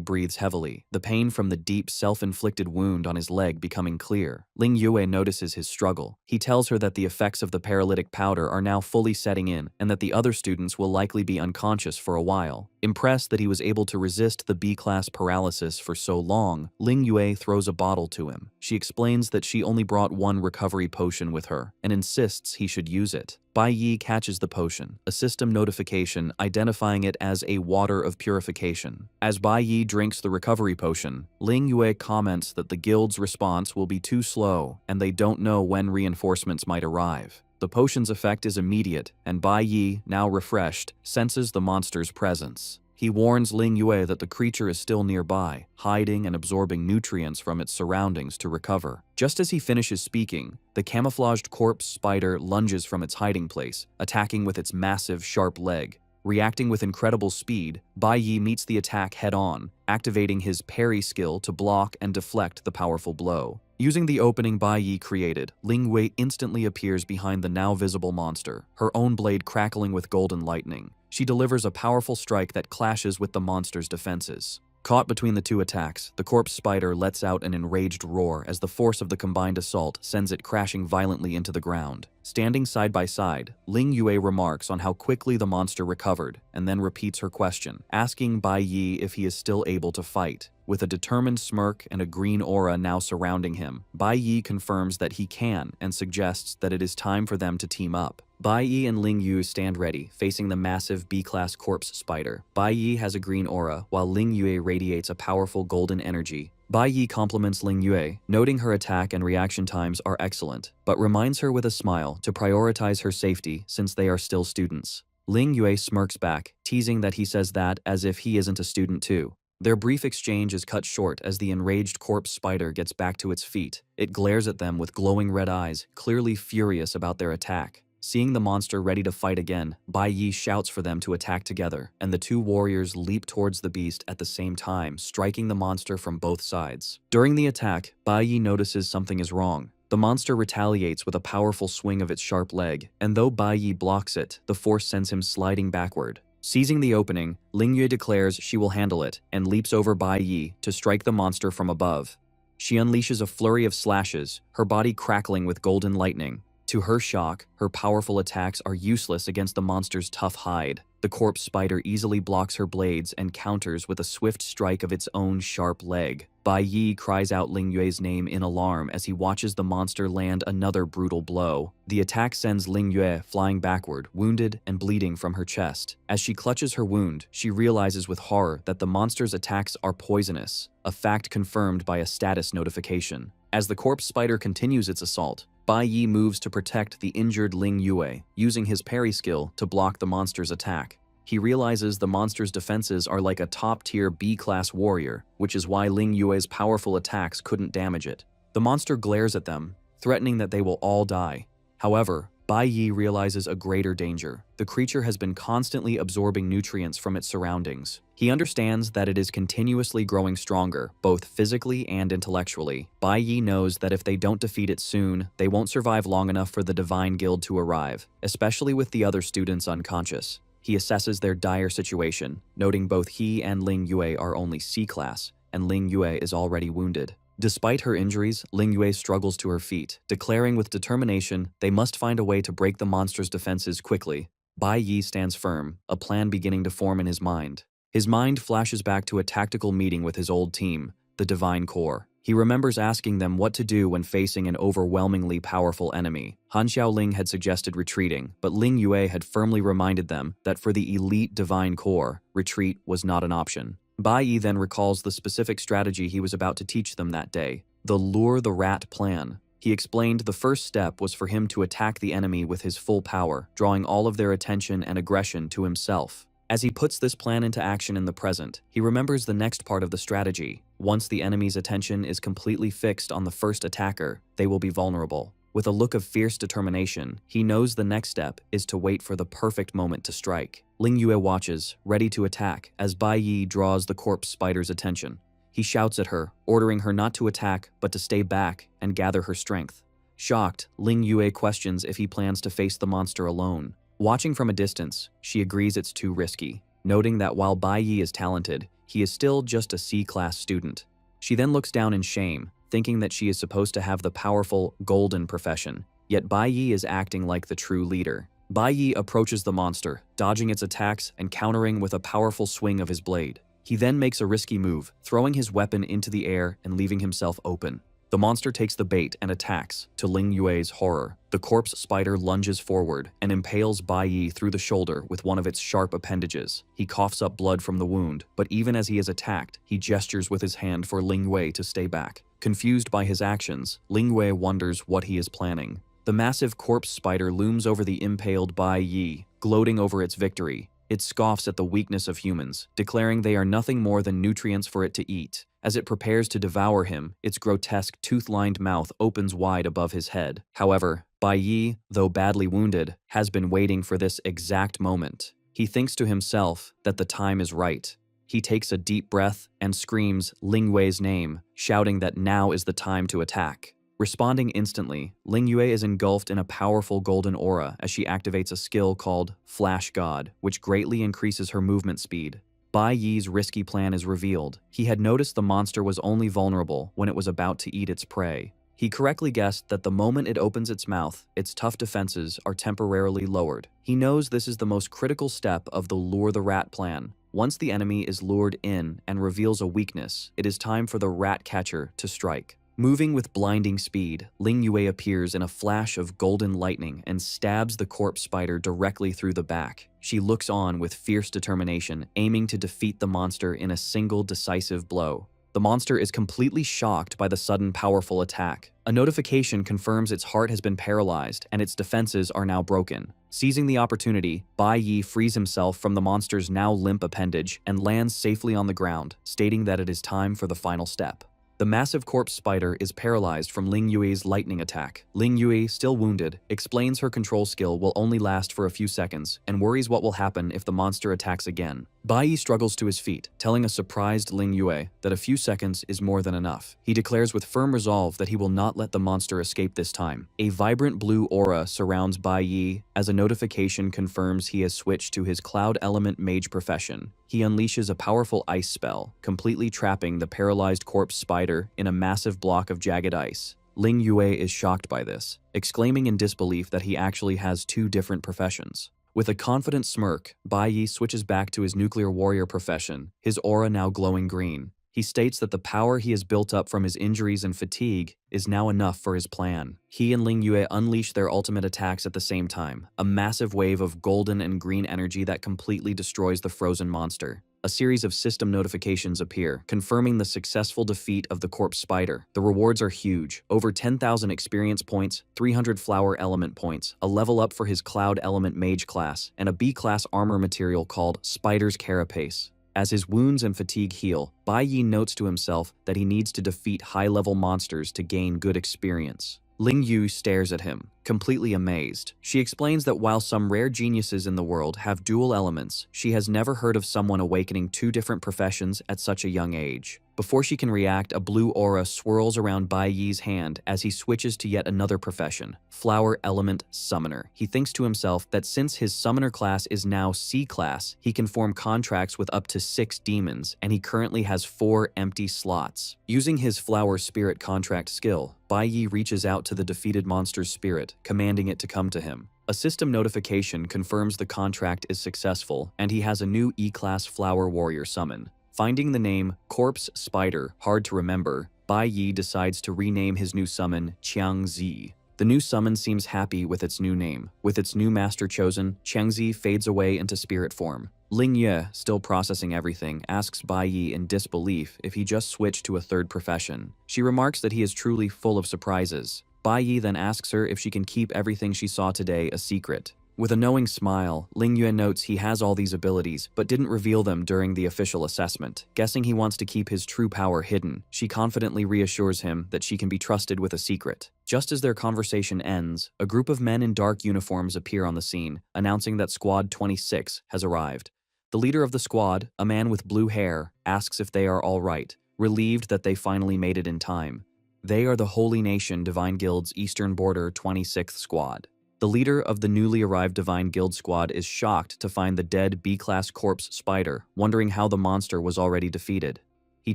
breathes heavily, the pain from the deep self-inflicted wound on his leg becoming clear. Ling Yue notices his struggle. He tells her that the effects of the paralytic powder are now fully setting in and that the other students will likely be unconscious for a while. Impressed that he was able to resist the B-class paralysis for so long, Ling Yue throws a bottle to him. She explains that she only brought one recovery potion with her and insists he should use it. Bai Yi catches the potion, a system notification identifying it as a water of purification. As Bai Yi drinks the recovery potion, Ling Yue comments that the guild's response will be too slow and they don't know when reinforcements might arrive. The potion's effect is immediate, and Bai Yi, now refreshed, senses the monster's presence. He warns Ling Yue that the creature is still nearby, hiding and absorbing nutrients from its surroundings to recover. Just as he finishes speaking, the camouflaged corpse spider lunges from its hiding place, attacking with its massive, sharp leg. Reacting with incredible speed, Bai Yi meets the attack head-on, activating his parry skill to block and deflect the powerful blow. Using the opening Bai Yi created, Ling Wei instantly appears behind the now visible monster, her own blade crackling with golden lightning. She delivers a powerful strike that clashes with the monster's defenses. Caught between the two attacks, the corpse spider lets out an enraged roar as the force of the combined assault sends it crashing violently into the ground. Standing side by side, Ling Yue remarks on how quickly the monster recovered, and then repeats her question, asking Bai Yi if he is still able to fight. With a determined smirk and a green aura now surrounding him, Bai Yi confirms that he can and suggests that it is time for them to team up. Bai Yi and Ling Yue stand ready, facing the massive B-class corpse spider. Bai Yi has a green aura, while Ling Yue radiates a powerful golden energy. Bai Yi compliments Ling Yue, noting her attack and reaction times are excellent, but reminds her with a smile to prioritize her safety since they are still students. Ling Yue smirks back, teasing that he says that as if he isn't a student too. Their brief exchange is cut short as the enraged corpse spider gets back to its feet. It glares at them with glowing red eyes, clearly furious about their attack. Seeing the monster ready to fight again, Bai Yi shouts for them to attack together, and the two warriors leap towards the beast at the same time, striking the monster from both sides. During the attack, Bai Yi notices something is wrong. The monster retaliates with a powerful swing of its sharp leg, and though Bai Yi blocks it, the force sends him sliding backward. Seizing the opening, Ling Yue declares she will handle it and leaps over Bai Yi to strike the monster from above. She unleashes a flurry of slashes, her body crackling with golden lightning. To her shock, her powerful attacks are useless against the monster's tough hide. The corpse spider easily blocks her blades and counters with a swift strike of its own sharp leg. Bai Yi cries out Ling Yue's name in alarm as he watches the monster land another brutal blow. The attack sends Ling Yue flying backward, wounded and bleeding from her chest. As she clutches her wound, she realizes with horror that the monster's attacks are poisonous, a fact confirmed by a status notification. As the corpse spider continues its assault, Bai Yi moves to protect the injured Ling Yue, using his parry skill to block the monster's attack. He realizes the monster's defenses are like a top-tier B-class warrior, which is why Ling Yue's powerful attacks couldn't damage it. The monster glares at them, threatening that they will all die. However, Bai Yi realizes a greater danger. The creature has been constantly absorbing nutrients from its surroundings. He understands that it is continuously growing stronger, both physically and intellectually. Bai Yi knows that if they don't defeat it soon, they won't survive long enough for the Divine Guild to arrive, especially with the other students unconscious. He assesses their dire situation, noting both he and Ling Yue are only C-class, and Ling Yue is already wounded. Despite her injuries, Ling Yue struggles to her feet, declaring with determination they must find a way to break the monster's defenses quickly. Bai Yi stands firm, a plan beginning to form in his mind. His mind flashes back to a tactical meeting with his old team, the Divine Corps. He remembers asking them what to do when facing an overwhelmingly powerful enemy. Han Xiaoling had suggested retreating, but Ling Yue had firmly reminded them that for the elite Divine Corps, retreat was not an option. Bai Yi then recalls the specific strategy he was about to teach them that day, the Lure the Rat plan. He explained the first step was for him to attack the enemy with his full power, drawing all of their attention and aggression to himself. As he puts this plan into action in the present, he remembers the next part of the strategy. Once the enemy's attention is completely fixed on the first attacker, they will be vulnerable. With a look of fierce determination, he knows the next step is to wait for the perfect moment to strike. Ling Yue watches, ready to attack, as Bai Yi draws the corpse spider's attention. He shouts at her, ordering her not to attack, but to stay back and gather her strength. Shocked, Ling Yue questions if he plans to face the monster alone. Watching from a distance, she agrees it's too risky, noting that while Bai Yi is talented, he is still just a C-class student. She then looks down in shame, thinking that she is supposed to have the powerful, golden profession, yet Bai Yi is acting like the true leader. Bai Yi approaches the monster, dodging its attacks and countering with a powerful swing of his blade. He then makes a risky move, throwing his weapon into the air and leaving himself open. The monster takes the bait and attacks, to Ling Yue's horror. The corpse spider lunges forward and impales Bai Yi through the shoulder with one of its sharp appendages. He coughs up blood from the wound, but even as he is attacked, he gestures with his hand for Ling Yue to stay back. Confused by his actions, Ling Yue wonders what he is planning. The massive corpse spider looms over the impaled Bai Yi, gloating over its victory. It scoffs at the weakness of humans, declaring they are nothing more than nutrients for it to eat. As it prepares to devour him, its grotesque tooth-lined mouth opens wide above his head. However, Bai Yi, though badly wounded, has been waiting for this exact moment. He thinks to himself that the time is right. He takes a deep breath and screams Ling Yue's name, shouting that now is the time to attack. Responding instantly, Ling Yue is engulfed in a powerful golden aura as she activates a skill called Flash God, which greatly increases her movement speed. Bai Yi's risky plan is revealed. He had noticed the monster was only vulnerable when it was about to eat its prey. He correctly guessed that the moment it opens its mouth, its tough defenses are temporarily lowered. He knows this is the most critical step of the Lure the Rat plan. Once the enemy is lured in and reveals a weakness, it is time for the rat catcher to strike. Moving with blinding speed, Ling Yue appears in a flash of golden lightning and stabs the corpse spider directly through the back. She looks on with fierce determination, aiming to defeat the monster in a single decisive blow. The monster is completely shocked by the sudden powerful attack. A notification confirms its heart has been paralyzed and its defenses are now broken. Seizing the opportunity, Bai Yi frees himself from the monster's now limp appendage and lands safely on the ground, stating that it is time for the final step. The massive corpse spider is paralyzed from Ling Yue's lightning attack. Ling Yue, still wounded, explains her control skill will only last for a few seconds and worries what will happen if the monster attacks again. Bai Yi struggles to his feet, telling a surprised Ling Yue that a few seconds is more than enough. He declares with firm resolve that he will not let the monster escape this time. A vibrant blue aura surrounds Bai Yi as a notification confirms he has switched to his cloud element mage profession. He unleashes a powerful ice spell, completely trapping the paralyzed corpse spider in a massive block of jagged ice. Ling Yue is shocked by this, exclaiming in disbelief that he actually has two different professions. With a confident smirk, Bai Yi switches back to his nuclear warrior profession, his aura now glowing green. He states that the power he has built up from his injuries and fatigue is now enough for his plan. He and Ling Yue unleash their ultimate attacks at the same time, a massive wave of golden and green energy that completely destroys the frozen monster. A series of system notifications appear, confirming the successful defeat of the corpse spider. The rewards are huge, over 10,000 experience points, 300 flower element points, a level up for his cloud element mage class, and a B-class armor material called Spider's Carapace. As his wounds and fatigue heal, Bai Yi notes to himself that he needs to defeat high-level monsters to gain good experience. Ling Yu stares at him, completely amazed. She explains that while some rare geniuses in the world have dual elements, she has never heard of someone awakening two different professions at such a young age. Before she can react, a blue aura swirls around Bai Yi's hand as he switches to yet another profession, Flower Element Summoner. He thinks to himself that since his summoner class is now C-class, he can form contracts with up to 6 demons, and he currently has 4 empty slots. Using his Flower Spirit contract skill, Bai Yi reaches out to the defeated monster's spirit, commanding it to come to him. A system notification confirms the contract is successful, and he has a new E-class Flower Warrior summon. Finding the name Corpse Spider hard to remember, Bai Yi decides to rename his new summon Qiangzi. The new summon seems happy with its new name. With its new master chosen, Qiangzi fades away into spirit form. Ling Ye, still processing everything, asks Bai Yi in disbelief if he just switched to a third profession. She remarks that he is truly full of surprises. Bai Yi then asks her if she can keep everything she saw today a secret. With a knowing smile, Ling Yue notes he has all these abilities, but didn't reveal them during the official assessment. Guessing he wants to keep his true power hidden, she confidently reassures him that she can be trusted with a secret. Just as their conversation ends, a group of men in dark uniforms appear on the scene, announcing that Squad 26 has arrived. The leader of the squad, a man with blue hair, asks if they are all right, relieved that they finally made it in time. They are the Holy Nation Divine Guild's Eastern Border 26th Squad. The leader of the newly arrived Divine Guild squad is shocked to find the dead B-class corpse spider, wondering how the monster was already defeated. He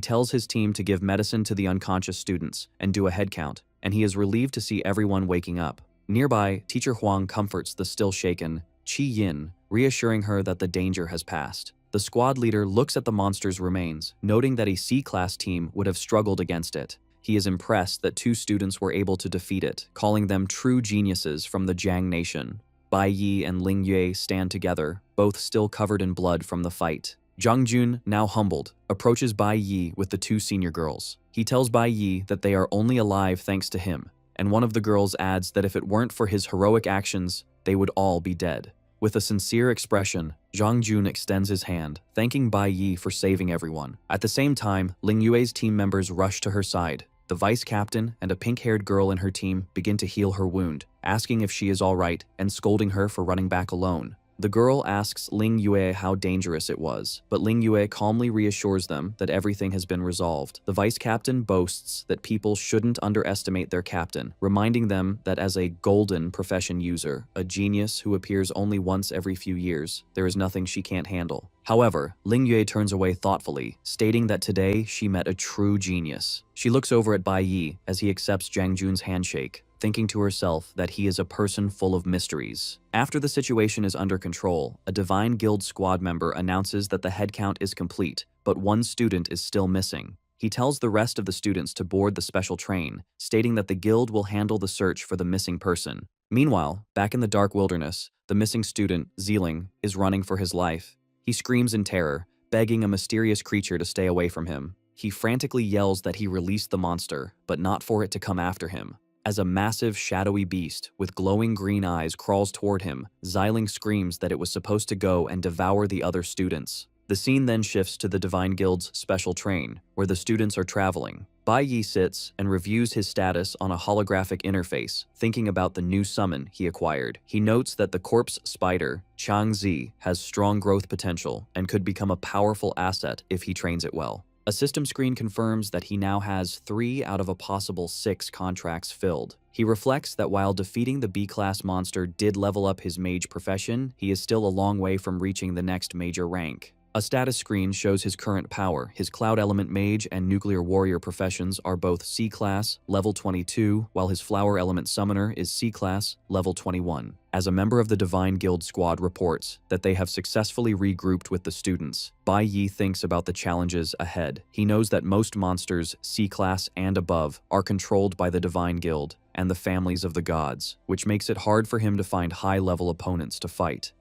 tells his team to give medicine to the unconscious students and do a head count, and he is relieved to see everyone waking up. Nearby, Teacher Huang comforts the still shaken Qi Yin, reassuring her that the danger has passed. The squad leader looks at the monster's remains, noting that a C-class team would have struggled against it. He is impressed that 2 students were able to defeat it, calling them true geniuses from the Jiang Nation. Bai Yi and Ling Yue stand together, both still covered in blood from the fight. Zhang Jun, now humbled, approaches Bai Yi with the 2 senior girls. He tells Bai Yi that they are only alive thanks to him, and one of the girls adds that if it weren't for his heroic actions, they would all be dead. With a sincere expression, Zhang Jun extends his hand, thanking Bai Yi for saving everyone. At the same time, Ling Yue's team members rush to her side. The vice captain and a pink-haired girl in her team begin to heal her wound, asking if she is all right and scolding her for running back alone. The girl asks Ling Yue how dangerous it was, but Ling Yue calmly reassures them that everything has been resolved. The vice captain boasts that people shouldn't underestimate their captain, reminding them that as a golden profession user, a genius who appears only once every few years, there is nothing she can't handle. However, Ling Yue turns away thoughtfully, stating that today she met a true genius. She looks over at Bai Yi as he accepts Zhang Jun's handshake, thinking to herself that he is a person full of mysteries. After the situation is under control, a Divine Guild squad member announces that the headcount is complete, but one student is still missing. He tells the rest of the students to board the special train, stating that the guild will handle the search for the missing person. Meanwhile, back in the dark wilderness, the missing student, Zeeling, is running for his life. He screams in terror, begging a mysterious creature to stay away from him. He frantically yells that he released the monster, but not for it to come after him. As a massive, shadowy beast with glowing green eyes crawls toward him, Zeeling screams that it was supposed to go and devour the other students. The scene then shifts to the Divine Guild's special train, where the students are traveling. Bai Yi sits and reviews his status on a holographic interface, thinking about the new summon he acquired. He notes that the corpse spider, Changzi, has strong growth potential and could become a powerful asset if he trains it well. A system screen confirms that he now has 3 out of a possible 6 contracts filled. He reflects that while defeating the B-class monster did level up his mage profession, he is still a long way from reaching the next major rank. A status screen shows his current power. His Cloud Element Mage and Nuclear Warrior professions are both C-Class, level 22, while his Flower Element Summoner is C-Class, level 21. As a member of the Divine Guild squad reports that they have successfully regrouped with the students, Bai Yi thinks about the challenges ahead. He knows that most monsters C-Class and above are controlled by the Divine Guild and the families of the gods, which makes it hard for him to find high-level opponents to fight.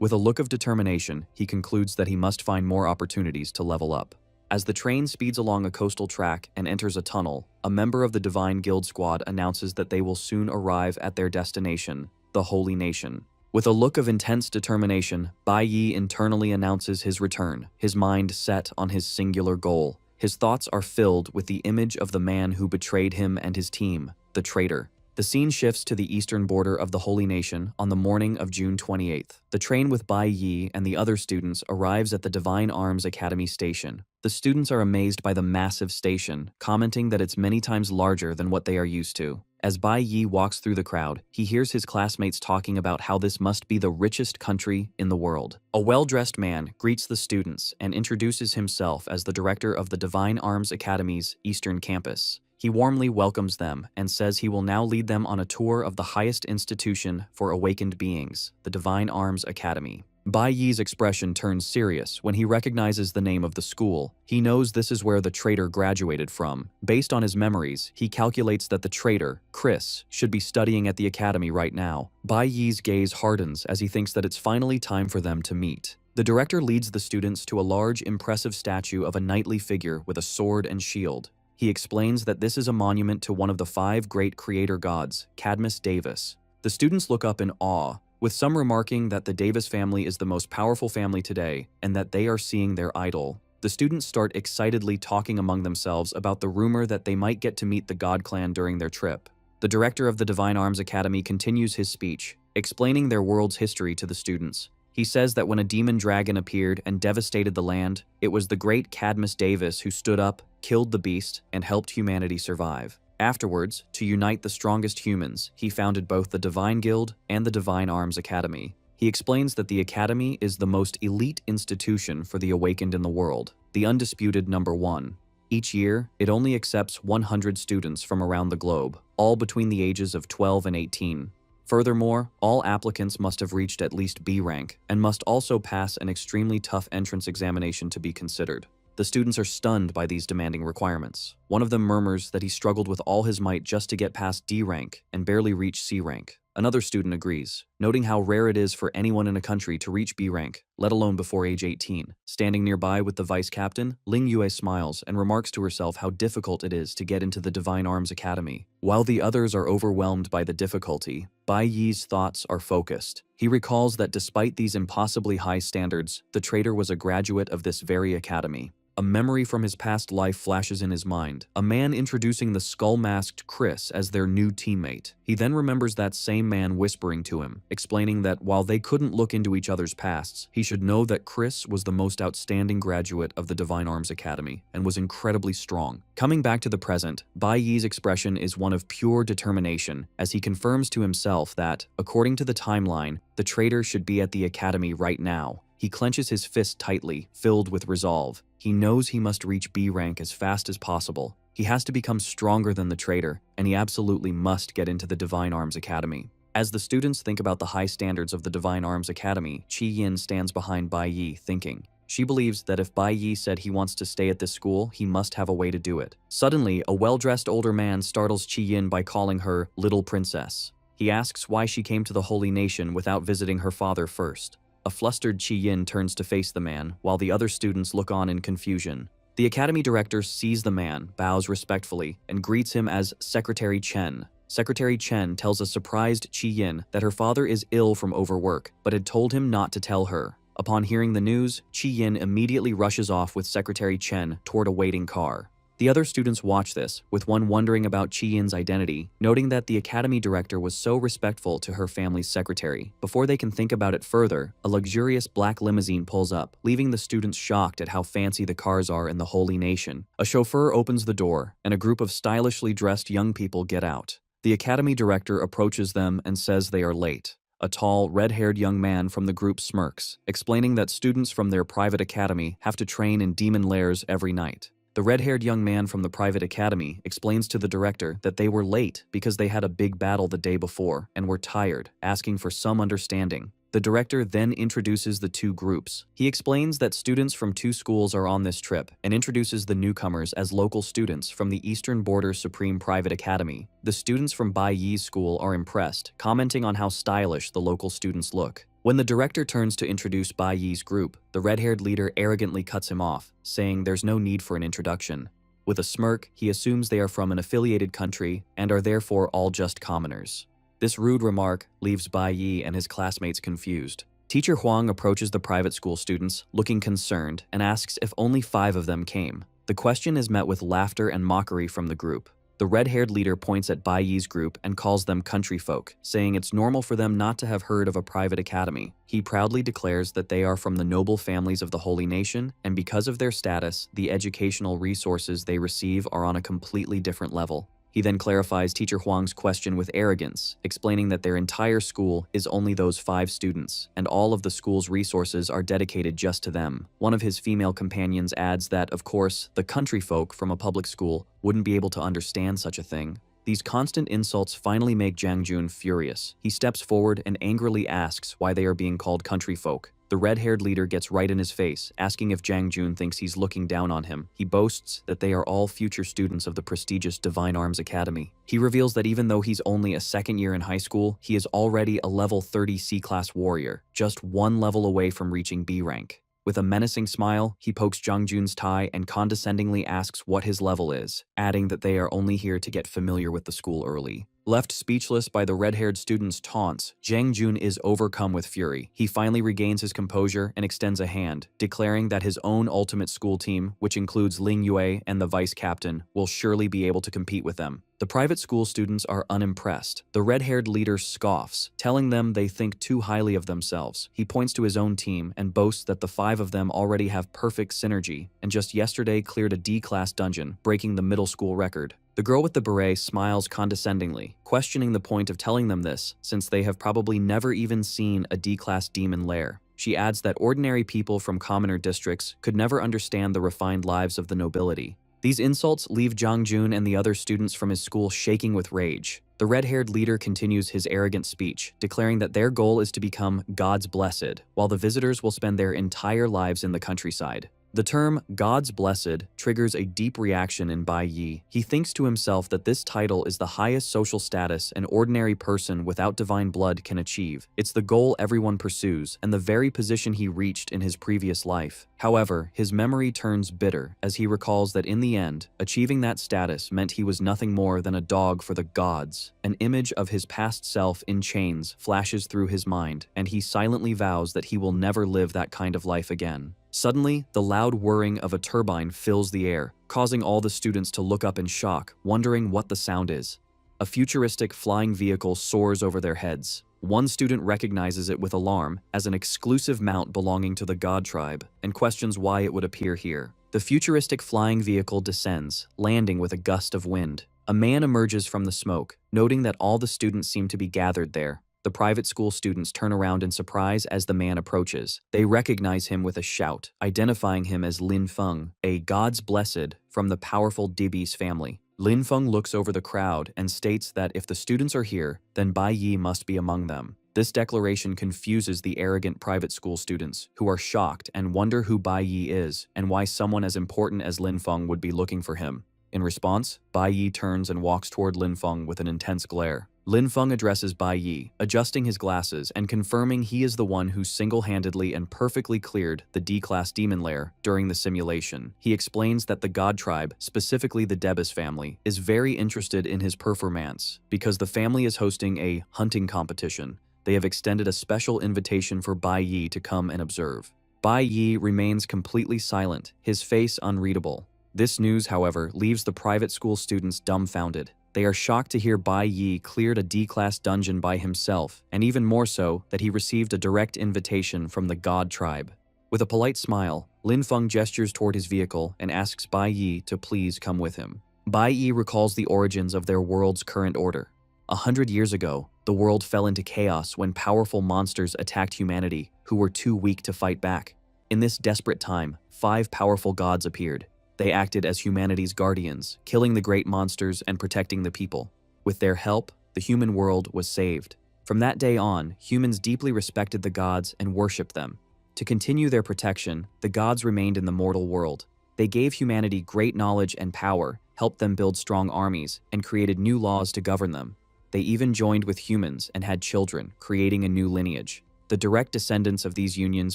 With a look of determination, he concludes that he must find more opportunities to level up. As the train speeds along a coastal track and enters a tunnel, a member of the Divine Guild squad announces that they will soon arrive at their destination, the Holy Nation. With a look of intense determination, Bai Yi internally announces his return, his mind set on his singular goal. His thoughts are filled with the image of the man who betrayed him and his team, the traitor. The scene shifts to the eastern border of the Holy Nation on the morning of June 28th. The train with Bai Yi and the other students arrives at the Divine Arms Academy station. The students are amazed by the massive station, commenting that it's many times larger than what they are used to. As Bai Yi walks through the crowd, he hears his classmates talking about how this must be the richest country in the world. A well-dressed man greets the students and introduces himself as the director of the Divine Arms Academy's Eastern Campus. He warmly welcomes them and says he will now lead them on a tour of the highest institution for awakened beings, the Divine Arms Academy. Bai Yi's expression turns serious when he recognizes the name of the school. He knows this is where the traitor graduated from. Based on his memories, he calculates that the traitor, Chris, should be studying at the academy right now. Bai Yi's gaze hardens as he thinks that it's finally time for them to meet. The director leads the students to a large, impressive statue of a knightly figure with a sword and shield. He explains that this is a monument to one of the 5 great creator gods, Cadmus Davis. The students look up in awe, with some remarking that the Davis family is the most powerful family today and that they are seeing their idol. The students start excitedly talking among themselves about the rumor that they might get to meet the God Clan during their trip. The director of the Divine Arms Academy continues his speech, explaining their world's history to the students. He says that when a demon dragon appeared and devastated the land, it was the great Cadmus Davis who stood up, killed the beast, and helped humanity survive. Afterwards, to unite the strongest humans, he founded both the Divine Guild and the Divine Arms Academy. He explains that the Academy is the most elite institution for the awakened in the world, the undisputed number 1. Each year, it only accepts 100 students from around the globe, all between the ages of 12 and 18. Furthermore, all applicants must have reached at least B rank and must also pass an extremely tough entrance examination to be considered. The students are stunned by these demanding requirements. One of them murmurs that he struggled with all his might just to get past D rank and barely reach C rank. Another student agrees, noting how rare it is for anyone in a country to reach B rank, let alone before age 18. Standing nearby with the vice captain, Ling Yue smiles and remarks to herself how difficult it is to get into the Divine Arms Academy. While the others are overwhelmed by the difficulty, Bai Yi's thoughts are focused. He recalls that despite these impossibly high standards, the traitor was a graduate of this very academy. A memory from his past life flashes in his mind, a man introducing the skull-masked Chris as their new teammate. He then remembers that same man whispering to him, explaining that while they couldn't look into each other's pasts, he should know that Chris was the most outstanding graduate of the Divine Arms Academy and was incredibly strong. Coming back to the present, Bai Yi's expression is one of pure determination as he confirms to himself that, according to the timeline, the traitor should be at the academy right now. He clenches his fist tightly, filled with resolve. He knows he must reach B rank as fast as possible. He has to become stronger than the traitor, and he absolutely must get into the Divine Arms Academy. As the students think about the high standards of the Divine Arms Academy, Qi Yin stands behind Bai Yi, thinking. She believes that if Bai Yi said he wants to stay at this school, he must have a way to do it. Suddenly, a well-dressed older man startles Qi Yin by calling her Little Princess. He asks why she came to the Holy Nation without visiting her father first. A flustered Qi Yin turns to face the man, while the other students look on in confusion. The academy director sees the man, bows respectfully, and greets him as Secretary Chen. Secretary Chen tells a surprised Qi Yin that her father is ill from overwork, but had told him not to tell her. Upon hearing the news, Qi Yin immediately rushes off with Secretary Chen toward a waiting car. The other students watch this, with one wondering about Qi Yin's identity, noting that the academy director was so respectful to her family's secretary. Before they can think about it further, a luxurious black limousine pulls up, leaving the students shocked at how fancy the cars are in the Holy Nation. A chauffeur opens the door, and a group of stylishly dressed young people get out. The academy director approaches them and says they are late. A tall, red-haired young man from the group smirks, explaining that students from their private academy have to train in demon lairs every night. The red-haired young man from the private academy explains to the director that they were late because they had a big battle the day before and were tired, asking for some understanding. The director then introduces the two groups. He explains that students from two schools are on this trip and introduces the newcomers as local students from the Eastern Border Supreme Private Academy. The students from Bai Yi's school are impressed, commenting on how stylish the local students look. When the director turns to introduce Bai Yi's group, the red-haired leader arrogantly cuts him off, saying there's no need for an introduction. With a smirk, he assumes they are from an affiliated country and are therefore all just commoners. This rude remark leaves Bai Yi and his classmates confused. Teacher Huang approaches the private school students, looking concerned, and asks if only 5 of them came. The question is met with laughter and mockery from the group. The red-haired leader points at Bai Yi's group and calls them country folk, saying it's normal for them not to have heard of a private academy. He proudly declares that they are from the noble families of the Holy Nation, and because of their status, the educational resources they receive are on a completely different level. He then clarifies Teacher Huang's question with arrogance, explaining that their entire school is only those 5 students, and all of the school's resources are dedicated just to them. One of his female companions adds that, of course, the country folk from a public school wouldn't be able to understand such a thing. These constant insults finally make Jiang Jun furious. He steps forward and angrily asks why they are being called country folk. The red-haired leader gets right in his face, asking if Jiang Jun thinks he's looking down on him. He boasts that they are all future students of the prestigious Divine Arms Academy. He reveals that even though he's only a second year in high school, he is already a level 30 C-class warrior, just 1 level away from reaching B rank. With a menacing smile, he pokes Jiang Jun's tie and condescendingly asks what his level is, adding that they are only here to get familiar with the school early. Left speechless by the red-haired student's taunts, Jiang Jun is overcome with fury. He finally regains his composure and extends a hand, declaring that his own ultimate school team, which includes Ling Yue and the vice captain, will surely be able to compete with them. The private school students are unimpressed. The red-haired leader scoffs, telling them they think too highly of themselves. He points to his own team and boasts that the 5 of them already have perfect synergy, and just yesterday cleared a D-class dungeon, breaking the middle school record. The girl with the beret smiles condescendingly, questioning the point of telling them this, since they have probably never even seen a D-class demon lair. She adds that ordinary people from commoner districts could never understand the refined lives of the nobility. These insults leave Jiang Jun and the other students from his school shaking with rage. The red-haired leader continues his arrogant speech, declaring that their goal is to become God's blessed, while the visitors will spend their entire lives in the countryside. The term God's Blessed triggers a deep reaction in Bai Yi. He thinks to himself that this title is the highest social status an ordinary person without divine blood can achieve. It's the goal everyone pursues and the very position he reached in his previous life. However, his memory turns bitter as he recalls that in the end, achieving that status meant he was nothing more than a dog for the gods. An image of his past self in chains flashes through his mind, and he silently vows that he will never live that kind of life again. Suddenly, the loud whirring of a turbine fills the air, causing all the students to look up in shock, wondering what the sound is. A futuristic flying vehicle soars over their heads. One student recognizes it with alarm as an exclusive mount belonging to the God tribe and questions why it would appear here. The futuristic flying vehicle descends, landing with a gust of wind. A man emerges from the smoke, noting that all the students seem to be gathered there. The private school students turn around in surprise as the man approaches. They recognize him with a shout, identifying him as Lin Feng, a God's Blessed from the powerful Dibi's family. Lin Feng looks over the crowd and states that if the students are here, then Bai Yi must be among them. This declaration confuses the arrogant private school students, who are shocked and wonder who Bai Yi is and why someone as important as Lin Feng would be looking for him. In response, Bai Yi turns and walks toward Lin Feng with an intense glare. Lin Feng addresses Bai Yi, adjusting his glasses and confirming he is the one who single-handedly and perfectly cleared the D-class demon lair during the simulation. He explains that the God tribe, specifically the Debus family, is very interested in his performance. Because the family is hosting a hunting competition, they have extended a special invitation for Bai Yi to come and observe. Bai Yi remains completely silent, his face unreadable. This news, however, leaves the private school students dumbfounded. They are shocked to hear Bai Yi cleared a D-class dungeon by himself, and even more so that he received a direct invitation from the God tribe. With a polite smile, Lin Feng gestures toward his vehicle and asks Bai Yi to please come with him. Bai Yi recalls the origins of their world's current order. 100 years ago, the world fell into chaos when powerful monsters attacked humanity who were too weak to fight back. In this desperate time, 5 powerful gods appeared. They acted as humanity's guardians, killing the great monsters and protecting the people. With their help, the human world was saved. From that day on, humans deeply respected the gods and worshipped them. To continue their protection, the gods remained in the mortal world. They gave humanity great knowledge and power, helped them build strong armies, and created new laws to govern them. They even joined with humans and had children, creating a new lineage. The direct descendants of these unions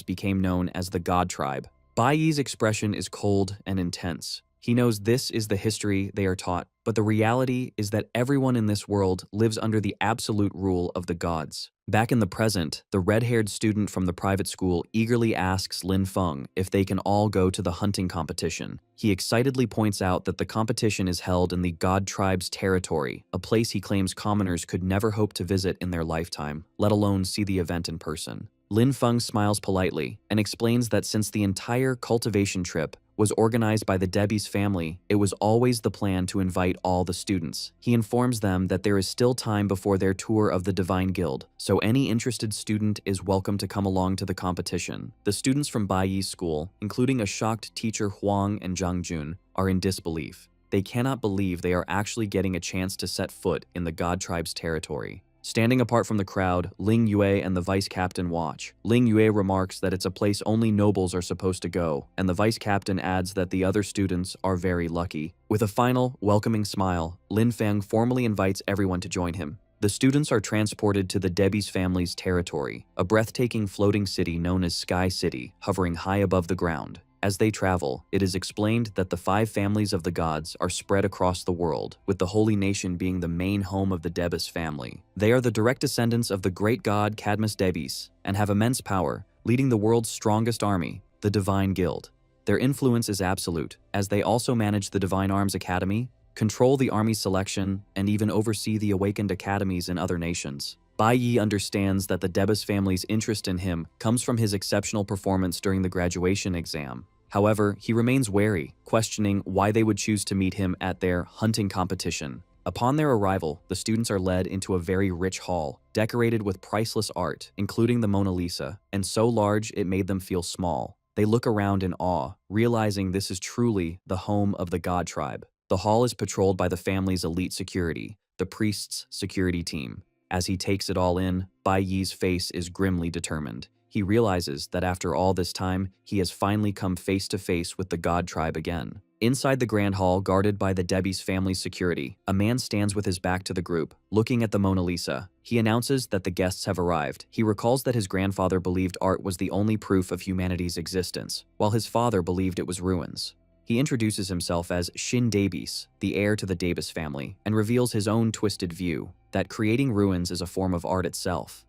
became known as the God tribe. Bai Yi's expression is cold and intense. He knows this is the history they are taught, but the reality is that everyone in this world lives under the absolute rule of the gods. Back in the present, the red-haired student from the private school eagerly asks Lin Feng if they can all go to the hunting competition. He excitedly points out that the competition is held in the God tribe's territory, a place he claims commoners could never hope to visit in their lifetime, let alone see the event in person. Lin Feng smiles politely and explains that since the entire cultivation trip was organized by the Debi's family, it was always the plan to invite all the students. He informs them that there is still time before their tour of the Divine Guild, so any interested student is welcome to come along to the competition. The students from Bai Yi's school, including a shocked teacher Huang and Zhang Jun, are in disbelief. They cannot believe they are actually getting a chance to set foot in the God tribe's territory. Standing apart from the crowd, Ling Yue and the vice captain watch. Ling Yue remarks that it's a place only nobles are supposed to go, and the vice captain adds that the other students are very lucky. With a final, welcoming smile, Lin Feng formally invites everyone to join him. The students are transported to the Debi's family's territory, a breathtaking floating city known as Sky City, hovering high above the ground. As they travel, it is explained that the 5 families of the gods are spread across the world, with the Holy Nation being the main home of the Debus family. They are the direct descendants of the great god Cadmus Debis, and have immense power, leading the world's strongest army, the Divine Guild. Their influence is absolute, as they also manage the Divine Arms Academy, control the army selection, and even oversee the awakened academies in other nations. Bai Yi understands that the Debus family's interest in him comes from his exceptional performance during the graduation exam. However, he remains wary, questioning why they would choose to meet him at their hunting competition. Upon their arrival, the students are led into a very rich hall, decorated with priceless art, including the Mona Lisa, and so large it made them feel small. They look around in awe, realizing this is truly the home of the God tribe. The hall is patrolled by the family's elite security, the priest's security team. As he takes it all in, Bai Yi's face is grimly determined. He realizes that after all this time, he has finally come face to face with the God Tribe again. Inside the Grand Hall, guarded by the Debbie's family's security, a man stands with his back to the group, looking at the Mona Lisa. He announces that the guests have arrived. He recalls that his grandfather believed art was the only proof of humanity's existence, while his father believed it was ruins. He introduces himself as Shin Davis, the heir to the Davis family, and reveals his own twisted view, that creating ruins is a form of art itself.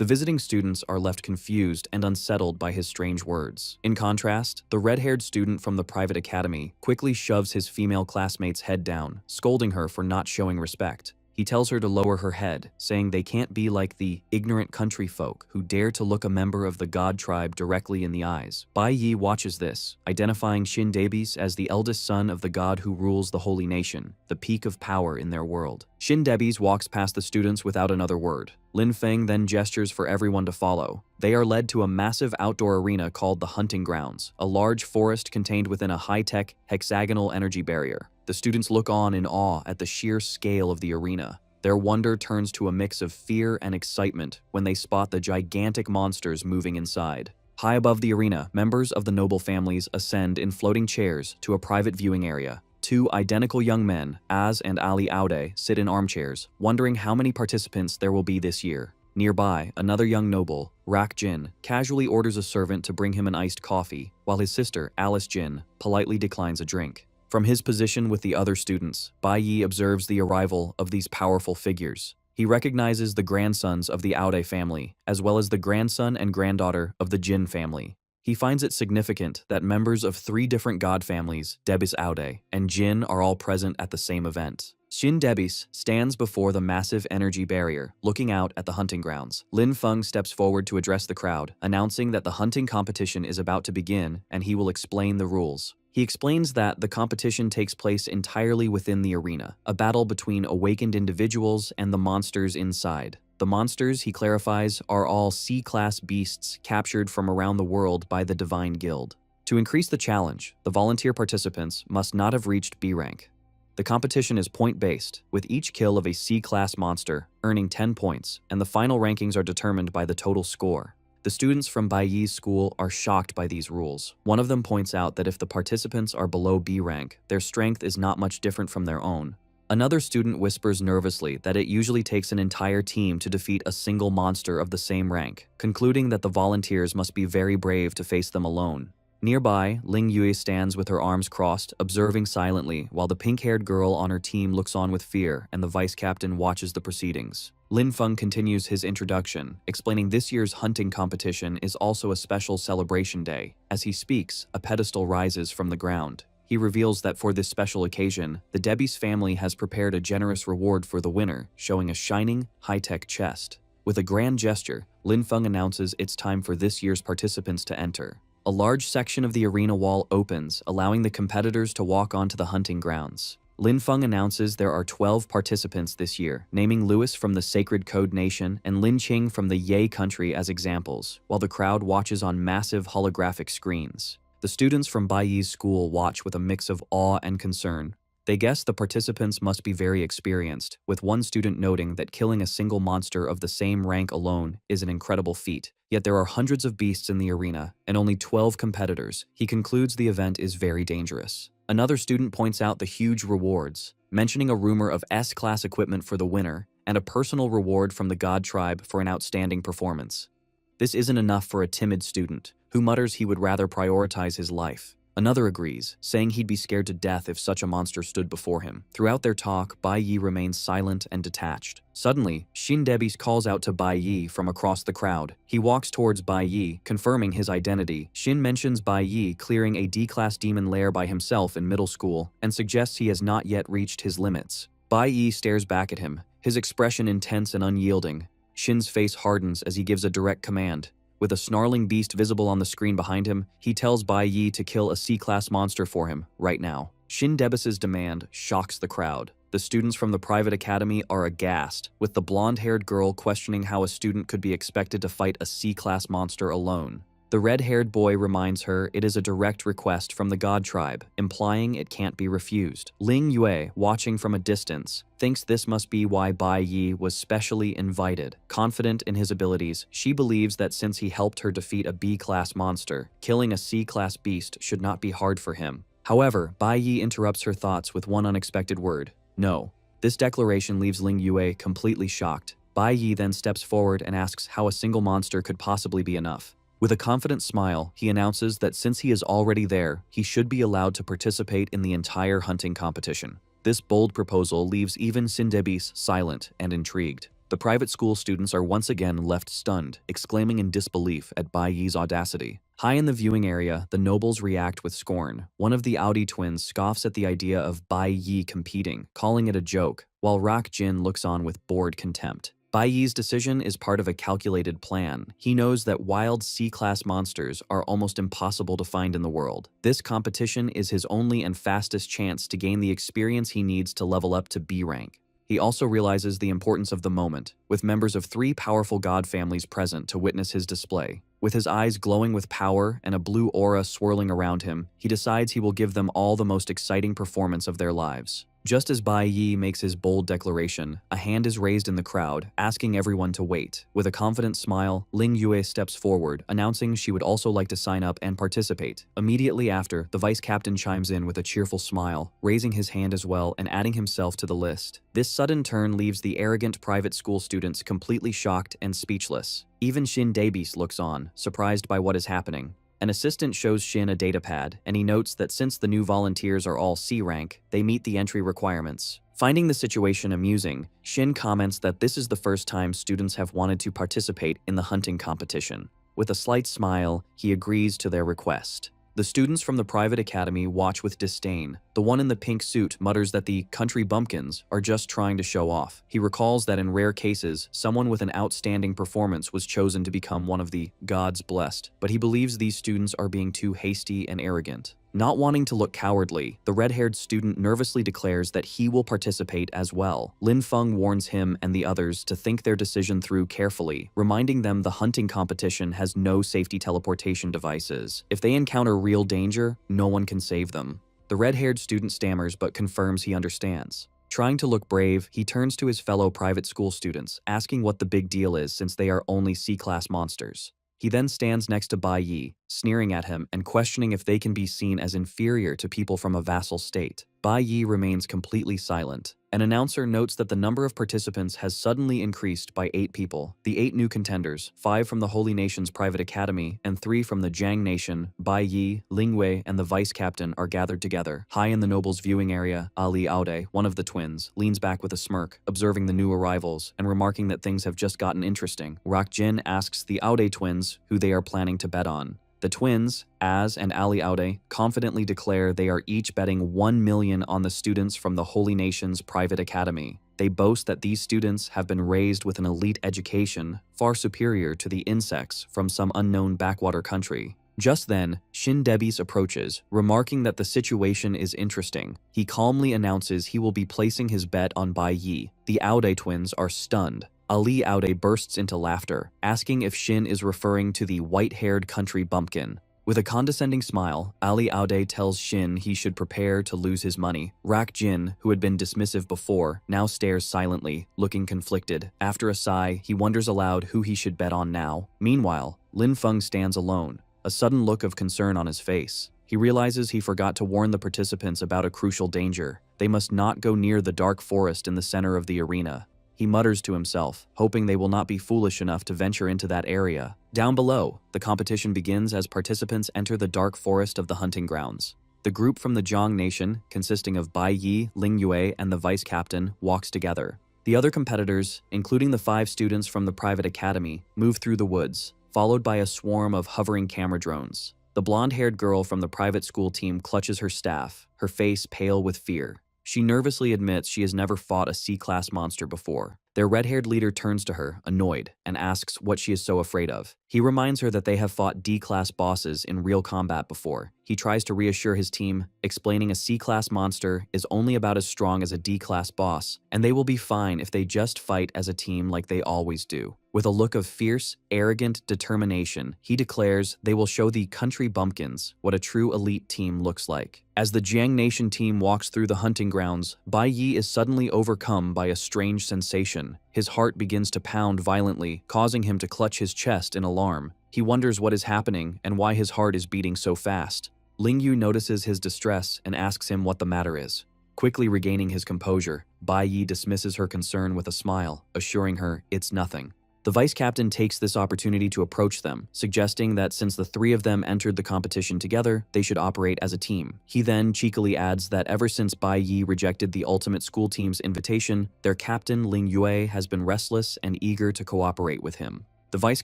The visiting students are left confused and unsettled by his strange words. In contrast, the red-haired student from the private academy quickly shoves his female classmate's head down, scolding her for not showing respect. He tells her to lower her head, saying they can't be like the ignorant country folk who dare to look a member of the God Tribe directly in the eyes. Bai Yi watches this, identifying Shin Davis as the eldest son of the god who rules the holy nation, the peak of power in their world. Shin Davis walks past the students without another word. Lin Feng then gestures for everyone to follow. They are led to a massive outdoor arena called the Hunting Grounds, a large forest contained within a high-tech, hexagonal energy barrier. The students look on in awe at the sheer scale of the arena. Their wonder turns to a mix of fear and excitement when they spot the gigantic monsters moving inside. High above the arena, members of the noble families ascend in floating chairs to a private viewing area. Two identical young men, Az and Ali Aude, sit in armchairs, wondering how many participants there will be this year. Nearby, another young noble, Rak Jin, casually orders a servant to bring him an iced coffee, while his sister, Alice Jin, politely declines a drink. From his position with the other students, Bai Yi observes the arrival of these powerful figures. He recognizes the grandsons of the Aude family, as well as the grandson and granddaughter of the Jin family. He finds it significant that members of three different god families, Debis Aude and Jin, are all present at the same event. Shin Debis stands before the massive energy barrier, looking out at the hunting grounds. Lin Feng steps forward to address the crowd, announcing that the hunting competition is about to begin and he will explain the rules. He explains that the competition takes place entirely within the arena, a battle between awakened individuals and the monsters inside. The monsters, he clarifies, are all C-class beasts captured from around the world by the Divine Guild. To increase the challenge, the volunteer participants must not have reached B rank. The competition is point-based, with each kill of a C-class monster earning 10 points, and the final rankings are determined by the total score. The students from Bai Yi's school are shocked by these rules. One of them points out that if the participants are below B rank, their strength is not much different from their own. Another student whispers nervously that it usually takes an entire team to defeat a single monster of the same rank, concluding that the volunteers must be very brave to face them alone. Nearby, Ling Yue stands with her arms crossed, observing silently, while the pink-haired girl on her team looks on with fear and the vice-captain watches the proceedings. Lin Feng continues his introduction, explaining this year's hunting competition is also a special celebration day. As he speaks, a pedestal rises from the ground. He reveals that for this special occasion, the Debis family has prepared a generous reward for the winner, showing a shining, high-tech chest. With a grand gesture, Lin Feng announces it's time for this year's participants to enter. A large section of the arena wall opens, allowing the competitors to walk onto the hunting grounds. Lin Feng announces there are 12 participants this year, naming Louis from the Sacred Code Nation and Lin Qing from the Ye country as examples, while the crowd watches on massive holographic screens. The students from Bai Yi's school watch with a mix of awe and concern. They guess the participants must be very experienced, with one student noting that killing a single monster of the same rank alone is an incredible feat. Yet there are hundreds of beasts in the arena, and only 12 competitors. He concludes the event is very dangerous. Another student points out the huge rewards, mentioning a rumor of S-class equipment for the winner, and a personal reward from the God Tribe for an outstanding performance. This isn't enough for a timid student, who mutters he would rather prioritize his life. Another agrees, saying he'd be scared to death if such a monster stood before him. Throughout their talk, Bai Yi remains silent and detached. Suddenly, Shin Debis calls out to Bai Yi from across the crowd. He walks towards Bai Yi, confirming his identity. Shin mentions Bai Yi clearing a D-class demon lair by himself in middle school, and suggests he has not yet reached his limits. Bai Yi stares back at him, his expression intense and unyielding. Shin's face hardens as he gives a direct command. With a snarling beast visible on the screen behind him, he tells Bai Yi to kill a C-class monster for him, right now. Shin Debis's demand shocks the crowd. The students from the private academy are aghast, with the blonde-haired girl questioning how a student could be expected to fight a C-class monster alone. The red-haired boy reminds her it is a direct request from the god tribe, implying it can't be refused. Ling Yue, watching from a distance, thinks this must be why Bai Yi was specially invited. Confident in his abilities, she believes that since he helped her defeat a B-class monster, killing a C-class beast should not be hard for him. However, Bai Yi interrupts her thoughts with one unexpected word: no. This declaration leaves Ling Yue completely shocked. Bai Yi then steps forward and asks how a single monster could possibly be enough. With a confident smile, he announces that since he is already there, he should be allowed to participate in the entire hunting competition. This bold proposal leaves even Sindebis silent and intrigued. The private school students are once again left stunned, exclaiming in disbelief at Bai Yi's audacity. High in the viewing area, the nobles react with scorn. One of the Audi twins scoffs at the idea of Bai Yi competing, calling it a joke, while Rock Jin looks on with bored contempt. Bai Yi's decision is part of a calculated plan. He knows that wild C-class monsters are almost impossible to find in the world. This competition is his only and fastest chance to gain the experience he needs to level up to B rank. He also realizes the importance of the moment, with members of 3 powerful god families present to witness his display. With his eyes glowing with power and a blue aura swirling around him, he decides he will give them all the most exciting performance of their lives. Just as Bai Yi makes his bold declaration, a hand is raised in the crowd, asking everyone to wait. With a confident smile, Ling Yue steps forward, announcing she would also like to sign up and participate. Immediately after, the vice captain chimes in with a cheerful smile, raising his hand as well and adding himself to the list. This sudden turn leaves the arrogant private school students completely shocked and speechless. Even Shin Daebis looks on, surprised by what is happening. An assistant shows Shin a datapad, and he notes that since the new volunteers are all C rank, they meet the entry requirements. Finding the situation amusing, Shin comments that this is the first time students have wanted to participate in the hunting competition. With a slight smile, he agrees to their request. The students from the private academy watch with disdain. The one in the pink suit mutters that the country bumpkins are just trying to show off. He recalls that in rare cases, someone with an outstanding performance was chosen to become one of the gods blessed, but he believes these students are being too hasty and arrogant. Not wanting to look cowardly, the red-haired student nervously declares that he will participate as well. Lin Feng warns him and the others to think their decision through carefully, reminding them the hunting competition has no safety teleportation devices. If they encounter real danger, no one can save them. The red-haired student stammers but confirms he understands. Trying to look brave, he turns to his fellow private school students, asking what the big deal is since they are only C-class monsters. He then stands next to Bai Yi, sneering at him and questioning if they can be seen as inferior to people from a vassal state. Bai Yi remains completely silent. An announcer notes that the number of participants has suddenly increased by 8 people. The 8 new contenders, 5 from the Holy Nation's private academy and 3 from the Jiang Nation, Bai Yi, Ling Wei, and the vice captain are gathered together. High in the nobles' viewing area, Ali Aude, one of the twins, leans back with a smirk, observing the new arrivals and remarking that things have just gotten interesting. Rock Jin asks the Aude twins who they are planning to bet on. The twins, Az and Ali Aude, confidently declare they are each betting 1 million on the students from the Holy Nation's private academy. They boast that these students have been raised with an elite education far superior to the insects from some unknown backwater country. Just then, Shin Daebis approaches, remarking that the situation is interesting. He calmly announces he will be placing his bet on Bai Yi. The Aude twins are stunned. Ali Aude bursts into laughter, asking if Shin is referring to the white-haired country bumpkin. With a condescending smile, Ali Aude tells Shin he should prepare to lose his money. Rak Jin, who had been dismissive before, now stares silently, looking conflicted. After a sigh, he wonders aloud who he should bet on now. Meanwhile, Lin Feng stands alone, a sudden look of concern on his face. He realizes he forgot to warn the participants about a crucial danger. They must not go near the dark forest in the center of the arena. He mutters to himself, hoping they will not be foolish enough to venture into that area. Down below, the competition begins as participants enter the dark forest of the hunting grounds. The group from the Jiang Nation, consisting of Bai Yi, Ling Yue, and the vice captain, walks together. The other competitors, including the 5 students from the private academy, move through the woods, followed by a swarm of hovering camera drones. The blonde-haired girl from the private school team clutches her staff, her face pale with fear. She nervously admits she has never fought a C-class monster before. Their red-haired leader turns to her, annoyed, and asks what she is so afraid of. He reminds her that they have fought D-class bosses in real combat before. He tries to reassure his team, explaining a C-class monster is only about as strong as a D-class boss, and they will be fine if they just fight as a team like they always do. With a look of fierce, arrogant determination, he declares they will show the country bumpkins what a true elite team looks like. As the Jiang Nation team walks through the hunting grounds, Bai Yi is suddenly overcome by a strange sensation. His heart begins to pound violently, causing him to clutch his chest in alarm. He wonders what is happening and why his heart is beating so fast. Ling Yu notices his distress and asks him what the matter is. Quickly regaining his composure, Bai Yi dismisses her concern with a smile, assuring her it's nothing. The vice captain takes this opportunity to approach them, suggesting that since the three of them entered the competition together, they should operate as a team. He then cheekily adds that ever since Bai Yi rejected the ultimate school team's invitation, their captain Ling Yue has been restless and eager to cooperate with him. The vice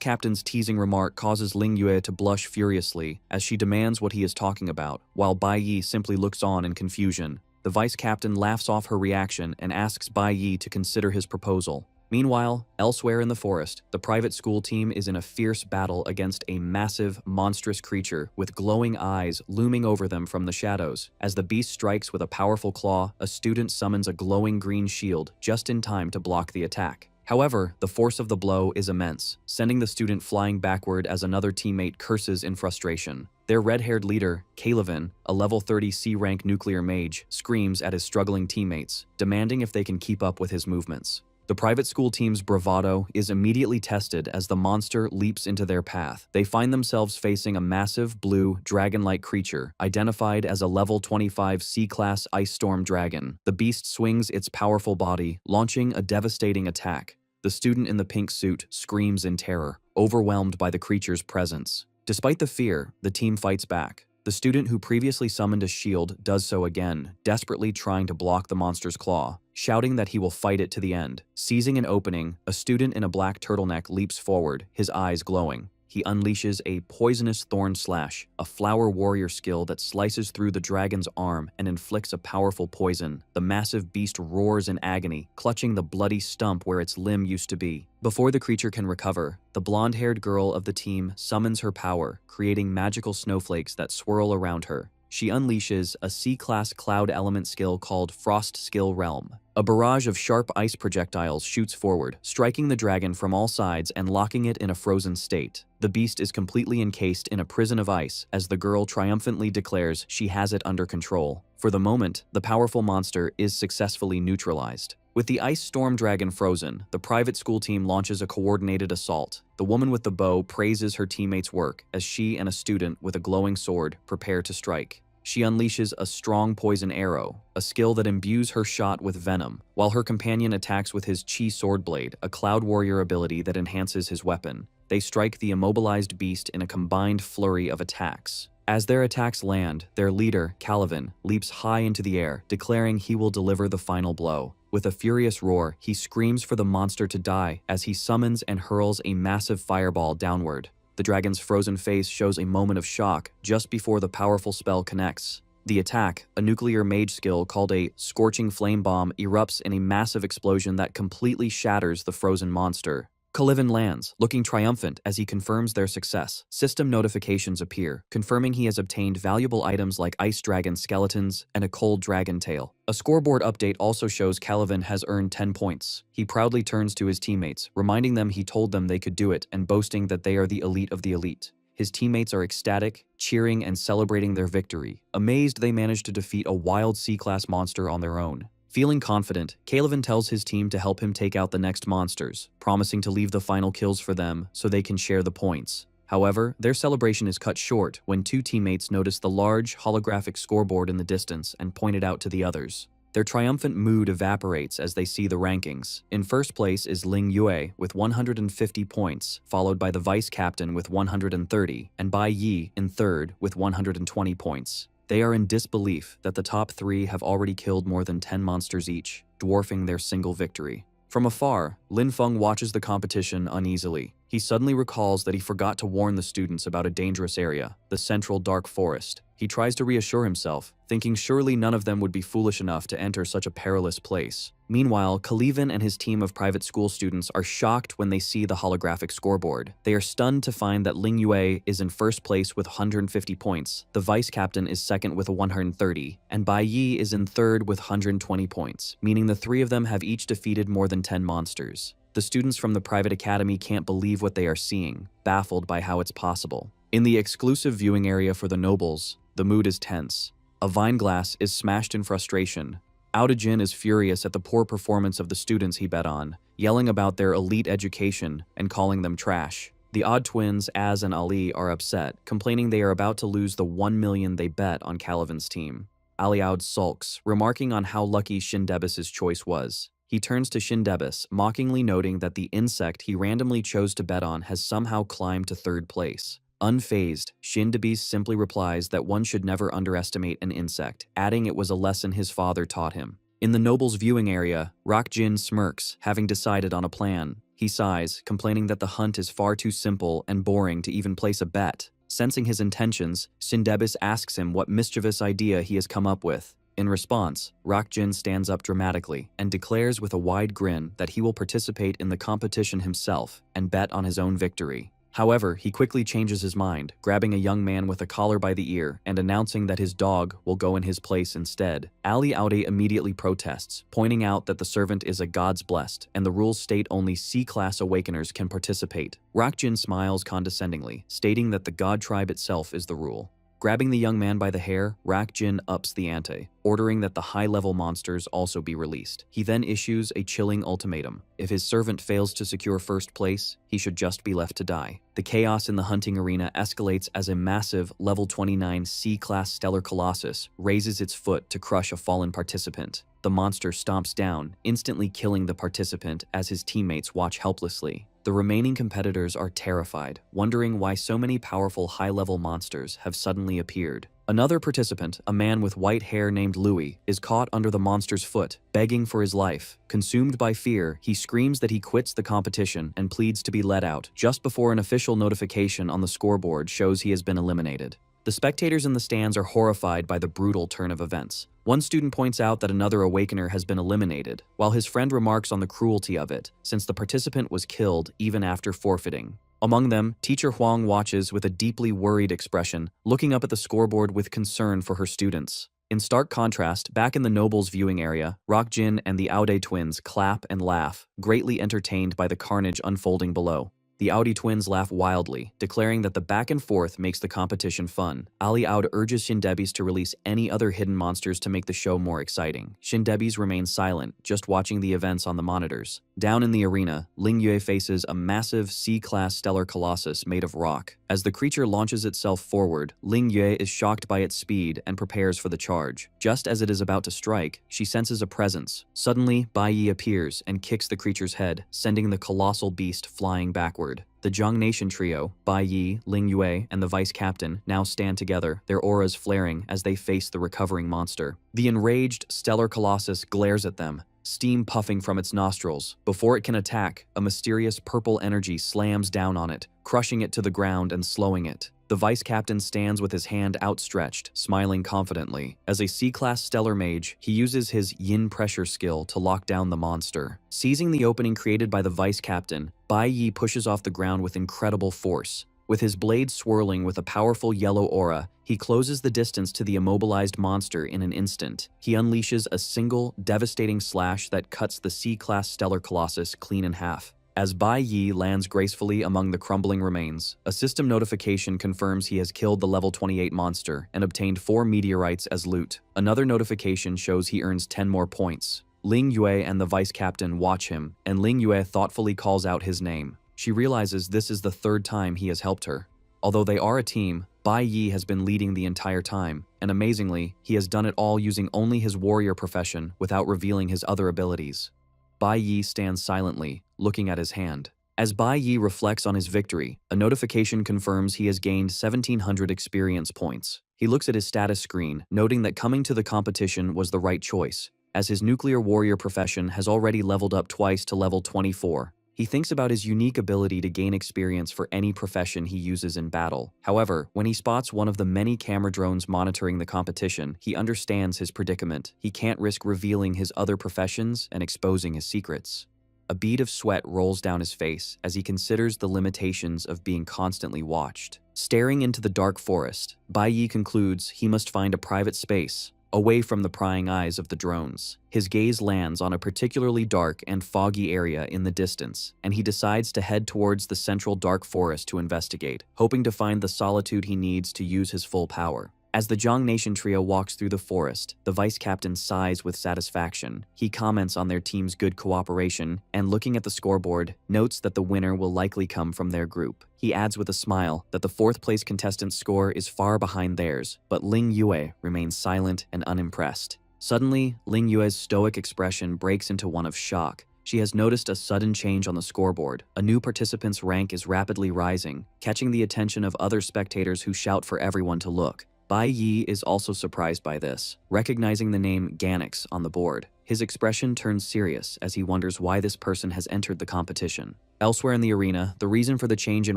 captain's teasing remark causes Ling Yue to blush furiously as she demands what he is talking about, while Bai Yi simply looks on in confusion. The vice captain laughs off her reaction and asks Bai Yi to consider his proposal. Meanwhile, elsewhere in the forest, the private school team is in a fierce battle against a massive, monstrous creature with glowing eyes looming over them from the shadows. As the beast strikes with a powerful claw, a student summons a glowing green shield just in time to block the attack. However, the force of the blow is immense, sending the student flying backward as another teammate curses in frustration. Their red-haired leader, Calvin, a level 30 C-rank nuclear mage, screams at his struggling teammates, demanding if they can keep up with his movements. The private school team's bravado is immediately tested as the monster leaps into their path. They find themselves facing a massive, blue, dragon-like creature, identified as a level 25 C-class ice storm dragon. The beast swings its powerful body, launching a devastating attack. The student in the pink suit screams in terror, overwhelmed by the creature's presence. Despite the fear, the team fights back. The student who previously summoned a shield does so again, desperately trying to block the monster's claw, shouting that he will fight it to the end. Seizing an opening, a student in a black turtleneck leaps forward, his eyes glowing. He unleashes a poisonous thorn slash, a flower warrior skill that slices through the dragon's arm and inflicts a powerful poison. The massive beast roars in agony, clutching the bloody stump where its limb used to be. Before the creature can recover, the blonde-haired girl of the team summons her power, creating magical snowflakes that swirl around her. She unleashes a C-class cloud element skill called Frost Skill Realm. A barrage of sharp ice projectiles shoots forward, striking the dragon from all sides and locking it in a frozen state. The beast is completely encased in a prison of ice as the girl triumphantly declares she has it under control. For the moment, the powerful monster is successfully neutralized. With the ice storm dragon frozen, the private school team launches a coordinated assault. The woman with the bow praises her teammates' work as she and a student with a glowing sword prepare to strike. She unleashes a strong poison arrow, a skill that imbues her shot with venom, while her companion attacks with his Chi sword blade, a cloud warrior ability that enhances his weapon. They strike the immobilized beast in a combined flurry of attacks. As their attacks land, their leader, Calvin, leaps high into the air, declaring he will deliver the final blow. With a furious roar, he screams for the monster to die as he summons and hurls a massive fireball downward. The dragon's frozen face shows a moment of shock just before the powerful spell connects. The attack, a nuclear mage skill called a Scorching Flame Bomb, erupts in a massive explosion that completely shatters the frozen monster. Calvin lands, looking triumphant as he confirms their success. System notifications appear, confirming he has obtained valuable items like ice dragon skeletons and a cold dragon tail. A scoreboard update also shows Calvin has earned 10 points. He proudly turns to his teammates, reminding them he told them they could do it and boasting that they are the elite of the elite. His teammates are ecstatic, cheering and celebrating their victory, amazed they managed to defeat a wild C-class monster on their own. Feeling confident, Calvin tells his team to help him take out the next monsters, promising to leave the final kills for them so they can share the points. However, their celebration is cut short when two teammates notice the large, holographic scoreboard in the distance and point it out to the others. Their triumphant mood evaporates as they see the rankings. In first place is Ling Yue with 150 points, followed by the vice captain with 130, and Bai Yi in third with 120 points. They are in disbelief that the top three have already killed more than 10 monsters each, dwarfing their single victory. From afar, Lin Feng watches the competition uneasily. He suddenly recalls that he forgot to warn the students about a dangerous area, the central dark forest. He tries to reassure himself, thinking surely none of them would be foolish enough to enter such a perilous place. Meanwhile, Kalivan and his team of private school students are shocked when they see the holographic scoreboard. They are stunned to find that Ling Yue is in first place with 150 points, the vice captain is second with 130, and Bai Yi is in third with 120 points, meaning the three of them have each defeated more than 10 monsters. The students from the private academy can't believe what they are seeing, baffled by how it's possible. In the exclusive viewing area for the nobles, the mood is tense. A vine glass is smashed in frustration. Aodajin is furious at the poor performance of the students he bet on, yelling about their elite education and calling them trash. The odd twins, Az and Ali, are upset, complaining they are about to lose the 1 million they bet on Calivan's team. Aliaud sulks, remarking on how lucky Shindebis' choice was. He turns to Shindebis, mockingly noting that the insect he randomly chose to bet on has somehow climbed to third place. Unfazed, Shindebis simply replies that one should never underestimate an insect, adding it was a lesson his father taught him. In the nobles' viewing area, Rockjin smirks, having decided on a plan. He sighs, complaining that the hunt is far too simple and boring to even place a bet. Sensing his intentions, Shindebis asks him what mischievous idea he has come up with. In response, Rockjin stands up dramatically and declares with a wide grin that he will participate in the competition himself and bet on his own victory. However, he quickly changes his mind, grabbing a young man with a collar by the ear and announcing that his dog will go in his place instead. Ali Aude immediately protests, pointing out that the servant is a god's blessed and the rules state only C-class awakeners can participate. Rockjin smiles condescendingly, stating that the god tribe itself is the rule. Grabbing the young man by the hair, Rockjin ups the ante, ordering that the high-level monsters also be released. He then issues a chilling ultimatum. If his servant fails to secure first place, he should just be left to die. The chaos in the hunting arena escalates as a massive level 29 C-class stellar colossus raises its foot to crush a fallen participant. The monster stomps down, instantly killing the participant as his teammates watch helplessly. The remaining competitors are terrified, wondering why so many powerful high-level monsters have suddenly appeared. Another participant, a man with white hair named Louis, is caught under the monster's foot, begging for his life. Consumed by fear, he screams that he quits the competition and pleads to be let out, just before an official notification on the scoreboard shows he has been eliminated. The spectators in the stands are horrified by the brutal turn of events. One student points out that another awakener has been eliminated, while his friend remarks on the cruelty of it, since the participant was killed even after forfeiting. Among them, teacher Huang watches with a deeply worried expression, looking up at the scoreboard with concern for her students. In stark contrast, back in the nobles' viewing area, Rockjin and the Aude twins clap and laugh, greatly entertained by the carnage unfolding below. The Audi twins laugh wildly, declaring that the back and forth makes the competition fun. Ali Aud urges Shindebis to release any other hidden monsters to make the show more exciting. Shindebis remains silent, just watching the events on the monitors. Down in the arena, Ling Yue faces a massive C-class stellar colossus made of rock. As the creature launches itself forward, Ling Yue is shocked by its speed and prepares for the charge. Just as it is about to strike, she senses a presence. Suddenly, Bai Yi appears and kicks the creature's head, sending the colossal beast flying backward. The Zhang Nation trio, Bai Yi, Ling Yue, and the vice captain, now stand together, their auras flaring as they face the recovering monster. The enraged stellar colossus glares at them, steam puffing from its nostrils. Before it can attack, a mysterious purple energy slams down on it, crushing it to the ground and slowing it. The vice captain stands with his hand outstretched, smiling confidently. As a C-class stellar mage, he uses his yin pressure skill to lock down the monster. Seizing the opening created by the vice captain, Bai Yi pushes off the ground with incredible force. With his blade swirling with a powerful yellow aura, he closes the distance to the immobilized monster in an instant. He unleashes a single, devastating slash that cuts the C-class stellar colossus clean in half. As Bai Yi lands gracefully among the crumbling remains, a system notification confirms he has killed the level 28 monster and obtained 4 meteorites as loot. Another notification shows he earns 10 more points. Ling Yue and the vice captain watch him, and Ling Yue thoughtfully calls out his name. She realizes this is the 3rd time he has helped her. Although they are a team, Bai Yi has been leading the entire time, and amazingly, he has done it all using only his warrior profession without revealing his other abilities. Bai Yi stands silently, looking at his hand. As Bai Yi reflects on his victory, a notification confirms he has gained 1,700 experience points. He looks at his status screen, noting that coming to the competition was the right choice, as his nuclear warrior profession has already leveled up twice to level 24. He thinks about his unique ability to gain experience for any profession he uses in battle. However, when he spots one of the many camera drones monitoring the competition, he understands his predicament. He can't risk revealing his other professions and exposing his secrets. A bead of sweat rolls down his face as he considers the limitations of being constantly watched. Staring into the dark forest, Bai Yi concludes he must find a private space, away from the prying eyes of the drones. His gaze lands on a particularly dark and foggy area in the distance, and he decides to head towards the central dark forest to investigate, hoping to find the solitude he needs to use his full power. As the Zhang Nation trio walks through the forest, the vice captain sighs with satisfaction. He comments on their team's good cooperation and, looking at the scoreboard, notes that the winner will likely come from their group. He adds with a smile that the fourth-place contestant's score is far behind theirs, but Ling Yue remains silent and unimpressed. Suddenly, Ling Yue's stoic expression breaks into one of shock. She has noticed a sudden change on the scoreboard. A new participant's rank is rapidly rising, catching the attention of other spectators who shout for everyone to look. Bai Yi is also surprised by this, recognizing the name Ganix on the board. His expression turns serious as he wonders why this person has entered the competition. Elsewhere in the arena, the reason for the change in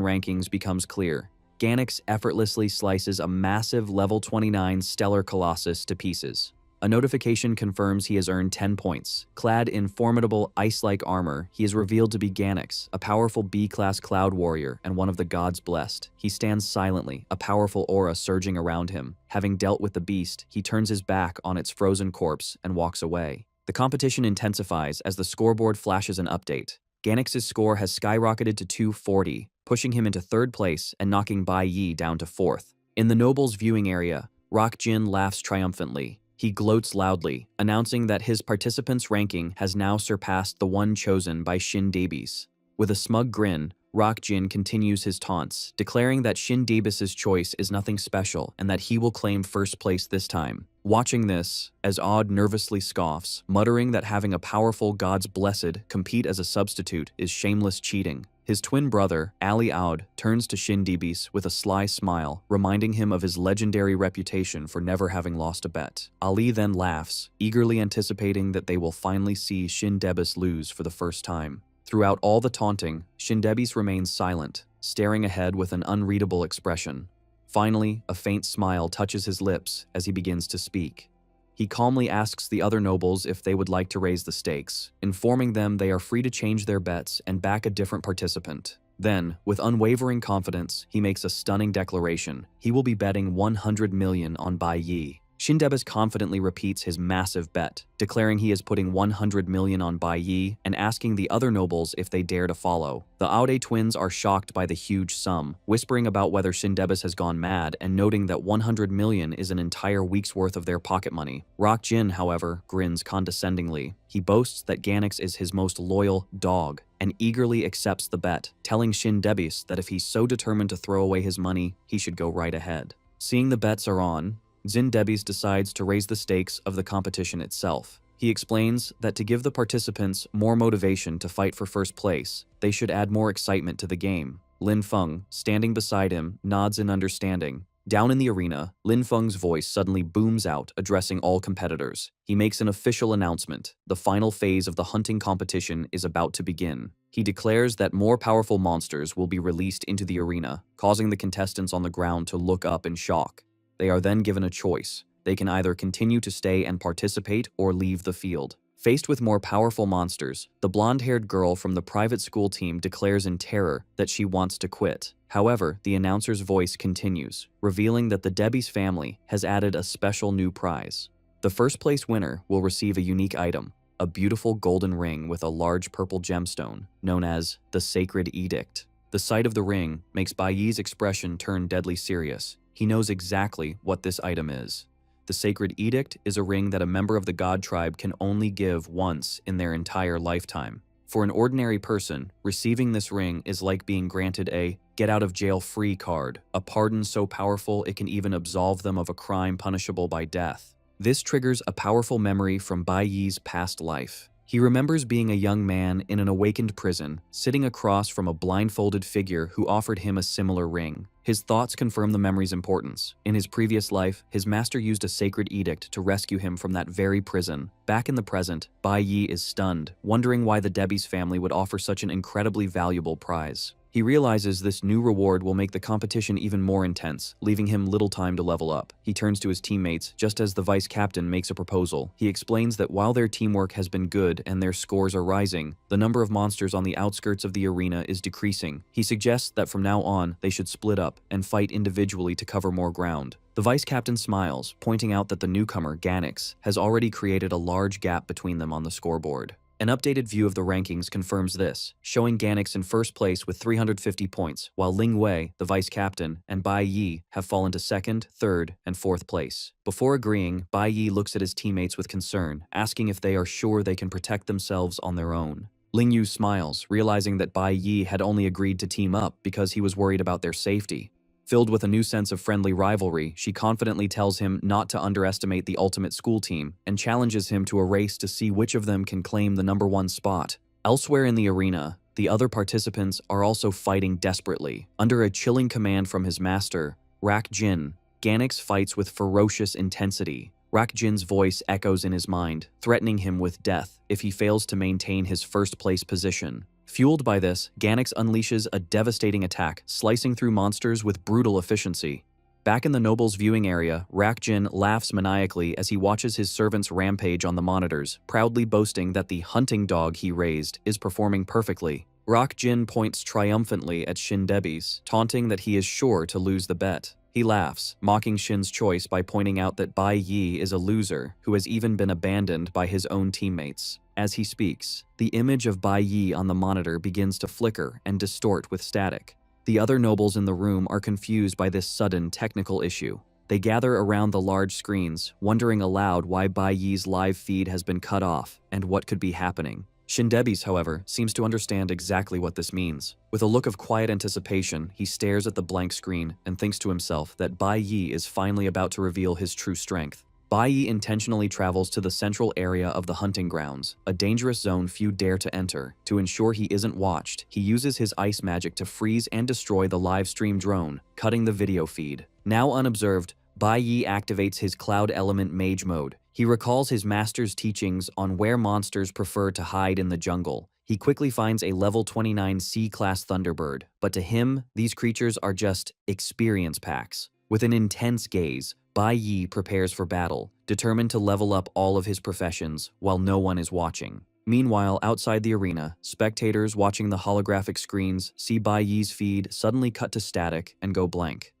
rankings becomes clear. Ganix effortlessly slices a massive level 29 stellar colossus to pieces. A notification confirms he has earned 10 points. Clad in formidable ice-like armor, he is revealed to be Ganix, a powerful B-class cloud warrior and one of the gods blessed. He stands silently, a powerful aura surging around him. Having dealt with the beast, he turns his back on its frozen corpse and walks away. The competition intensifies as the scoreboard flashes an update. Ganix's score has skyrocketed to 240, pushing him into third place and knocking Bai Yi down to fourth. In the nobles' viewing area, Rock Jin laughs triumphantly. He gloats loudly, announcing that his participant's ranking has now surpassed the one chosen by Shin Daebis. With a smug grin, Rock Jin continues his taunts, declaring that Shin Daebis' choice is nothing special and that he will claim first place this time. Watching this, as Odd nervously scoffs, muttering that having a powerful god's blessed compete as a substitute is shameless cheating. His twin brother, Ali Aud, turns to Shin Daebis with a sly smile, reminding him of his legendary reputation for never having lost a bet. Ali then laughs, eagerly anticipating that they will finally see Shin Daebis lose for the first time. Throughout all the taunting, Shin Daebis remains silent, staring ahead with an unreadable expression. Finally, a faint smile touches his lips as he begins to speak. He calmly asks the other nobles if they would like to raise the stakes, informing them they are free to change their bets and back a different participant. Then, with unwavering confidence, he makes a stunning declaration. He will be betting 100 million on Bai Yi. Shin Daebis confidently repeats his massive bet, declaring he is putting 100 million on Bai Yi and asking the other nobles if they dare to follow. The Aude twins are shocked by the huge sum, whispering about whether Shin Daebis has gone mad and noting that 100 million is an entire week's worth of their pocket money. Rock Jin, however, grins condescendingly. He boasts that Ganix is his most loyal dog and eagerly accepts the bet, telling Shin Daebis that if he's so determined to throw away his money, he should go right ahead. Seeing the bets are on, Zin Daebis decides to raise the stakes of the competition itself. He explains that to give the participants more motivation to fight for first place, they should add more excitement to the game. Lin Feng, standing beside him, nods in understanding. Down in the arena, Lin Feng's voice suddenly booms out, addressing all competitors. He makes an official announcement. The final phase of the hunting competition is about to begin. He declares that more powerful monsters will be released into the arena, causing the contestants on the ground to look up in shock. They are then given a choice. They can either continue to stay and participate or leave the field. Faced with more powerful monsters, the blonde-haired girl from the private school team declares in terror that she wants to quit. However, the announcer's voice continues, revealing that the Daebis family has added a special new prize. The first place winner will receive a unique item, a beautiful golden ring with a large purple gemstone, known as the Sacred Edict. The sight of the ring makes Bai Yi's expression turn deadly serious. He knows exactly what this item is. The Sacred Edict is a ring that a member of the god tribe can only give once in their entire lifetime. For an ordinary person, receiving this ring is like being granted a get-out-of-jail-free card, a pardon so powerful it can even absolve them of a crime punishable by death. This triggers a powerful memory from Bai Yi's past life. He remembers being a young man in an awakened prison, sitting across from a blindfolded figure who offered him a similar ring. His thoughts confirm the memory's importance. In his previous life, his master used a sacred edict to rescue him from that very prison. Back in the present, Bai Yi is stunned, wondering why the Debbie's family would offer such an incredibly valuable prize. He realizes this new reward will make the competition even more intense, leaving him little time to level up. He turns to his teammates just as the vice captain makes a proposal. He explains that while their teamwork has been good and their scores are rising, the number of monsters on the outskirts of the arena is decreasing. He suggests that from now on, they should split up and fight individually to cover more ground. The vice captain smiles, pointing out that the newcomer, Ganix, has already created a large gap between them on the scoreboard. An updated view of the rankings confirms this, showing Ganix in first place with 350 points, while Ling Wei, the vice captain, and Bai Yi have fallen to second, third, and fourth place. Before agreeing, Bai Yi looks at his teammates with concern, asking if they are sure they can protect themselves on their own. Ling Yu smiles, realizing that Bai Yi had only agreed to team up because he was worried about their safety. Filled with a new sense of friendly rivalry, she confidently tells him not to underestimate the ultimate school team and challenges him to a race to see which of them can claim the #1 spot. Elsewhere in the arena, the other participants are also fighting desperately. Under a chilling command from his master, Rak Jin, Ganix fights with ferocious intensity. Rak Jin's voice echoes in his mind, threatening him with death if he fails to maintain his first-place position. Fueled by this, Ganix unleashes a devastating attack, slicing through monsters with brutal efficiency. Back in the noble's viewing area, Rak Jin laughs maniacally as he watches his servants rampage on the monitors, proudly boasting that the hunting dog he raised is performing perfectly. Rak Jin points triumphantly at Shin Debi's, taunting that he is sure to lose the bet. He laughs, mocking Shin's choice by pointing out that Bai Yi is a loser who has even been abandoned by his own teammates. As he speaks, the image of Bai Yi on the monitor begins to flicker and distort with static. The other nobles in the room are confused by this sudden technical issue. They gather around the large screens, wondering aloud why Bai Yi's live feed has been cut off and what could be happening. Shindebi's, however, seems to understand exactly what this means. With a look of quiet anticipation, he stares at the blank screen and thinks to himself that Bai Yi is finally about to reveal his true strength. Bai Yi intentionally travels to the central area of the hunting grounds, a dangerous zone few dare to enter. To ensure he isn't watched, he uses his ice magic to freeze and destroy the live stream drone, cutting the video feed. Now unobserved, Bai Yi activates his Cloud Element Mage mode. He recalls his master's teachings on where monsters prefer to hide in the jungle. He quickly finds a level 29 C-class Thunderbird, but to him, these creatures are just experience packs. With an intense gaze, Bai Yi prepares for battle, determined to level up all of his professions while no one is watching. Meanwhile, outside the arena, spectators watching the holographic screens see Bai Yi's feed suddenly cut to static and go blank.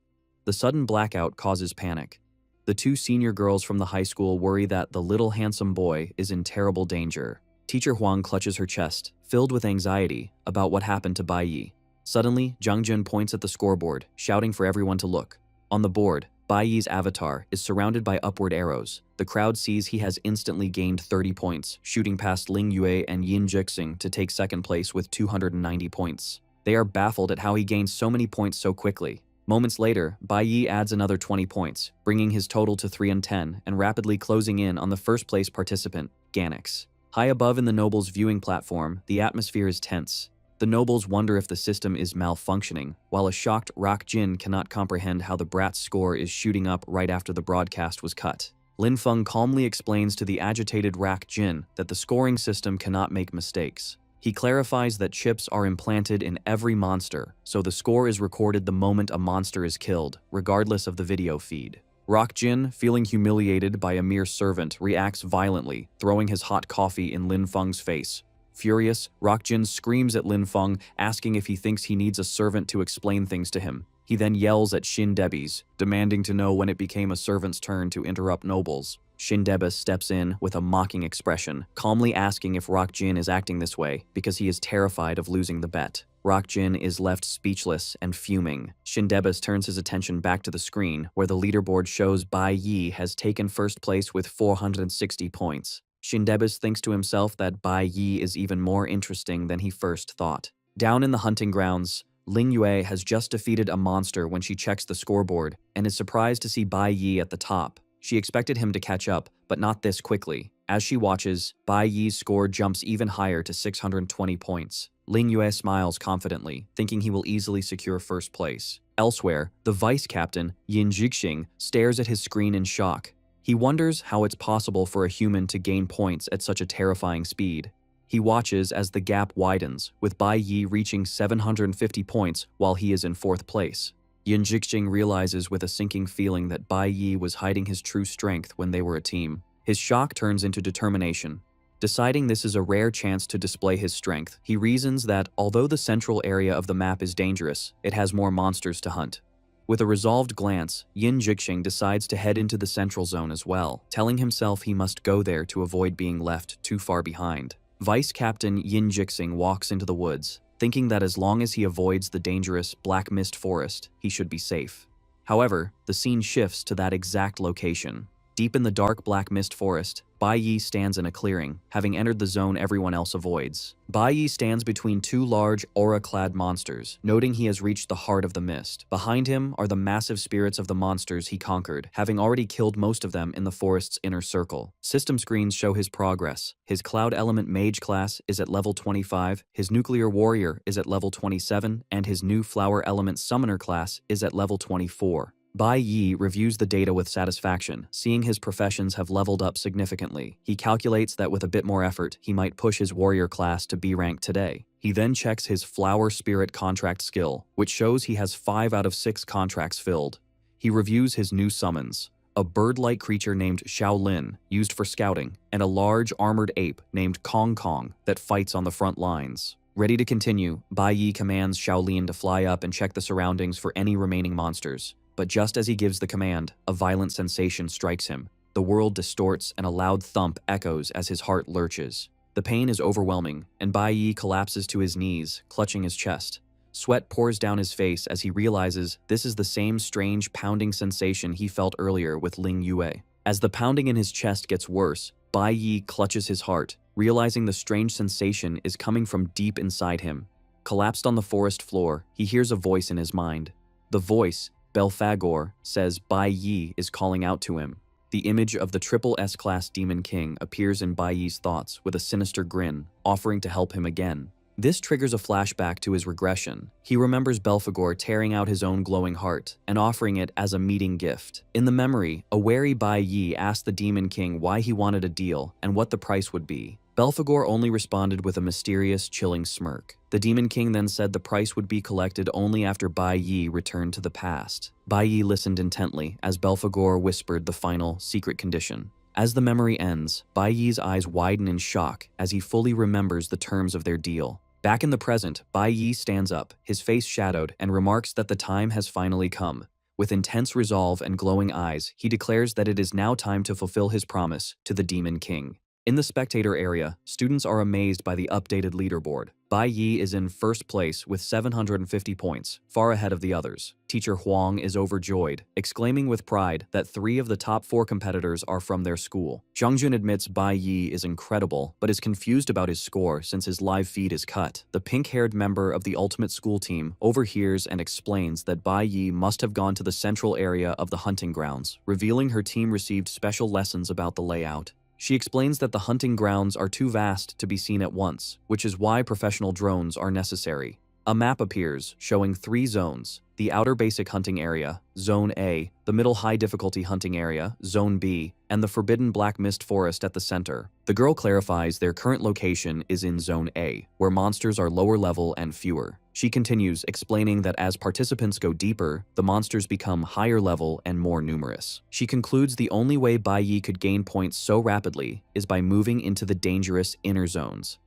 The sudden blackout causes panic. The two senior girls from the high school worry that the little handsome boy is in terrible danger. Teacher Huang clutches her chest, filled with anxiety about what happened to Bai Yi. Suddenly, Zhang Jun points at the scoreboard, shouting for everyone to look. On the board, Bai Yi's avatar is surrounded by upward arrows. The crowd sees he has instantly gained 30 points, shooting past Ling Yue and Yin Jixing to take second place with 290 points. They are baffled at how he gained so many points so quickly. Moments later, Bai Yi adds another 20 points, bringing his total to 310 and rapidly closing in on the first-place participant, Ganix. High above in the nobles' viewing platform, the atmosphere is tense. The nobles wonder if the system is malfunctioning, while a shocked Rak Jin cannot comprehend how the brat's score is shooting up right after the broadcast was cut. Lin Feng calmly explains to the agitated Rak Jin that the scoring system cannot make mistakes. He clarifies that chips are implanted in every monster, so the score is recorded the moment a monster is killed, regardless of the video feed. Rak Jin, feeling humiliated by a mere servant, reacts violently, throwing his hot coffee in Lin Feng's face. Furious, Rak Jin screams at Lin Feng, asking if he thinks he needs a servant to explain things to him. He then yells at Shin Debi's, demanding to know when it became a servant's turn to interrupt nobles. Shin Debis steps in with a mocking expression, calmly asking if Rak Jin is acting this way because he is terrified of losing the bet. Rak Jin is left speechless and fuming. Shin Debis turns his attention back to the screen, where the leaderboard shows Bai Yi has taken first place with 460 points. Shin Debis thinks to himself that Bai Yi is even more interesting than he first thought. Down in the hunting grounds, Ling Yue has just defeated a monster when she checks the scoreboard and is surprised to see Bai Yi at the top. She expected him to catch up, but not this quickly. As she watches, Bai Yi's score jumps even higher to 620 points. Ling Yue smiles confidently, thinking he will easily secure first place. Elsewhere, the vice captain, Yin Jixing, stares at his screen in shock. He wonders how it's possible for a human to gain points at such a terrifying speed. He watches as the gap widens, with Bai Yi reaching 750 points while he is in fourth place. Yin Jixing realizes with a sinking feeling that Bai Yi was hiding his true strength when they were a team. His shock turns into determination. Deciding this is a rare chance to display his strength, he reasons that, although the central area of the map is dangerous, it has more monsters to hunt. With a resolved glance, Yin Jixing decides to head into the central zone as well, telling himself he must go there to avoid being left too far behind. Vice Captain Yin Jixing walks into the woods, thinking that as long as he avoids the dangerous Black Mist Forest, he should be safe. However, the scene shifts to that exact location. Deep in the dark Black Mist Forest, Bai Yi stands in a clearing, having entered the zone everyone else avoids. Bai Yi stands between two large, aura-clad monsters, noting he has reached the heart of the mist. Behind him are the massive spirits of the monsters he conquered, having already killed most of them in the forest's inner circle. System screens show his progress. His Cloud Element Mage class is at level 25, his Nuclear Warrior is at level 27, and his new Flower Element Summoner class is at level 24. Bai Yi reviews the data with satisfaction, seeing his professions have leveled up significantly. He calculates that with a bit more effort, he might push his warrior class to B rank today. He then checks his Flower Spirit contract skill, which shows he has 5 out of 6 contracts filled. He reviews his new summons: a bird-like creature named Shaolin, used for scouting, and a large armored ape named Kong Kong that fights on the front lines. Ready to continue, Bai Yi commands Shaolin to fly up and check the surroundings for any remaining monsters. But just as he gives the command, a violent sensation strikes him. The world distorts and a loud thump echoes as his heart lurches. The pain is overwhelming, and Bai Yi collapses to his knees, clutching his chest. Sweat pours down his face as he realizes this is the same strange pounding sensation he felt earlier with Ling Yue. As the pounding in his chest gets worse, Bai Yi clutches his heart, realizing the strange sensation is coming from deep inside him. Collapsed on the forest floor, he hears a voice in his mind. The voice, Belphagor, says Bai Yi is calling out to him. The image of the triple S-class Demon King appears in Bai Yi's thoughts with a sinister grin, offering to help him again. This triggers a flashback to his regression. He remembers Belphagor tearing out his own glowing heart and offering it as a meeting gift. In the memory, a wary Bai Yi asked the Demon King why he wanted a deal and what the price would be. Belphagor only responded with a mysterious, chilling smirk. The Demon King then said the price would be collected only after Bai Yi returned to the past. Bai Yi listened intently as Belphagor whispered the final, secret condition. As the memory ends, Bai Yi's eyes widen in shock as he fully remembers the terms of their deal. Back in the present, Bai Yi stands up, his face shadowed, and remarks that the time has finally come. With intense resolve and glowing eyes, he declares that it is now time to fulfill his promise to the Demon King. In the spectator area, students are amazed by the updated leaderboard. Bai Yi is in first place with 750 points, far ahead of the others. Teacher Huang is overjoyed, exclaiming with pride that 3 of the top 4 competitors are from their school. Zhangjun admits Bai Yi is incredible, but is confused about his score since his live feed is cut. The pink-haired member of the ultimate school team overhears and explains that Bai Yi must have gone to the central area of the hunting grounds, revealing her team received special lessons about the layout. She explains that the hunting grounds are too vast to be seen at once, which is why professional drones are necessary. A map appears, showing 3 zones: the outer basic hunting area, Zone A, the middle high difficulty hunting area, Zone B, and the forbidden Black Mist Forest at the center. The girl clarifies their current location is in Zone A, where monsters are lower level and fewer. She continues, explaining that as participants go deeper, the monsters become higher level and more numerous. She concludes the only way Bai Yi could gain points so rapidly is by moving into the dangerous inner zones.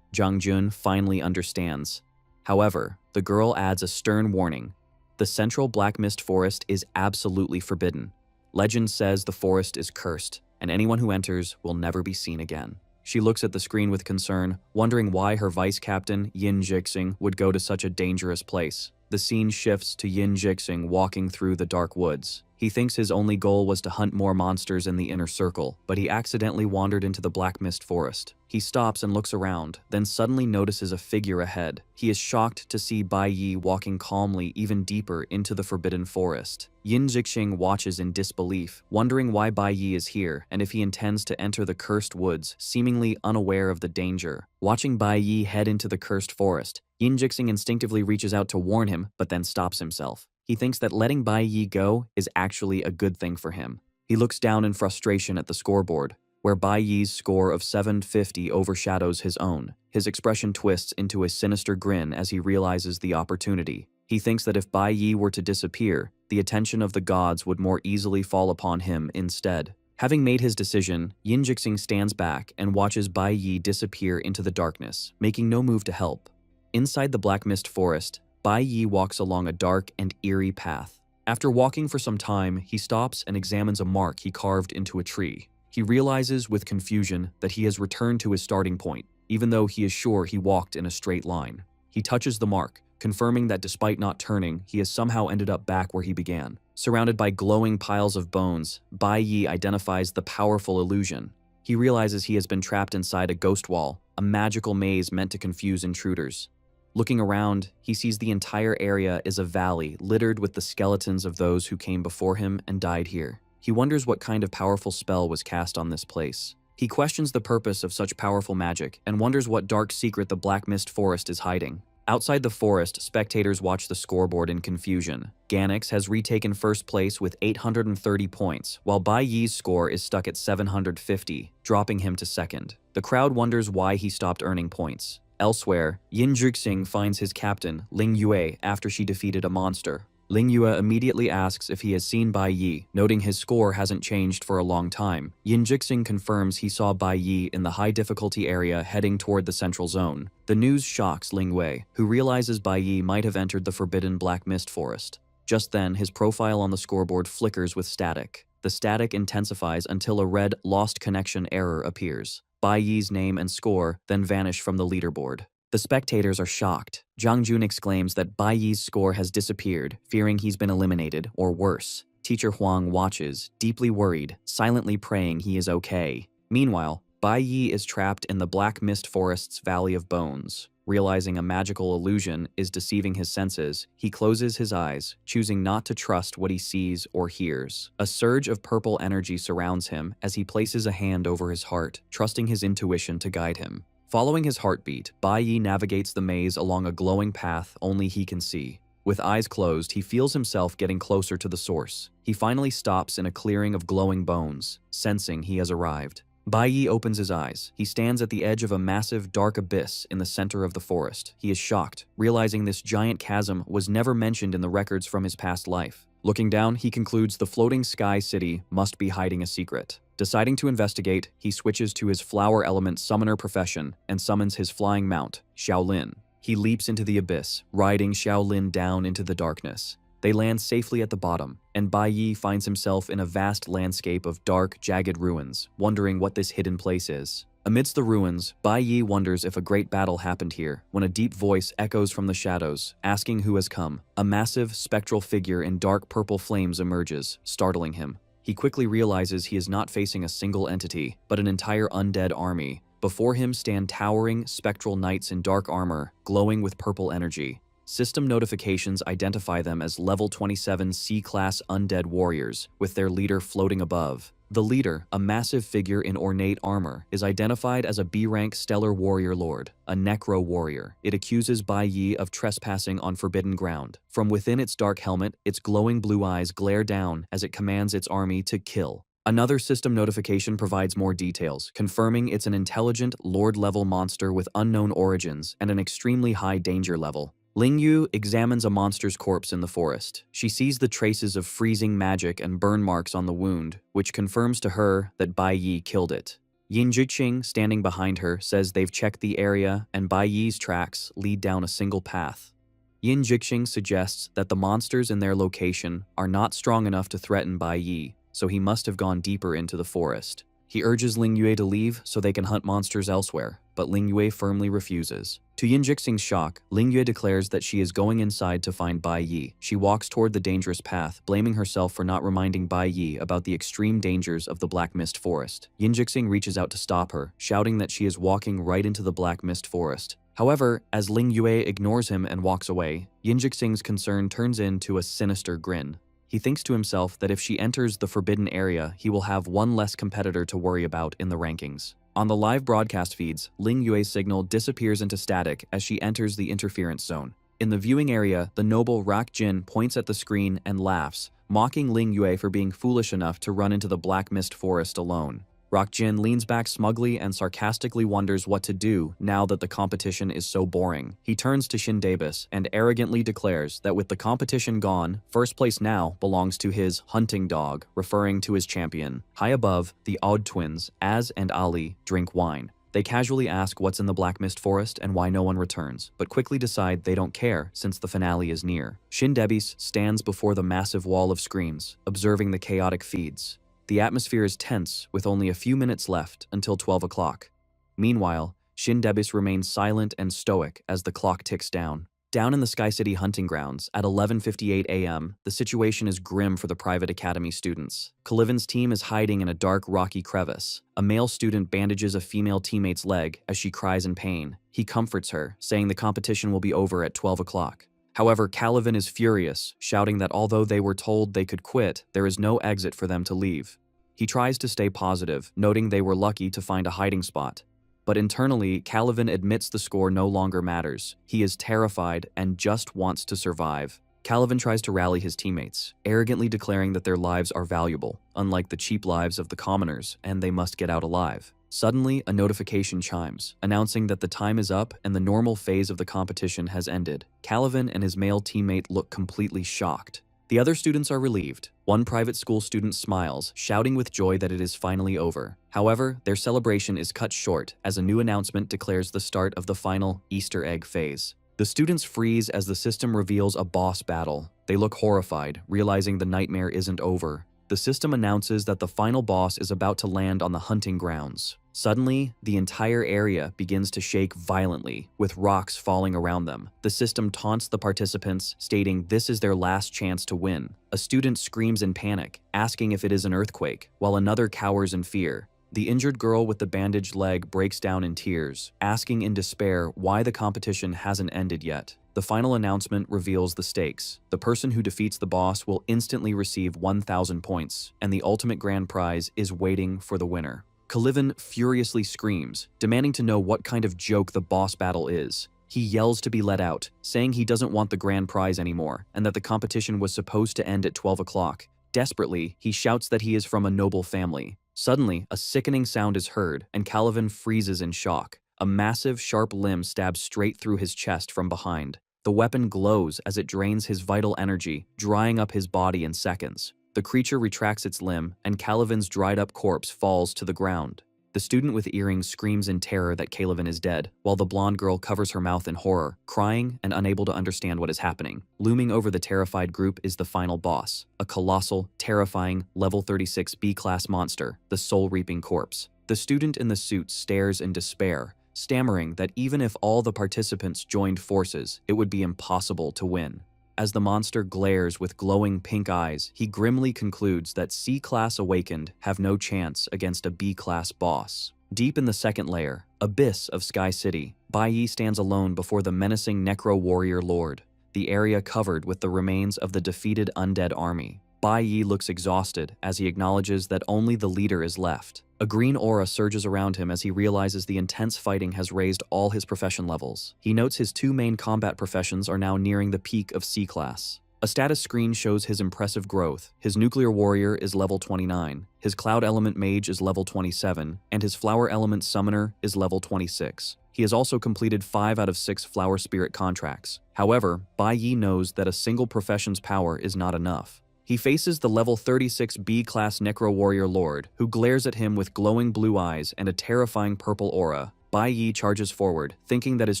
Zhangjun finally understands. However, the girl adds a stern warning. The central Black Mist Forest is absolutely forbidden. Legend says the forest is cursed, and anyone who enters will never be seen again. She looks at the screen with concern, wondering why her vice captain, Yin Jixing, would go to such a dangerous place. The scene shifts to Yin Jixing walking through the dark woods. He thinks his only goal was to hunt more monsters in the inner circle, but he accidentally wandered into the black mist forest. He stops and looks around, then suddenly notices a figure ahead. He is shocked to see Bai Yi walking calmly even deeper into the forbidden forest. Yin Jixing watches in disbelief, wondering why Bai Yi is here and if he intends to enter the cursed woods, seemingly unaware of the danger. Watching Bai Yi head into the cursed forest, Yin Jixing instinctively reaches out to warn him, but then stops himself. He thinks that letting Bai Yi go is actually a good thing for him. He looks down in frustration at the scoreboard, where Bai Yi's score of 750 overshadows his own. His expression twists into a sinister grin as he realizes the opportunity. He thinks that if Bai Yi were to disappear, the attention of the gods would more easily fall upon him instead. Having made his decision, Yin Jixing stands back and watches Bai Yi disappear into the darkness, making no move to help. Inside the black mist forest, Bai Yi walks along a dark and eerie path. After walking for some time, he stops and examines a mark he carved into a tree. He realizes with confusion that he has returned to his starting point, even though he is sure he walked in a straight line. He touches the mark, confirming that despite not turning, he has somehow ended up back where he began. Surrounded by glowing piles of bones, Bai Yi identifies the powerful illusion. He realizes he has been trapped inside a ghost wall, a magical maze meant to confuse intruders. Looking around, he sees the entire area is a valley littered with the skeletons of those who came before him and died here. He wonders what kind of powerful spell was cast on this place. He questions the purpose of such powerful magic and wonders what dark secret the Black Mist Forest is hiding. Outside the forest, spectators watch the scoreboard in confusion. Ganix has retaken first place with 830 points, while Bai Yi's score is stuck at 750, dropping him to second. The crowd wonders why he stopped earning points. Elsewhere, Yin Jixing finds his captain, Ling Yue, after she defeated a monster. Ling Yue immediately asks if he has seen Bai Yi, noting his score hasn't changed for a long time. Yin Jixing confirms he saw Bai Yi in the high difficulty area heading toward the central zone. The news shocks Ling Yue, who realizes Bai Yi might have entered the forbidden Black Mist Forest. Just then, his profile on the scoreboard flickers with static. The static intensifies until a red lost connection error appears. Bai Yi's name and score then vanish from the leaderboard. The spectators are shocked. Zhang Jun exclaims that Bai Yi's score has disappeared, fearing he's been eliminated, or worse. Teacher Huang watches, deeply worried, silently praying he is okay. Meanwhile, Bai Yi is trapped in the Black Mist Forest's Valley of Bones. Realizing a magical illusion is deceiving his senses, he closes his eyes, choosing not to trust what he sees or hears. A surge of purple energy surrounds him as he places a hand over his heart, trusting his intuition to guide him. Following his heartbeat, Bai Yi navigates the maze along a glowing path only he can see. With eyes closed, he feels himself getting closer to the source. He finally stops in a clearing of glowing bones, sensing he has arrived. Bai Yi opens his eyes. He stands at the edge of a massive, dark abyss in the center of the forest. He is shocked, realizing this giant chasm was never mentioned in the records from his past life. Looking down, he concludes the floating sky city must be hiding a secret. Deciding to investigate, he switches to his flower element summoner profession and summons his flying mount, Xiaolin. He leaps into the abyss, riding Xiaolin down into the darkness. They land safely at the bottom, and Bai Yi finds himself in a vast landscape of dark, jagged ruins, wondering what this hidden place is. Amidst the ruins, Bai Yi wonders if a great battle happened here, when a deep voice echoes from the shadows, asking who has come. A massive, spectral figure in dark purple flames emerges, startling him. He quickly realizes he is not facing a single entity, but an entire undead army. Before him stand towering, spectral knights in dark armor, glowing with purple energy. System notifications identify them as level 27 C-class undead warriors, with their leader floating above. The leader, a massive figure in ornate armor, is identified as a B-rank stellar warrior lord, a necro warrior. It accuses Bai Yi of trespassing on forbidden ground. From within its dark helmet, its glowing blue eyes glare down as it commands its army to kill. Another system notification provides more details, confirming it's an intelligent, lord-level monster with unknown origins and an extremely high danger level. Ling Yu examines a monster's corpse in the forest. She sees the traces of freezing magic and burn marks on the wound, which confirms to her that Bai Yi killed it. Yin Jixing, standing behind her, says they've checked the area and Bai Yi's tracks lead down a single path. Yin Jixing suggests that the monsters in their location are not strong enough to threaten Bai Yi, so he must have gone deeper into the forest. He urges Ling Yue to leave so they can hunt monsters elsewhere, but Ling Yue firmly refuses. To Yin Jixing's shock, Ling Yue declares that she is going inside to find Bai Yi. She walks toward the dangerous path, blaming herself for not reminding Bai Yi about the extreme dangers of the Black Mist Forest. Yin Jixing reaches out to stop her, shouting that she is walking right into the Black Mist Forest. However, as Ling Yue ignores him and walks away, Yin Jixing's concern turns into a sinister grin. He thinks to himself that if she enters the forbidden area, he will have one less competitor to worry about in the rankings. On the live broadcast feeds, Ling Yue's signal disappears into static as she enters the interference zone. In the viewing area, the noble Rak Jin points at the screen and laughs, mocking Ling Yue for being foolish enough to run into the Black Mist Forest alone. Rak Jin leans back smugly and sarcastically wonders what to do now that the competition is so boring. He turns to Shin Davis and arrogantly declares that with the competition gone, first place now belongs to his hunting dog, referring to his champion. High above, the Odd twins, Az and Ali, drink wine. They casually ask what's in the Black Mist Forest and why no one returns, but quickly decide they don't care since the finale is near. Shin Davis stands before the massive wall of screens, observing the chaotic feeds. The atmosphere is tense, with only a few minutes left until 12 o'clock. Meanwhile, Shin Davis remains silent and stoic as the clock ticks down. Down in the Sky City hunting grounds, at 11:58 a.m., the situation is grim for the private academy students. Kalivin's team is hiding in a dark, rocky crevice. A male student bandages a female teammate's leg as she cries in pain. He comforts her, saying the competition will be over at 12 o'clock. However, Calvin is furious, shouting that although they were told they could quit, there is no exit for them to leave. He tries to stay positive, noting they were lucky to find a hiding spot. But internally, Calvin admits the score no longer matters. He is terrified and just wants to survive. Calvin tries to rally his teammates, arrogantly declaring that their lives are valuable, unlike the cheap lives of the commoners, and they must get out alive. Suddenly, a notification chimes, announcing that the time is up and the normal phase of the competition has ended. Calvin and his male teammate look completely shocked. The other students are relieved. One private school student smiles, shouting with joy that it is finally over. However, their celebration is cut short as a new announcement declares the start of the final Easter egg phase. The students freeze as the system reveals a boss battle. They look horrified, realizing the nightmare isn't over. The system announces that the final boss is about to land on the hunting grounds. Suddenly, the entire area begins to shake violently, with rocks falling around them. The system taunts the participants, stating this is their last chance to win. A student screams in panic, asking if it is an earthquake, while another cowers in fear. The injured girl with the bandaged leg breaks down in tears, asking in despair why the competition hasn't ended yet. The final announcement reveals the stakes. The person who defeats the boss will instantly receive 1,000 points, and the ultimate grand prize is waiting for the winner. Calvin furiously screams, demanding to know what kind of joke the boss battle is. He yells to be let out, saying he doesn't want the grand prize anymore, and that the competition was supposed to end at 12 o'clock. Desperately, he shouts that he is from a noble family. Suddenly, a sickening sound is heard, and Calvin freezes in shock. A massive, sharp limb stabs straight through his chest from behind. The weapon glows as it drains his vital energy, drying up his body in seconds. The creature retracts its limb, and Calvin's dried-up corpse falls to the ground. The student with earrings screams in terror that Calvin is dead, while the blonde girl covers her mouth in horror, crying and unable to understand what is happening. Looming over the terrified group is the final boss, a colossal, terrifying, level 36 B-class monster, the soul-reaping corpse. The student in the suit stares in despair, stammering that even if all the participants joined forces, it would be impossible to win. As the monster glares with glowing pink eyes, he grimly concludes that C-Class Awakened have no chance against a B-Class boss. Deep in the second layer, abyss of Sky City, Bai Yi stands alone before the menacing Necro Warrior Lord, the area covered with the remains of the defeated undead army. Bai Yi looks exhausted as he acknowledges that only the leader is left. A green aura surges around him as he realizes the intense fighting has raised all his profession levels. He notes his two main combat professions are now nearing the peak of C-Class. A status screen shows his impressive growth. His Nuclear Warrior is level 29, his Cloud Element Mage is level 27, and his Flower Element Summoner is level 26. He has also completed 5 out of 6 Flower Spirit contracts. However, Bai Yi knows that a single profession's power is not enough. He faces the level 36 B-Class Necro Warrior Lord, who glares at him with glowing blue eyes and a terrifying purple aura. Bai Yi charges forward, thinking that his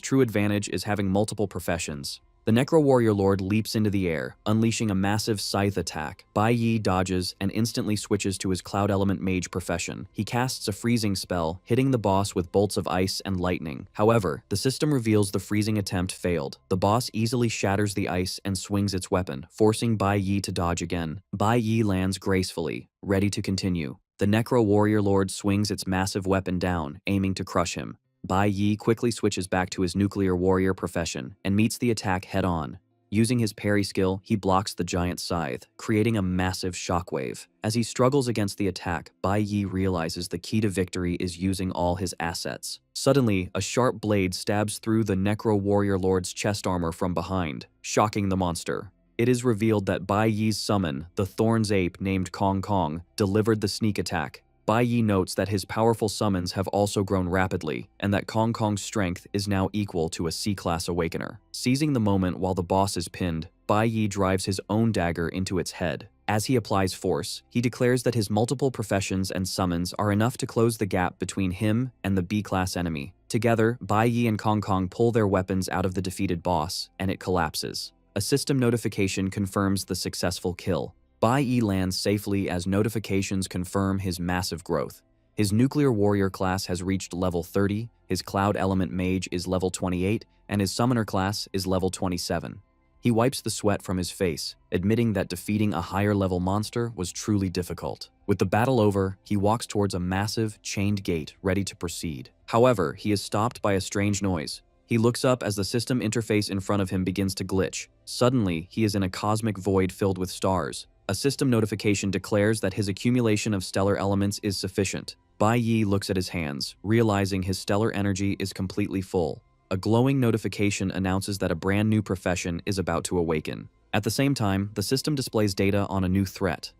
true advantage is having multiple professions. The Necro Warrior Lord leaps into the air, unleashing a massive scythe attack. Bai Yi dodges and instantly switches to his Cloud Element Mage profession. He casts a freezing spell, hitting the boss with bolts of ice and lightning. However, the system reveals the freezing attempt failed. The boss easily shatters the ice and swings its weapon, forcing Bai Yi to dodge again. Bai Yi lands gracefully, ready to continue. The Necro Warrior Lord swings its massive weapon down, aiming to crush him. Bai Yi quickly switches back to his nuclear warrior profession and meets the attack head-on. Using his parry skill, he blocks the giant scythe, creating a massive shockwave. As he struggles against the attack, Bai Yi realizes the key to victory is using all his assets. Suddenly, a sharp blade stabs through the Necro Warrior Lord's chest armor from behind, shocking the monster. It is revealed that Bai Yi's summon, the Thorn's ape named Kong Kong, delivered the sneak attack. Bai Yi notes that his powerful summons have also grown rapidly, and that Kong Kong's strength is now equal to a C-class awakener. Seizing the moment while the boss is pinned, Bai Yi drives his own dagger into its head. As he applies force, he declares that his multiple professions and summons are enough to close the gap between him and the B-class enemy. Together, Bai Yi and Kong Kong pull their weapons out of the defeated boss, and it collapses. A system notification confirms the successful kill. Bai Yi lands safely as notifications confirm his massive growth. His Nuclear Warrior class has reached level 30, his Cloud Element Mage is level 28, and his Summoner class is level 27. He wipes the sweat from his face, admitting that defeating a higher-level monster was truly difficult. With the battle over, he walks towards a massive, chained gate ready to proceed. However, he is stopped by a strange noise. He looks up as the system interface in front of him begins to glitch. Suddenly, he is in a cosmic void filled with stars. A system notification declares that his accumulation of stellar elements is sufficient. Bai Yi looks at his hands, realizing his stellar energy is completely full. A glowing notification announces that a brand new profession is about to awaken. At the same time, the system displays data on a new threat.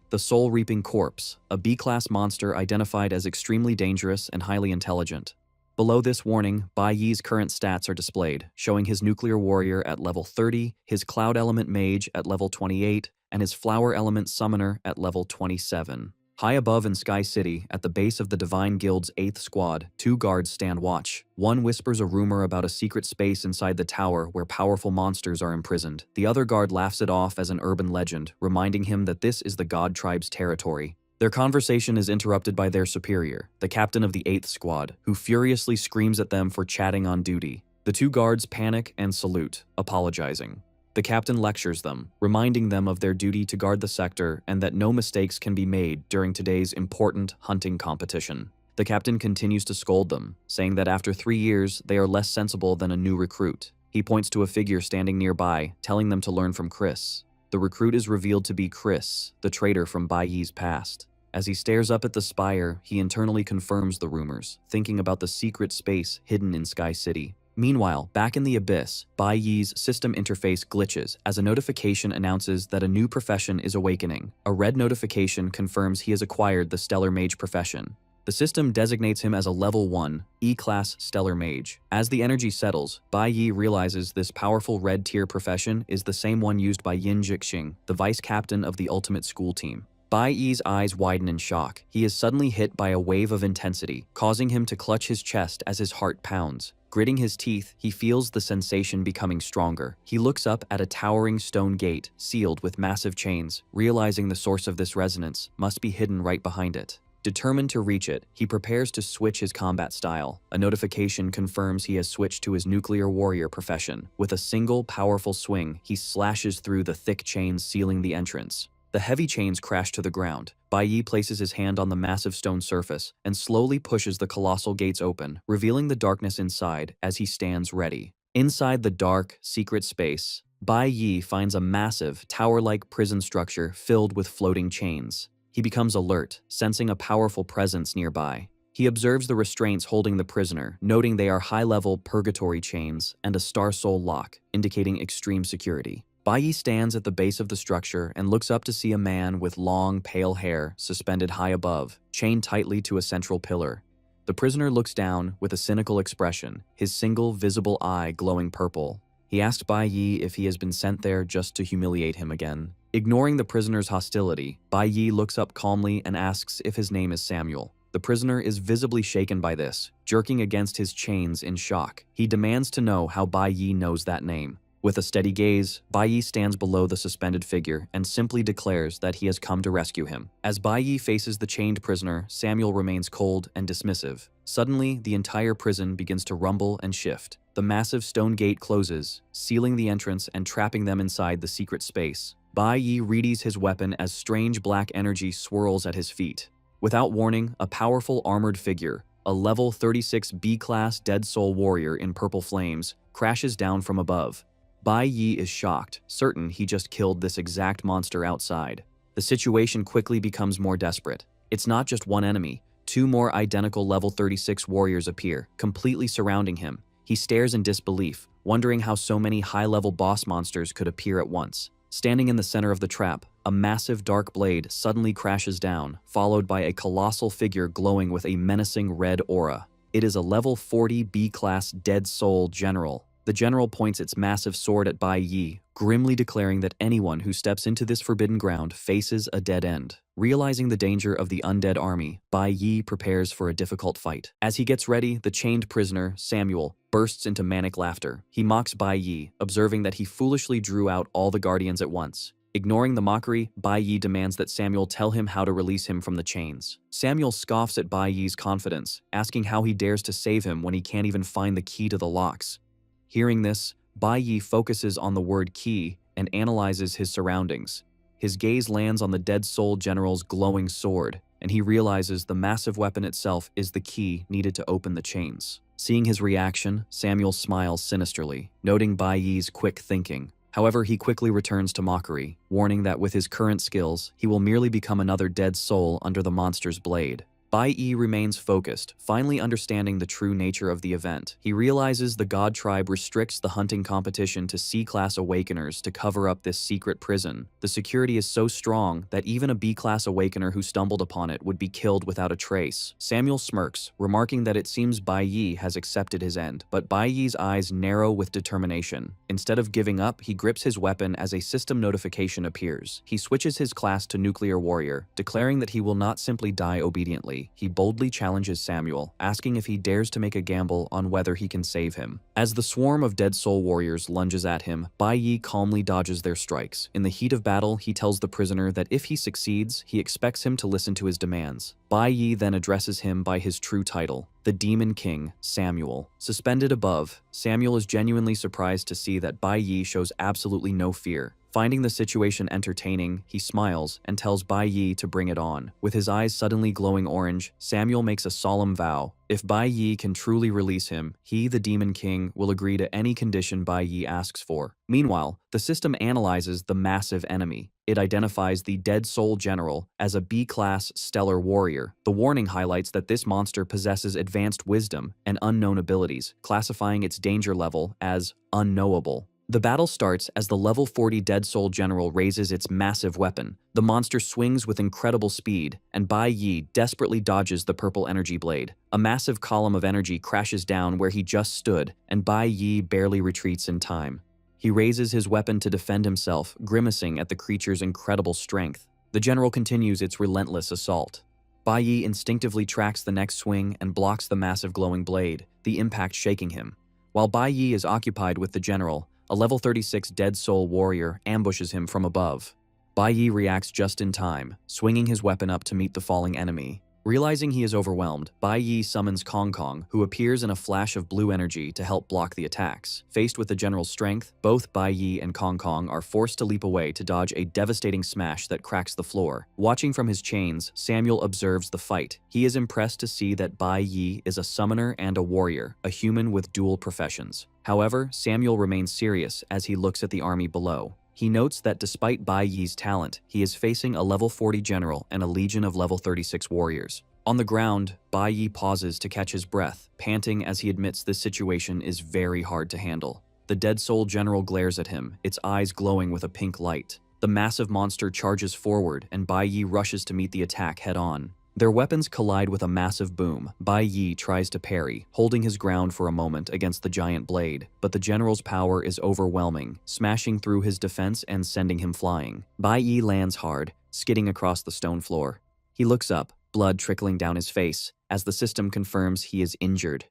The Soul-Reaping Corpse, a B-class monster identified as extremely dangerous and highly intelligent. Below this warning, Bai Yi's current stats are displayed, showing his Nuclear Warrior at level 30, his Cloud Element Mage at level 28, and his Flower Element Summoner at level 27. High above in Sky City, at the base of the Divine Guild's 8th Squad, 2 guards stand watch. One whispers a rumor about a secret space inside the tower where powerful monsters are imprisoned. The other guard laughs it off as an urban legend, reminding him that this is the God Tribe's territory. Their conversation is interrupted by their superior, the captain of the 8th Squad, who furiously screams at them for chatting on duty. The 2 guards panic and salute, apologizing. The captain lectures them, reminding them of their duty to guard the sector and that no mistakes can be made during today's important hunting competition. The captain continues to scold them, saying that after 3 years, they are less sensible than a new recruit. He points to a figure standing nearby, telling them to learn from Chris. The recruit is revealed to be Chris, the traitor from Bai Yi's past. As he stares up at the spire, he internally confirms the rumors, thinking about the secret space hidden in Sky City. Meanwhile, back in the Abyss, Bai Yi's system interface glitches as a notification announces that a new profession is awakening. A red notification confirms he has acquired the Stellar Mage profession. The system designates him as a level 1, E-class Stellar Mage. As the energy settles, Bai Yi realizes this powerful red tier profession is the same one used by Yin Jixing, the vice captain of the Ultimate School Team. Bai Yi's eyes widen in shock. He is suddenly hit by a wave of intensity, causing him to clutch his chest as his heart pounds. Gritting his teeth, he feels the sensation becoming stronger. He looks up at a towering stone gate, sealed with massive chains, realizing the source of this resonance must be hidden right behind it. Determined to reach it, he prepares to switch his combat style. A notification confirms he has switched to his Nuclear Warrior profession. With a single powerful swing, he slashes through the thick chains sealing the entrance. The heavy chains crash to the ground. Bai Yi places his hand on the massive stone surface and slowly pushes the colossal gates open, revealing the darkness inside as he stands ready. Inside the dark, secret space, Bai Yi finds a massive, tower-like prison structure filled with floating chains. He becomes alert, sensing a powerful presence nearby. He observes the restraints holding the prisoner, noting they are high-level purgatory chains and a star soul lock, indicating extreme security. Bai Yi stands at the base of the structure and looks up to see a man with long, pale hair suspended high above, chained tightly to a central pillar. The prisoner looks down with a cynical expression, his single visible eye glowing purple. He asks Bai Yi if he has been sent there just to humiliate him again. Ignoring the prisoner's hostility, Bai Yi looks up calmly and asks if his name is Samuel. The prisoner is visibly shaken by this, jerking against his chains in shock. He demands to know how Bai Yi knows that name. With a steady gaze, Bai Yi stands below the suspended figure and simply declares that he has come to rescue him. As Bai Yi faces the chained prisoner, Samuel remains cold and dismissive. Suddenly, the entire prison begins to rumble and shift. The massive stone gate closes, sealing the entrance and trapping them inside the secret space. Bai Yi readies his weapon as strange black energy swirls at his feet. Without warning, a powerful armored figure, a level 36 B-class Dead Soul warrior in purple flames, crashes down from above. Bai Yi is shocked, certain he just killed this exact monster outside. The situation quickly becomes more desperate. It's not just one enemy. Two more identical level 36 warriors appear, completely surrounding him. He stares in disbelief, wondering how so many high-level boss monsters could appear at once. Standing in the center of the trap, a massive dark blade suddenly crashes down, followed by a colossal figure glowing with a menacing red aura. It is a level 40 B-class Dead Soul general. The general points its massive sword at Bai Yi, grimly declaring that anyone who steps into this forbidden ground faces a dead end. Realizing the danger of the undead army, Bai Yi prepares for a difficult fight. As he gets ready, the chained prisoner, Samuel, bursts into manic laughter. He mocks Bai Yi, observing that he foolishly drew out all the guardians at once. Ignoring the mockery, Bai Yi demands that Samuel tell him how to release him from the chains. Samuel scoffs at Bai Yi's confidence, asking how he dares to save him when he can't even find the key to the locks. Hearing this, Bai Yi focuses on the word key and analyzes his surroundings. His gaze lands on the Dead Soul General's glowing sword, and he realizes the massive weapon itself is the key needed to open the chains. Seeing his reaction, Samuel smiles sinisterly, noting Bai Yi's quick thinking. However, he quickly returns to mockery, warning that with his current skills, he will merely become another dead soul under the monster's blade. Bai Yi remains focused, finally understanding the true nature of the event. He realizes the God Tribe restricts the hunting competition to C-class awakeners to cover up this secret prison. The security is so strong that even a B-class awakener who stumbled upon it would be killed without a trace. Samuel smirks, remarking that it seems Bai Yi has accepted his end, but Bai Yi's eyes narrow with determination. Instead of giving up, he grips his weapon as a system notification appears. He switches his class to Nuclear Warrior, declaring that he will not simply die obediently. He boldly challenges Samuel, asking if he dares to make a gamble on whether he can save him. As the swarm of Dead Soul warriors lunges at him, Bai Yi calmly dodges their strikes. In the heat of battle, he tells the prisoner that if he succeeds, he expects him to listen to his demands. Bai Yi then addresses him by his true title, the Demon King, Samuel. Suspended above, Samuel is genuinely surprised to see that Bai Yi shows absolutely no fear. Finding the situation entertaining, he smiles and tells Bai Yi to bring it on. With his eyes suddenly glowing orange, Samuel makes a solemn vow. If Bai Yi can truly release him, he, the Demon King, will agree to any condition Bai Yi asks for. Meanwhile, the system analyzes the massive enemy. It identifies the Dead Soul General as a B-class stellar warrior. The warning highlights that this monster possesses advanced wisdom and unknown abilities, classifying its danger level as unknowable. The battle starts as the level 40 Dead Soul General raises its massive weapon. The monster swings with incredible speed, and Bai Yi desperately dodges the purple energy blade. A massive column of energy crashes down where he just stood, and Bai Yi barely retreats in time. He raises his weapon to defend himself, grimacing at the creature's incredible strength. The general continues its relentless assault. Bai Yi instinctively tracks the next swing and blocks the massive glowing blade, the impact shaking him. While Bai Yi is occupied with the general, a level 36 Dead Soul warrior ambushes him from above. Bai Yi reacts just in time, swinging his weapon up to meet the falling enemy. Realizing he is overwhelmed, Bai Yi summons Kong Kong, who appears in a flash of blue energy to help block the attacks. Faced with the general's strength, both Bai Yi and Kong Kong are forced to leap away to dodge a devastating smash that cracks the floor. Watching from his chains, Samuel observes the fight. He is impressed to see that Bai Yi is a summoner and a warrior, a human with dual professions. However, Samuel remains serious as he looks at the army below. He notes that despite Bai Yi's talent, he is facing a level 40 general and a legion of level 36 warriors. On the ground, Bai Yi pauses to catch his breath, panting as he admits this situation is very hard to handle. The Dead Soul General glares at him, its eyes glowing with a pink light. The massive monster charges forward, and Bai Yi rushes to meet the attack head-on. Their weapons collide with a massive boom. Bai Yi tries to parry, holding his ground for a moment against the giant blade, but the general's power is overwhelming, smashing through his defense and sending him flying. Bai Yi lands hard, skidding across the stone floor. He looks up, blood trickling down his face, as the system confirms he is injured.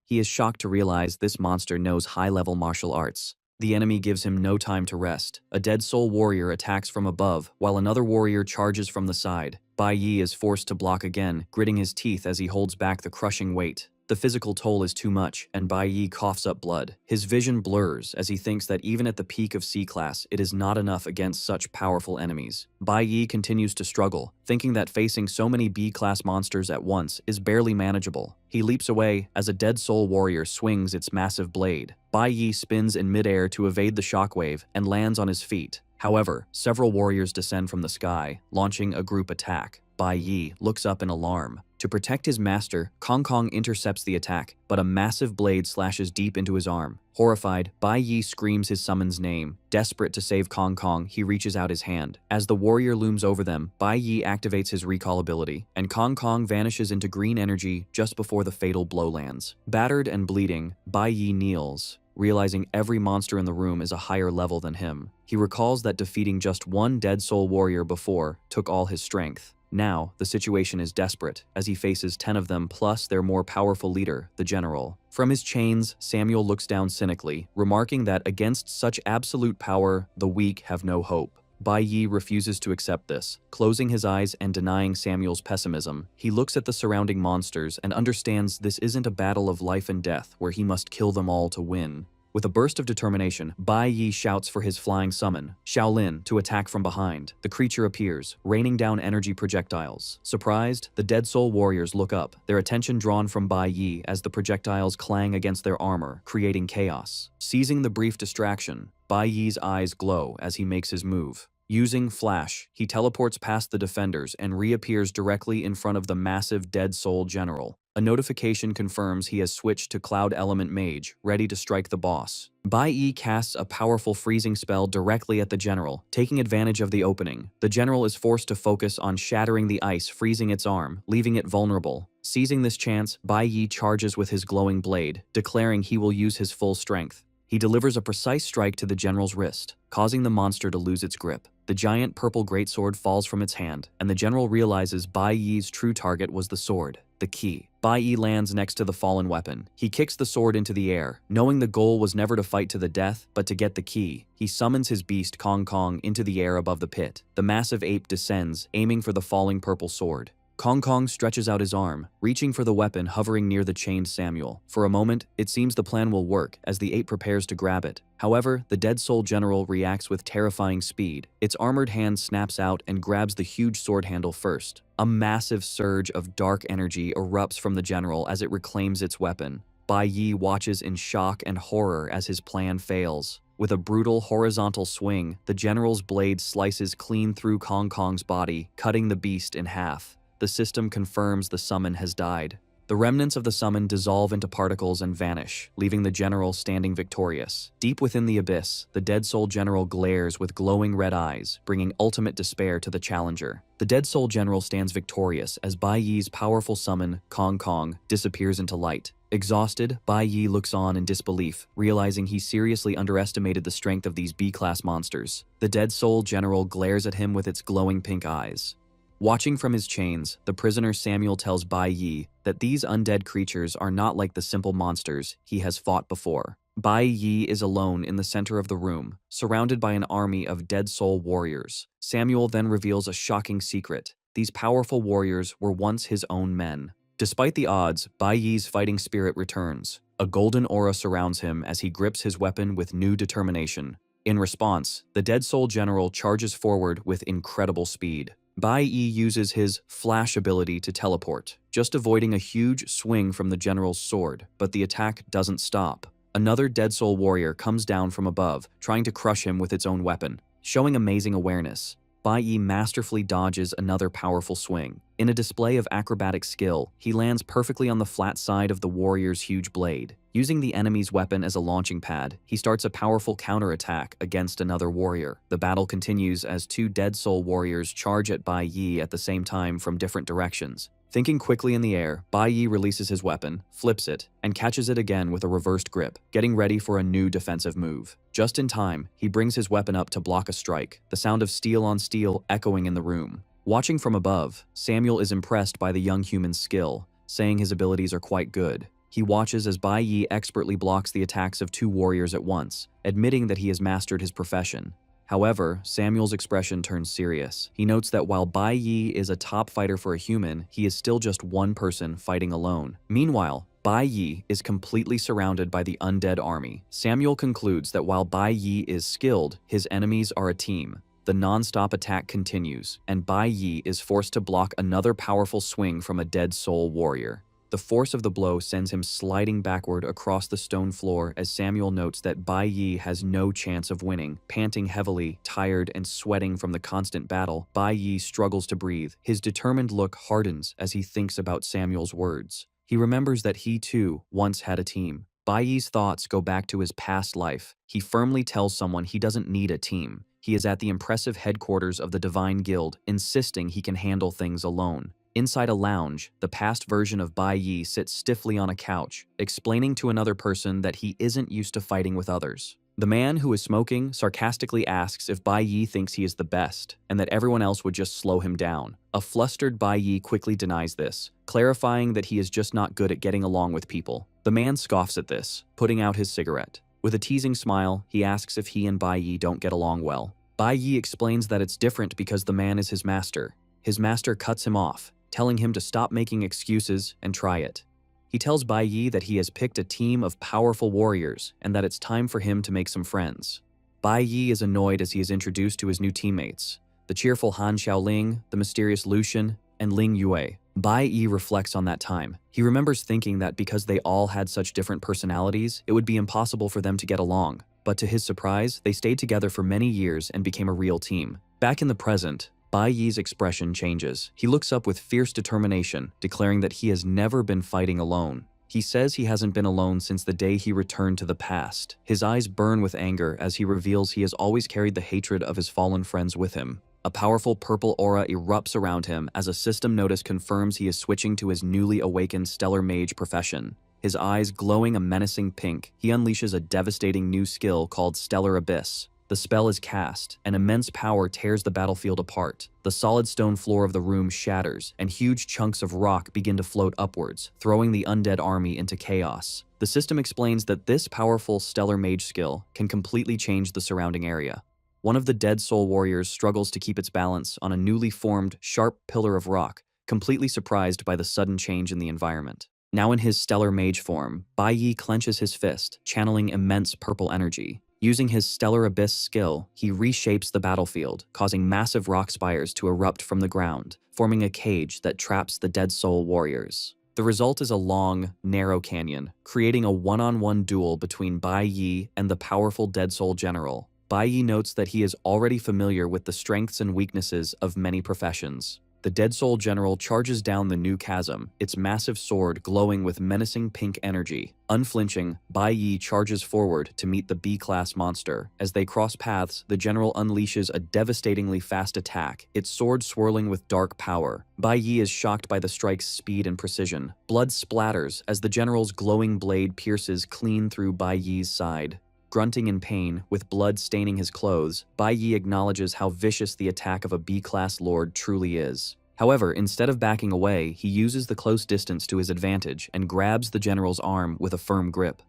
He is shocked to realize this monster knows high-level martial arts. The enemy gives him no time to rest. A dead soul warrior attacks from above, while another warrior charges from the side. Bai Yi is forced to block again, gritting his teeth as he holds back the crushing weight. The physical toll is too much, and Bai Yi coughs up blood. His vision blurs as he thinks that even at the peak of C-class, it is not enough against such powerful enemies. Bai Yi continues to struggle, thinking that facing so many B-class monsters at once is barely manageable. He leaps away as a dead soul warrior swings its massive blade. Bai Yi spins in midair to evade the shockwave and lands on his feet. However, several warriors descend from the sky, launching a group attack. Bai Yi looks up in alarm. To protect his master, Kong Kong intercepts the attack, but a massive blade slashes deep into his arm. Horrified, Bai Yi screams his summon's name. Desperate to save Kong Kong, he reaches out his hand. As the warrior looms over them, Bai Yi activates his recall ability, and Kong Kong vanishes into green energy just before the fatal blow lands. Battered and bleeding, Bai Yi kneels, realizing every monster in the room is a higher level than him. He recalls that defeating just one dead soul warrior before took all his strength. Now, the situation is desperate, as he faces 10 of them plus their more powerful leader, the general. From his chains, Samuel looks down cynically, remarking that against such absolute power, the weak have no hope. Bai Yi refuses to accept this. Closing his eyes and denying Samuel's pessimism, he looks at the surrounding monsters and understands this isn't a battle of life and death where he must kill them all to win. With a burst of determination, Bai Yi shouts for his flying summon, Shaolin, to attack from behind. The creature appears, raining down energy projectiles. Surprised, the dead soul warriors look up, their attention drawn from Bai Yi as the projectiles clang against their armor, creating chaos. Seizing the brief distraction, Bai Yi's eyes glow as he makes his move. Using Flash, he teleports past the defenders and reappears directly in front of the massive dead soul general. A notification confirms he has switched to Cloud Element Mage, ready to strike the boss. Bai Yi casts a powerful freezing spell directly at the general, taking advantage of the opening. The general is forced to focus on shattering the ice, freezing its arm, leaving it vulnerable. Seizing this chance, Bai Yi charges with his glowing blade, declaring he will use his full strength. He delivers a precise strike to the general's wrist, causing the monster to lose its grip. The giant purple greatsword falls from its hand, and the general realizes Bai Yi's true target was the sword, the key. Bai Yi lands next to the fallen weapon. He kicks the sword into the air, knowing the goal was never to fight to the death, but to get the key. He summons his beast Kong Kong into the air above the pit. The massive ape descends, aiming for the falling purple sword. Kong Kong stretches out his arm, reaching for the weapon hovering near the chained Samuel. For a moment, it seems the plan will work as the ape prepares to grab it. However, the dead soul general reacts with terrifying speed. Its armored hand snaps out and grabs the huge sword handle first. A massive surge of dark energy erupts from the general as it reclaims its weapon. Bai Yi watches in shock and horror as his plan fails. With a brutal horizontal swing, the general's blade slices clean through Kong Kong's body, cutting the beast in half. The system confirms the summon has died. The remnants of the summon dissolve into particles and vanish, leaving the general standing victorious. Deep within the abyss, the dead soul general glares with glowing red eyes, bringing ultimate despair to the challenger. The dead soul general stands victorious as Bai Yi's powerful summon, Kong Kong, disappears into light. Exhausted, Bai Yi looks on in disbelief, realizing he seriously underestimated the strength of these B-class monsters. The dead soul general glares at him with its glowing pink eyes. Watching from his chains, the prisoner Samuel tells Bai Yi that these undead creatures are not like the simple monsters he has fought before. Bai Yi is alone in the center of the room, surrounded by an army of dead soul warriors. Samuel then reveals a shocking secret. These powerful warriors were once his own men. Despite the odds, Bai Yi's fighting spirit returns. A golden aura surrounds him as he grips his weapon with new determination. In response, the dead soul general charges forward with incredible speed. Bai Yi uses his flash ability to teleport, just avoiding a huge swing from the general's sword, but the attack doesn't stop. Another dead soul warrior comes down from above, trying to crush him with its own weapon. Showing amazing awareness, Bai Yi masterfully dodges another powerful swing. In a display of acrobatic skill, he lands perfectly on the flat side of the warrior's huge blade. Using the enemy's weapon as a launching pad, he starts a powerful counterattack against another warrior. The battle continues as two dead soul warriors charge at Bai Yi at the same time from different directions. Thinking quickly in the air, Bai Yi releases his weapon, flips it, and catches it again with a reversed grip, getting ready for a new defensive move. Just in time, he brings his weapon up to block a strike, the sound of steel on steel echoing in the room. Watching from above, Samuel is impressed by the young human's skill, saying his abilities are quite good. He watches as Bai Yi expertly blocks the attacks of 2 warriors at once, admitting that he has mastered his profession. However, Samuel's expression turns serious. He notes that while Bai Yi is a top fighter for a human, he is still just one person fighting alone. Meanwhile, Bai Yi is completely surrounded by the undead army. Samuel concludes that while Bai Yi is skilled, his enemies are a team. The non-stop attack continues, and Bai Yi is forced to block another powerful swing from a dead soul warrior. The force of the blow sends him sliding backward across the stone floor as Samuel notes that Bai Yi has no chance of winning. Panting heavily, tired, and sweating from the constant battle, Bai Yi struggles to breathe. His determined look hardens as he thinks about Samuel's words. He remembers that he too once had a team. Bai Yi's thoughts go back to his past life. He firmly tells someone he doesn't need a team. He is at the impressive headquarters of the Divine Guild, insisting he can handle things alone. Inside a lounge, the past version of Bai Yi sits stiffly on a couch, explaining to another person that he isn't used to fighting with others. The man who is smoking sarcastically asks if Bai Yi thinks he is the best, and that everyone else would just slow him down. A flustered Bai Yi quickly denies this, clarifying that he is just not good at getting along with people. The man scoffs at this, putting out his cigarette. With a teasing smile, he asks if he and Bai Yi don't get along well. Bai Yi explains that it's different because the man is his master. His master cuts him off, telling him to stop making excuses and try it. He tells Bai Yi that he has picked a team of powerful warriors and that it's time for him to make some friends. Bai Yi is annoyed as he is introduced to his new teammates, the cheerful Han Xiaoling, the mysterious Lucian, and Ling Yue. Bai Yi reflects on that time. He remembers thinking that because they all had such different personalities, it would be impossible for them to get along. But to his surprise, they stayed together for many years and became a real team. Back in the present, Bai Yi's expression changes. He looks up with fierce determination, declaring that he has never been fighting alone. He says he hasn't been alone since the day he returned to the past. His eyes burn with anger as he reveals he has always carried the hatred of his fallen friends with him. A powerful purple aura erupts around him as a system notice confirms he is switching to his newly awakened stellar mage profession. His eyes glowing a menacing pink, he unleashes a devastating new skill called Stellar Abyss. The spell is cast, and immense power tears the battlefield apart. The solid stone floor of the room shatters, and huge chunks of rock begin to float upwards, throwing the undead army into chaos. The system explains that this powerful stellar mage skill can completely change the surrounding area. One of the dead soul warriors struggles to keep its balance on a newly formed, sharp pillar of rock, completely surprised by the sudden change in the environment. Now in his stellar mage form, Bai Yi clenches his fist, channeling immense purple energy. Using his Stellar Abyss skill, he reshapes the battlefield, causing massive rock spires to erupt from the ground, forming a cage that traps the dead soul warriors. The result is a long, narrow canyon, creating a one-on-one duel between Bai Yi and the powerful dead soul general. Bai Yi notes that he is already familiar with the strengths and weaknesses of many professions. The dead soul general charges down the new chasm, its massive sword glowing with menacing pink energy. Unflinching, Bai Yi charges forward to meet the B-class monster. As they cross paths, the general unleashes a devastatingly fast attack, its sword swirling with dark power. Bai Yi is shocked by the strike's speed and precision. Blood splatters as the general's glowing blade pierces clean through Bai Yi's side. Grunting in pain, with blood staining his clothes, Bai Yi acknowledges how vicious the attack of a B-class lord truly is. However, instead of backing away, he uses the close distance to his advantage and grabs the general's arm with a firm grip.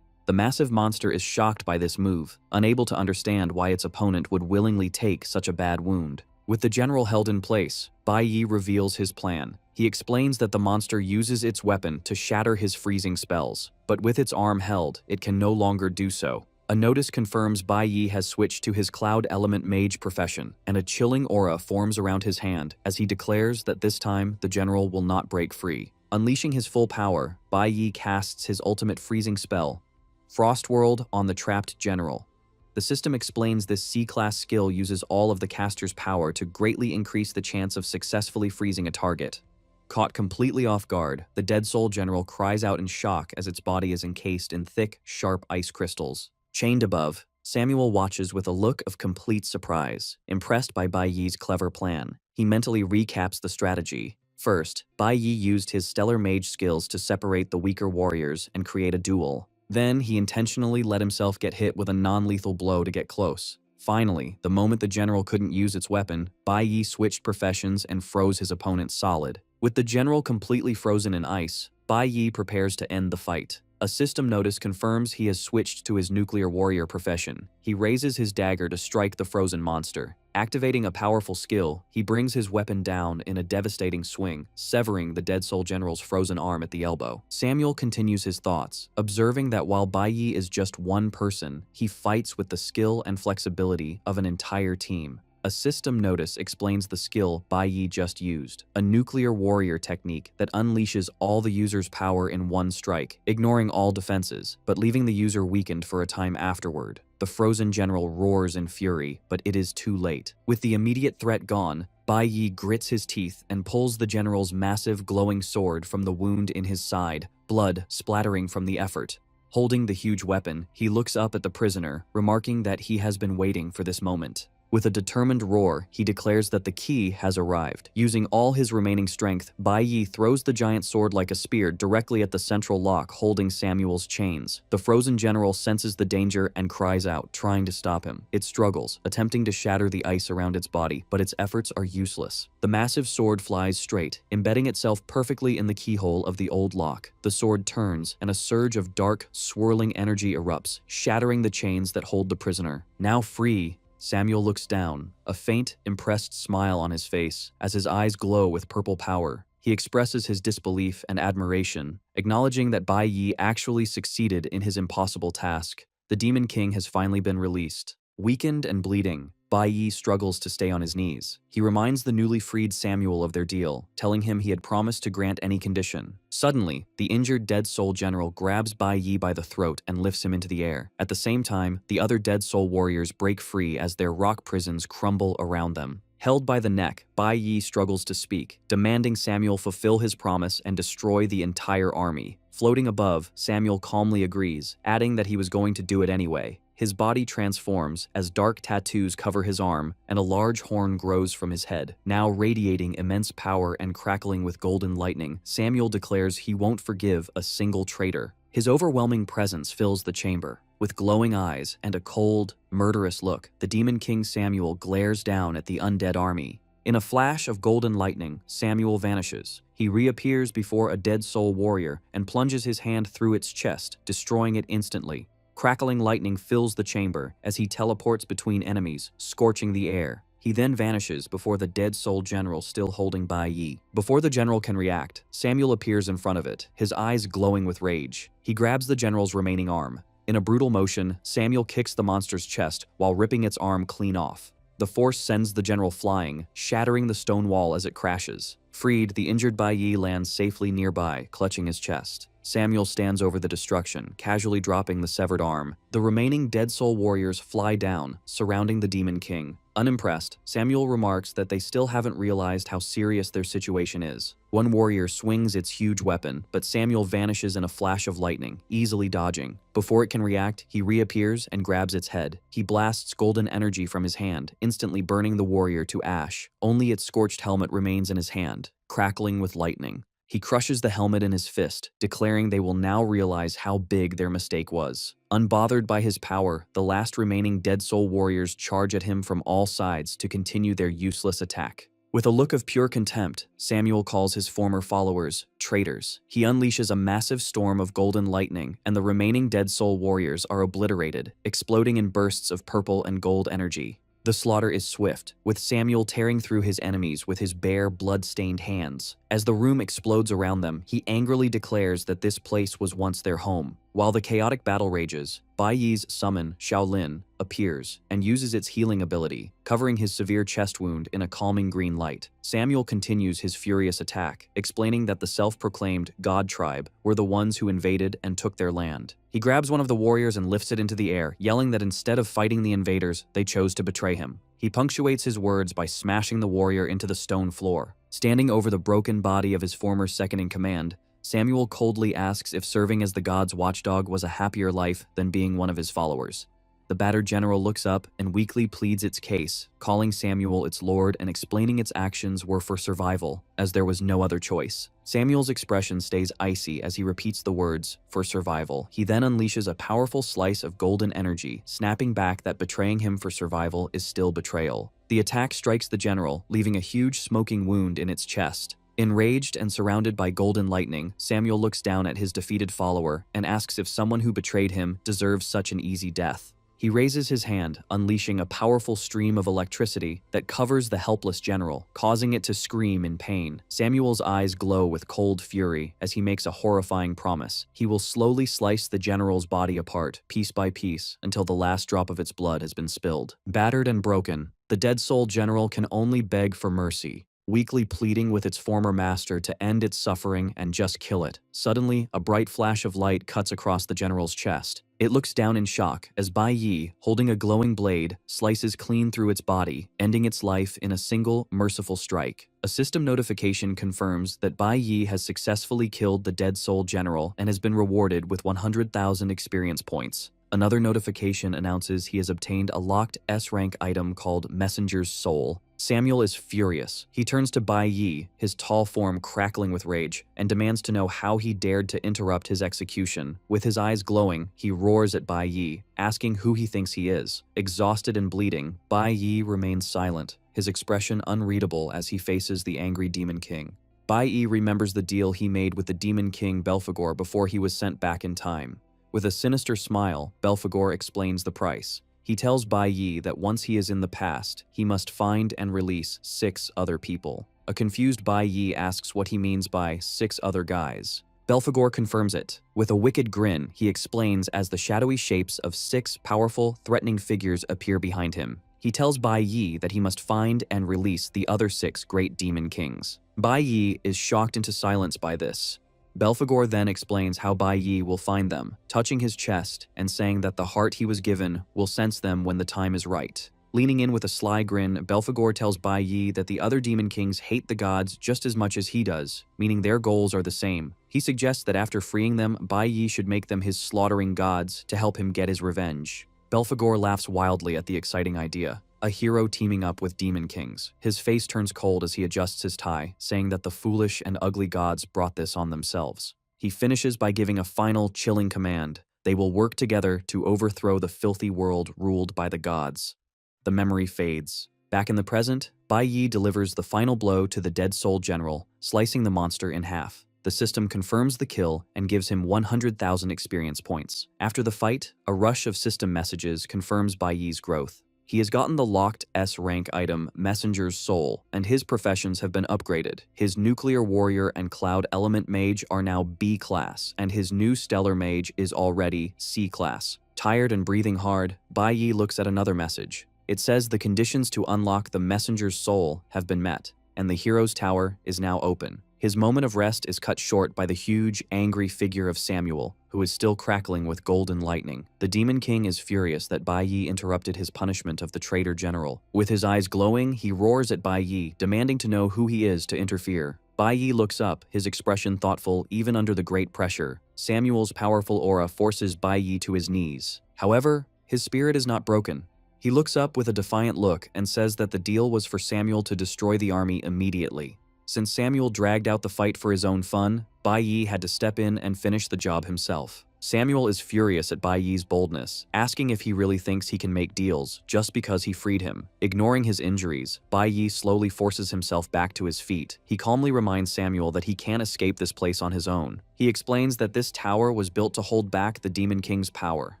The massive monster is shocked by this move, unable to understand why its opponent would willingly take such a bad wound. With the general held in place, Bai Yi reveals his plan. He explains that the monster uses its weapon to shatter his freezing spells, but with its arm held, it can no longer do so. A notice confirms Bai Yi has switched to his Cloud Element Mage profession, and a chilling aura forms around his hand as he declares that this time the general will not break free. Unleashing his full power, Bai Yi casts his ultimate freezing spell, Frost World, on the trapped general. The system explains this C-class skill uses all of the caster's power to greatly increase the chance of successfully freezing a target. Caught completely off guard, the dead soul general cries out in shock as its body is encased in thick, sharp ice crystals. Chained above, Samuel watches with a look of complete surprise, impressed by Bai Yi's clever plan. He mentally recaps the strategy. First, Bai Yi used his stellar mage skills to separate the weaker warriors and create a duel. Then, he intentionally let himself get hit with a non-lethal blow to get close. Finally, the moment the general couldn't use its weapon, Bai Yi switched professions and froze his opponent solid. With the general completely frozen in ice, Bai Yi prepares to end the fight. A system notice confirms he has switched to his nuclear warrior profession. He raises his dagger to strike the frozen monster. Activating a powerful skill, he brings his weapon down in a devastating swing, severing the dead soul general's frozen arm at the elbow. Samuel continues his thoughts, observing that while Bai Yi is just one person, he fights with the skill and flexibility of an entire team. A system notice explains the skill Bai Yi just used, a nuclear warrior technique that unleashes all the user's power in one strike, ignoring all defenses, but leaving the user weakened for a time afterward. The frozen general roars in fury, but it is too late. With the immediate threat gone, Bai Yi grits his teeth and pulls the general's massive glowing sword from the wound in his side, blood splattering from the effort. Holding the huge weapon, he looks up at the prisoner, remarking that he has been waiting for this moment. With a determined roar, he declares that the key has arrived. Using all his remaining strength, Bai Yi throws the giant sword like a spear directly at the central lock holding Samuel's chains. The frozen general senses the danger and cries out, trying to stop him. It struggles, attempting to shatter the ice around its body, but its efforts are useless. The massive sword flies straight, embedding itself perfectly in the keyhole of the old lock. The sword turns, and a surge of dark, swirling energy erupts, shattering the chains that hold the prisoner. Now free, Samuel looks down, a faint, impressed smile on his face, as his eyes glow with purple power. He expresses his disbelief and admiration, acknowledging that Bai Yi actually succeeded in his impossible task. The Demon King has finally been released. Weakened and bleeding, Bai Yi struggles to stay on his knees. He reminds the newly freed Samuel of their deal, telling him he had promised to grant any condition. Suddenly, the injured dead soul general grabs Bai Yi by the throat and lifts him into the air. At the same time, the other dead soul warriors break free as their rock prisons crumble around them. Held by the neck, Bai Yi struggles to speak, demanding Samuel fulfill his promise and destroy the entire army. Floating above, Samuel calmly agrees, adding that he was going to do it anyway. His body transforms as dark tattoos cover his arm and a large horn grows from his head. Now radiating immense power and crackling with golden lightning, Samuel declares he won't forgive a single traitor. His overwhelming presence fills the chamber. With glowing eyes and a cold, murderous look, the Demon King Samuel glares down at the undead army. In a flash of golden lightning, Samuel vanishes. He reappears before a dead soul warrior and plunges his hand through its chest, destroying it instantly. Crackling lightning fills the chamber as he teleports between enemies, scorching the air. He then vanishes before the dead soul general still holding Bai Yi. Before the general can react, Samuel appears in front of it, his eyes glowing with rage. He grabs the general's remaining arm. In a brutal motion, Samuel kicks the monster's chest while ripping its arm clean off. The force sends the general flying, shattering the stone wall as it crashes. Freed, the injured Bai Yi lands safely nearby, clutching his chest. Samuel stands over the destruction, casually dropping the severed arm. The remaining dead soul warriors fly down, surrounding the Demon King. Unimpressed, Samuel remarks that they still haven't realized how serious their situation is. One warrior swings its huge weapon, but Samuel vanishes in a flash of lightning, easily dodging. Before it can react, he reappears and grabs its head. He blasts golden energy from his hand, instantly burning the warrior to ash. Only its scorched helmet remains in his hand, crackling with lightning. He crushes the helmet in his fist, declaring they will now realize how big their mistake was. Unbothered by his power, the last remaining dead soul warriors charge at him from all sides to continue their useless attack. With a look of pure contempt, Samuel calls his former followers traitors. He unleashes a massive storm of golden lightning, and the remaining dead soul warriors are obliterated, exploding in bursts of purple and gold energy. The slaughter is swift, with Samuel tearing through his enemies with his bare, blood-stained hands. As the room explodes around them, he angrily declares that this place was once their home. While the chaotic battle rages, Bai Yi's summon, Shaolin, appears and uses its healing ability, covering his severe chest wound in a calming green light. Samuel continues his furious attack, explaining that the self-proclaimed God tribe were the ones who invaded and took their land. He grabs one of the warriors and lifts it into the air, yelling that instead of fighting the invaders, they chose to betray him. He punctuates his words by smashing the warrior into the stone floor. Standing over the broken body of his former second-in-command, Samuel coldly asks if serving as the god's watchdog was a happier life than being one of his followers. The battered general looks up and weakly pleads its case, calling Samuel its lord and explaining its actions were for survival, as there was no other choice. Samuel's expression stays icy as he repeats the words, "for survival." He then unleashes a powerful slice of golden energy, snapping back that betraying him for survival is still betrayal. The attack strikes the general, leaving a huge smoking wound in its chest. Enraged and surrounded by golden lightning, Samuel looks down at his defeated follower and asks if someone who betrayed him deserves such an easy death. He raises his hand, unleashing a powerful stream of electricity that covers the helpless general, causing it to scream in pain. Samuel's eyes glow with cold fury as he makes a horrifying promise. He will slowly slice the general's body apart, piece by piece, until the last drop of its blood has been spilled. Battered and broken, the dead soul general can only beg for mercy, weakly pleading with its former master to end its suffering and just kill it. Suddenly, a bright flash of light cuts across the general's chest. It looks down in shock as Bai Yi, holding a glowing blade, slices clean through its body, ending its life in a single, merciful strike. A system notification confirms that Bai Yi has successfully killed the dead soul general and has been rewarded with 100,000 experience points. Another notification announces he has obtained a locked S-rank item called Messenger's Soul. Samuel is furious. He turns to Bai Yi, his tall form crackling with rage, and demands to know how he dared to interrupt his execution. With his eyes glowing, he roars at Bai Yi, asking who he thinks he is. Exhausted and bleeding, Bai Yi remains silent, his expression unreadable as he faces the angry Demon King. Bai Yi remembers the deal he made with the Demon King Belphegor before he was sent back in time. With a sinister smile, Belphegor explains the price. He tells Bai Yi that once he is in the past, he must find and release 6 other people. A confused Bai Yi asks what he means by 6 other guys. Belphegor confirms it. With a wicked grin, he explains as the shadowy shapes of 6 powerful, threatening figures appear behind him. He tells Bai Yi that he must find and release the other 6 great demon kings. Bai Yi is shocked into silence by this. Belphegor then explains how Bai Yi will find them, touching his chest and saying that the heart he was given will sense them when the time is right. Leaning in with a sly grin, Belphegor tells Bai Yi that the other demon kings hate the gods just as much as he does, meaning their goals are the same. He suggests that after freeing them, Bai Yi should make them his slaughtering gods to help him get his revenge. Belphegor laughs wildly at the exciting idea. A hero teaming up with demon kings. His face turns cold as he adjusts his tie, saying that the foolish and ugly gods brought this on themselves. He finishes by giving a final, chilling command. They will work together to overthrow the filthy world ruled by the gods. The memory fades. Back in the present, Bai Yi delivers the final blow to the dead soul general, slicing the monster in half. The system confirms the kill and gives him 100,000 experience points. After the fight, a rush of system messages confirms Bai Yi's growth. He has gotten the locked S-rank item Messenger's Soul, and his professions have been upgraded. His Nuclear Warrior and Cloud Element Mage are now B-class, and his new Stellar Mage is already C-class. Tired and breathing hard, Bai Yi looks at another message. It says the conditions to unlock the Messenger's Soul have been met, and the Hero's Tower is now open. His moment of rest is cut short by the huge, angry figure of Samuel, who is still crackling with golden lightning. The Demon King is furious that Bai Yi interrupted his punishment of the traitor general. With his eyes glowing, he roars at Bai Yi, demanding to know who he is to interfere. Bai Yi looks up, his expression thoughtful even under the great pressure. Samuel's powerful aura forces Bai Yi to his knees. However, his spirit is not broken. He looks up with a defiant look and says that the deal was for Samuel to destroy the army immediately. Since Samuel dragged out the fight for his own fun, Bai Yi had to step in and finish the job himself. Samuel is furious at Bai Yi's boldness, asking if he really thinks he can make deals just because he freed him. Ignoring his injuries, Bai Yi slowly forces himself back to his feet. He calmly reminds Samuel that he can't escape this place on his own. He explains that this tower was built to hold back the Demon King's power.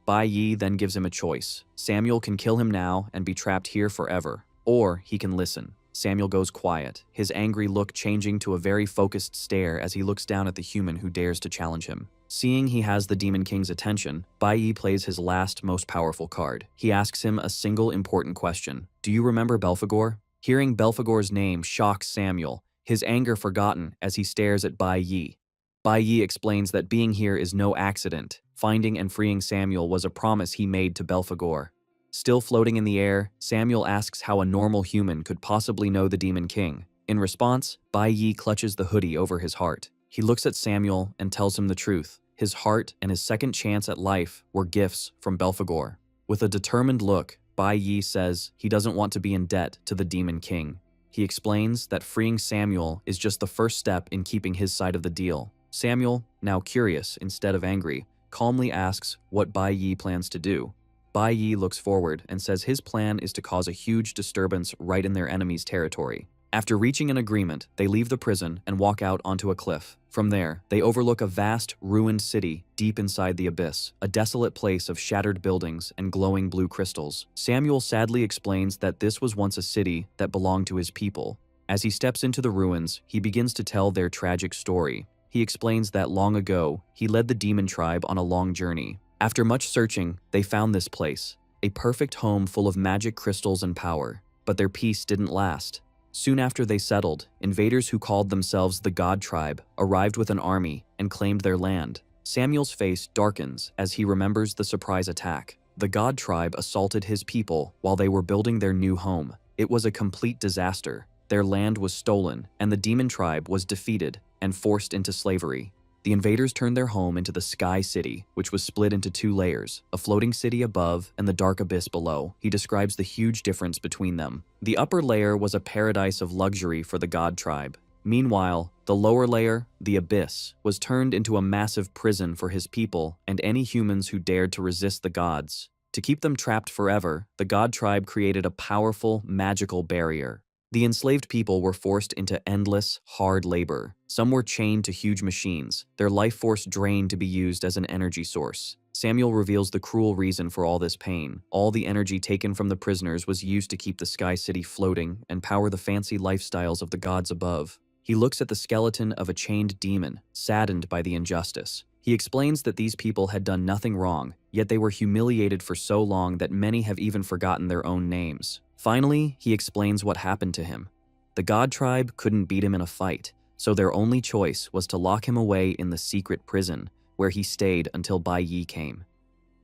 Bai Yi then gives him a choice. Samuel can kill him now and be trapped here forever, or he can listen. Samuel goes quiet, his angry look changing to a very focused stare as he looks down at the human who dares to challenge him. Seeing he has the Demon King's attention, Bai Yi plays his last, most powerful card. He asks him a single important question. Do you remember Belphegor? Hearing Belphegor's name shocks Samuel, his anger forgotten as he stares at Bai Yi. Bai Yi explains that being here is no accident. Finding and freeing Samuel was a promise he made to Belphegor. Still floating in the air, Samuel asks how a normal human could possibly know the Demon King. In response, Bai Yi clutches the hoodie over his heart. He looks at Samuel and tells him the truth. His heart and his second chance at life were gifts from Belphegor. With a determined look, Bai Yi says he doesn't want to be in debt to the Demon King. He explains that freeing Samuel is just the first step in keeping his side of the deal. Samuel, now curious instead of angry, calmly asks what Bai Yi plans to do. Bai Yi looks forward and says his plan is to cause a huge disturbance right in their enemy's territory. After reaching an agreement, they leave the prison and walk out onto a cliff. From there, they overlook a vast, ruined city deep inside the abyss, a desolate place of shattered buildings and glowing blue crystals. Samuel sadly explains that this was once a city that belonged to his people. As he steps into the ruins, he begins to tell their tragic story. He explains that long ago, he led the demon tribe on a long journey. After much searching, they found this place, a perfect home full of magic crystals and power. But their peace didn't last. Soon after they settled, invaders who called themselves the God Tribe arrived with an army and claimed their land. Samuel's face darkens as he remembers the surprise attack. The God Tribe assaulted his people while they were building their new home. It was a complete disaster. Their land was stolen, and the Demon Tribe was defeated and forced into slavery. The invaders turned their home into the Sky City, which was split into two layers, a floating city above and the dark abyss below. He describes the huge difference between them. The upper layer was a paradise of luxury for the God Tribe. Meanwhile, the lower layer, the abyss, was turned into a massive prison for his people and any humans who dared to resist the gods. To keep them trapped forever, the God Tribe created a powerful, magical barrier. The enslaved people were forced into endless, hard labor. Some were chained to huge machines, their life force drained to be used as an energy source. Samuel reveals the cruel reason for all this pain. All the energy taken from the prisoners was used to keep the Sky City floating and power the fancy lifestyles of the gods above. He looks at the skeleton of a chained demon, saddened by the injustice. He explains that these people had done nothing wrong, yet they were humiliated for so long that many have even forgotten their own names. Finally, he explains what happened to him. The God Tribe couldn't beat him in a fight, so their only choice was to lock him away in the secret prison, where he stayed until Bai Yi came.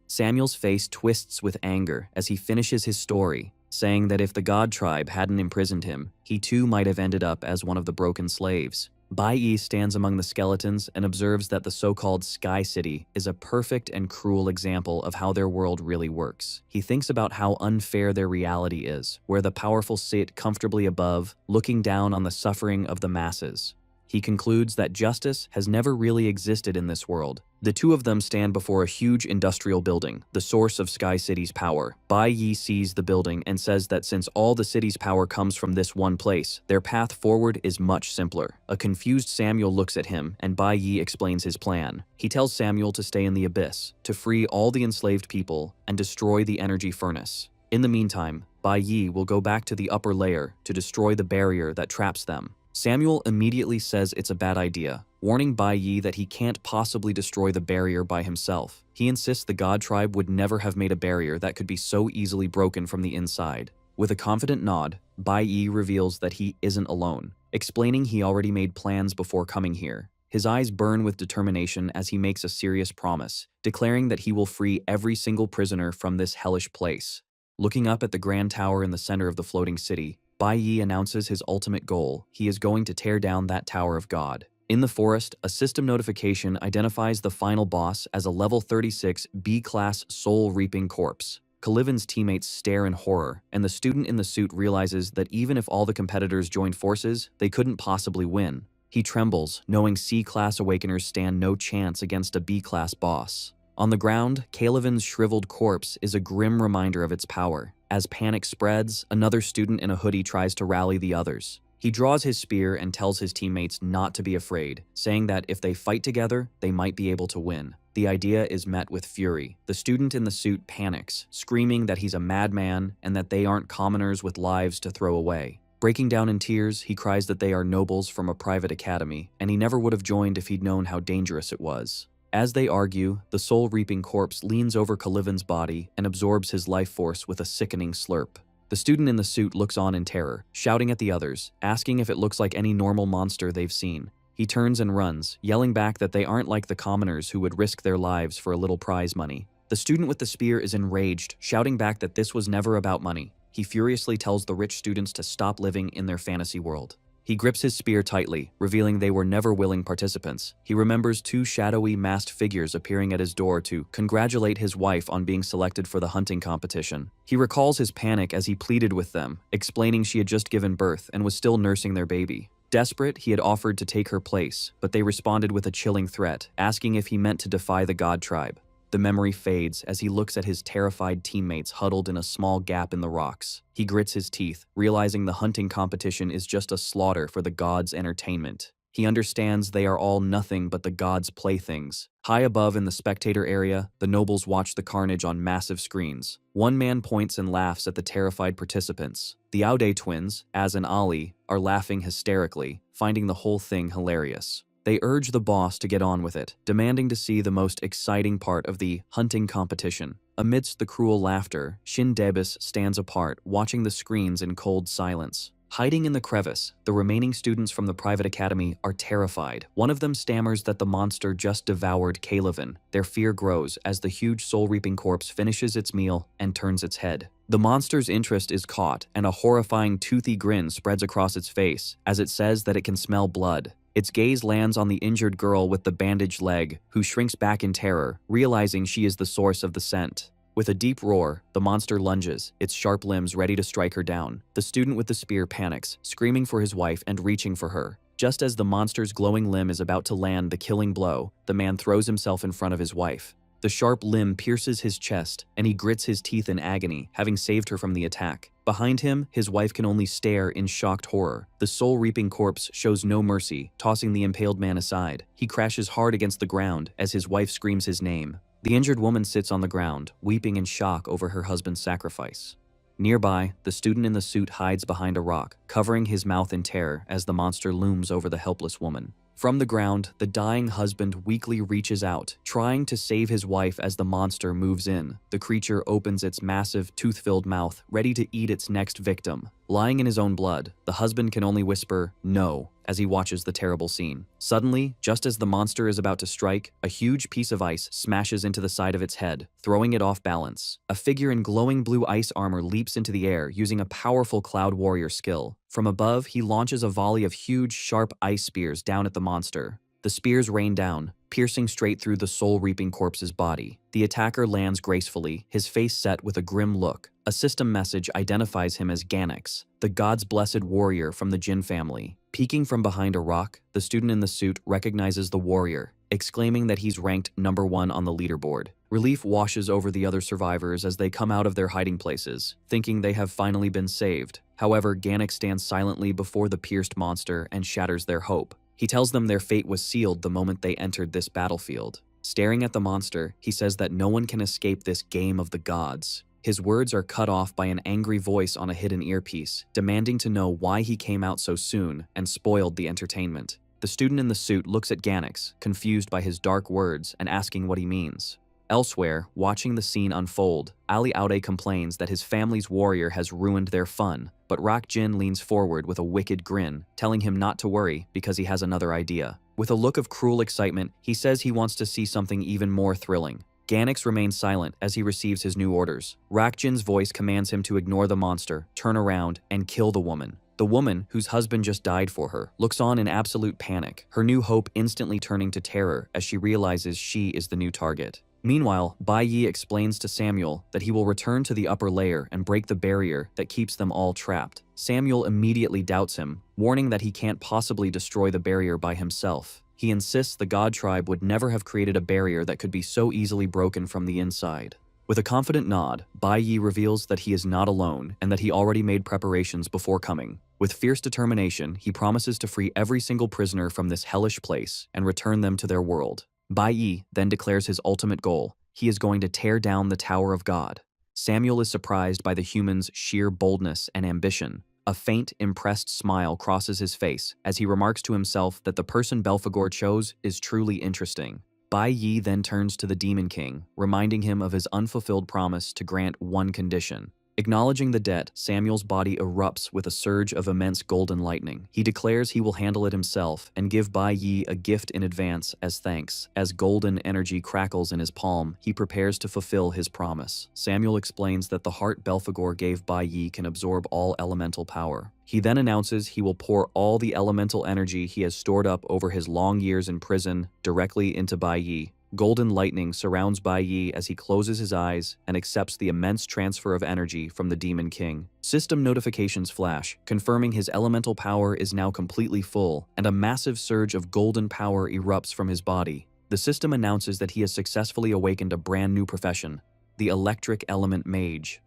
Samuel's face twists with anger as he finishes his story, saying that if the God Tribe hadn't imprisoned him, he too might have ended up as one of the broken slaves. Bai Yi stands among the skeletons and observes that the so-called Sky City is a perfect and cruel example of how their world really works. He thinks about how unfair their reality is, where the powerful sit comfortably above, looking down on the suffering of the masses. He concludes that justice has never really existed in this world. The two of them stand before a huge industrial building, the source of Sky City's power. Bai Yi sees the building and says that since all the city's power comes from this one place, their path forward is much simpler. A confused Samuel looks at him, and Bai Yi explains his plan. He tells Samuel to stay in the abyss, to free all the enslaved people, and destroy the energy furnace. In the meantime, Bai Yi will go back to the upper layer to destroy the barrier that traps them. Samuel immediately says it's a bad idea, warning Bai Yi that he can't possibly destroy the barrier by himself. He insists the God Tribe would never have made a barrier that could be so easily broken from the inside. With a confident nod, Bai Yi reveals that he isn't alone, explaining he already made plans before coming here. His eyes burn with determination as he makes a serious promise, declaring that he will free every single prisoner from this hellish place. Looking up at the grand tower in the center of the floating city, Bai Yi announces his ultimate goal. He is going to tear down that Tower of God. In the forest, a system notification identifies the final boss as a level 36 B-class soul-reaping corpse. Kalivin's teammates stare in horror, and the student in the suit realizes that even if all the competitors joined forces, they couldn't possibly win. He trembles, knowing C-class awakeners stand no chance against a B-class boss. On the ground, Kalivin's shriveled corpse is a grim reminder of its power. As panic spreads, another student in a hoodie tries to rally the others. He draws his spear and tells his teammates not to be afraid, saying that if they fight together, they might be able to win. The idea is met with fury. The student in the suit panics, screaming that he's a madman and that they aren't commoners with lives to throw away. Breaking down in tears, he cries that they are nobles from a private academy, and he never would have joined if he'd known how dangerous it was. As they argue, the soul-reaping corpse leans over Kalivin's body and absorbs his life force with a sickening slurp. The student in the suit looks on in terror, shouting at the others, asking if it looks like any normal monster they've seen. He turns and runs, yelling back that they aren't like the commoners who would risk their lives for a little prize money. The student with the spear is enraged, shouting back that this was never about money. He furiously tells the rich students to stop living in their fantasy world. He grips his spear tightly, revealing they were never willing participants. He remembers two shadowy, masked figures appearing at his door to congratulate his wife on being selected for the hunting competition. He recalls his panic as he pleaded with them, explaining she had just given birth and was still nursing their baby. Desperate, he had offered to take her place, but they responded with a chilling threat, asking if he meant to defy the god tribe. The memory fades as he looks at his terrified teammates huddled in a small gap in the rocks. He grits his teeth, realizing the hunting competition is just a slaughter for the gods' entertainment. He understands they are all nothing but the gods' playthings. High above in the spectator area, the nobles watch the carnage on massive screens. One man points and laughs at the terrified participants. The Aude twins, Az and Ali, are laughing hysterically, finding the whole thing hilarious. They urge the boss to get on with it, demanding to see the most exciting part of the hunting competition. Amidst the cruel laughter, Shin Debis stands apart, watching the screens in cold silence. Hiding in the crevice, the remaining students from the private academy are terrified. One of them stammers that the monster just devoured Kalevin. Their fear grows as the huge soul-reaping corpse finishes its meal and turns its head. The monster's interest is caught, and a horrifying toothy grin spreads across its face as it says that it can smell blood. Its gaze lands on the injured girl with the bandaged leg, who shrinks back in terror, realizing she is the source of the scent. With a deep roar, the monster lunges, its sharp limbs ready to strike her down. The student with the spear panics, screaming for his wife and reaching for her. Just as the monster's glowing limb is about to land the killing blow, the man throws himself in front of his wife. The sharp limb pierces his chest, and he grits his teeth in agony, having saved her from the attack. Behind him, his wife can only stare in shocked horror. The soul-reaping corpse shows no mercy, tossing the impaled man aside. He crashes hard against the ground as his wife screams his name. The injured woman sits on the ground, weeping in shock over her husband's sacrifice. Nearby, the student in the suit hides behind a rock, covering his mouth in terror as the monster looms over the helpless woman. From the ground, the dying husband weakly reaches out, trying to save his wife as the monster moves in. The creature opens its massive, tooth-filled mouth, ready to eat its next victim. Lying in his own blood, the husband can only whisper, "No," as he watches the terrible scene. Suddenly, just as the monster is about to strike, a huge piece of ice smashes into the side of its head, throwing it off balance. A figure in glowing blue ice armor leaps into the air using a powerful Cloud Warrior skill. From above, he launches a volley of huge, sharp ice spears down at the monster. The spears rain down, piercing straight through the soul-reaping corpse's body. The attacker lands gracefully, his face set with a grim look. A system message identifies him as Ganax, the god's blessed warrior from the Jin family. Peeking from behind a rock, the student in the suit recognizes the warrior, exclaiming that he's ranked #1 on the leaderboard. Relief washes over the other survivors as they come out of their hiding places, thinking they have finally been saved. However, Ganax stands silently before the pierced monster and shatters their hope. He tells them their fate was sealed the moment they entered this battlefield. Staring at the monster, he says that no one can escape this game of the gods. His words are cut off by an angry voice on a hidden earpiece, demanding to know why he came out so soon and spoiled the entertainment. The student in the suit looks at Ganax, confused by his dark words and asking what he means. Elsewhere, watching the scene unfold, Ali Aude complains that his family's warrior has ruined their fun, but Rak Jin leans forward with a wicked grin, telling him not to worry because he has another idea. With a look of cruel excitement, he says he wants to see something even more thrilling. Ganax remains silent as he receives his new orders. Rak Jin's voice commands him to ignore the monster, turn around, and kill the woman. The woman, whose husband just died for her, looks on in absolute panic, her new hope instantly turning to terror as she realizes she is the new target. Meanwhile, Bai Yi explains to Samuel that he will return to the upper layer and break the barrier that keeps them all trapped. Samuel immediately doubts him, warning that he can't possibly destroy the barrier by himself. He insists the god tribe would never have created a barrier that could be so easily broken from the inside. With a confident nod, Bai Yi reveals that he is not alone and that he already made preparations before coming. With fierce determination, he promises to free every single prisoner from this hellish place and return them to their world. Bai Yi then declares his ultimate goal. He is going to tear down the Tower of God. Samuel is surprised by the human's sheer boldness and ambition. A faint, impressed smile crosses his face as he remarks to himself that the person Belphegor chose is truly interesting. Bai Yi then turns to the Demon King, reminding him of his unfulfilled promise to grant one condition. Acknowledging the debt, Samuel's body erupts with a surge of immense golden lightning. He declares he will handle it himself and give Bai Yi a gift in advance as thanks. As golden energy crackles in his palm, he prepares to fulfill his promise. Samuel explains that the heart Belphegor gave Bai Yi can absorb all elemental power. He then announces he will pour all the elemental energy he has stored up over his long years in prison directly into Bai Yi. Golden lightning surrounds Bai Yi as he closes his eyes and accepts the immense transfer of energy from the Demon King. System notifications flash, confirming his elemental power is now completely full, and a massive surge of golden power erupts from his body. The system announces that he has successfully awakened a brand new profession, the Electric Element Mage.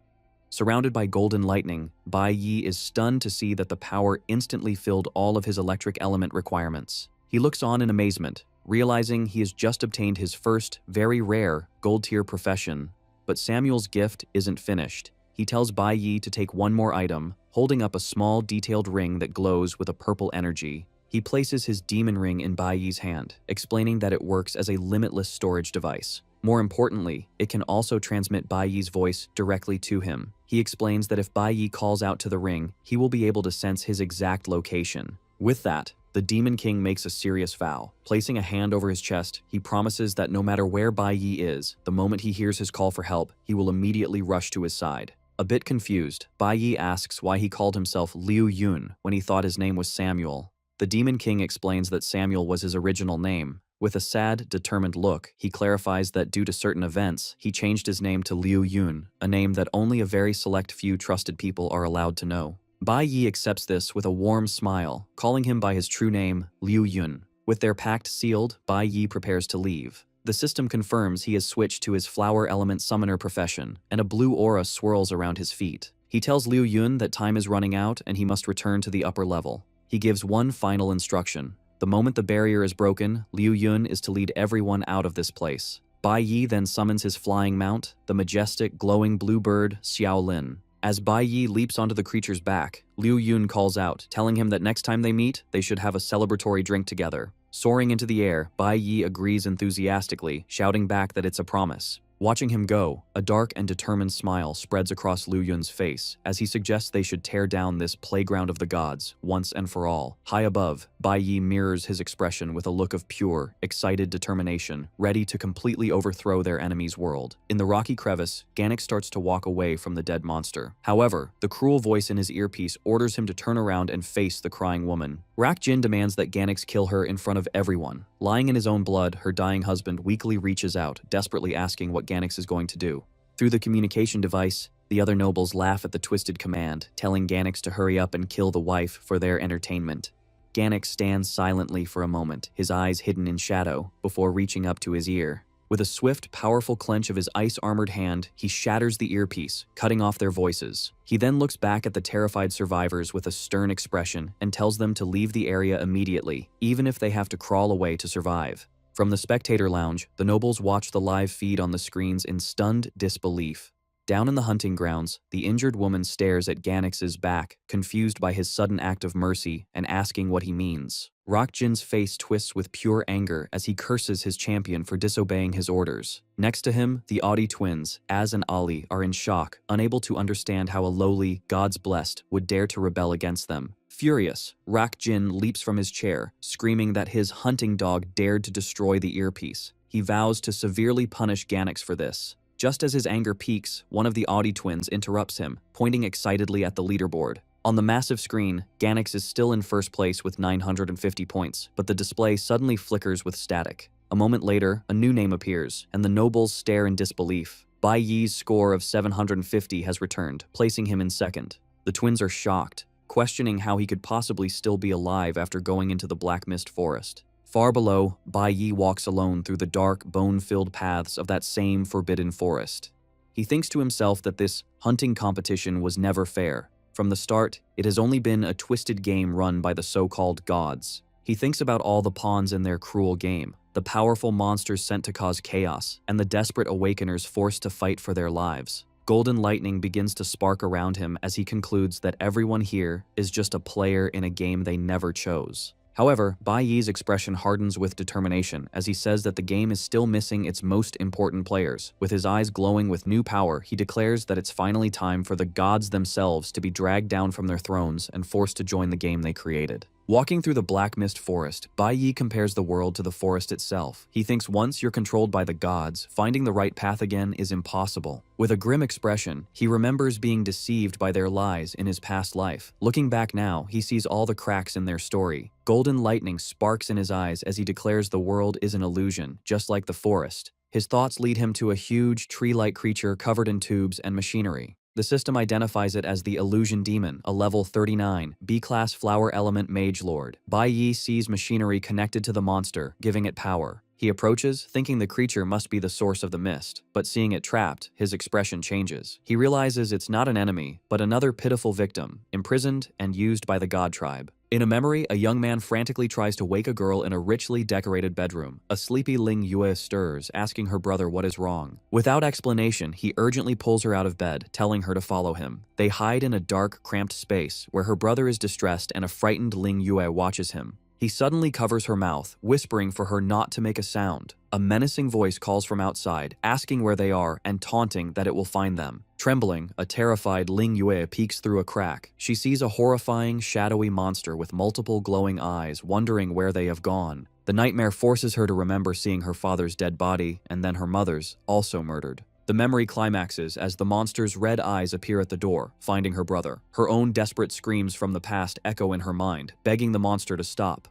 Surrounded by golden lightning, Bai Yi is stunned to see that the power instantly filled all of his electric element requirements. He looks on in amazement, realizing he has just obtained his first, very rare, gold-tier profession. But Samuel's gift isn't finished. He tells Bai Yi to take one more item, holding up a small, detailed ring that glows with a purple energy. He places his demon ring in Bai Yi's hand, explaining that it works as a limitless storage device. More importantly, it can also transmit Bai Yi's voice directly to him. He explains that if Bai Yi calls out to the ring, he will be able to sense his exact location. With that, the Demon King makes a serious vow. Placing a hand over his chest, he promises that no matter where Bai Yi is, the moment he hears his call for help, he will immediately rush to his side. A bit confused, Bai Yi asks why he called himself Liu Yun when he thought his name was Samuel. The Demon King explains that Samuel was his original name. With a sad, determined look, he clarifies that due to certain events, he changed his name to Liu Yun, a name that only a very select few trusted people are allowed to know. Bai Yi accepts this with a warm smile, calling him by his true name, Liu Yun. With their pact sealed, Bai Yi prepares to leave. The system confirms he has switched to his flower element summoner profession, and a blue aura swirls around his feet. He tells Liu Yun that time is running out and he must return to the upper level. He gives one final instruction. The moment the barrier is broken, Liu Yun is to lead everyone out of this place. Bai Yi then summons his flying mount, the majestic, glowing blue bird, Xiaolin. As Bai Yi leaps onto the creature's back, Liu Yun calls out, telling him that next time they meet, they should have a celebratory drink together. Soaring into the air, Bai Yi agrees enthusiastically, shouting back that it's a promise. Watching him go, a dark and determined smile spreads across Liu Yun's face as he suggests they should tear down this playground of the gods once and for all. High above, Bai Yi mirrors his expression with a look of pure, excited determination, ready to completely overthrow their enemy's world. In the rocky crevice, Ganek starts to walk away from the dead monster. However, the cruel voice in his earpiece orders him to turn around and face the crying woman. Rak Jin demands that Ganex kill her in front of everyone. Lying in his own blood, her dying husband weakly reaches out, desperately asking what Ganex is going to do. Through the communication device, the other nobles laugh at the twisted command, telling Ganex to hurry up and kill the wife for their entertainment. Ganex stands silently for a moment, his eyes hidden in shadow, before reaching up to his ear. With a swift, powerful clench of his ice-armored hand, he shatters the earpiece, cutting off their voices. He then looks back at the terrified survivors with a stern expression and tells them to leave the area immediately, even if they have to crawl away to survive. From the spectator lounge, the nobles watch the live feed on the screens in stunned disbelief. Down in the hunting grounds, the injured woman stares at Ganex's back, confused by his sudden act of mercy and asking what he means. Rakjin's face twists with pure anger as he curses his champion for disobeying his orders. Next to him, the Audi twins, Az and Ali, are in shock, unable to understand how a lowly, God's blessed, would dare to rebel against them. Furious, Rakjin leaps from his chair, screaming that his hunting dog dared to destroy the earpiece. He vows to severely punish Ganex for this. Just as his anger peaks, one of the Audi twins interrupts him, pointing excitedly at the leaderboard. On the massive screen, Ganex is still in first place with 950 points, but the display suddenly flickers with static. A moment later, a new name appears, and the nobles stare in disbelief. Bai Yi's score of 750 has returned, placing him in second. The twins are shocked, questioning how he could possibly still be alive after going into the Black Mist Forest. Far below, Bai Yi walks alone through the dark, bone-filled paths of that same forbidden forest. He thinks to himself that this hunting competition was never fair. From the start, it has only been a twisted game run by the so-called gods. He thinks about all the pawns in their cruel game, the powerful monsters sent to cause chaos, and the desperate awakeners forced to fight for their lives. Golden lightning begins to spark around him as he concludes that everyone here is just a player in a game they never chose. However, Bai Yi's expression hardens with determination as he says that the game is still missing its most important players. With his eyes glowing with new power, he declares that it's finally time for the gods themselves to be dragged down from their thrones and forced to join the game they created. Walking through the black mist forest, Bai Yi compares the world to the forest itself. He thinks once you're controlled by the gods, finding the right path again is impossible. With a grim expression, he remembers being deceived by their lies in his past life. Looking back now, he sees all the cracks in their story. Golden lightning sparks in his eyes as he declares the world is an illusion, just like the forest. His thoughts lead him to a huge, tree-like creature covered in tubes and machinery. The system identifies it as the Illusion Demon, a level 39, B-class flower element mage lord. Bai Yi sees machinery connected to the monster, giving it power. He approaches, thinking the creature must be the source of the mist, but seeing it trapped, his expression changes. He realizes it's not an enemy, but another pitiful victim, imprisoned and used by the god tribe. In a memory, a young man frantically tries to wake a girl in a richly decorated bedroom. A sleepy Ling Yue stirs, asking her brother what is wrong. Without explanation, he urgently pulls her out of bed, telling her to follow him. They hide in a dark, cramped space, where her brother is distressed and a frightened Ling Yue watches him. He suddenly covers her mouth, whispering for her not to make a sound. A menacing voice calls from outside, asking where they are and taunting that it will find them. Trembling, a terrified Ling Yue peeks through a crack. She sees a horrifying, shadowy monster with multiple glowing eyes, wondering where they have gone. The nightmare forces her to remember seeing her father's dead body, and then her mother's, also murdered. The memory climaxes as the monster's red eyes appear at the door, finding her brother. Her own desperate screams from the past echo in her mind, begging the monster to stop.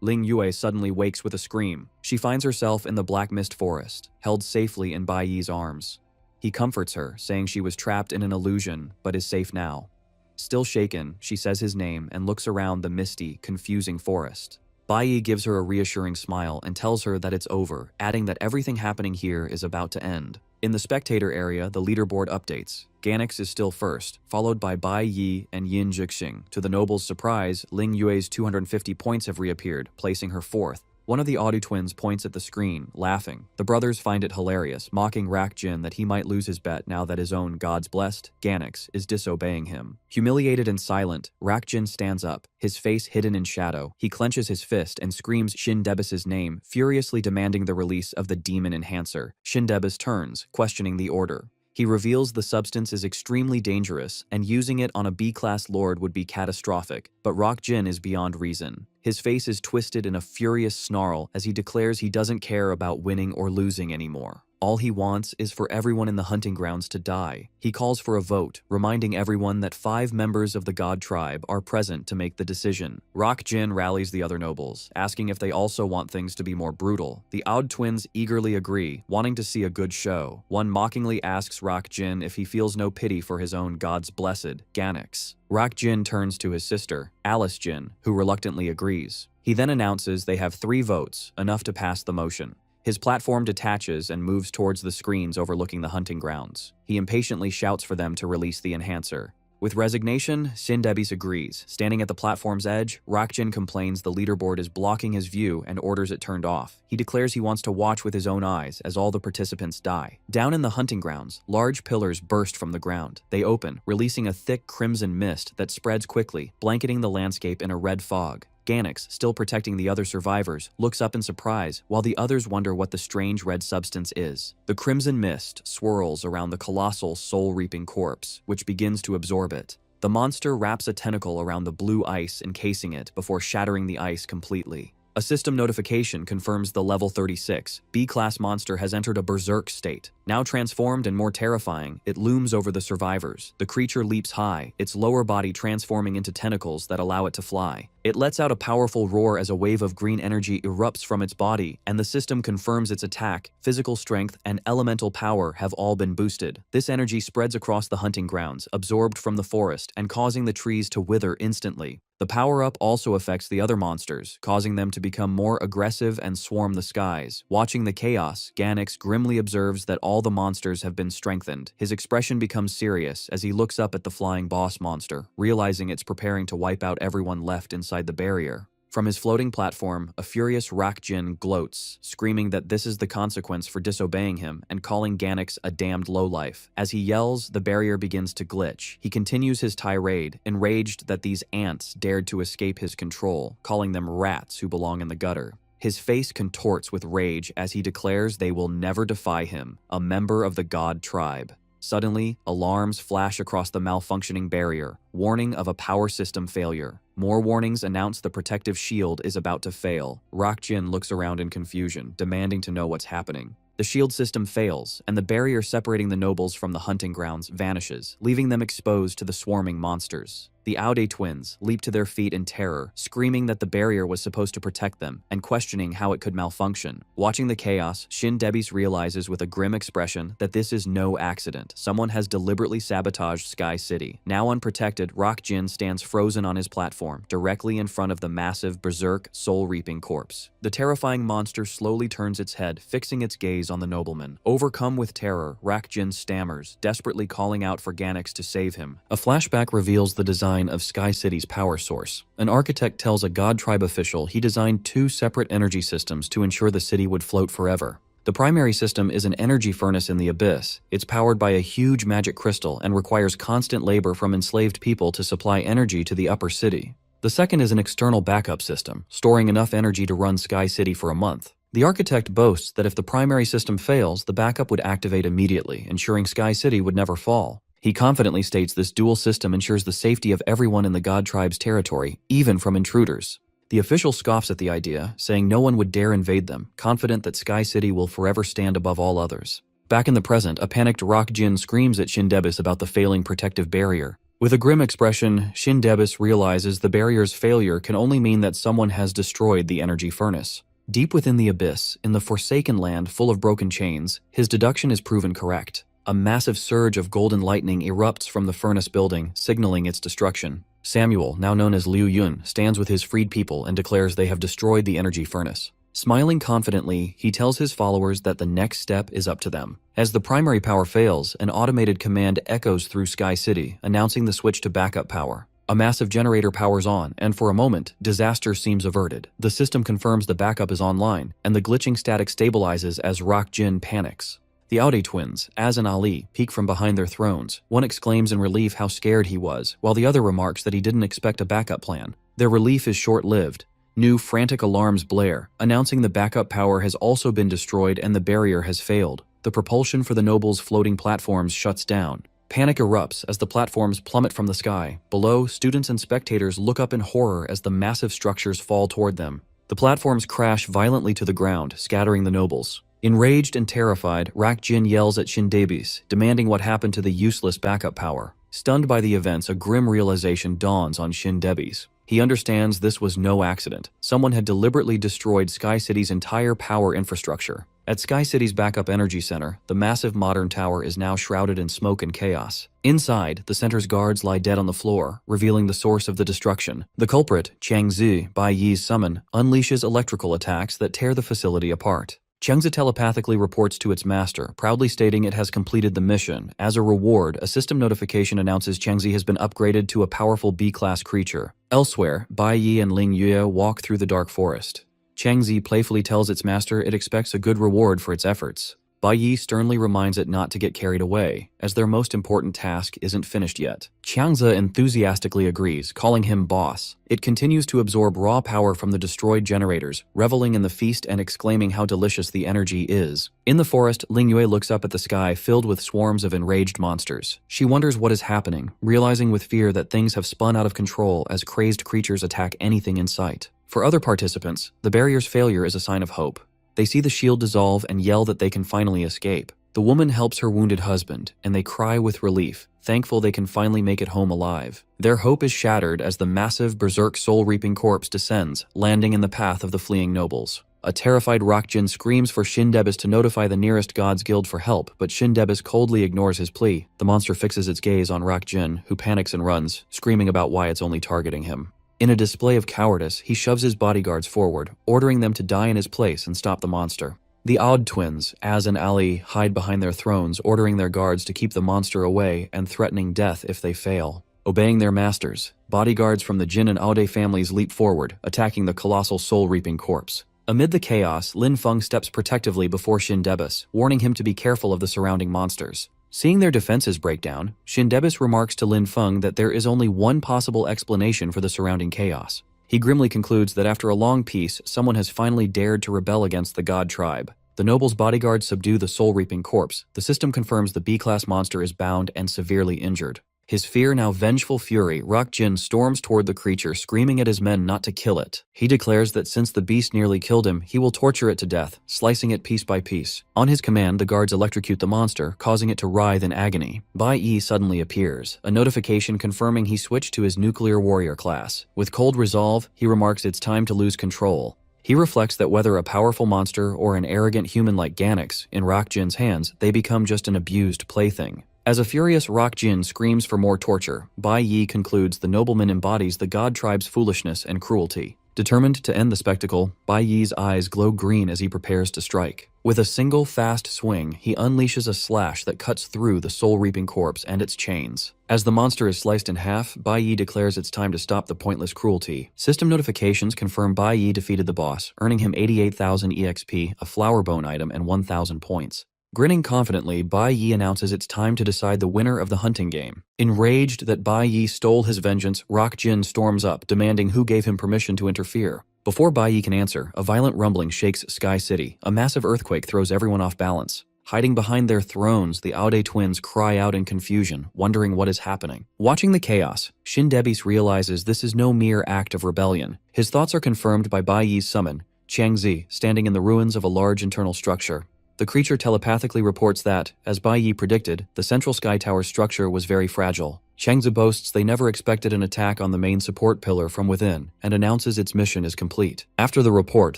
Ling Yue suddenly wakes with a scream. She finds herself in the black mist forest, held safely in Bai Yi's arms. He comforts her, saying she was trapped in an illusion, but is safe now. Still shaken, she says his name and looks around the misty, confusing forest. Bai Yi gives her a reassuring smile and tells her that it's over, adding that everything happening here is about to end. In the spectator area, the leaderboard updates. Ganix is still first, followed by Bai Yi and Yin Jixing. To the noble's surprise, Ling Yue's 250 points have reappeared, placing her fourth. One of the Audu twins points at the screen, laughing. The brothers find it hilarious, mocking Rak Jin that he might lose his bet now that his own God's blessed, Ganix, is disobeying him. Humiliated and silent, Rak Jin stands up, his face hidden in shadow. He clenches his fist and screams Shindebis' name, furiously demanding the release of the demon enhancer. Shindebis turns, questioning the order. He reveals the substance is extremely dangerous, and using it on a B-class lord would be catastrophic, but Rak Jin is beyond reason. His face is twisted in a furious snarl as he declares he doesn't care about winning or losing anymore. All he wants is for everyone in the hunting grounds to die. He calls for a vote, reminding everyone that 5 members of the god tribe are present to make the decision. Rak Jin rallies the other nobles, asking if they also want things to be more brutal. The Aud twins eagerly agree, wanting to see a good show. One mockingly asks Rak Jin if he feels no pity for his own god's blessed, Ganix. Rak Jin turns to his sister, Alice Jin, who reluctantly agrees. He then announces they have 3 votes, enough to pass the motion. His platform detaches and moves towards the screens overlooking the hunting grounds. He impatiently shouts for them to release the enhancer. With resignation, Shindebis agrees. Standing at the platform's edge, Rak Jin complains the leaderboard is blocking his view and orders it turned off. He declares he wants to watch with his own eyes as all the participants die. Down in the hunting grounds, large pillars burst from the ground. They open, releasing a thick crimson mist that spreads quickly, blanketing the landscape in a red fog. Ganix, still protecting the other survivors, looks up in surprise, while the others wonder what the strange red substance is. The crimson mist swirls around the colossal soul-reaping corpse, which begins to absorb it. The monster wraps a tentacle around the blue ice, encasing it before shattering the ice completely. A system notification confirms the level 36 B-class monster has entered a berserk state. Now transformed and more terrifying, it looms over the survivors. The creature leaps high, its lower body transforming into tentacles that allow it to fly. It lets out a powerful roar as a wave of green energy erupts from its body, and the system confirms its attack, physical strength, and elemental power have all been boosted. This energy spreads across the hunting grounds, absorbed from the forest, and causing the trees to wither instantly. The power-up also affects the other monsters, causing them to become more aggressive and swarm the skies. Watching the chaos, Ganix grimly observes that all the monsters have been strengthened. His expression becomes serious as he looks up at the flying boss monster, realizing it's preparing to wipe out everyone left inside the barrier. From his floating platform, a furious Rakjin gloats, screaming that this is the consequence for disobeying him and calling Ganax a damned lowlife. As he yells, the barrier begins to glitch. He continues his tirade, enraged that these ants dared to escape his control, calling them rats who belong in the gutter. His face contorts with rage as he declares they will never defy him, a member of the god tribe. Suddenly, alarms flash across the malfunctioning barrier, warning of a power system failure. More warnings announce the protective shield is about to fail. Rakjin looks around in confusion, demanding to know what's happening. The shield system fails, and the barrier separating the nobles from the hunting grounds vanishes, leaving them exposed to the swarming monsters. The Aude twins leap to their feet in terror, screaming that the barrier was supposed to protect them and questioning how it could malfunction. Watching the chaos, Shin Debis realizes with a grim expression that this is no accident. Someone has deliberately sabotaged Sky City. Now unprotected, Rakjin stands frozen on his platform, directly in front of the massive, berserk, soul-reaping corpse. The terrifying monster slowly turns its head, fixing its gaze on the nobleman. Overcome with terror, Rakjin stammers, desperately calling out for Ganax to save him. A flashback reveals the design of Sky City's power source. An architect tells a God Tribe official he designed 2 separate energy systems to ensure the city would float forever. The primary system is an energy furnace in the abyss. It's powered by a huge magic crystal and requires constant labor from enslaved people to supply energy to the upper city. The second is an external backup system, storing enough energy to run Sky City for a month. The architect boasts that if the primary system fails, the backup would activate immediately, ensuring Sky City would never fall. He confidently states this dual system ensures the safety of everyone in the God Tribe's territory, even from intruders. The official scoffs at the idea, saying no one would dare invade them, confident that Sky City will forever stand above all others. Back in the present, a panicked Rakjin screams at Shin Debis about the failing protective barrier. With a grim expression, Shin Debis realizes the barrier's failure can only mean that someone has destroyed the energy furnace. Deep within the abyss, in the forsaken land full of broken chains, his deduction is proven correct. A massive surge of golden lightning erupts from the furnace building, signaling its destruction. Samuel, now known as Liu Yun, stands with his freed people and declares they have destroyed the energy furnace. Smiling confidently, he tells his followers that the next step is up to them. As the primary power fails, an automated command echoes through Sky City, announcing the switch to backup power. A massive generator powers on, and for a moment, disaster seems averted. The system confirms the backup is online, and the glitching static stabilizes as Rakjin panics. The Aude twins, Az and Ali, peek from behind their thrones. One exclaims in relief how scared he was, while the other remarks that he didn't expect a backup plan. Their relief is short-lived. New, frantic alarms blare, announcing the backup power has also been destroyed and the barrier has failed. The propulsion for the nobles' floating platforms shuts down. Panic erupts as the platforms plummet from the sky. Below, students and spectators look up in horror as the massive structures fall toward them. The platforms crash violently to the ground, scattering the nobles. Enraged and terrified, Rakjin yells at Shin Debis, demanding what happened to the useless backup power. Stunned by the events, a grim realization dawns on Shin Debis. He understands this was no accident. Someone had deliberately destroyed Sky City's entire power infrastructure. At Sky City's backup energy center, the massive modern tower is now shrouded in smoke and chaos. Inside, the center's guards lie dead on the floor, revealing the source of the destruction. The culprit, Changzi, by Yi's summon, unleashes electrical attacks that tear the facility apart. Changzi telepathically reports to its master, proudly stating it has completed the mission. As a reward, a system notification announces Changzi has been upgraded to a powerful B-class creature. Elsewhere, Bai Yi and Ling Yue walk through the dark forest. Changzi playfully tells its master it expects a good reward for its efforts. Bai Yi sternly reminds it not to get carried away, as their most important task isn't finished yet. Changzi enthusiastically agrees, calling him boss. It continues to absorb raw power from the destroyed generators, reveling in the feast and exclaiming how delicious the energy is. In the forest, Ling Yue looks up at the sky filled with swarms of enraged monsters. She wonders what is happening, realizing with fear that things have spun out of control as crazed creatures attack anything in sight. For other participants, the barrier's failure is a sign of hope. They see the shield dissolve and yell that they can finally escape. The woman helps her wounded husband, and they cry with relief, thankful they can finally make it home alive. Their hope is shattered as the massive, berserk, soul-reaping corpse descends, landing in the path of the fleeing nobles. A terrified Rakjin screams for Shin Debis to notify the nearest God's Guild for help, but Shin Debis coldly ignores his plea. The monster fixes its gaze on Rakjin, who panics and runs, screaming about why it's only targeting him. In a display of cowardice, he shoves his bodyguards forward, ordering them to die in his place and stop the monster. The Aude twins, Az and Ali, hide behind their thrones, ordering their guards to keep the monster away and threatening death if they fail. Obeying their masters, bodyguards from the Jin and Aode families leap forward, attacking the colossal soul-reaping corpse. Amid the chaos, Lin Feng steps protectively before Shindebis, warning him to be careful of the surrounding monsters. Seeing their defenses break down, Shindebis remarks to Lin Feng that there is only one possible explanation for the surrounding chaos. He grimly concludes that after a long peace, someone has finally dared to rebel against the god tribe. The noble's bodyguards subdue the soul-reaping corpse. The system confirms the B-class monster is bound and severely injured. His fear now vengeful fury, Rock Jin storms toward the creature, screaming at his men not to kill it. He declares that since the beast nearly killed him, he will torture it to death, slicing it piece by piece. On his command, the guards electrocute the monster, causing it to writhe in agony. Bai Yi suddenly appears, a notification confirming he switched to his nuclear warrior class. With cold resolve, he remarks it's time to lose control. He reflects that whether a powerful monster or an arrogant human like Ganax, in Rock Jin's hands, they become just an abused plaything. As a furious Rock Jin screams for more torture, Bai Yi concludes the nobleman embodies the god tribe's foolishness and cruelty. Determined to end the spectacle, Bai Yi's eyes glow green as he prepares to strike. With a single fast swing, he unleashes a slash that cuts through the soul-reaping corpse and its chains. As the monster is sliced in half, Bai Yi declares it's time to stop the pointless cruelty. System notifications confirm Bai Yi defeated the boss, earning him 88,000 EXP, a flower bone item, and 1,000 points. Grinning confidently, Bai Yi announces it's time to decide the winner of the hunting game. Enraged that Bai Yi stole his vengeance, Rock Jin storms up, demanding who gave him permission to interfere. Before Bai Yi can answer, a violent rumbling shakes Sky City. A massive earthquake throws everyone off balance. Hiding behind their thrones, the Aode twins cry out in confusion, wondering what is happening. Watching the chaos, Shindebis realizes this is no mere act of rebellion. His thoughts are confirmed by Bai Yi's summon, Changzi, standing in the ruins of a large internal structure. The creature telepathically reports that, as Bai Yi predicted, the central sky tower's structure was very fragile. Changzi boasts they never expected an attack on the main support pillar from within, and announces its mission is complete. After the report,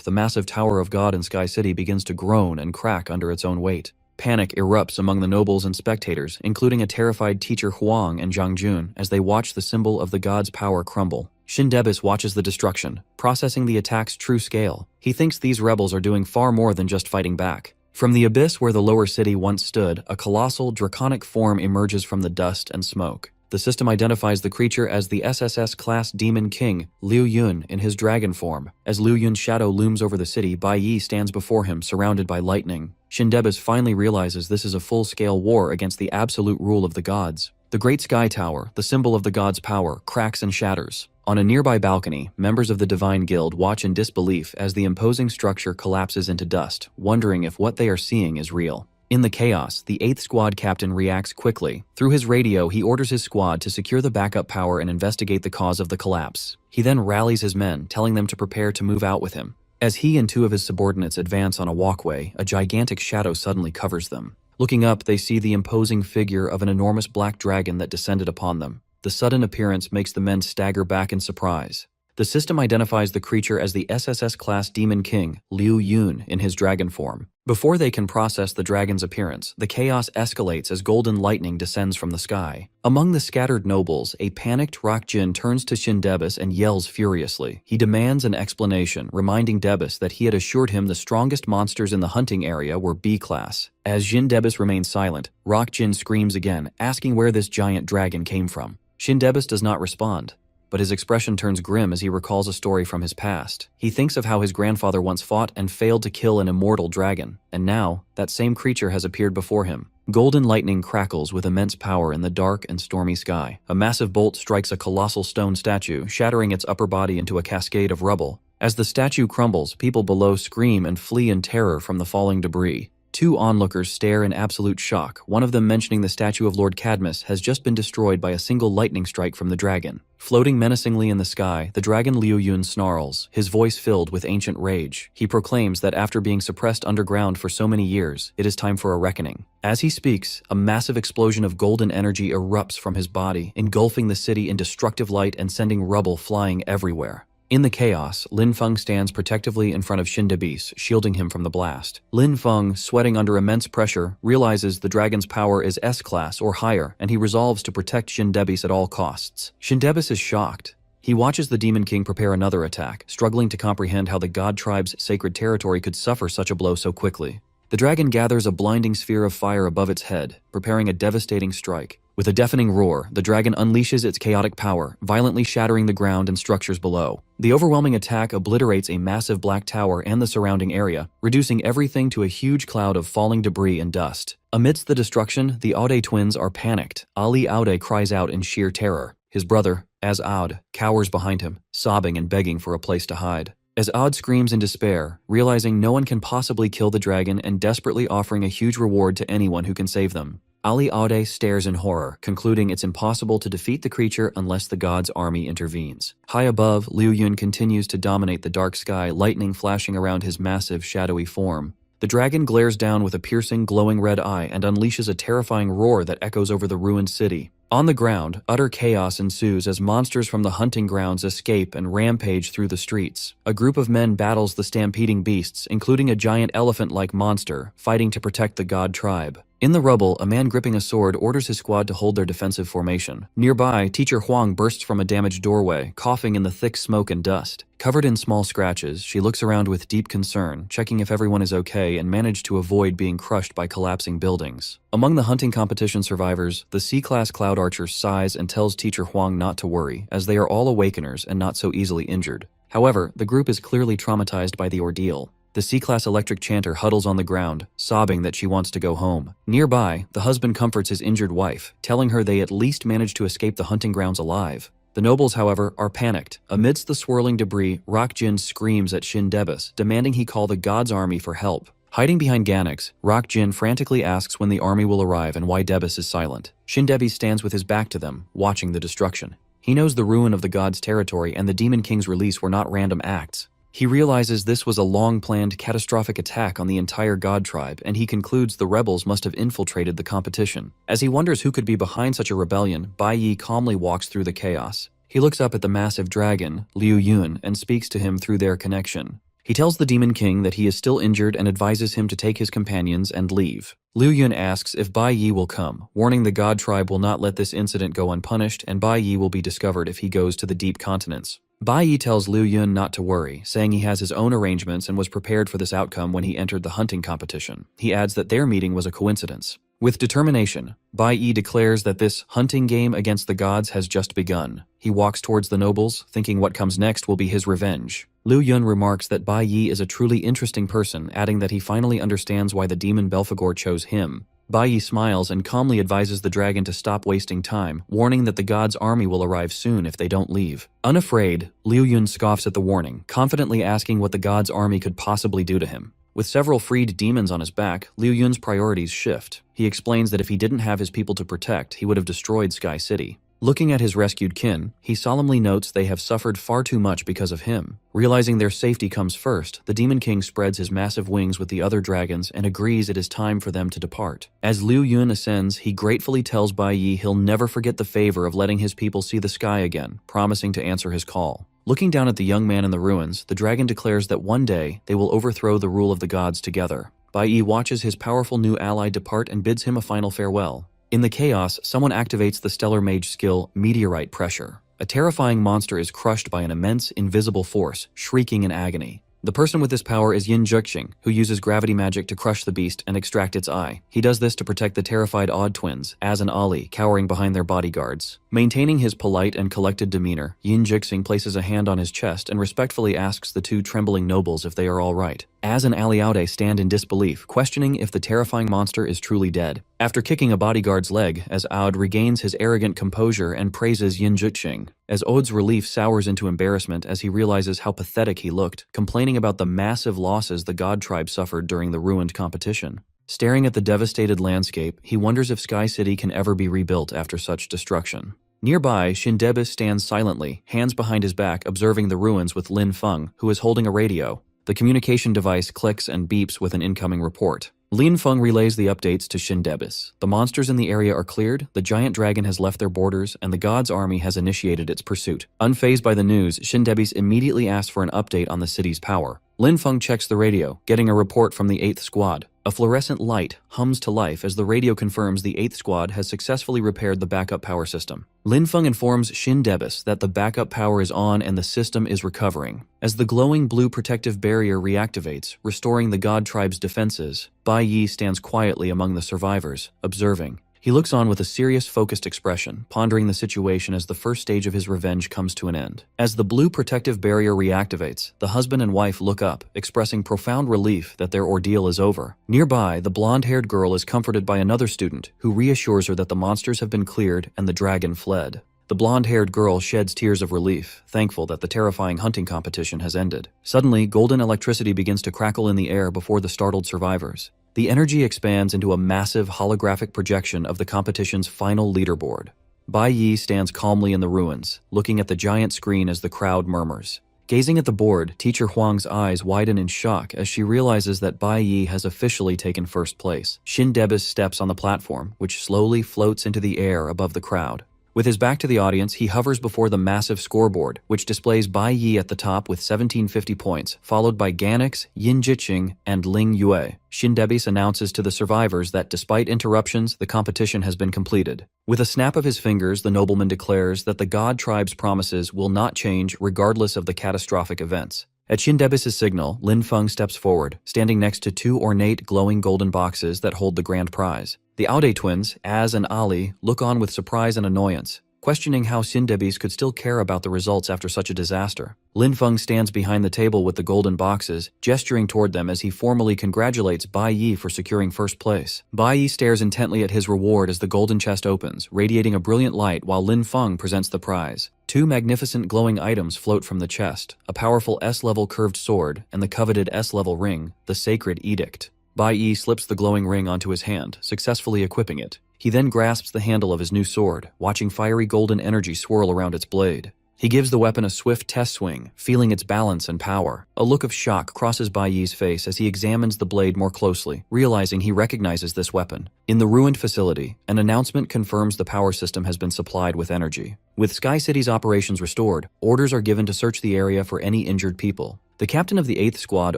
the massive Tower of God in Sky City begins to groan and crack under its own weight. Panic erupts among the nobles and spectators, including a terrified teacher Huang and Zhang Jun, as they watch the symbol of the god's power crumble. Shindebis watches the destruction, processing the attack's true scale. He thinks these rebels are doing far more than just fighting back. From the abyss where the lower city once stood, a colossal, draconic form emerges from the dust and smoke. The system identifies the creature as the SSS-class Demon King, Liu Yun, in his dragon form. As Liu Yun's shadow looms over the city, Bai Yi stands before him, surrounded by lightning. Shindebis finally realizes this is a full-scale war against the absolute rule of the gods. The Great Sky Tower, the symbol of the god's power, cracks and shatters. On a nearby balcony, members of the Divine Guild watch in disbelief as the imposing structure collapses into dust, wondering if what they are seeing is real. In the chaos, the 8th Squad captain reacts quickly. Through his radio, he orders his squad to secure the backup power and investigate the cause of the collapse. He then rallies his men, telling them to prepare to move out with him. As he and 2 of his subordinates advance on a walkway, a gigantic shadow suddenly covers them. Looking up, they see the imposing figure of an enormous black dragon that descended upon them. The sudden appearance makes the men stagger back in surprise. The system identifies the creature as the SSS-class Demon King, Liu Yun, in his dragon form. Before they can process the dragon's appearance, the chaos escalates as golden lightning descends from the sky. Among the scattered nobles, a panicked Rock Jin turns to Shindebis and yells furiously. He demands an explanation, reminding Debis that he had assured him the strongest monsters in the hunting area were B-class. As Shindebis remains silent, Rock Jin screams again, asking where this giant dragon came from. Shindebis does not respond, but his expression turns grim as he recalls a story from his past. He thinks of how his grandfather once fought and failed to kill an immortal dragon, and now, that same creature has appeared before him. Golden lightning crackles with immense power in the dark and stormy sky. A massive bolt strikes a colossal stone statue, shattering its upper body into a cascade of rubble. As the statue crumbles, people below scream and flee in terror from the falling debris. 2 onlookers stare in absolute shock, one of them mentioning the statue of Lord Cadmus has just been destroyed by a single lightning strike from the dragon. Floating menacingly in the sky, the dragon Liu Yun snarls, his voice filled with ancient rage. He proclaims that after being suppressed underground for so many years, it is time for a reckoning. As he speaks, a massive explosion of golden energy erupts from his body, engulfing the city in destructive light and sending rubble flying everywhere. In the chaos, Lin Feng stands protectively in front of Shindebis, shielding him from the blast. Lin Feng, sweating under immense pressure, realizes the dragon's power is S-class or higher, and he resolves to protect Shindebis at all costs. Shindebis is shocked. He watches the Demon King prepare another attack, struggling to comprehend how the god tribe's sacred territory could suffer such a blow so quickly. The dragon gathers a blinding sphere of fire above its head, preparing a devastating strike. With a deafening roar, the dragon unleashes its chaotic power, violently shattering the ground and structures below. The overwhelming attack obliterates a massive black tower and the surrounding area, reducing everything to a huge cloud of falling debris and dust. Amidst the destruction, the Aude twins are panicked. Ali Aude cries out in sheer terror. His brother, As-Ad, cowers behind him, sobbing and begging for a place to hide. As-Ad screams in despair, realizing no one can possibly kill the dragon and desperately offering a huge reward to anyone who can save them. Ali Aude stares in horror, concluding it's impossible to defeat the creature unless the god's army intervenes. High above, Liu Yun continues to dominate the dark sky, lightning flashing around his massive, shadowy form. The dragon glares down with a piercing, glowing red eye and unleashes a terrifying roar that echoes over the ruined city. On the ground, utter chaos ensues as monsters from the hunting grounds escape and rampage through the streets. A group of men battles the stampeding beasts, including a giant elephant-like monster, fighting to protect the god tribe. In the rubble, a man gripping a sword orders his squad to hold their defensive formation. Nearby, Teacher Huang bursts from a damaged doorway, coughing in the thick smoke and dust. Covered in small scratches, she looks around with deep concern, checking if everyone is okay and manages to avoid being crushed by collapsing buildings. Among the hunting competition survivors, the C-Class Cloud Archer sighs and tells Teacher Huang not to worry, as they are all awakeners and not so easily injured. However, the group is clearly traumatized by the ordeal. The C-Class Electric Chanter huddles on the ground, sobbing that she wants to go home. Nearby, the husband comforts his injured wife, telling her they at least managed to escape the hunting grounds alive. The nobles, however, are panicked. Amidst the swirling debris, Rock-Jin screams at Shin Debus, demanding he call the god's army for help. Hiding behind Ganex, Rock-Jin frantically asks when the army will arrive and why Debus is silent. Shin Debus stands with his back to them, watching the destruction. He knows the ruin of the god's territory and the Demon King's release were not random acts. He realizes this was a long-planned, catastrophic attack on the entire god tribe, and he concludes the rebels must have infiltrated the competition. As he wonders who could be behind such a rebellion, Bai Yi calmly walks through the chaos. He looks up at the massive dragon, Liu Yun, and speaks to him through their connection. He tells the Demon King that he is still injured and advises him to take his companions and leave. Liu Yun asks if Bai Yi will come, warning the god tribe will not let this incident go unpunished and Bai Yi will be discovered if he goes to the deep continents. Bai Yi tells Liu Yun not to worry, saying he has his own arrangements and was prepared for this outcome when he entered the hunting competition. He adds that their meeting was a coincidence. With determination, Bai Yi declares that this hunting game against the gods has just begun. He walks towards the nobles, thinking what comes next will be his revenge. Liu Yun remarks that Bai Yi is a truly interesting person, adding that he finally understands why the demon Belphegor chose him. Bai Yi smiles and calmly advises the dragon to stop wasting time, warning that the god's army will arrive soon if they don't leave. Unafraid, Liu Yun scoffs at the warning, confidently asking what the god's army could possibly do to him. With several freed demons on his back, Liu Yun's priorities shift. He explains that if he didn't have his people to protect, he would have destroyed Sky City. Looking at his rescued kin, he solemnly notes they have suffered far too much because of him. Realizing their safety comes first, the Demon King spreads his massive wings with the other dragons and agrees it is time for them to depart. As Liu Yun ascends, he gratefully tells Bai Yi he'll never forget the favor of letting his people see the sky again, promising to answer his call. Looking down at the young man in the ruins, the dragon declares that one day they will overthrow the rule of the gods together. Bai Yi watches his powerful new ally depart and bids him a final farewell. In the chaos, someone activates the Stellar Mage skill, Meteorite Pressure. A terrifying monster is crushed by an immense, invisible force, shrieking in agony. The person with this power is Yin Juxing, who uses gravity magic to crush the beast and extract its eye. He does this to protect the terrified Odd twins, Az and Ali, cowering behind their bodyguards. Maintaining his polite and collected demeanor, Yin Juxing places a hand on his chest and respectfully asks the two trembling nobles if they are all right. Az and Ali Aude stand in disbelief, questioning if the terrifying monster is truly dead. After kicking a bodyguard's leg, as Aud regains his arrogant composure and praises Yin Juxing, as Ode's relief sours into embarrassment as he realizes how pathetic he looked, complaining about the massive losses the god tribe suffered during the ruined competition. Staring at the devastated landscape, he wonders if Sky City can ever be rebuilt after such destruction. Nearby, Shindebis stands silently, hands behind his back, observing the ruins with Lin Feng, who is holding a radio. The communication device clicks and beeps with an incoming report. Lin Feng relays the updates to Shindebis. The monsters in the area are cleared, the giant dragon has left their borders, and the god's army has initiated its pursuit. Unfazed by the news, Shindebis immediately asks for an update on the city's power. Lin Feng checks the radio, getting a report from the 8th Squad. A fluorescent light hums to life as the radio confirms the 8th Squad has successfully repaired the backup power system. Lin Feng informs Shindebis that the backup power is on and the system is recovering. As the glowing blue protective barrier reactivates, restoring the god tribe's defenses, Bai Yi stands quietly among the survivors, observing. He looks on with a serious, focused expression, pondering the situation as the first stage of his revenge comes to an end. As the blue protective barrier reactivates, the husband and wife look up, expressing profound relief that their ordeal is over. Nearby, the blonde-haired girl is comforted by another student, who reassures her that the monsters have been cleared and the dragon fled. The blonde-haired girl sheds tears of relief, thankful that the terrifying hunting competition has ended. Suddenly, golden electricity begins to crackle in the air before the startled survivors. The energy expands into a massive holographic projection of the competition's final leaderboard. Bai Yi stands calmly in the ruins, looking at the giant screen as the crowd murmurs. Gazing at the board, Teacher Huang's eyes widen in shock as she realizes that Bai Yi has officially taken first place. Shin Debis steps on the platform, which slowly floats into the air above the crowd. With his back to the audience, he hovers before the massive scoreboard, which displays Bai Yi at the top with 1750 points, followed by Ganix, Yin Jiqing, and Ling Yue. Shin Debis announces to the survivors that despite interruptions, the competition has been completed. With a snap of his fingers, the nobleman declares that the God Tribe's promises will not change regardless of the catastrophic events. At Shin Debis' signal, Lin Feng steps forward, standing next to two ornate glowing golden boxes that hold the grand prize. The Aude twins, Az and Ali, look on with surprise and annoyance, questioning how Shin Debis could still care about the results after such a disaster. Lin Feng stands behind the table with the golden boxes, gesturing toward them as he formally congratulates Bai Yi for securing first place. Bai Yi stares intently at his reward as the golden chest opens, radiating a brilliant light while Lin Feng presents the prize. Two magnificent glowing items float from the chest, a powerful S-level curved sword and the coveted S-level ring, the Sacred Edict. Bai Yi slips the glowing ring onto his hand, successfully equipping it. He then grasps the handle of his new sword, watching fiery golden energy swirl around its blade. He gives the weapon a swift test swing, feeling its balance and power. A look of shock crosses Bai Yi's face as he examines the blade more closely, realizing he recognizes this weapon. In the ruined facility, an announcement confirms the power system has been supplied with energy. With Sky City's operations restored, orders are given to search the area for any injured people. The captain of the 8th Squad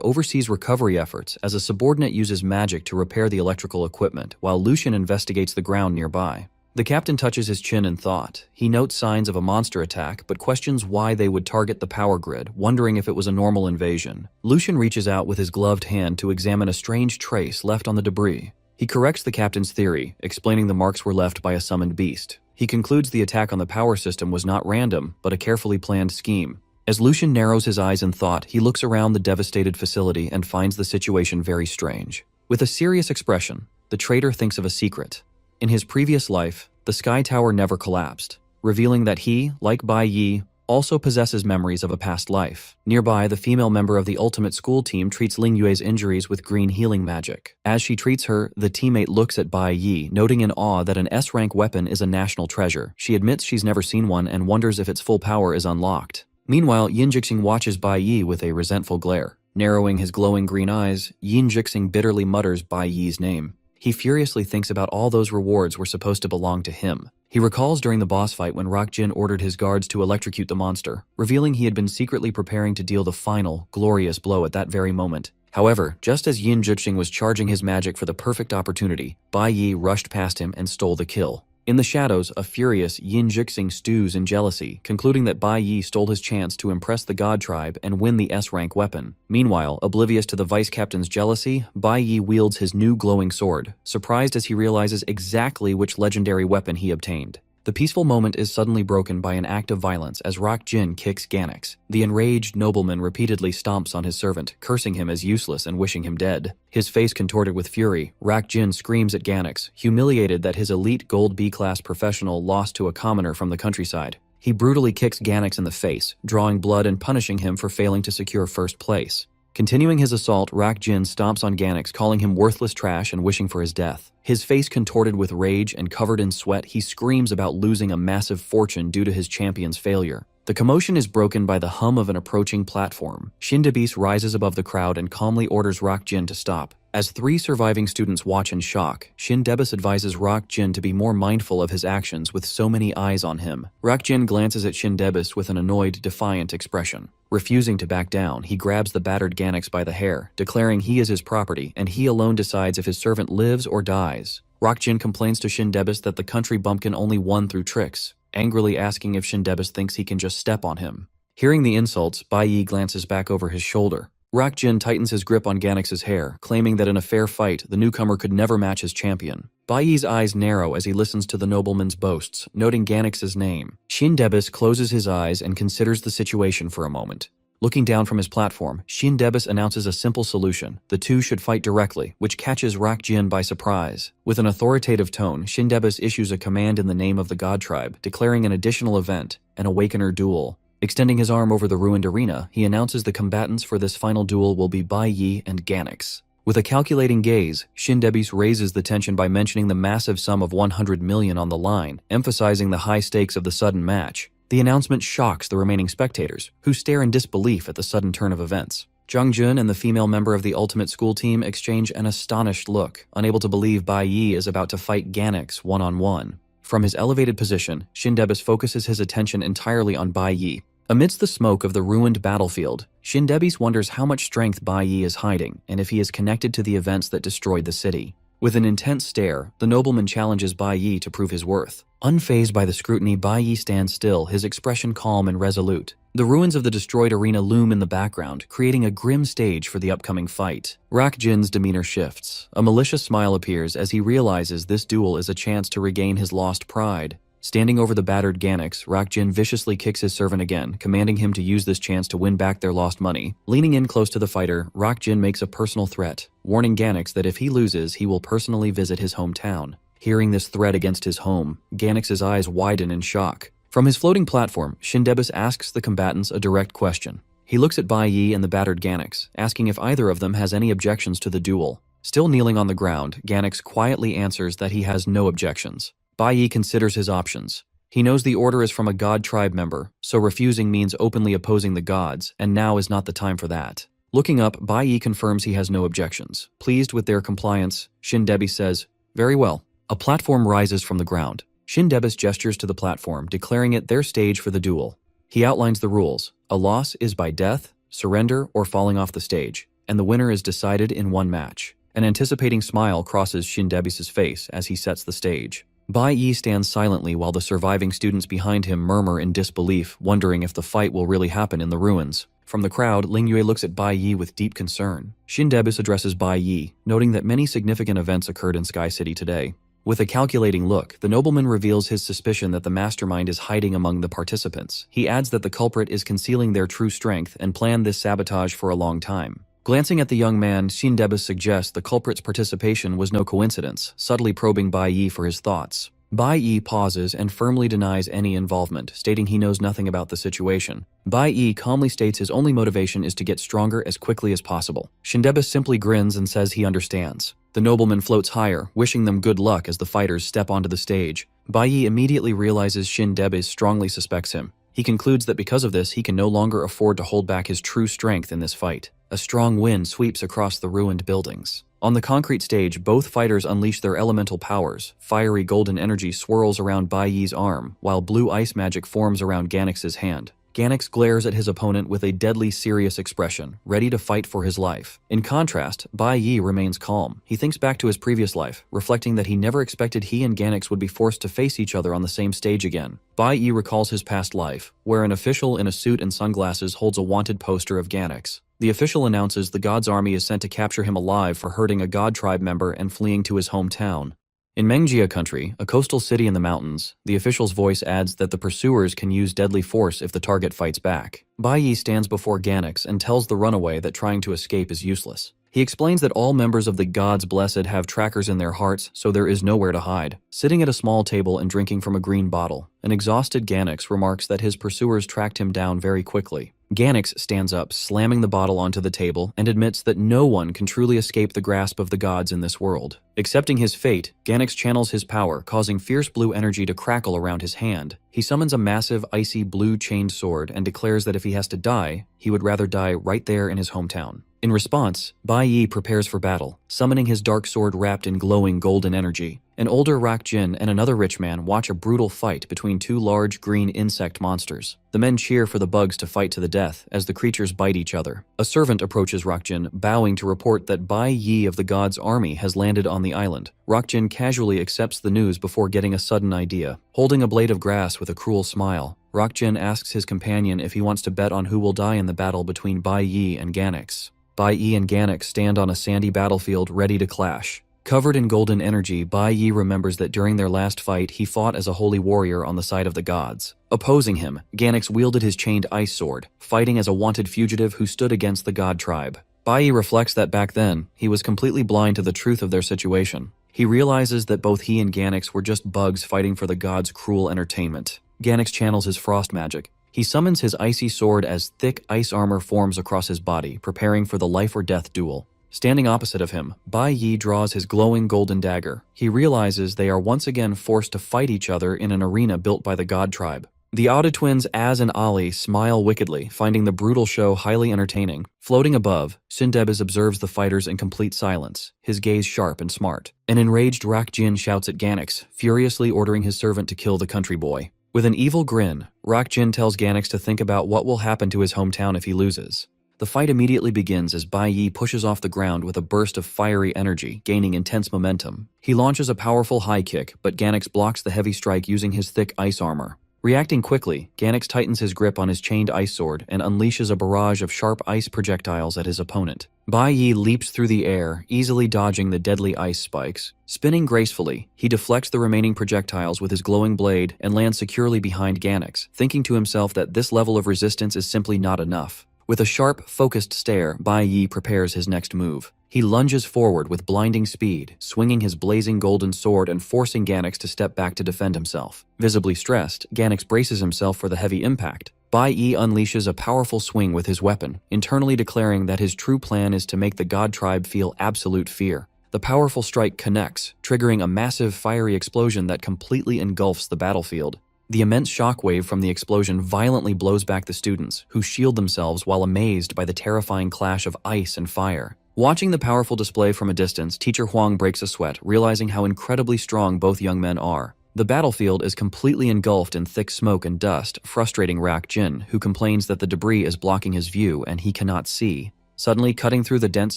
oversees recovery efforts as a subordinate uses magic to repair the electrical equipment, while Lucian investigates the ground nearby. The captain touches his chin in thought. He notes signs of a monster attack, but questions why they would target the power grid, wondering if it was a normal invasion. Lucian reaches out with his gloved hand to examine a strange trace left on the debris. He corrects the captain's theory, explaining the marks were left by a summoned beast. He concludes the attack on the power system was not random, but a carefully planned scheme. As Lucian narrows his eyes in thought, he looks around the devastated facility and finds the situation very strange. With a serious expression, the traitor thinks of a secret. In his previous life, the Sky Tower never collapsed, revealing that he, like Bai Yi, also possesses memories of a past life. Nearby, the female member of the ultimate school team treats Ling Yue's injuries with green healing magic. As she treats her, the teammate looks at Bai Yi, noting in awe that an S-rank weapon is a national treasure. She admits she's never seen one and wonders if its full power is unlocked. Meanwhile, Yin Jixing watches Bai Yi with a resentful glare. Narrowing his glowing green eyes, Yin Jixing bitterly mutters Bai Yi's name. He furiously thinks about all those rewards were supposed to belong to him. He recalls during the boss fight when Rock Jin ordered his guards to electrocute the monster, revealing he had been secretly preparing to deal the final, glorious blow at that very moment. However, just as Yin Jixing was charging his magic for the perfect opportunity, Bai Yi rushed past him and stole the kill. In the shadows, a furious Yin Jixing stews in jealousy, concluding that Bai Yi stole his chance to impress the God Tribe and win the S-rank weapon. Meanwhile, oblivious to the vice captain's jealousy, Bai Yi wields his new glowing sword, surprised as he realizes exactly which legendary weapon he obtained. The peaceful moment is suddenly broken by an act of violence as Rock Jin kicks Ganix. The enraged nobleman repeatedly stomps on his servant, cursing him as useless and wishing him dead. His face contorted with fury, Rock Jin screams at Ganix, humiliated that his elite gold B-class professional lost to a commoner from the countryside. He brutally kicks Ganix in the face, drawing blood and punishing him for failing to secure first place. Continuing his assault, Rock Jin stomps on Ganix, calling him worthless trash and wishing for his death. His face contorted with rage and covered in sweat, he screams about losing a massive fortune due to his champion's failure. The commotion is broken by the hum of an approaching platform. Shin Debis rises above the crowd and calmly orders Rock Jin to stop. As 3 surviving students watch in shock, Shin Debis advises Rock Jin to be more mindful of his actions with so many eyes on him. Rock Jin glances at Shin Debis with an annoyed, defiant expression. Refusing to back down, he grabs the battered Ganix by the hair, declaring he is his property and he alone decides if his servant lives or dies. Rock Jin complains to Shin Debis that the country bumpkin only won through tricks, angrily asking if Shin Debis thinks he can just step on him. Hearing the insults, Bai Yi glances back over his shoulder. Rakjin tightens his grip on Ganex's hair, claiming that in a fair fight, the newcomer could never match his champion. Bai Yi's eyes narrow as he listens to the nobleman's boasts, noting Ganex's name. Shin Debus closes his eyes and considers the situation for a moment. Looking down from his platform, Shin Debus announces a simple solution. The two should fight directly, which catches Rakjin by surprise. With an authoritative tone, Shin Debus issues a command in the name of the god tribe, declaring an additional event, an Awakener duel. Extending his arm over the ruined arena, he announces the combatants for this final duel will be Bai Yi and Ganex. With a calculating gaze, Shin Debus raises the tension by mentioning the massive sum of 100 million on the line, emphasizing the high stakes of the sudden match. The announcement shocks the remaining spectators, who stare in disbelief at the sudden turn of events. Zhang Jun and the female member of the Ultimate School team exchange an astonished look, unable to believe Bai Yi is about to fight Ganex one-on-one. From his elevated position, Shin Debus focuses his attention entirely on Bai Yi. Amidst the smoke of the ruined battlefield, Shin Debus wonders how much strength Bai Yi is hiding and if he is connected to the events that destroyed the city. With an intense stare, the nobleman challenges Bai Yi to prove his worth. Unfazed by the scrutiny, Bai Yi stands still, his expression calm and resolute. The ruins of the destroyed arena loom in the background, creating a grim stage for the upcoming fight. Rakjin's demeanor shifts. A malicious smile appears as he realizes this duel is a chance to regain his lost pride. Standing over the battered Ganex, Rakjin viciously kicks his servant again, commanding him to use this chance to win back their lost money. Leaning in close to the fighter, Rakjin makes a personal threat, warning Ganex that if he loses, he will personally visit his hometown. Hearing this threat against his home, Ganex's eyes widen in shock. From his floating platform, Shin Debus asks the combatants a direct question. He looks at Bai Yi and the battered Ganex, asking if either of them has any objections to the duel. Still kneeling on the ground, Ganex quietly answers that he has no objections. Bai Yi considers his options. He knows the order is from a god tribe member, so refusing means openly opposing the gods, and now is not the time for that. Looking up, Bai Yi confirms he has no objections. Pleased with their compliance, Shin Debus says, "Very well." A platform rises from the ground. Shin Debus gestures to the platform, declaring it their stage for the duel. He outlines the rules. A loss is by death, surrender, or falling off the stage, and the winner is decided in one match. An anticipating smile crosses Shin Debus's face as he sets the stage. Bai Yi stands silently while the surviving students behind him murmur in disbelief, wondering if the fight will really happen in the ruins. From the crowd, Ling Yue looks at Bai Yi with deep concern. Shin Debus addresses Bai Yi, noting that many significant events occurred in Sky City today. With a calculating look, the nobleman reveals his suspicion that the mastermind is hiding among the participants. He adds that the culprit is concealing their true strength and planned this sabotage for a long time. Glancing at the young man, Shin Debus suggests the culprit's participation was no coincidence, subtly probing Bai Yi for his thoughts. Bai Yi pauses and firmly denies any involvement, stating he knows nothing about the situation. Bai Yi calmly states his only motivation is to get stronger as quickly as possible. Shin Debus simply grins and says he understands. The nobleman floats higher, wishing them good luck as the fighters step onto the stage. Bai Yi immediately realizes Shin Debus strongly suspects him. He concludes that because of this, he can no longer afford to hold back his true strength in this fight. A strong wind sweeps across the ruined buildings. On the concrete stage, both fighters unleash their elemental powers. Fiery golden energy swirls around Bai Yi's arm, while blue ice magic forms around Ganex's hand. Ganex glares at his opponent with a deadly serious expression, ready to fight for his life. In contrast, Bai Yi remains calm. He thinks back to his previous life, reflecting that he never expected he and Ganex would be forced to face each other on the same stage again. Bai Yi recalls his past life, where an official in a suit and sunglasses holds a wanted poster of Ganex. The official announces the god's army is sent to capture him alive for hurting a god tribe member and fleeing to his hometown. In Mangjia country, a coastal city in the mountains, the official's voice adds that the pursuers can use deadly force if the target fights back. Bai Yi stands before Ganex and tells the runaway that trying to escape is useless. He explains that all members of the Gods Blessed have trackers in their hearts, so there is nowhere to hide. Sitting at a small table and drinking from a green bottle, an exhausted Ganex remarks that his pursuers tracked him down very quickly. Ganex stands up, slamming the bottle onto the table, and admits that no one can truly escape the grasp of the gods in this world. Accepting his fate, Ganex channels his power, causing fierce blue energy to crackle around his hand. He summons a massive, icy blue chained sword and declares that if he has to die, he would rather die right there in his hometown. In response, Bai Yi prepares for battle, summoning his dark sword wrapped in glowing golden energy. An older Rakjin and another rich man watch a brutal fight between two large green insect monsters. The men cheer for the bugs to fight to the death as the creatures bite each other. A servant approaches Rakjin, bowing to report that Bai Yi of the god's army has landed on the island. Rakjin casually accepts the news before getting a sudden idea. Holding a blade of grass with a cruel smile, Rakjin asks his companion if he wants to bet on who will die in the battle between Bai Yi and Ganex. Bai Yi and Ganax stand on a sandy battlefield ready to clash. Covered in golden energy, Bai Yi remembers that during their last fight, he fought as a holy warrior on the side of the gods. Opposing him, Ganax wielded his chained ice sword, fighting as a wanted fugitive who stood against the god tribe. Bai Yi reflects that back then, he was completely blind to the truth of their situation. He realizes that both he and Ganax were just bugs fighting for the gods' cruel entertainment. Ganax channels his frost magic. He summons his icy sword as thick ice armor forms across his body, preparing for the life or death duel. Standing opposite of him, Bai Yi draws his glowing golden dagger. He realizes they are once again forced to fight each other in an arena built by the god tribe. The Oda twins Az and Ali smile wickedly, finding the brutal show highly entertaining. Floating above, Sindebis observes the fighters in complete silence, his gaze sharp and smart. An enraged Rakjin shouts at Ganax, furiously ordering his servant to kill the country boy. With an evil grin, Rakjin tells Ganax to think about what will happen to his hometown if he loses. The fight immediately begins as Bai Yi pushes off the ground with a burst of fiery energy, gaining intense momentum. He launches a powerful high kick, but Ganax blocks the heavy strike using his thick ice armor. Reacting quickly, Ganax tightens his grip on his chained ice sword and unleashes a barrage of sharp ice projectiles at his opponent. Bai Yi leaps through the air, easily dodging the deadly ice spikes. Spinning gracefully, he deflects the remaining projectiles with his glowing blade and lands securely behind Ganax, thinking to himself that this level of resistance is simply not enough. With a sharp, focused stare, Bai Yi prepares his next move. He lunges forward with blinding speed, swinging his blazing golden sword and forcing Ganax to step back to defend himself. Visibly stressed, Ganax braces himself for the heavy impact. Bai Yi unleashes a powerful swing with his weapon, internally declaring that his true plan is to make the god tribe feel absolute fear. The powerful strike connects, triggering a massive fiery explosion that completely engulfs the battlefield. The immense shockwave from the explosion violently blows back the students, who shield themselves while amazed by the terrifying clash of ice and fire. Watching the powerful display from a distance, Teacher Huang breaks a sweat, realizing how incredibly strong both young men are. The battlefield is completely engulfed in thick smoke and dust, frustrating Rak Jin, who complains that the debris is blocking his view and he cannot see. Suddenly cutting through the dense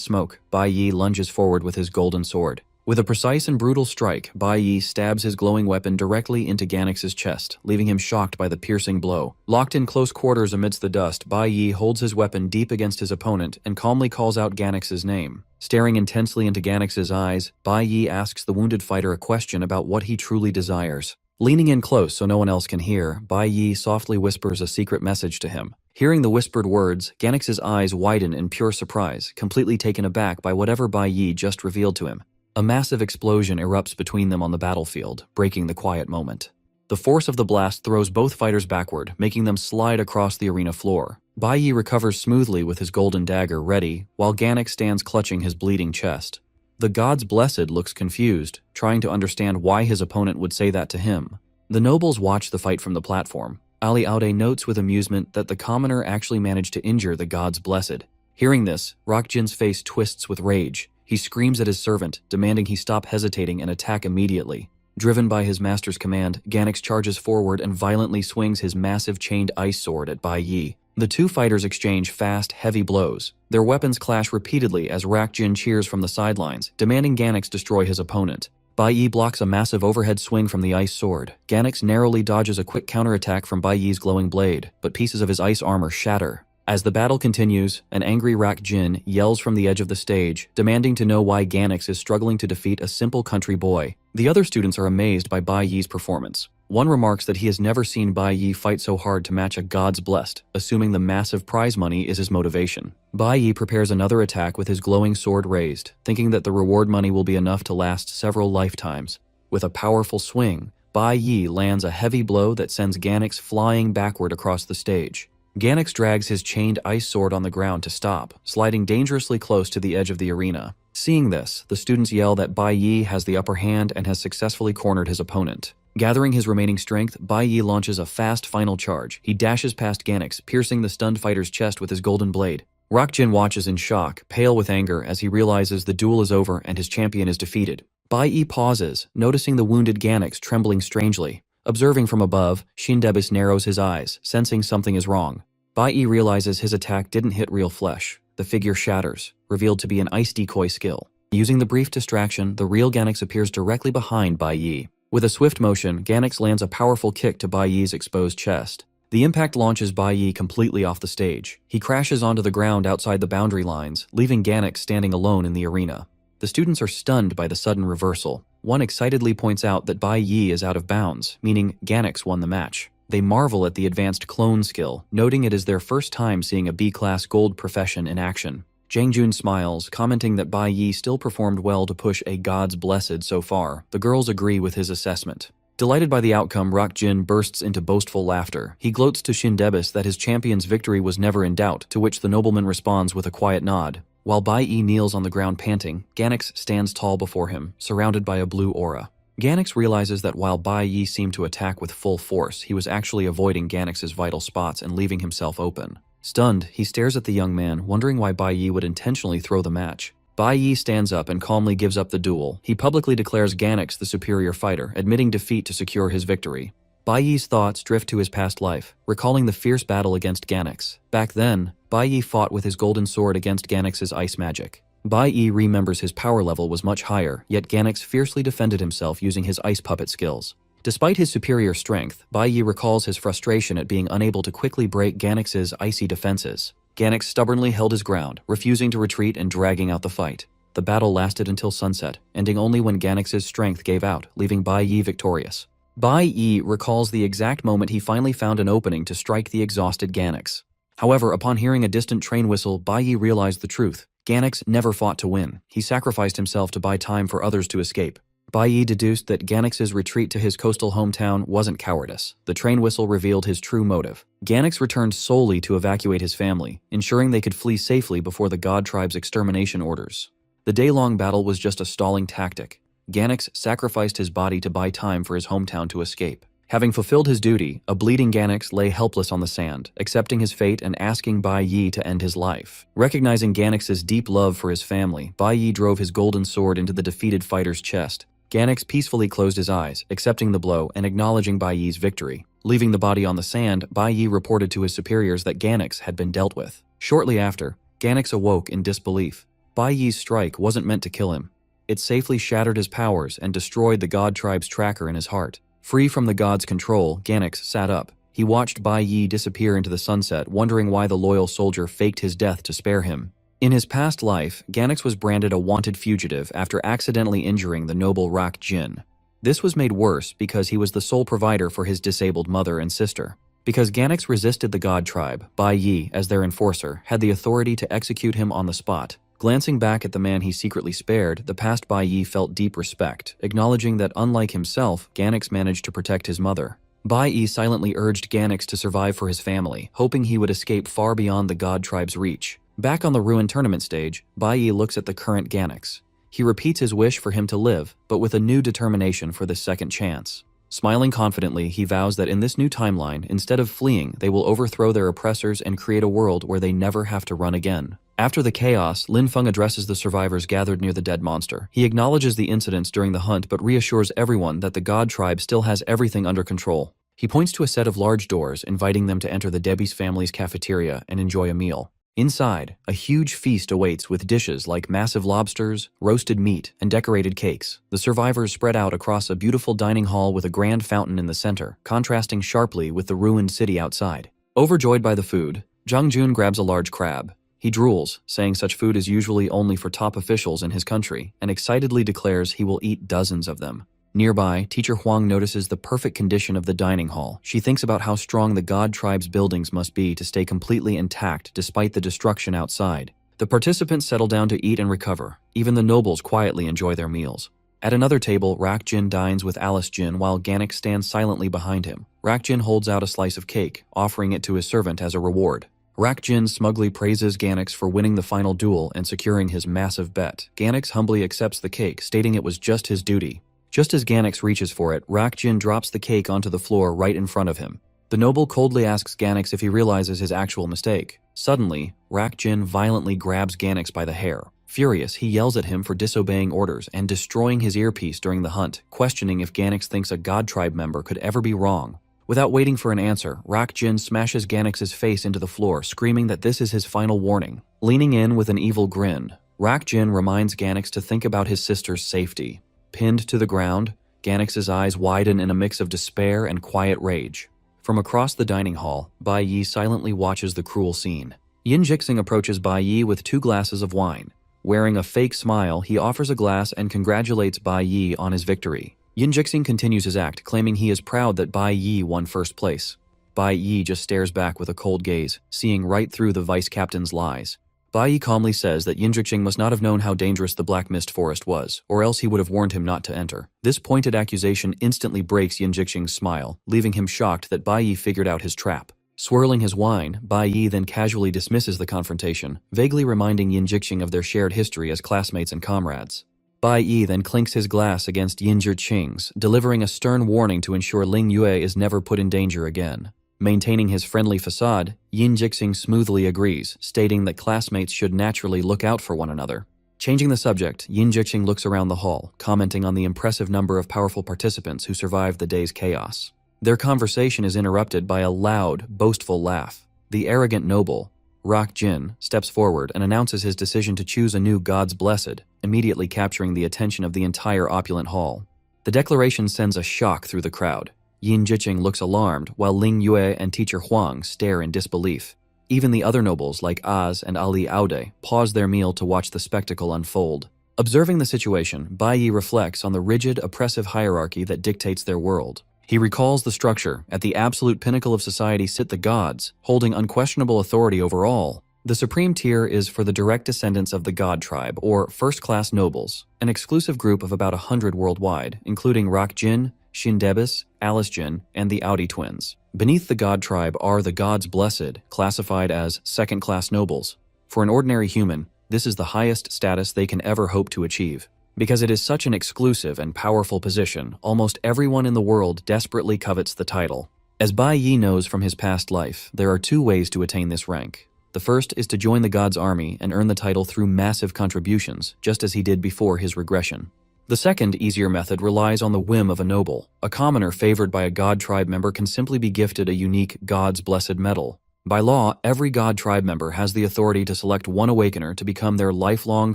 smoke, Bai Yi lunges forward with his golden sword. With a precise and brutal strike, Bai Yi stabs his glowing weapon directly into Ganax's chest, leaving him shocked by the piercing blow. Locked in close quarters amidst the dust, Bai Yi holds his weapon deep against his opponent and calmly calls out Ganax's name. Staring intensely into Ganax's eyes, Bai Yi asks the wounded fighter a question about what he truly desires. Leaning in close so no one else can hear, Bai Yi softly whispers a secret message to him. Hearing the whispered words, Ganax's eyes widen in pure surprise, completely taken aback by whatever Bai Yi just revealed to him. A massive explosion erupts between them on the battlefield, breaking the quiet moment. The force of the blast throws both fighters backward, making them slide across the arena floor. Bai Yi recovers smoothly with his golden dagger ready, while Ganax stands clutching his bleeding chest. The God's Blessed looks confused, trying to understand why his opponent would say that to him. The nobles watch the fight from the platform. Ali Aude notes with amusement that the commoner actually managed to injure the God's Blessed. Hearing this, Rakjin's face twists with rage. He screams at his servant, demanding he stop hesitating and attack immediately. Driven by his master's command, Ganax charges forward and violently swings his massive chained ice sword at Bai Yi. The two fighters exchange fast, heavy blows. Their weapons clash repeatedly as Rakjin cheers from the sidelines, demanding Ganax destroy his opponent. Bai Yi blocks a massive overhead swing from the ice sword. Ganax narrowly dodges a quick counterattack from Bai Yi's glowing blade, but pieces of his ice armor shatter. As the battle continues, an angry Rak Jin yells from the edge of the stage, demanding to know why Ganax is struggling to defeat a simple country boy. The other students are amazed by Bai Yi's performance. One remarks that he has never seen Bai Yi fight so hard to match a god's blessed, assuming the massive prize money is his motivation. Bai Yi prepares another attack with his glowing sword raised, thinking that the reward money will be enough to last several lifetimes. With a powerful swing, Bai Yi lands a heavy blow that sends Ganax flying backward across the stage. Ganax drags his chained ice sword on the ground to stop, sliding dangerously close to the edge of the arena. Seeing this, the students yell that Bai Yi has the upper hand and has successfully cornered his opponent. Gathering his remaining strength, Bai Yi launches a fast final charge. He dashes past Ganax, piercing the stunned fighter's chest with his golden blade. Rakjin watches in shock, pale with anger as he realizes the duel is over and his champion is defeated. Bai Yi pauses, noticing the wounded Ganax trembling strangely. Observing from above, Sindebis narrows his eyes, sensing something is wrong. Bai Yi realizes his attack didn't hit real flesh. The figure shatters, revealed to be an ice decoy skill. Using the brief distraction, the real Ganax appears directly behind Bai Yi. With a swift motion, Ganax lands a powerful kick to Bai Yi's exposed chest. The impact launches Bai Yi completely off the stage. He crashes onto the ground outside the boundary lines, leaving Ganax standing alone in the arena. The students are stunned by the sudden reversal. One excitedly points out that Bai Yi is out of bounds, meaning Ganax won the match. They marvel at the advanced clone skill, noting it is their first time seeing a B-class gold profession in action. Jang Jun smiles, commenting that Bai Yi still performed well to push a God's blessed so far. The girls agree with his assessment. Delighted by the outcome, Rock Jin bursts into boastful laughter. He gloats to Shin Debus that his champion's victory was never in doubt, to which the nobleman responds with a quiet nod. While Bai Yi kneels on the ground panting, Ganax stands tall before him, surrounded by a blue aura. Ganax realizes that while Bai Yi seemed to attack with full force, he was actually avoiding Ganax's vital spots and leaving himself open. Stunned, he stares at the young man, wondering why Bai Yi would intentionally throw the match. Bai Yi stands up and calmly gives up the duel. He publicly declares Ganax the superior fighter, admitting defeat to secure his victory. Bai Yi's thoughts drift to his past life, recalling the fierce battle against Ganax. Back then, Bai Yi fought with his golden sword against Ganax's ice magic. Bai Yi remembers his power level was much higher, yet Ganax fiercely defended himself using his ice puppet skills. Despite his superior strength, Bai Yi recalls his frustration at being unable to quickly break Ganax's icy defenses. Ganax stubbornly held his ground, refusing to retreat and dragging out the fight. The battle lasted until sunset, ending only when Ganax's strength gave out, leaving Bai Yi victorious. Bai Yi recalls the exact moment he finally found an opening to strike the exhausted Ganax. However, upon hearing a distant train whistle, Bai Yi realized the truth. Ganax never fought to win. He sacrificed himself to buy time for others to escape. Bai Yi deduced that Ganax's retreat to his coastal hometown wasn't cowardice. The train whistle revealed his true motive. Ganax returned solely to evacuate his family, ensuring they could flee safely before the God Tribe's extermination orders. The day-long battle was just a stalling tactic. Ganax sacrificed his body to buy time for his hometown to escape. Having fulfilled his duty, a bleeding Ganax lay helpless on the sand, accepting his fate and asking Bai Yi to end his life. Recognizing Ganax's deep love for his family, Bai Yi drove his golden sword into the defeated fighter's chest. Ganax peacefully closed his eyes, accepting the blow and acknowledging Bai Yi's victory. Leaving the body on the sand, Bai Yi reported to his superiors that Ganax had been dealt with. Shortly after, Ganax awoke in disbelief. Bai Yi's strike wasn't meant to kill him. It safely shattered his powers and destroyed the God Tribe's tracker in his heart. Free from the god's control, Ganax sat up. He watched Bai Yi disappear into the sunset, wondering why the loyal soldier faked his death to spare him. In his past life, Ganax was branded a wanted fugitive after accidentally injuring the noble Rock Jin. This was made worse because he was the sole provider for his disabled mother and sister. Because Ganax resisted the God Tribe, Bai Yi, as their enforcer, had the authority to execute him on the spot. Glancing back at the man he secretly spared, the past Bai Yi felt deep respect, acknowledging that unlike himself, Ganax managed to protect his mother. Bai Yi silently urged Ganax to survive for his family, hoping he would escape far beyond the God Tribe's reach. Back on the ruined tournament stage, Bai Yi looks at the current Ganax. He repeats his wish for him to live, but with a new determination for this second chance. Smiling confidently, he vows that in this new timeline, instead of fleeing, they will overthrow their oppressors and create a world where they never have to run again. After the chaos, Lin Feng addresses the survivors gathered near the dead monster. He acknowledges the incidents during the hunt but reassures everyone that the God Tribe still has everything under control. He points to a set of large doors, inviting them to enter the Debbie's family's cafeteria and enjoy a meal. Inside, a huge feast awaits with dishes like massive lobsters, roasted meat, and decorated cakes. The survivors spread out across a beautiful dining hall with a grand fountain in the center, contrasting sharply with the ruined city outside. Overjoyed by the food, Zhang Jun grabs a large crab. He drools, saying such food is usually only for top officials in his country, and excitedly declares he will eat dozens of them. Nearby, Teacher Huang notices the perfect condition of the dining hall. She thinks about how strong the God Tribe's buildings must be to stay completely intact despite the destruction outside. The participants settle down to eat and recover. Even the nobles quietly enjoy their meals. At another table, Rak Jin dines with Alice Jin while Ganax stands silently behind him. Rak Jin holds out a slice of cake, offering it to his servant as a reward. Rak Jin smugly praises Ganax for winning the final duel and securing his massive bet. Ganax humbly accepts the cake, stating it was just his duty. Just as Ganax reaches for it, Rak Jin drops the cake onto the floor right in front of him. The noble coldly asks Ganax if he realizes his actual mistake. Suddenly, Rak Jin violently grabs Ganax by the hair. Furious, he yells at him for disobeying orders and destroying his earpiece during the hunt, questioning if Ganax thinks a God Tribe member could ever be wrong. Without waiting for an answer, Rak Jin smashes Ganax's face into the floor, screaming that this is his final warning. Leaning in with an evil grin, Rak Jin reminds Ganax to think about his sister's safety. Pinned to the ground, Ganax's eyes widen in a mix of despair and quiet rage. From across the dining hall, Bai Yi silently watches the cruel scene. Yin Jixing approaches Bai Yi with 2 glasses of wine. Wearing a fake smile, he offers a glass and congratulates Bai Yi on his victory. Yin Jixing continues his act, claiming he is proud that Bai Yi won first place. Bai Yi just stares back with a cold gaze, seeing right through the vice-captain's lies. Bai Yi calmly says that Yin Jixing must not have known how dangerous the Black Mist Forest was, or else he would have warned him not to enter. This pointed accusation instantly breaks Yin Jixing's smile, leaving him shocked that Bai Yi figured out his trap. Swirling his wine, Bai Yi then casually dismisses the confrontation, vaguely reminding Yin Jixing of their shared history as classmates and comrades. Bai Yi then clinks his glass against Yin Jixing's, delivering a stern warning to ensure Ling Yue is never put in danger again. Maintaining his friendly facade, Yin Jixing smoothly agrees, stating that classmates should naturally look out for one another. Changing the subject, Yin Jixing looks around the hall, commenting on the impressive number of powerful participants who survived the day's chaos. Their conversation is interrupted by a loud, boastful laugh. The arrogant noble, Rock Jin, steps forward and announces his decision to choose a new God's Blessed, immediately capturing the attention of the entire opulent hall. The declaration sends a shock through the crowd. Yin Jixing looks alarmed, while Ling Yue and teacher Huang stare in disbelief. Even the other nobles like Az and Ali Aude pause their meal to watch the spectacle unfold. Observing the situation, Bai Yi reflects on the rigid, oppressive hierarchy that dictates their world. He recalls the structure. At the absolute pinnacle of society sit the gods, holding unquestionable authority over all. The supreme tier is for the direct descendants of the God tribe, or first-class nobles, an exclusive group of about 100 worldwide, including Rock Jin, Shin Debis, Alice Jin, and the Audi twins. Beneath the God tribe are the God's Blessed, classified as second-class nobles. For an ordinary human, this is the highest status they can ever hope to achieve. Because it is such an exclusive and powerful position, almost everyone in the world desperately covets the title. As Bai Yi knows from his past life, there are 2 ways to attain this rank. The first is to join the God's army and earn the title through massive contributions, just as he did before his regression. The second, easier method relies on the whim of a noble. A commoner favored by a God tribe member can simply be gifted a unique God's Blessed medal. By law, every God tribe member has the authority to select one awakener to become their lifelong,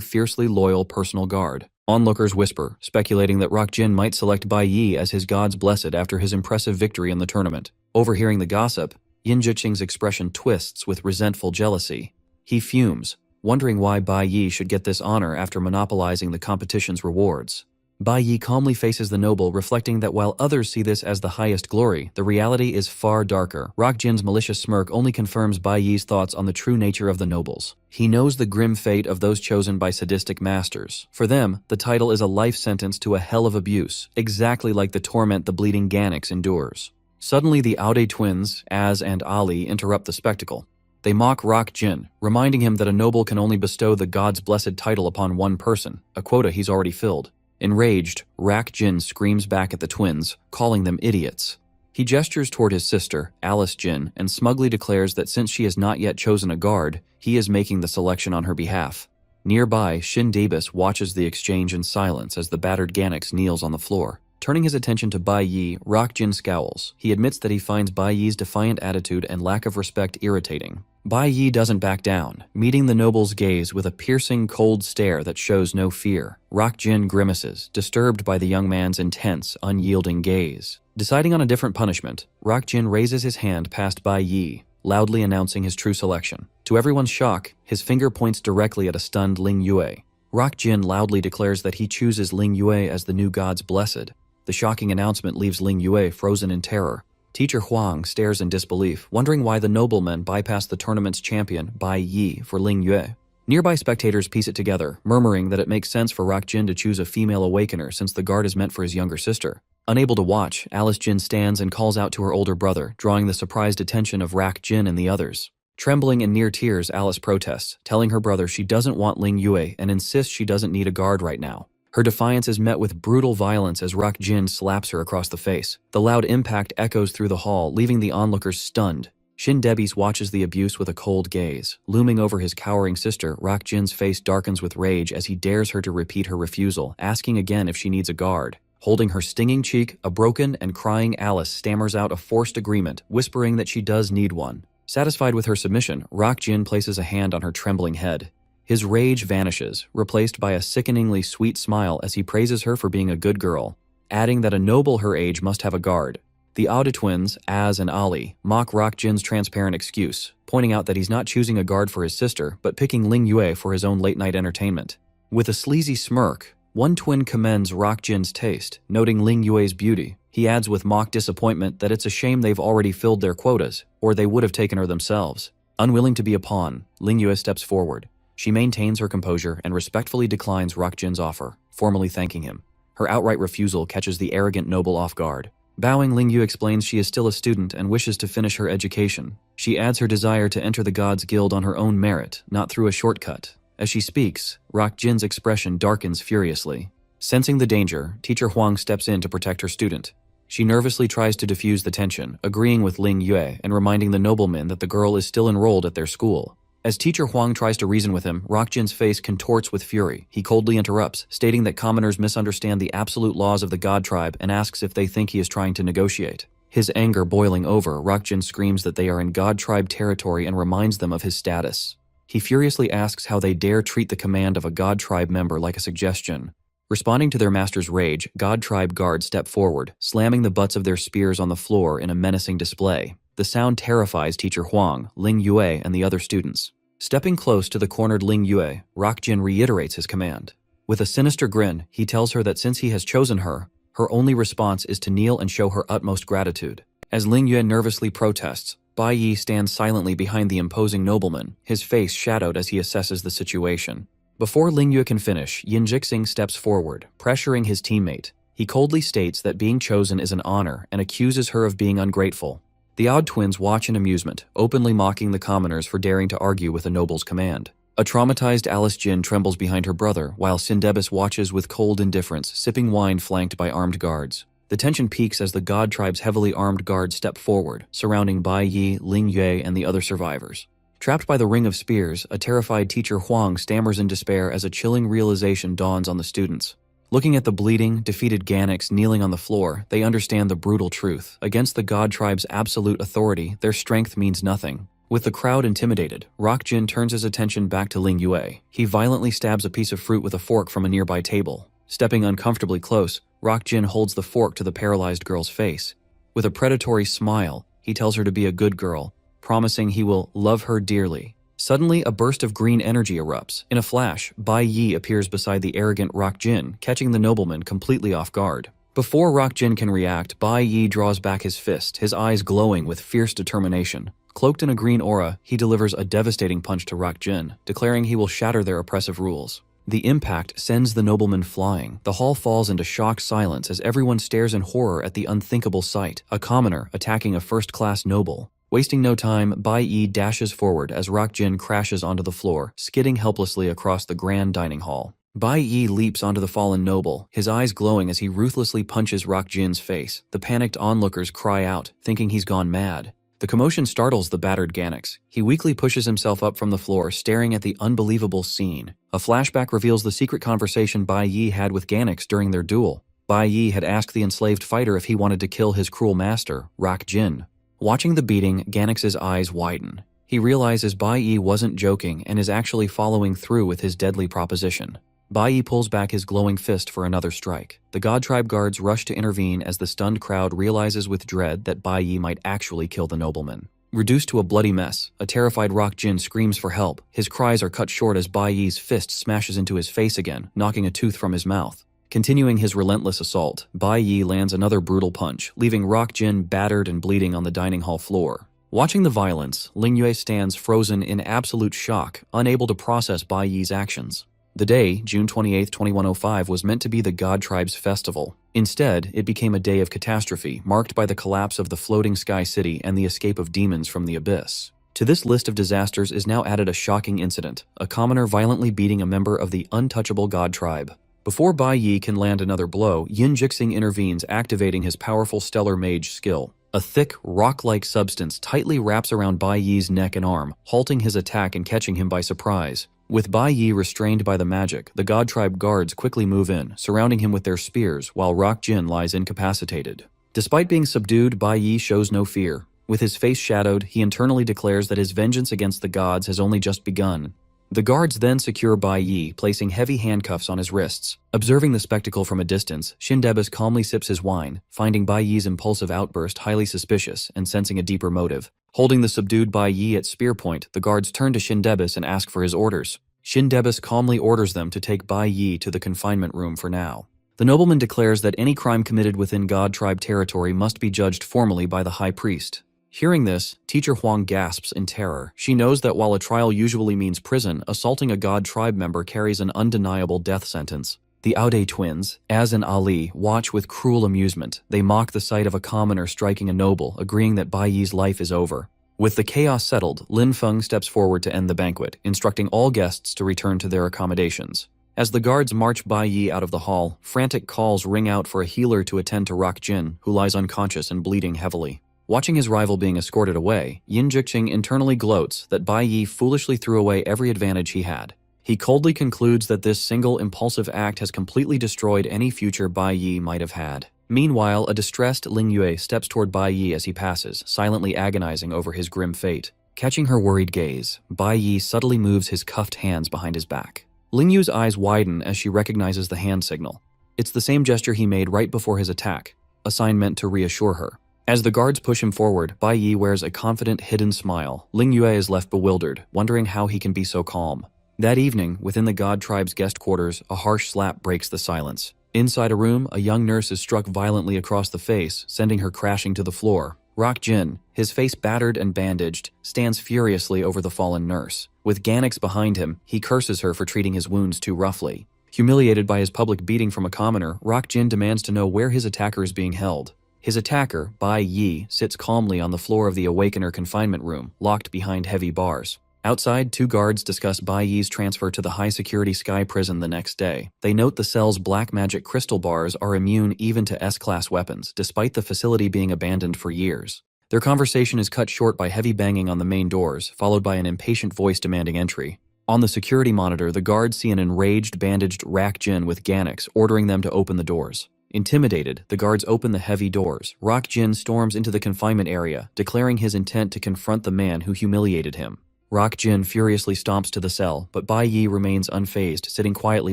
fiercely loyal personal guard. Onlookers whisper, speculating that Rock Jin might select Bai Yi as his God's Blessed after his impressive victory in the tournament. Overhearing the gossip, Yin Jixing's expression twists with resentful jealousy. He fumes, wondering why Bai Yi should get this honor after monopolizing the competition's rewards. Bai Yi calmly faces the noble, reflecting that while others see this as the highest glory, the reality is far darker. Rock Jin's malicious smirk only confirms Bai Yi's thoughts on the true nature of the nobles. He knows the grim fate of those chosen by sadistic masters. For them, the title is a life sentence to a hell of abuse, exactly like the torment the bleeding Ganix endures. Suddenly, the Aude twins, Az and Ali, interrupt the spectacle. They mock Rock Jin, reminding him that a noble can only bestow the God's Blessed title upon one person, a quota he's already filled. Enraged, Rock Jin screams back at the twins, calling them idiots. He gestures toward his sister, Alice Jin, and smugly declares that since she has not yet chosen a guard, he is making the selection on her behalf. Nearby, Shin Debis watches the exchange in silence as the battered Ganix kneels on the floor. Turning his attention to Bai Yi, Rock Jin scowls. He admits that he finds Bai Yi's defiant attitude and lack of respect irritating. Bai Yi doesn't back down, meeting the noble's gaze with a piercing, cold stare that shows no fear. Rock Jin grimaces, disturbed by the young man's intense, unyielding gaze. Deciding on a different punishment, Rock Jin raises his hand past Bai Yi, loudly announcing his true selection. To everyone's shock, his finger points directly at a stunned Ling Yue. Rock Jin loudly declares that he chooses Ling Yue as the new God's Blessed. The shocking announcement leaves Ling Yue frozen in terror. Teacher Huang stares in disbelief, wondering why the noblemen bypassed the tournament's champion, Bai Yi, for Ling Yue. Nearby spectators piece it together, murmuring that it makes sense for Rock Jin to choose a female awakener since the guard is meant for his younger sister. Unable to watch, Alice Jin stands and calls out to her older brother, drawing the surprised attention of Rock Jin and the others. Trembling and near tears, Alice protests, telling her brother she doesn't want Ling Yue and insists she doesn't need a guard right now. Her defiance is met with brutal violence as Rock Jin slaps her across the face. The loud impact echoes through the hall, leaving the onlookers stunned. Shin Debis watches the abuse with a cold gaze. Looming over his cowering sister, Rock Jin's face darkens with rage as he dares her to repeat her refusal, asking again if she needs a guard. Holding her stinging cheek, a broken and crying Alice stammers out a forced agreement, whispering that she does need one. Satisfied with her submission, Rock Jin places a hand on her trembling head. His rage vanishes, replaced by a sickeningly sweet smile as he praises her for being a good girl, adding that a noble her age must have a guard. The Aoda twins, Az and Ali, mock Rock Jin's transparent excuse, pointing out that he's not choosing a guard for his sister, but picking Ling Yue for his own late-night entertainment. With a sleazy smirk, one twin commends Rock Jin's taste, noting Ling Yue's beauty. He adds with mock disappointment that it's a shame they've already filled their quotas, or they would have taken her themselves. Unwilling to be a pawn, Ling Yue steps forward. She maintains her composure and respectfully declines Rock Jin's offer, formally thanking him. Her outright refusal catches the arrogant noble off guard. Bowing, Ling Yue explains she is still a student and wishes to finish her education. She adds her desire to enter the Gods Guild on her own merit, not through a shortcut. As she speaks, Rock Jin's expression darkens furiously. Sensing the danger, Teacher Huang steps in to protect her student. She nervously tries to diffuse the tension, agreeing with Ling Yue and reminding the nobleman that the girl is still enrolled at their school. As Teacher Huang tries to reason with him, Rock Jin's face contorts with fury. He coldly interrupts, stating that commoners misunderstand the absolute laws of the God Tribe and asks if they think he is trying to negotiate. His anger boiling over, Rock Jin screams that they are in God Tribe territory and reminds them of his status. He furiously asks how they dare treat the command of a God Tribe member like a suggestion. Responding to their master's rage, God Tribe guards step forward, slamming the butts of their spears on the floor in a menacing display. The sound terrifies Teacher Huang, Ling Yue, and the other students. Stepping close to the cornered Ling Yue, Rock Jin reiterates his command. With a sinister grin, he tells her that since he has chosen her, her only response is to kneel and show her utmost gratitude. As Ling Yue nervously protests, Bai Yi stands silently behind the imposing nobleman, his face shadowed as he assesses the situation. Before Ling Yue can finish, Yin Jixing steps forward, pressuring his teammate. He coldly states that being chosen is an honor and accuses her of being ungrateful. The Odd twins watch in amusement, openly mocking the commoners for daring to argue with a noble's command. A traumatized Alice Jin trembles behind her brother, while Sindebis watches with cold indifference, sipping wine flanked by armed guards. The tension peaks as the God Tribe's heavily armed guards step forward, surrounding Bai Yi, Ling Yue, and the other survivors. Trapped by the ring of spears, a terrified Teacher Huang stammers in despair as a chilling realization dawns on the students. Looking at the bleeding, defeated Ganax kneeling on the floor, they understand the brutal truth. Against the God Tribe's absolute authority, their strength means nothing. With the crowd intimidated, Rock Jin turns his attention back to Ling Yue. He violently stabs a piece of fruit with a fork from a nearby table. Stepping uncomfortably close, Rock Jin holds the fork to the paralyzed girl's face. With a predatory smile, he tells her to be a good girl, promising he will love her dearly. Suddenly, a burst of green energy erupts. In a flash, Bai Yi appears beside the arrogant Rock Jin, catching the nobleman completely off guard. Before Rock Jin can react, Bai Yi draws back his fist, his eyes glowing with fierce determination. Cloaked in a green aura, he delivers a devastating punch to Rock Jin, declaring he will shatter their oppressive rules. The impact sends the nobleman flying. The hall falls into shocked silence as everyone stares in horror at the unthinkable sight, a commoner attacking a first-class noble. Wasting no time, Bai Yi dashes forward as Rock Jin crashes onto the floor, skidding helplessly across the grand dining hall. Bai Yi leaps onto the fallen noble, his eyes glowing as he ruthlessly punches Rock Jin's face. The panicked onlookers cry out, thinking he's gone mad. The commotion startles the battered Ganax. He weakly pushes himself up from the floor, staring at the unbelievable scene. A flashback reveals the secret conversation Bai Yi had with Ganax during their duel. Bai Yi had asked the enslaved fighter if he wanted to kill his cruel master, Rock Jin. Watching the beating, Ganax's eyes widen. He realizes Bai Yi wasn't joking and is actually following through with his deadly proposition. Bai Yi pulls back his glowing fist for another strike. The God Tribe guards rush to intervene as the stunned crowd realizes with dread that Bai Yi might actually kill the nobleman. Reduced to a bloody mess, a terrified Rock Jin screams for help. His cries are cut short as Bai Yi's fist smashes into his face again, knocking a tooth from his mouth. Continuing his relentless assault, Bai Yi lands another brutal punch, leaving Rock Jin battered and bleeding on the dining hall floor. Watching the violence, Ling Yue stands frozen in absolute shock, unable to process Bai Yi's actions. The day, June 28, 2105, was meant to be the God Tribe's festival. Instead, it became a day of catastrophe, marked by the collapse of the floating sky city and the escape of demons from the abyss. To this list of disasters is now added a shocking incident, a commoner violently beating a member of the untouchable God Tribe. Before Bai Yi can land another blow, Yin Jixing intervenes, activating his powerful Stellar Mage skill. A thick, rock-like substance tightly wraps around Bai Yi's neck and arm, halting his attack and catching him by surprise. With Bai Yi restrained by the magic, the God Tribe guards quickly move in, surrounding him with their spears, while Rock Jin lies incapacitated. Despite being subdued, Bai Yi shows no fear. With his face shadowed, he internally declares that his vengeance against the gods has only just begun. The guards then secure Bai Yi, placing heavy handcuffs on his wrists. Observing the spectacle from a distance, Shindebis calmly sips his wine, finding Bai Yi's impulsive outburst highly suspicious and sensing a deeper motive. Holding the subdued Bai Yi at spear point, the guards turn to Shindebis and ask for his orders. Shindebis calmly orders them to take Bai Yi to the confinement room for now. The nobleman declares that any crime committed within God Tribe territory must be judged formally by the high priest. Hearing this, Teacher Huang gasps in terror. She knows that while a trial usually means prison, assaulting a God Tribe member carries an undeniable death sentence. The Aude twins, Az and Ali, watch with cruel amusement. They mock the sight of a commoner striking a noble, agreeing that Bai Yi's life is over. With the chaos settled, Lin Feng steps forward to end the banquet, instructing all guests to return to their accommodations. As the guards march Bai Yi out of the hall, frantic calls ring out for a healer to attend to Rock Jin, who lies unconscious and bleeding heavily. Watching his rival being escorted away, Yin Jiqing internally gloats that Bai Yi foolishly threw away every advantage he had. He coldly concludes that this single impulsive act has completely destroyed any future Bai Yi might have had. Meanwhile, a distressed Ling Yue steps toward Bai Yi as he passes, silently agonizing over his grim fate. Catching her worried gaze, Bai Yi subtly moves his cuffed hands behind his back. Ling Yue's eyes widen as she recognizes the hand signal. It's the same gesture he made right before his attack, a sign meant to reassure her. As the guards push him forward, Bai Yi wears a confident, hidden smile. Ling Yue is left bewildered, wondering how he can be so calm. That evening, within the God Tribe's guest quarters, a harsh slap breaks the silence. Inside a room, a young nurse is struck violently across the face, sending her crashing to the floor. Rock Jin, his face battered and bandaged, stands furiously over the fallen nurse. With Ganix behind him, he curses her for treating his wounds too roughly. Humiliated by his public beating from a commoner, Rock Jin demands to know where his attacker is being held. His attacker, Bai Yi, sits calmly on the floor of the Awakener confinement room, locked behind heavy bars. Outside, two guards discuss Bai Yi's transfer to the high-security Sky Prison the next day. They note the cell's black magic crystal bars are immune even to S-class weapons, despite the facility being abandoned for years. Their conversation is cut short by heavy banging on the main doors, followed by an impatient voice demanding entry. On the security monitor, the guards see an enraged, bandaged Rock Jin with Ganix, ordering them to open the doors. Intimidated, the guards open the heavy doors. Rock Jin storms into the confinement area, declaring his intent to confront the man who humiliated him. Rock Jin furiously stomps to the cell, but Bai Yi remains unfazed, sitting quietly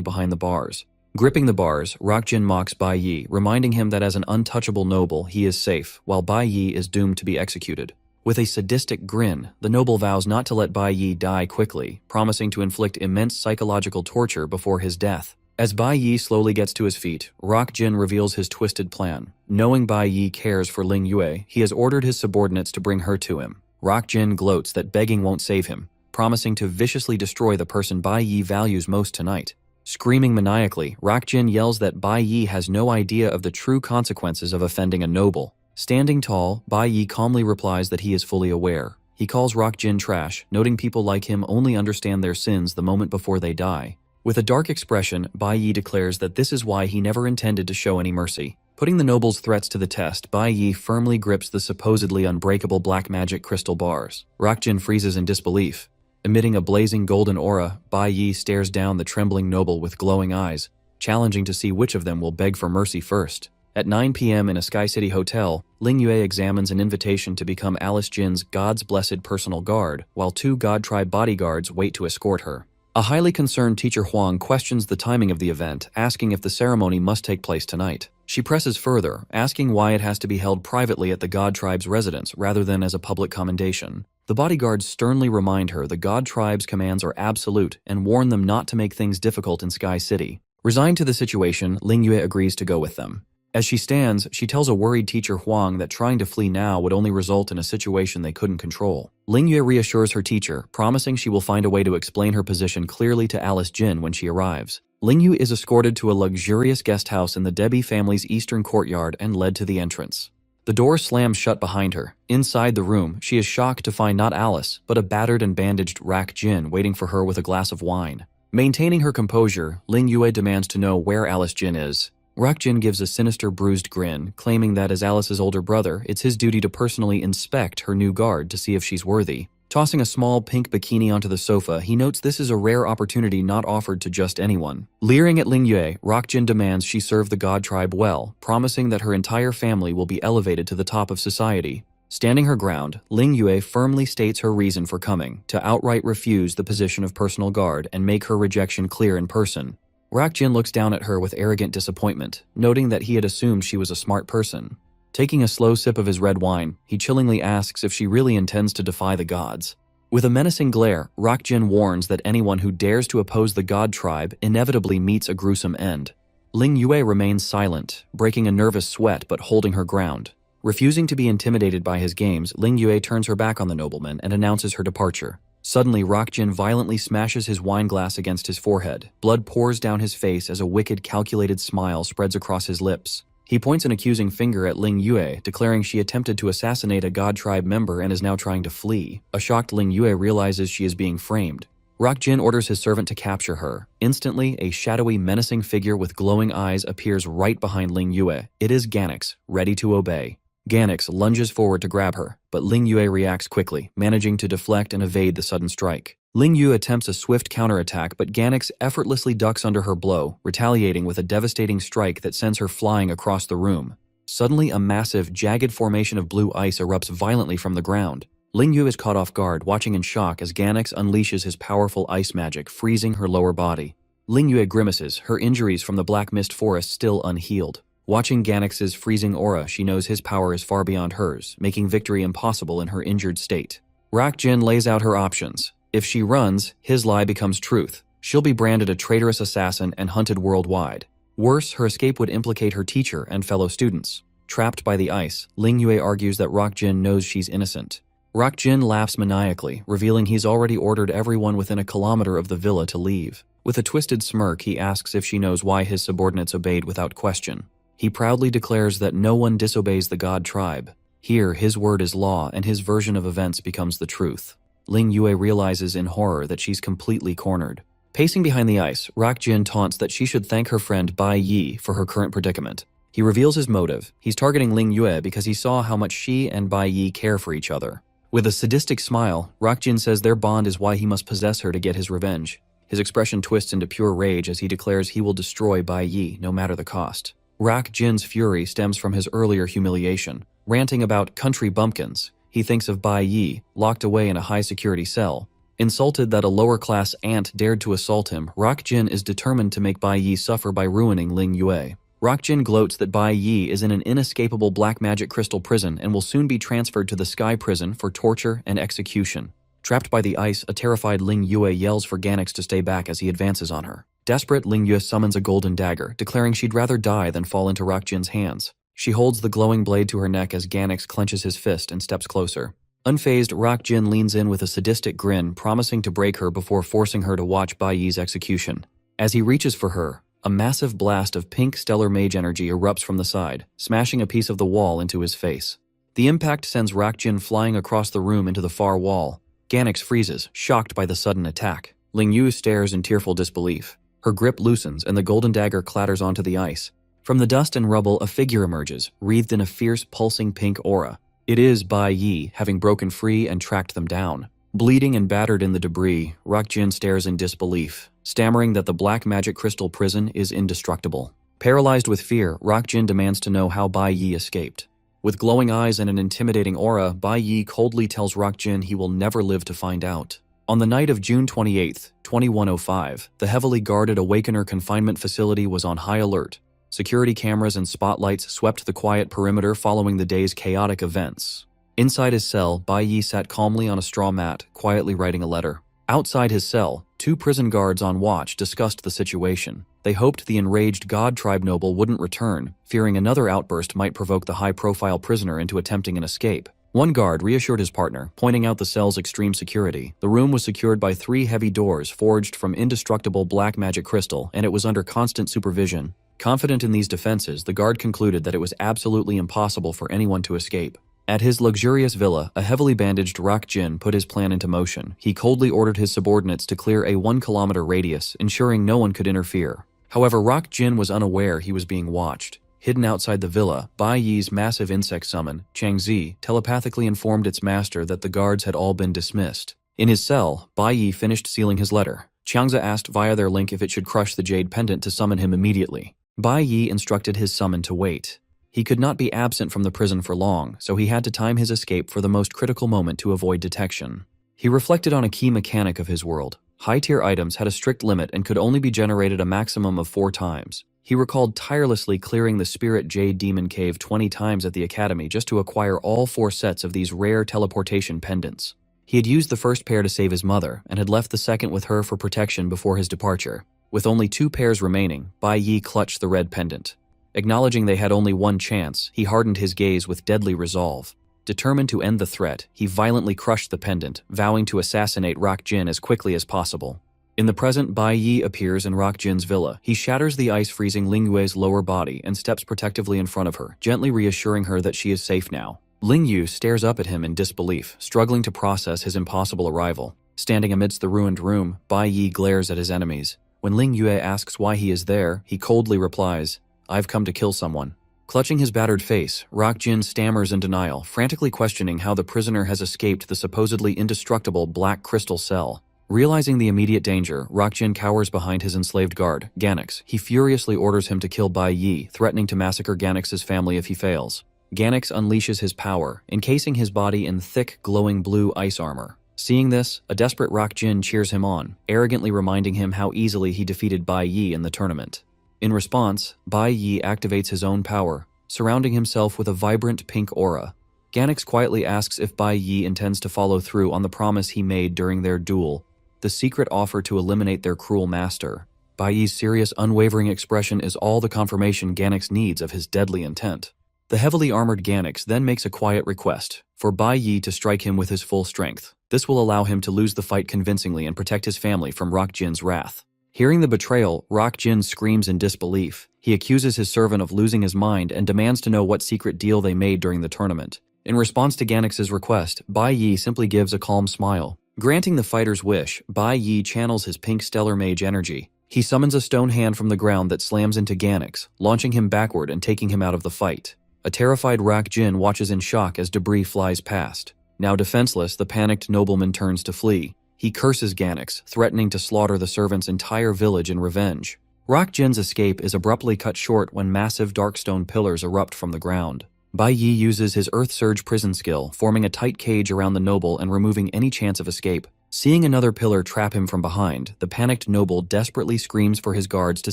behind the bars. Gripping the bars, Rock Jin mocks Bai Yi, reminding him that as an untouchable noble, he is safe, while Bai Yi is doomed to be executed. With a sadistic grin, the noble vows not to let Bai Yi die quickly, promising to inflict immense psychological torture before his death. As Bai Yi slowly gets to his feet, Rock Jin reveals his twisted plan. Knowing Bai Yi cares for Ling Yue, he has ordered his subordinates to bring her to him. Rock Jin gloats that begging won't save him, promising to viciously destroy the person Bai Yi values most tonight. Screaming maniacally, Rock Jin yells that Bai Yi has no idea of the true consequences of offending a noble. Standing tall, Bai Yi calmly replies that he is fully aware. He calls Rock Jin trash, noting people like him only understand their sins the moment before they die. With a dark expression, Bai Yi declares that this is why he never intended to show any mercy. Putting the noble's threats to the test, Bai Yi firmly grips the supposedly unbreakable black magic crystal bars. Rock Jin freezes in disbelief. Emitting a blazing golden aura, Bai Yi stares down the trembling noble with glowing eyes, challenging to see which of them will beg for mercy first. At 9 p.m. in a Sky City hotel, Ling Yue examines an invitation to become Alice Jin's God's blessed personal guard, while two God Tribe bodyguards wait to escort her. A highly concerned Teacher Huang questions the timing of the event, asking if the ceremony must take place tonight. She presses further, asking why it has to be held privately at the God Tribe's residence rather than as a public commendation. The bodyguards sternly remind her the God Tribe's commands are absolute and warn them not to make things difficult in Sky City. Resigned to the situation, Ling Yue agrees to go with them. As she stands, she tells a worried Teacher Huang that trying to flee now would only result in a situation they couldn't control. Ling Yue reassures her teacher, promising she will find a way to explain her position clearly to Alice Jin when she arrives. Ling Yue is escorted to a luxurious guest house in the Debbie family's eastern courtyard and led to the entrance. The door slams shut behind her. Inside the room, she is shocked to find not Alice, but a battered and bandaged Rock Jin waiting for her with a glass of wine. Maintaining her composure, Ling Yue demands to know where Alice Jin is. Rock Jin gives a sinister bruised grin, claiming that as Alice's older brother, it's his duty to personally inspect her new guard to see if she's worthy. Tossing a small pink bikini onto the sofa, he notes this is a rare opportunity not offered to just anyone. Leering at Ling Yue, Rock Jin demands she serve the God Tribe well, promising that her entire family will be elevated to the top of society. Standing her ground, Ling Yue firmly states her reason for coming, to outright refuse the position of personal guard and make her rejection clear in person. Rock Jin looks down at her with arrogant disappointment, noting that he had assumed she was a smart person. Taking a slow sip of his red wine, he chillingly asks if she really intends to defy the gods. With a menacing glare, Rock Jin warns that anyone who dares to oppose the god tribe inevitably meets a gruesome end. Ling Yue remains silent, breaking a nervous sweat but holding her ground. Refusing to be intimidated by his games, Ling Yue turns her back on the nobleman and announces her departure. Suddenly, Rock Jin violently smashes his wine glass against his forehead. Blood pours down his face as a wicked, calculated smile spreads across his lips. He points an accusing finger at Ling Yue, declaring she attempted to assassinate a god tribe member and is now trying to flee. A shocked Ling Yue realizes she is being framed. Rock Jin orders his servant to capture her. Instantly, a shadowy, menacing figure with glowing eyes appears right behind Ling Yue. It is Ganix, ready to obey. Ganix lunges forward to grab her, but Ling Yue reacts quickly, managing to deflect and evade the sudden strike. Ling Yue attempts a swift counterattack, but Ganix effortlessly ducks under her blow, retaliating with a devastating strike that sends her flying across the room. Suddenly, a massive, jagged formation of blue ice erupts violently from the ground. Ling Yue is caught off guard, watching in shock as Ganix unleashes his powerful ice magic, freezing her lower body. Ling Yue grimaces, her injuries from the black mist forest still unhealed. Watching Ganix's freezing aura, she knows his power is far beyond hers, making victory impossible in her injured state. Rock Jin lays out her options. If she runs, his lie becomes truth. She'll be branded a traitorous assassin and hunted worldwide. Worse, her escape would implicate her teacher and fellow students. Trapped by the ice, Ling Yue argues that Rock Jin knows she's innocent. Rock Jin laughs maniacally, revealing he's already ordered everyone within a kilometer of the villa to leave. With a twisted smirk, he asks if she knows why his subordinates obeyed without question. He proudly declares that no one disobeys the god tribe. Here, his word is law, and his version of events becomes the truth. Ling Yue realizes in horror that she's completely cornered. Pacing behind the ice, Rock Jin taunts that she should thank her friend Bai Yi for her current predicament. He reveals his motive. He's targeting Ling Yue because he saw how much she and Bai Yi care for each other. With a sadistic smile, Rock Jin says their bond is why he must possess her to get his revenge. His expression twists into pure rage as he declares he will destroy Bai Yi, no matter the cost. Rock Jin's fury stems from his earlier humiliation. Ranting about country bumpkins, he thinks of Bai Yi, locked away in a high-security cell. Insulted that a lower-class ant dared to assault him, Rock Jin is determined to make Bai Yi suffer by ruining Ling Yue. Rock Jin gloats that Bai Yi is in an inescapable black magic crystal prison and will soon be transferred to the Sky Prison for torture and execution. Trapped by the ice, a terrified Ling Yue yells for Ganix to stay back as he advances on her. Desperate, Ling Yue summons a golden dagger, declaring she'd rather die than fall into Rock Jin's hands. She holds the glowing blade to her neck as Ganix clenches his fist and steps closer. Unfazed, Rock Jin leans in with a sadistic grin, promising to break her before forcing her to watch Bai Yi's execution. As he reaches for her, a massive blast of pink stellar mage energy erupts from the side, smashing a piece of the wall into his face. The impact sends Rock Jin flying across the room into the far wall. Ganix freezes, shocked by the sudden attack. Ling Yue stares in tearful disbelief. Her grip loosens and the golden dagger clatters onto the ice. From the dust and rubble, a figure emerges, wreathed in a fierce, pulsing pink aura. It is Bai Yi, having broken free and tracked them down. Bleeding and battered in the debris, Rock Jin stares in disbelief, stammering that the black magic crystal prison is indestructible. Paralyzed with fear, Rock Jin demands to know how Bai Yi escaped. With glowing eyes and an intimidating aura, Bai Yi coldly tells Rock Jin he will never live to find out. On the night of June 28, 2105, the heavily guarded Awakener confinement facility was on high alert. Security cameras and spotlights swept the quiet perimeter following the day's chaotic events. Inside his cell, Bai Yi sat calmly on a straw mat, quietly writing a letter. Outside his cell, two prison guards on watch discussed the situation. They hoped the enraged god tribe noble wouldn't return, fearing another outburst might provoke the high-profile prisoner into attempting an escape. One guard reassured his partner, pointing out the cell's extreme security. The room was secured by 3 heavy doors forged from indestructible black magic crystal, and it was under constant supervision. Confident in these defenses, the guard concluded that it was absolutely impossible for anyone to escape. At his luxurious villa, a heavily bandaged Rock Jin put his plan into motion. He coldly ordered his subordinates to clear a 1-kilometer radius, ensuring no one could interfere. However, Rock Jin was unaware he was being watched. Hidden outside the villa, Bai Yi's massive insect summon, Changzi, telepathically informed its master that the guards had all been dismissed. In his cell, Bai Yi finished sealing his letter. Changzi asked via their link if it should crush the jade pendant to summon him immediately. Bai Yi instructed his summon to wait. He could not be absent from the prison for long, so he had to time his escape for the most critical moment to avoid detection. He reflected on a key mechanic of his world. High-tier items had a strict limit and could only be generated a maximum of 4 times. He recalled tirelessly clearing the Spirit Jade Demon Cave 20 times at the Academy just to acquire all 4 sets of these rare teleportation pendants. He had used the first pair to save his mother, and had left the second with her for protection before his departure. With only 2 pairs remaining, Bai Yi clutched the red pendant. Acknowledging they had only one chance, he hardened his gaze with deadly resolve. Determined to end the threat, he violently crushed the pendant, vowing to assassinate Rock Jin as quickly as possible. In the present, Bai Yi appears in Rock Jin's villa. He shatters the ice-freezing Ling Yue's lower body and steps protectively in front of her, gently reassuring her that she is safe now. Ling Yu stares up at him in disbelief, struggling to process his impossible arrival. Standing amidst the ruined room, Bai Yi glares at his enemies. When Ling Yue asks why he is there, he coldly replies, "I've come to kill someone." Clutching his battered face, Rock Jin stammers in denial, frantically questioning how the prisoner has escaped the supposedly indestructible black crystal cell. Realizing the immediate danger, Rock Jin cowers behind his enslaved guard, Ganix. He furiously orders him to kill Bai Yi, threatening to massacre Ganix's family if he fails. Ganix unleashes his power, encasing his body in thick, glowing blue ice armor. Seeing this, a desperate Rock Jin cheers him on, arrogantly reminding him how easily he defeated Bai Yi in the tournament. In response, Bai Yi activates his own power, surrounding himself with a vibrant pink aura. Ganix quietly asks if Bai Yi intends to follow through on the promise he made during their duel, the secret offer to eliminate their cruel master. Bai Yi's serious, unwavering expression is all the confirmation Ganix needs of his deadly intent. The heavily armored Ganix then makes a quiet request for Bai Yi to strike him with his full strength. This will allow him to lose the fight convincingly and protect his family from Rock Jin's wrath. Hearing the betrayal, Rock Jin screams in disbelief. He accuses his servant of losing his mind and demands to know what secret deal they made during the tournament. In response to Ganix's request, Bai Yi simply gives a calm smile. Granting the fighter's wish, Bai Yi channels his pink stellar mage energy. He summons a stone hand from the ground that slams into Ganix, launching him backward and taking him out of the fight. A terrified Rock Jin watches in shock as debris flies past. Now defenseless, the panicked nobleman turns to flee. He curses Ganix, threatening to slaughter the servant's entire village in revenge. Rock Jin's escape is abruptly cut short when massive dark stone pillars erupt from the ground. Bai Yi uses his Earth Surge prison skill, forming a tight cage around the noble and removing any chance of escape. Seeing another pillar trap him from behind, the panicked noble desperately screams for his guards to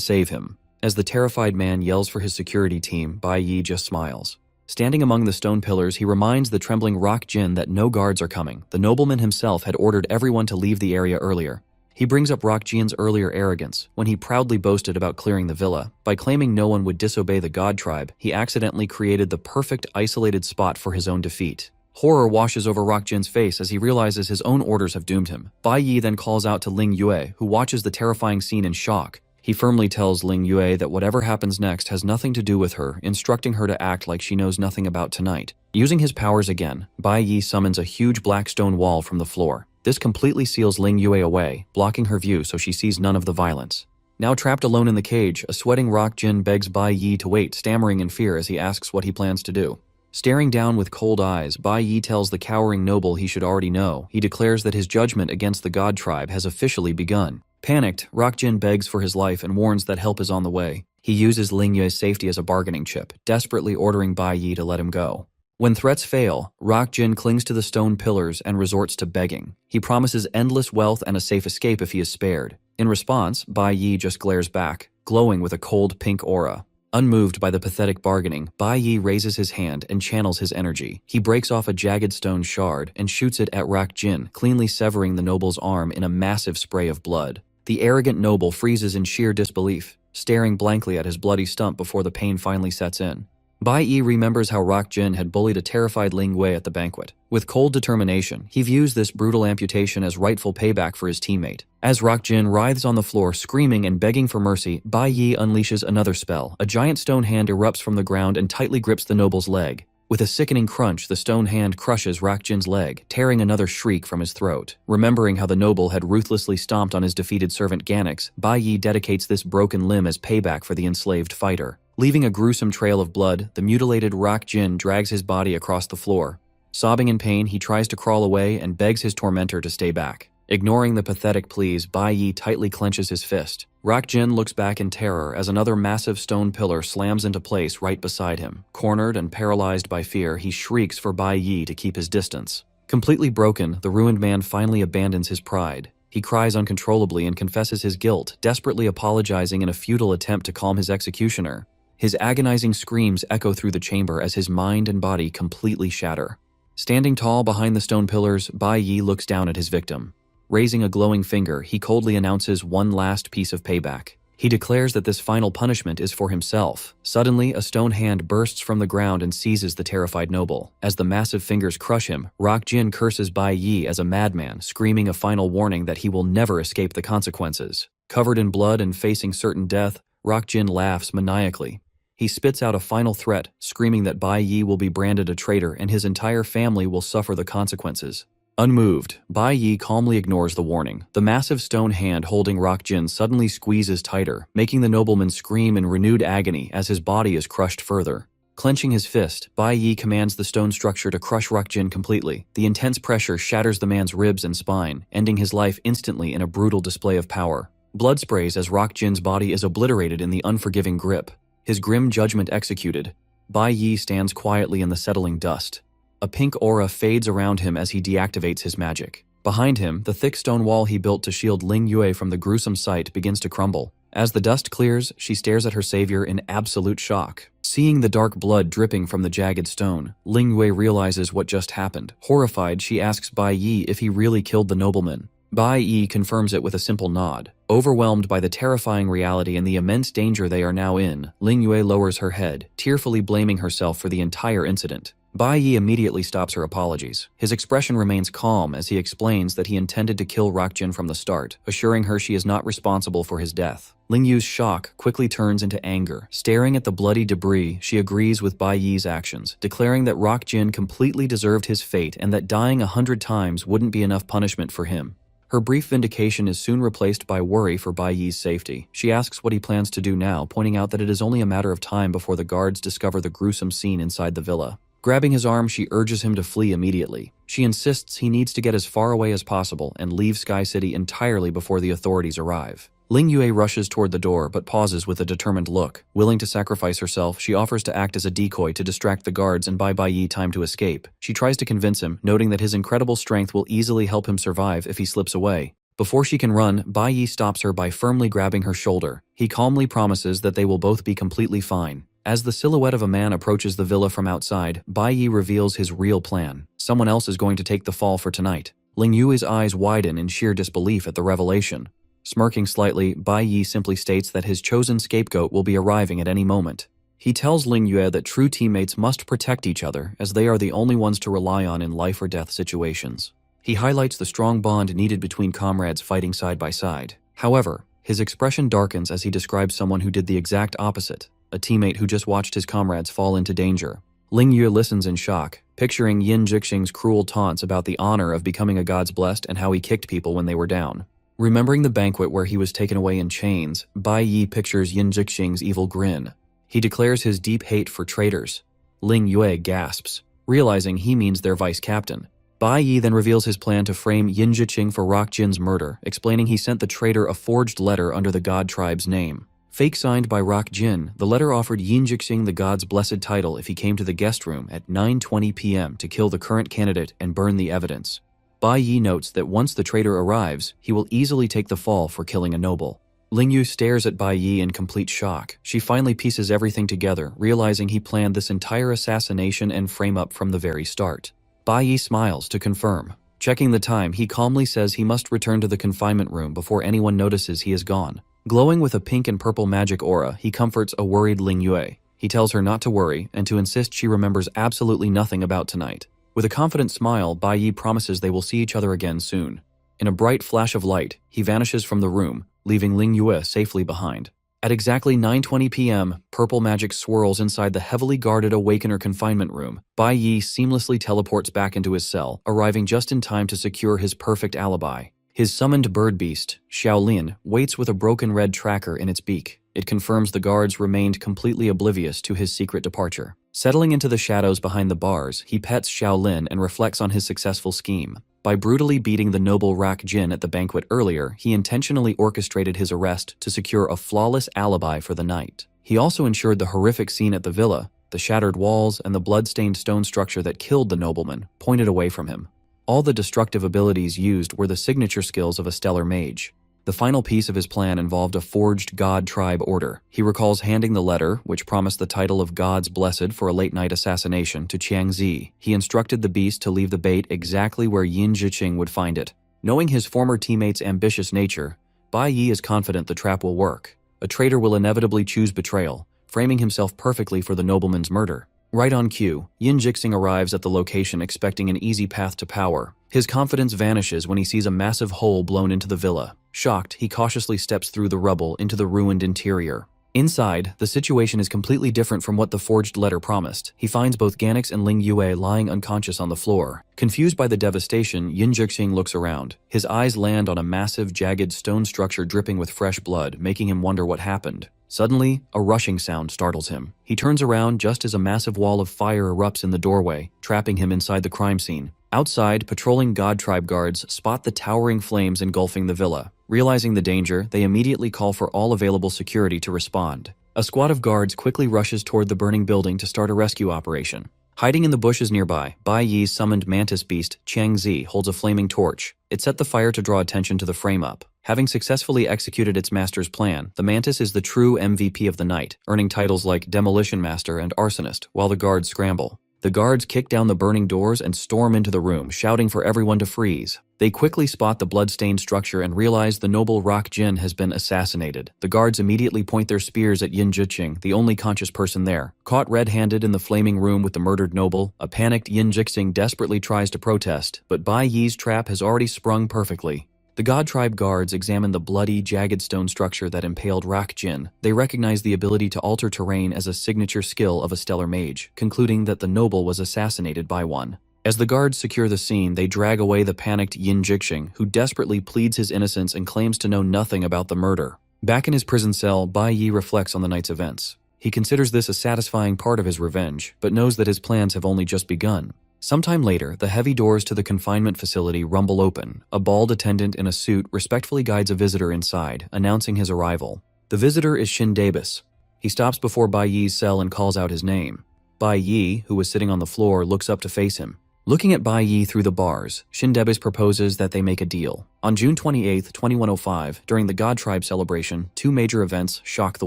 save him. As the terrified man yells for his security team, Bai Yi just smiles. Standing among the stone pillars, he reminds the trembling Rock Jin that no guards are coming. The nobleman himself had ordered everyone to leave the area earlier. He brings up Rock Jin's earlier arrogance, when he proudly boasted about clearing the villa. By claiming no one would disobey the god tribe, he accidentally created the perfect isolated spot for his own defeat. Horror washes over Rock Jin's face as he realizes his own orders have doomed him. Bai Yi then calls out to Ling Yue, who watches the terrifying scene in shock. He firmly tells Ling Yue that whatever happens next has nothing to do with her, instructing her to act like she knows nothing about tonight. Using his powers again, Bai Yi summons a huge black stone wall from the floor. This completely seals Ling Yue away, blocking her view so she sees none of the violence. Now trapped alone in the cage, a sweating Rock Jin begs Bai Yi to wait, stammering in fear as he asks what he plans to do. Staring down with cold eyes, Bai Yi tells the cowering noble he should already know. He declares that his judgment against the god tribe has officially begun. Panicked, Rock Jin begs for his life and warns that help is on the way. He uses Ling Yue's safety as a bargaining chip, desperately ordering Bai Yi to let him go. When threats fail, Rock Jin clings to the stone pillars and resorts to begging. He promises endless wealth and a safe escape if he is spared. In response, Bai Yi just glares back, glowing with a cold pink aura. Unmoved by the pathetic bargaining, Bai Yi raises his hand and channels his energy. He breaks off a jagged stone shard and shoots it at Rock Jin, cleanly severing the noble's arm in a massive spray of blood. The arrogant noble freezes in sheer disbelief, staring blankly at his bloody stump before the pain finally sets in. Bai Yi remembers how Rock Jin had bullied a terrified Ling Wei at the banquet. With cold determination, he views this brutal amputation as rightful payback for his teammate. As Rock Jin writhes on the floor, screaming and begging for mercy, Bai Yi unleashes another spell. A giant stone hand erupts from the ground and tightly grips the noble's leg. With a sickening crunch, the stone hand crushes Rock Jin's leg, tearing another shriek from his throat. Remembering how the noble had ruthlessly stomped on his defeated servant Ganix, Bai Yi dedicates this broken limb as payback for the enslaved fighter. Leaving a gruesome trail of blood, the mutilated Rock Jin drags his body across the floor. Sobbing in pain, he tries to crawl away and begs his tormentor to stay back. Ignoring the pathetic pleas, Bai Yi tightly clenches his fist. Rock Jin looks back in terror as another massive stone pillar slams into place right beside him. Cornered and paralyzed by fear, he shrieks for Bai Yi to keep his distance. Completely broken, the ruined man finally abandons his pride. He cries uncontrollably and confesses his guilt, desperately apologizing in a futile attempt to calm his executioner. His agonizing screams echo through the chamber as his mind and body completely shatter. Standing tall behind the stone pillars, Bai Yi looks down at his victim. Raising a glowing finger, he coldly announces one last piece of payback. He declares that this final punishment is for himself. Suddenly, a stone hand bursts from the ground and seizes the terrified noble. As the massive fingers crush him, Rock Jin curses Bai Yi as a madman, screaming a final warning that he will never escape the consequences. Covered in blood and facing certain death, Rock Jin laughs maniacally. He spits out a final threat, screaming that Bai Yi will be branded a traitor and his entire family will suffer the consequences. Unmoved, Bai Yi calmly ignores the warning. The massive stone hand holding Rock Jin suddenly squeezes tighter, making the nobleman scream in renewed agony as his body is crushed further. Clenching his fist, Bai Yi commands the stone structure to crush Rock Jin completely. The intense pressure shatters the man's ribs and spine, ending his life instantly in a brutal display of power. Blood sprays as Rock Jin's body is obliterated in the unforgiving grip. His grim judgment executed, Bai Yi stands quietly in the settling dust. A pink aura fades around him as he deactivates his magic. Behind him, the thick stone wall he built to shield Ling Yue from the gruesome sight begins to crumble. As the dust clears, she stares at her savior in absolute shock. Seeing the dark blood dripping from the jagged stone, Ling Yue realizes what just happened. Horrified, she asks Bai Yi if he really killed the nobleman. Bai Yi confirms it with a simple nod. Overwhelmed by the terrifying reality and the immense danger they are now in, Ling Yue lowers her head, tearfully blaming herself for the entire incident. Bai Yi immediately stops her apologies. His expression remains calm as he explains that he intended to kill Rock Jin from the start, assuring her she is not responsible for his death. Ling Yu's shock quickly turns into anger. Staring at the bloody debris, she agrees with Bai Yi's actions, declaring that Rock Jin completely deserved his fate and that dying 100 times wouldn't be enough punishment for him. Her brief vindication is soon replaced by worry for Bai Yi's safety. She asks what he plans to do now, pointing out that it is only a matter of time before the guards discover the gruesome scene inside the villa. Grabbing his arm, she urges him to flee immediately. She insists he needs to get as far away as possible and leave Sky City entirely before the authorities arrive. Ling Yue rushes toward the door but pauses with a determined look. Willing to sacrifice herself, she offers to act as a decoy to distract the guards and buy Bai Yi time to escape. She tries to convince him, noting that his incredible strength will easily help him survive if he slips away. Before she can run, Bai Yi stops her by firmly grabbing her shoulder. He calmly promises that they will both be completely fine. As the silhouette of a man approaches the villa from outside, Bai Yi reveals his real plan. Someone else is going to take the fall for tonight. Ling Yue's eyes widen in sheer disbelief at the revelation. Smirking slightly, Bai Yi simply states that his chosen scapegoat will be arriving at any moment. He tells Ling Yue that true teammates must protect each other, as they are the only ones to rely on in life or death situations. He highlights the strong bond needed between comrades fighting side by side. However, his expression darkens as he describes someone who did the exact opposite. A teammate who just watched his comrades fall into danger. Ling Yue listens in shock, picturing Yin Jixing's cruel taunts about the honor of becoming a god's blessed and how he kicked people when they were down. Remembering the banquet where he was taken away in chains, Bai Yi pictures Yin Jixing's evil grin. He declares his deep hate for traitors. Ling Yue gasps, realizing he means their vice captain. Bai Yi then reveals his plan to frame Yin Jixing for Rock Jin's murder, explaining he sent the traitor a forged letter under the god tribe's name. Fake signed by Rock Jin, the letter offered Yin Jixing the god's blessed title if he came to the guest room at 9:20 p.m. to kill the current candidate and burn the evidence. Bai Yi notes that once the traitor arrives, he will easily take the fall for killing a noble. Ling Yue stares at Bai Yi in complete shock. She finally pieces everything together, realizing he planned this entire assassination and frame-up from the very start. Bai Yi smiles to confirm. Checking the time, he calmly says he must return to the confinement room before anyone notices he is gone. Glowing with a pink and purple magic aura, he comforts a worried Ling Yue. He tells her not to worry and to insist she remembers absolutely nothing about tonight. With a confident smile, Bai Yi promises they will see each other again soon. In a bright flash of light, he vanishes from the room, leaving Ling Yue safely behind. At exactly 9:20 p.m., purple magic swirls inside the heavily guarded Awakener confinement room. Bai Yi seamlessly teleports back into his cell, arriving just in time to secure his perfect alibi. His summoned bird beast, Xiaolin, waits with a broken red tracker in its beak. It confirms the guards remained completely oblivious to his secret departure. Settling into the shadows behind the bars, he pets Xiaolin and reflects on his successful scheme. By brutally beating the noble Rak Jin at the banquet earlier, he intentionally orchestrated his arrest to secure a flawless alibi for the night. He also ensured the horrific scene at the villa, the shattered walls and the blood-stained stone structure that killed the nobleman, pointed away from him. All the destructive abilities used were the signature skills of a stellar mage. The final piece of his plan involved a forged god tribe order. He recalls handing the letter, which promised the title of God's Blessed for a late-night assassination, to Chiang Zi. He instructed the beast to leave the bait exactly where Yin Zhiqing would find it. Knowing his former teammate's ambitious nature, Bai Yi is confident the trap will work. A traitor will inevitably choose betrayal, framing himself perfectly for the nobleman's murder. Right on cue, Yin Zhiqing arrives at the location expecting an easy path to power. His confidence vanishes when he sees a massive hole blown into the villa. Shocked, he cautiously steps through the rubble into the ruined interior. Inside, the situation is completely different from what the forged letter promised. He finds both Ganix and Ling Yue lying unconscious on the floor. Confused by the devastation, Yin Zhiqing looks around. His eyes land on a massive, jagged stone structure dripping with fresh blood, making him wonder what happened. Suddenly, a rushing sound startles him. He turns around just as a massive wall of fire erupts in the doorway, trapping him inside the crime scene. Outside, patrolling God Tribe guards spot the towering flames engulfing the villa. Realizing the danger, they immediately call for all available security to respond. A squad of guards quickly rushes toward the burning building to start a rescue operation. Hiding in the bushes nearby, Bai Yi's summoned mantis beast, Chiang Zi, holds a flaming torch. It set the fire to draw attention to the frame-up. Having successfully executed its master's plan, the mantis is the true MVP of the night, earning titles like Demolition Master and Arsonist, while the guards scramble. The guards kick down the burning doors and storm into the room, shouting for everyone to freeze. They quickly spot the blood-stained structure and realize the noble Rak Jin has been assassinated. The guards immediately point their spears at Yin Zhiqing, the only conscious person there. Caught red-handed in the flaming room with the murdered noble, a panicked Yin Zhiqing desperately tries to protest, but Bai Yi's trap has already sprung perfectly. The God Tribe guards examine the bloody, jagged stone structure that impaled Rak Jin. They recognize the ability to alter terrain as a signature skill of a stellar mage, concluding that the noble was assassinated by one. As the guards secure the scene, they drag away the panicked Yin Zhiqing, who desperately pleads his innocence and claims to know nothing about the murder. Back in his prison cell, Bai Yi reflects on the night's events. He considers this a satisfying part of his revenge, but knows that his plans have only just begun. Sometime later, the heavy doors to the confinement facility rumble open. A bald attendant in a suit respectfully guides a visitor inside, announcing his arrival. The visitor is Shin Dabis. He stops before Bai Yi's cell and calls out his name. Bai Yi, who was sitting on the floor, looks up to face him. Looking at Bai Yi through the bars, Shin Dabis proposes that they make a deal. On June 28, 2105, during the God Tribe celebration, two major events shock the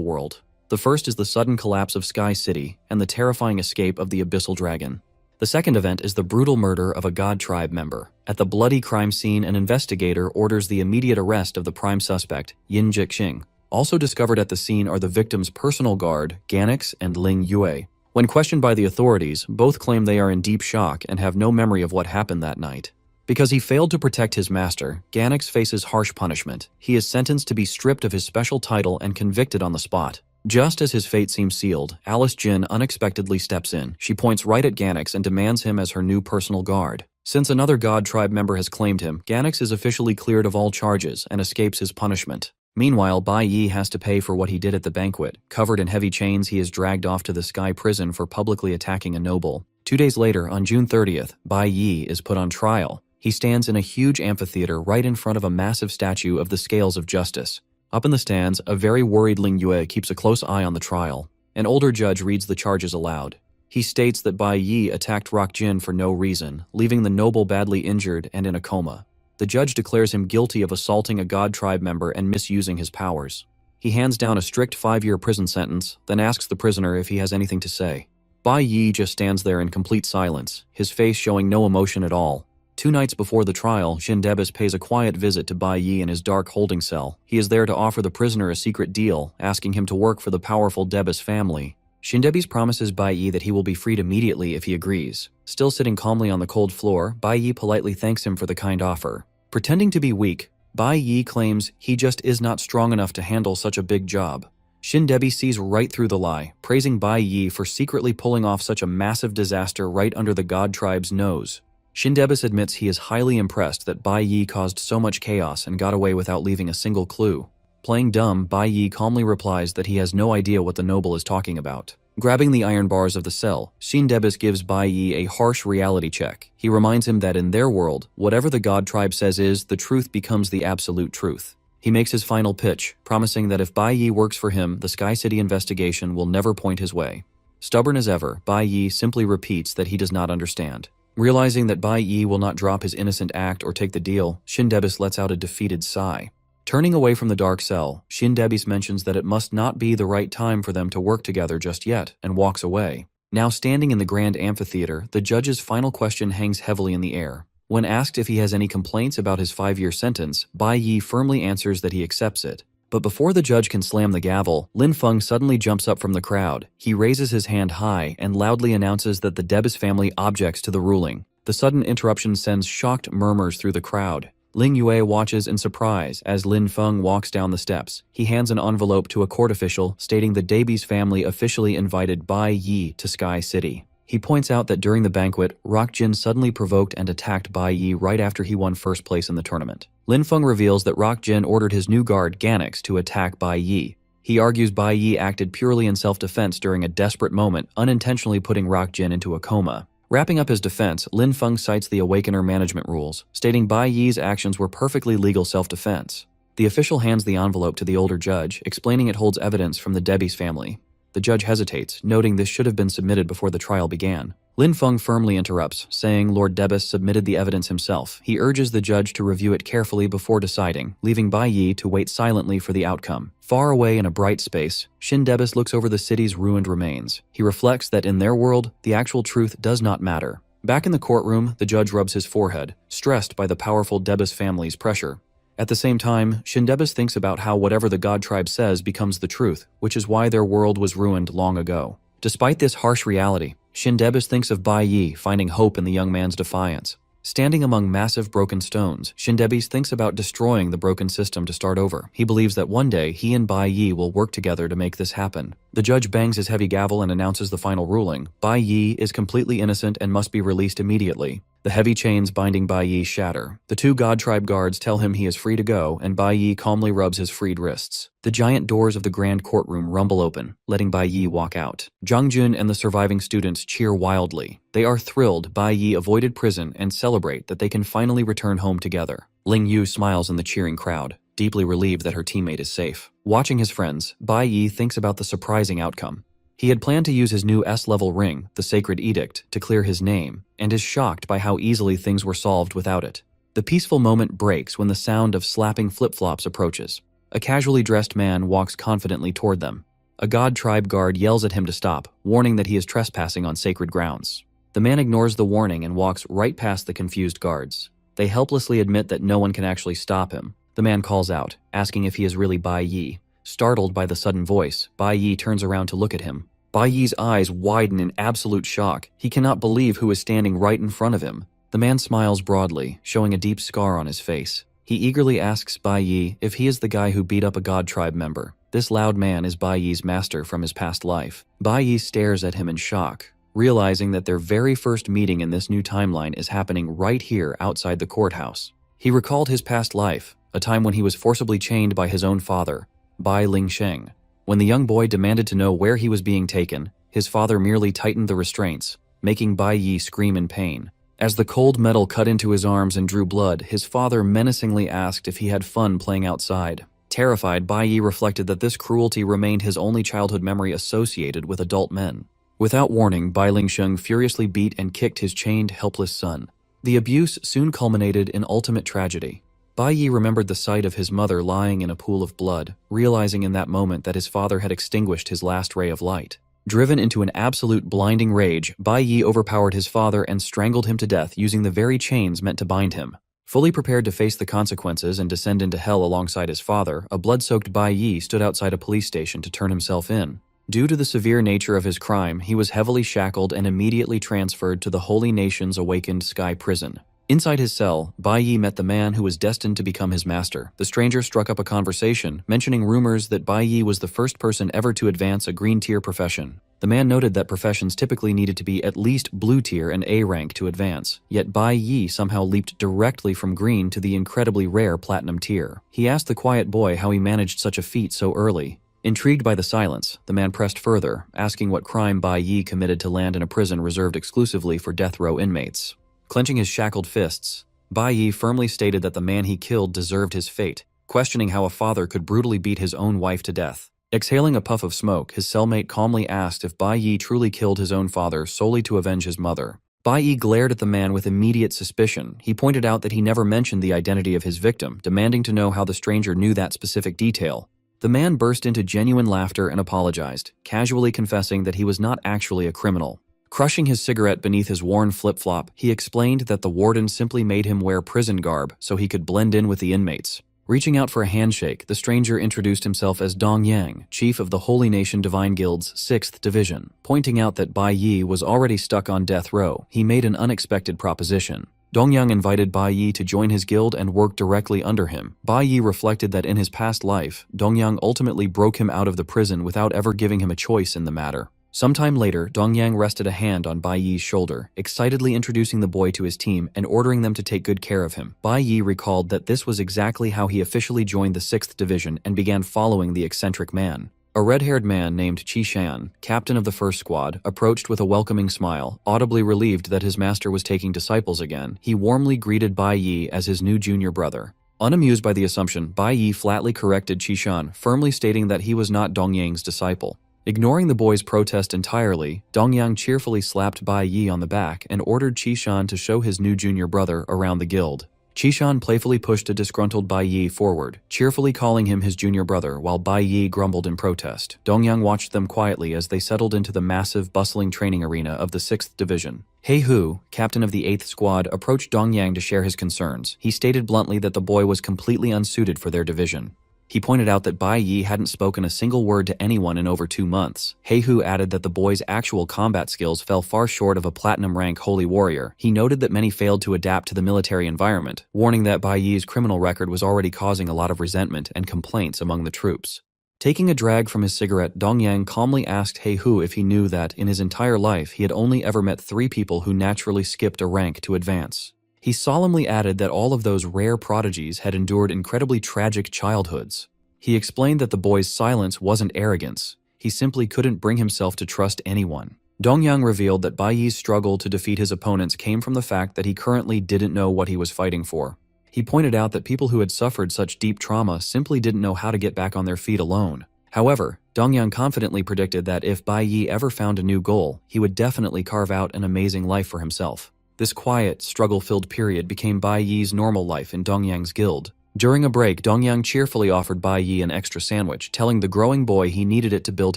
world. The first is the sudden collapse of Sky City and the terrifying escape of the Abyssal Dragon. The second event is the brutal murder of a God Tribe member. At the bloody crime scene, an investigator orders the immediate arrest of the prime suspect, Yin Zhiqing. Also discovered at the scene are the victim's personal guard, Ganix and Ling Yue. When questioned by the authorities, both claim they are in deep shock and have no memory of what happened that night. Because he failed to protect his master, Ganix faces harsh punishment. He is sentenced to be stripped of his special title and convicted on the spot. Just as his fate seems sealed, Alice Jin unexpectedly steps in. She points right at Ganix and demands him as her new personal guard. Since another God Tribe member has claimed him, Ganix is officially cleared of all charges and escapes his punishment. Meanwhile, Bai Yi has to pay for what he did at the banquet. Covered in heavy chains, he is dragged off to the Sky Prison for publicly attacking a noble. 2 days later, on June 30th, Bai Yi is put on trial. He stands in a huge amphitheater right in front of a massive statue of the Scales of Justice. Up in the stands, a very worried Ling Yue keeps a close eye on the trial. An older judge reads the charges aloud. He states that Bai Yi attacked Rak Jin for no reason, leaving the noble badly injured and in a coma. The judge declares him guilty of assaulting a God Tribe member and misusing his powers. He hands down a strict 5-year prison sentence, then asks the prisoner if he has anything to say. Bai Yi just stands there in complete silence, his face showing no emotion at all. 2 nights before the trial, Shin Dabis pays a quiet visit to Bai Yi in his dark holding cell. He is there to offer the prisoner a secret deal, asking him to work for the powerful Dabis family. Shin Dabis promises Bai Yi that he will be freed immediately if he agrees. Still sitting calmly on the cold floor, Bai Yi politely thanks him for the kind offer. Pretending to be weak, Bai Yi claims he just is not strong enough to handle such a big job. Shin Dabis sees right through the lie, praising Bai Yi for secretly pulling off such a massive disaster right under the God Tribe's nose. Shin Dabis admits he is highly impressed that Bai Yi caused so much chaos and got away without leaving a single clue. Playing dumb, Bai Yi calmly replies that he has no idea what the noble is talking about. Grabbing the iron bars of the cell, Shin-debis gives Bai Yi a harsh reality check. He reminds him that in their world, whatever the god tribe says is, the truth becomes the absolute truth. He makes his final pitch, promising that if Bai Yi works for him, the Sky City investigation will never point his way. Stubborn as ever, Bai Yi simply repeats that he does not understand. Realizing that Bai Yi will not drop his innocent act or take the deal, Shin-debis lets out a defeated sigh. Turning away from the dark cell, Shin-debis mentions that it must not be the right time for them to work together just yet, and walks away. Now standing in the grand amphitheater, the judge's final question hangs heavily in the air. When asked if he has any complaints about his 5-year sentence, Bai Yi firmly answers that he accepts it. But before the judge can slam the gavel, Lin Feng suddenly jumps up from the crowd. He raises his hand high and loudly announces that the Debis family objects to the ruling. The sudden interruption sends shocked murmurs through the crowd. Ling Yue watches in surprise as Lin Feng walks down the steps. He hands an envelope to a court official stating the Debis family officially invited Bai Yi to Sky City. He points out that during the banquet, Rock Jin suddenly provoked and attacked Bai Yi right after he won first place in the tournament. Lin Feng reveals that Rock Jin ordered his new guard, Ganix, to attack Bai Yi. He argues Bai Yi acted purely in self-defense during a desperate moment, unintentionally putting Rock Jin into a coma. Wrapping up his defense, Lin Feng cites the Awakener management rules, stating Bai Yi's actions were perfectly legal self-defense. The official hands the envelope to the older judge, explaining it holds evidence from the Debis family. The judge hesitates, noting this should have been submitted before the trial began. Lin Feng firmly interrupts, saying Lord Debis submitted the evidence himself. He urges the judge to review it carefully before deciding, leaving Bai Yi to wait silently for the outcome. Far away in a bright space, Shin-debis looks over the city's ruined remains. He reflects that in their world, the actual truth does not matter. Back in the courtroom, the judge rubs his forehead, stressed by the powerful Debis family's pressure. At the same time, Shin-debis thinks about how whatever the god tribe says becomes the truth, which is why their world was ruined long ago. Despite this harsh reality, Shin-debis thinks of Bai Yi finding hope in the young man's defiance. Standing among massive broken stones, Shin-debis thinks about destroying the broken system to start over. He believes that one day he and Bai Yi will work together to make this happen. The judge bangs his heavy gavel and announces the final ruling. Bai Yi is completely innocent and must be released immediately. The heavy chains binding Bai Yi shatter. The 2 god tribe guards tell him he is free to go, and Bai Yi calmly rubs his freed wrists. The giant doors of the grand courtroom rumble open, letting Bai Yi walk out. Zhang Jun and the surviving students cheer wildly. They are thrilled Bai Yi avoided prison and celebrate that they can finally return home together. Ling Yu smiles in the cheering crowd, deeply relieved that her teammate is safe. Watching his friends, Bai Yi thinks about the surprising outcome. He had planned to use his new S-level ring, the Sacred Edict, to clear his name, and is shocked by how easily things were solved without it. The peaceful moment breaks when the sound of slapping flip-flops approaches. A casually dressed man walks confidently toward them. A god tribe guard yells at him to stop, warning that he is trespassing on sacred grounds. The man ignores the warning and walks right past the confused guards. They helplessly admit that no one can actually stop him. The man calls out, asking if he is really Bai Yi. Startled by the sudden voice, Bai Yi turns around to look at him. Bai Yi's eyes widen in absolute shock. He cannot believe who is standing right in front of him. The man smiles broadly, showing a deep scar on his face. He eagerly asks Bai Yi if he is the guy who beat up a god tribe member. This loud man is Bai Yi's master from his past life. Bai Yi stares at him in shock, realizing that their very first meeting in this new timeline is happening right here outside the courthouse. He recalled his past life, a time when he was forcibly chained by his own father, Bai Lingsheng. When the young boy demanded to know where he was being taken, his father merely tightened the restraints, making Bai Yi scream in pain. As the cold metal cut into his arms and drew blood, his father menacingly asked if he had fun playing outside. Terrified, Bai Yi reflected that this cruelty remained his only childhood memory associated with adult men. Without warning, Bai Lingsheng furiously beat and kicked his chained, helpless son. The abuse soon culminated in ultimate tragedy. Bai Yi remembered the sight of his mother lying in a pool of blood, realizing in that moment that his father had extinguished his last ray of light. Driven into an absolute blinding rage, Bai Yi overpowered his father and strangled him to death using the very chains meant to bind him. Fully prepared to face the consequences and descend into hell alongside his father, a blood-soaked Bai Yi stood outside a police station to turn himself in. Due to the severe nature of his crime, he was heavily shackled and immediately transferred to the Holy Nation's Awakened Sky Prison. Inside his cell, Bai Yi met the man who was destined to become his master. The stranger struck up a conversation, mentioning rumors that Bai Yi was the first person ever to advance a green-tier profession. The man noted that professions typically needed to be at least blue tier and A rank to advance, yet Bai Yi somehow leaped directly from green to the incredibly rare platinum tier. He asked the quiet boy how he managed such a feat so early. Intrigued by the silence, the man pressed further, asking what crime Bai Yi committed to land in a prison reserved exclusively for death row inmates. Clenching his shackled fists, Bai Yi firmly stated that the man he killed deserved his fate, questioning how a father could brutally beat his own wife to death. Exhaling a puff of smoke, his cellmate calmly asked if Bai Yi truly killed his own father solely to avenge his mother. Bai Yi glared at the man with immediate suspicion. He pointed out that he never mentioned the identity of his victim, demanding to know how the stranger knew that specific detail. The man burst into genuine laughter and apologized, casually confessing that he was not actually a criminal. Crushing his cigarette beneath his worn flip-flop, he explained that the warden simply made him wear prison garb so he could blend in with the inmates. Reaching out for a handshake, the stranger introduced himself as Dong Yang, chief of the Holy Nation Divine Guild's 6th Division. Pointing out that Bai Yi was already stuck on death row, he made an unexpected proposition. Dong Yang invited Bai Yi to join his guild and work directly under him. Bai Yi reflected that in his past life, Dong Yang ultimately broke him out of the prison without ever giving him a choice in the matter. Sometime later, Dong Yang rested a hand on Bai Yi's shoulder, excitedly introducing the boy to his team and ordering them to take good care of him. Bai Yi recalled that this was exactly how he officially joined the 6th Division and began following the eccentric man. A red-haired man named Qi Shan, captain of the first squad, approached with a welcoming smile. Audibly relieved that his master was taking disciples again, he warmly greeted Bai Yi as his new junior brother. Unamused by the assumption, Bai Yi flatly corrected Qi Shan, firmly stating that he was not Dong Yang's disciple. Ignoring the boy's protest entirely, Dong Yang cheerfully slapped Bai Yi on the back and ordered Qi Shan to show his new junior brother around the guild. Qi Shan playfully pushed a disgruntled Bai Yi forward, cheerfully calling him his junior brother while Bai Yi grumbled in protest. Dong Yang watched them quietly as they settled into the massive, bustling training arena of the 6th Division. He Hu, captain of the 8th Squad, approached Dong Yang to share his concerns. He stated bluntly that the boy was completely unsuited for their division. He pointed out that Bai Yi hadn't spoken a single word to anyone in over 2 months. He Hu added that the boy's actual combat skills fell far short of a platinum rank holy warrior. He noted that many failed to adapt to the military environment, warning that Bai Yi's criminal record was already causing a lot of resentment and complaints among the troops. Taking a drag from his cigarette, Dong Yang calmly asked He Hu if he knew that, in his entire life, he had only ever met 3 people who naturally skipped a rank to advance. He solemnly added that all of those rare prodigies had endured incredibly tragic childhoods. He explained that the boy's silence wasn't arrogance. He simply couldn't bring himself to trust anyone. Dong Yang revealed that Bai Yi's struggle to defeat his opponents came from the fact that he currently didn't know what he was fighting for. He pointed out that people who had suffered such deep trauma simply didn't know how to get back on their feet alone. However, Dong Yang confidently predicted that if Bai Yi ever found a new goal, he would definitely carve out an amazing life for himself. This quiet, struggle-filled period became Bai Yi's normal life in Dong Yang's guild. During a break, Dong Yang cheerfully offered Bai Yi an extra sandwich, telling the growing boy he needed it to build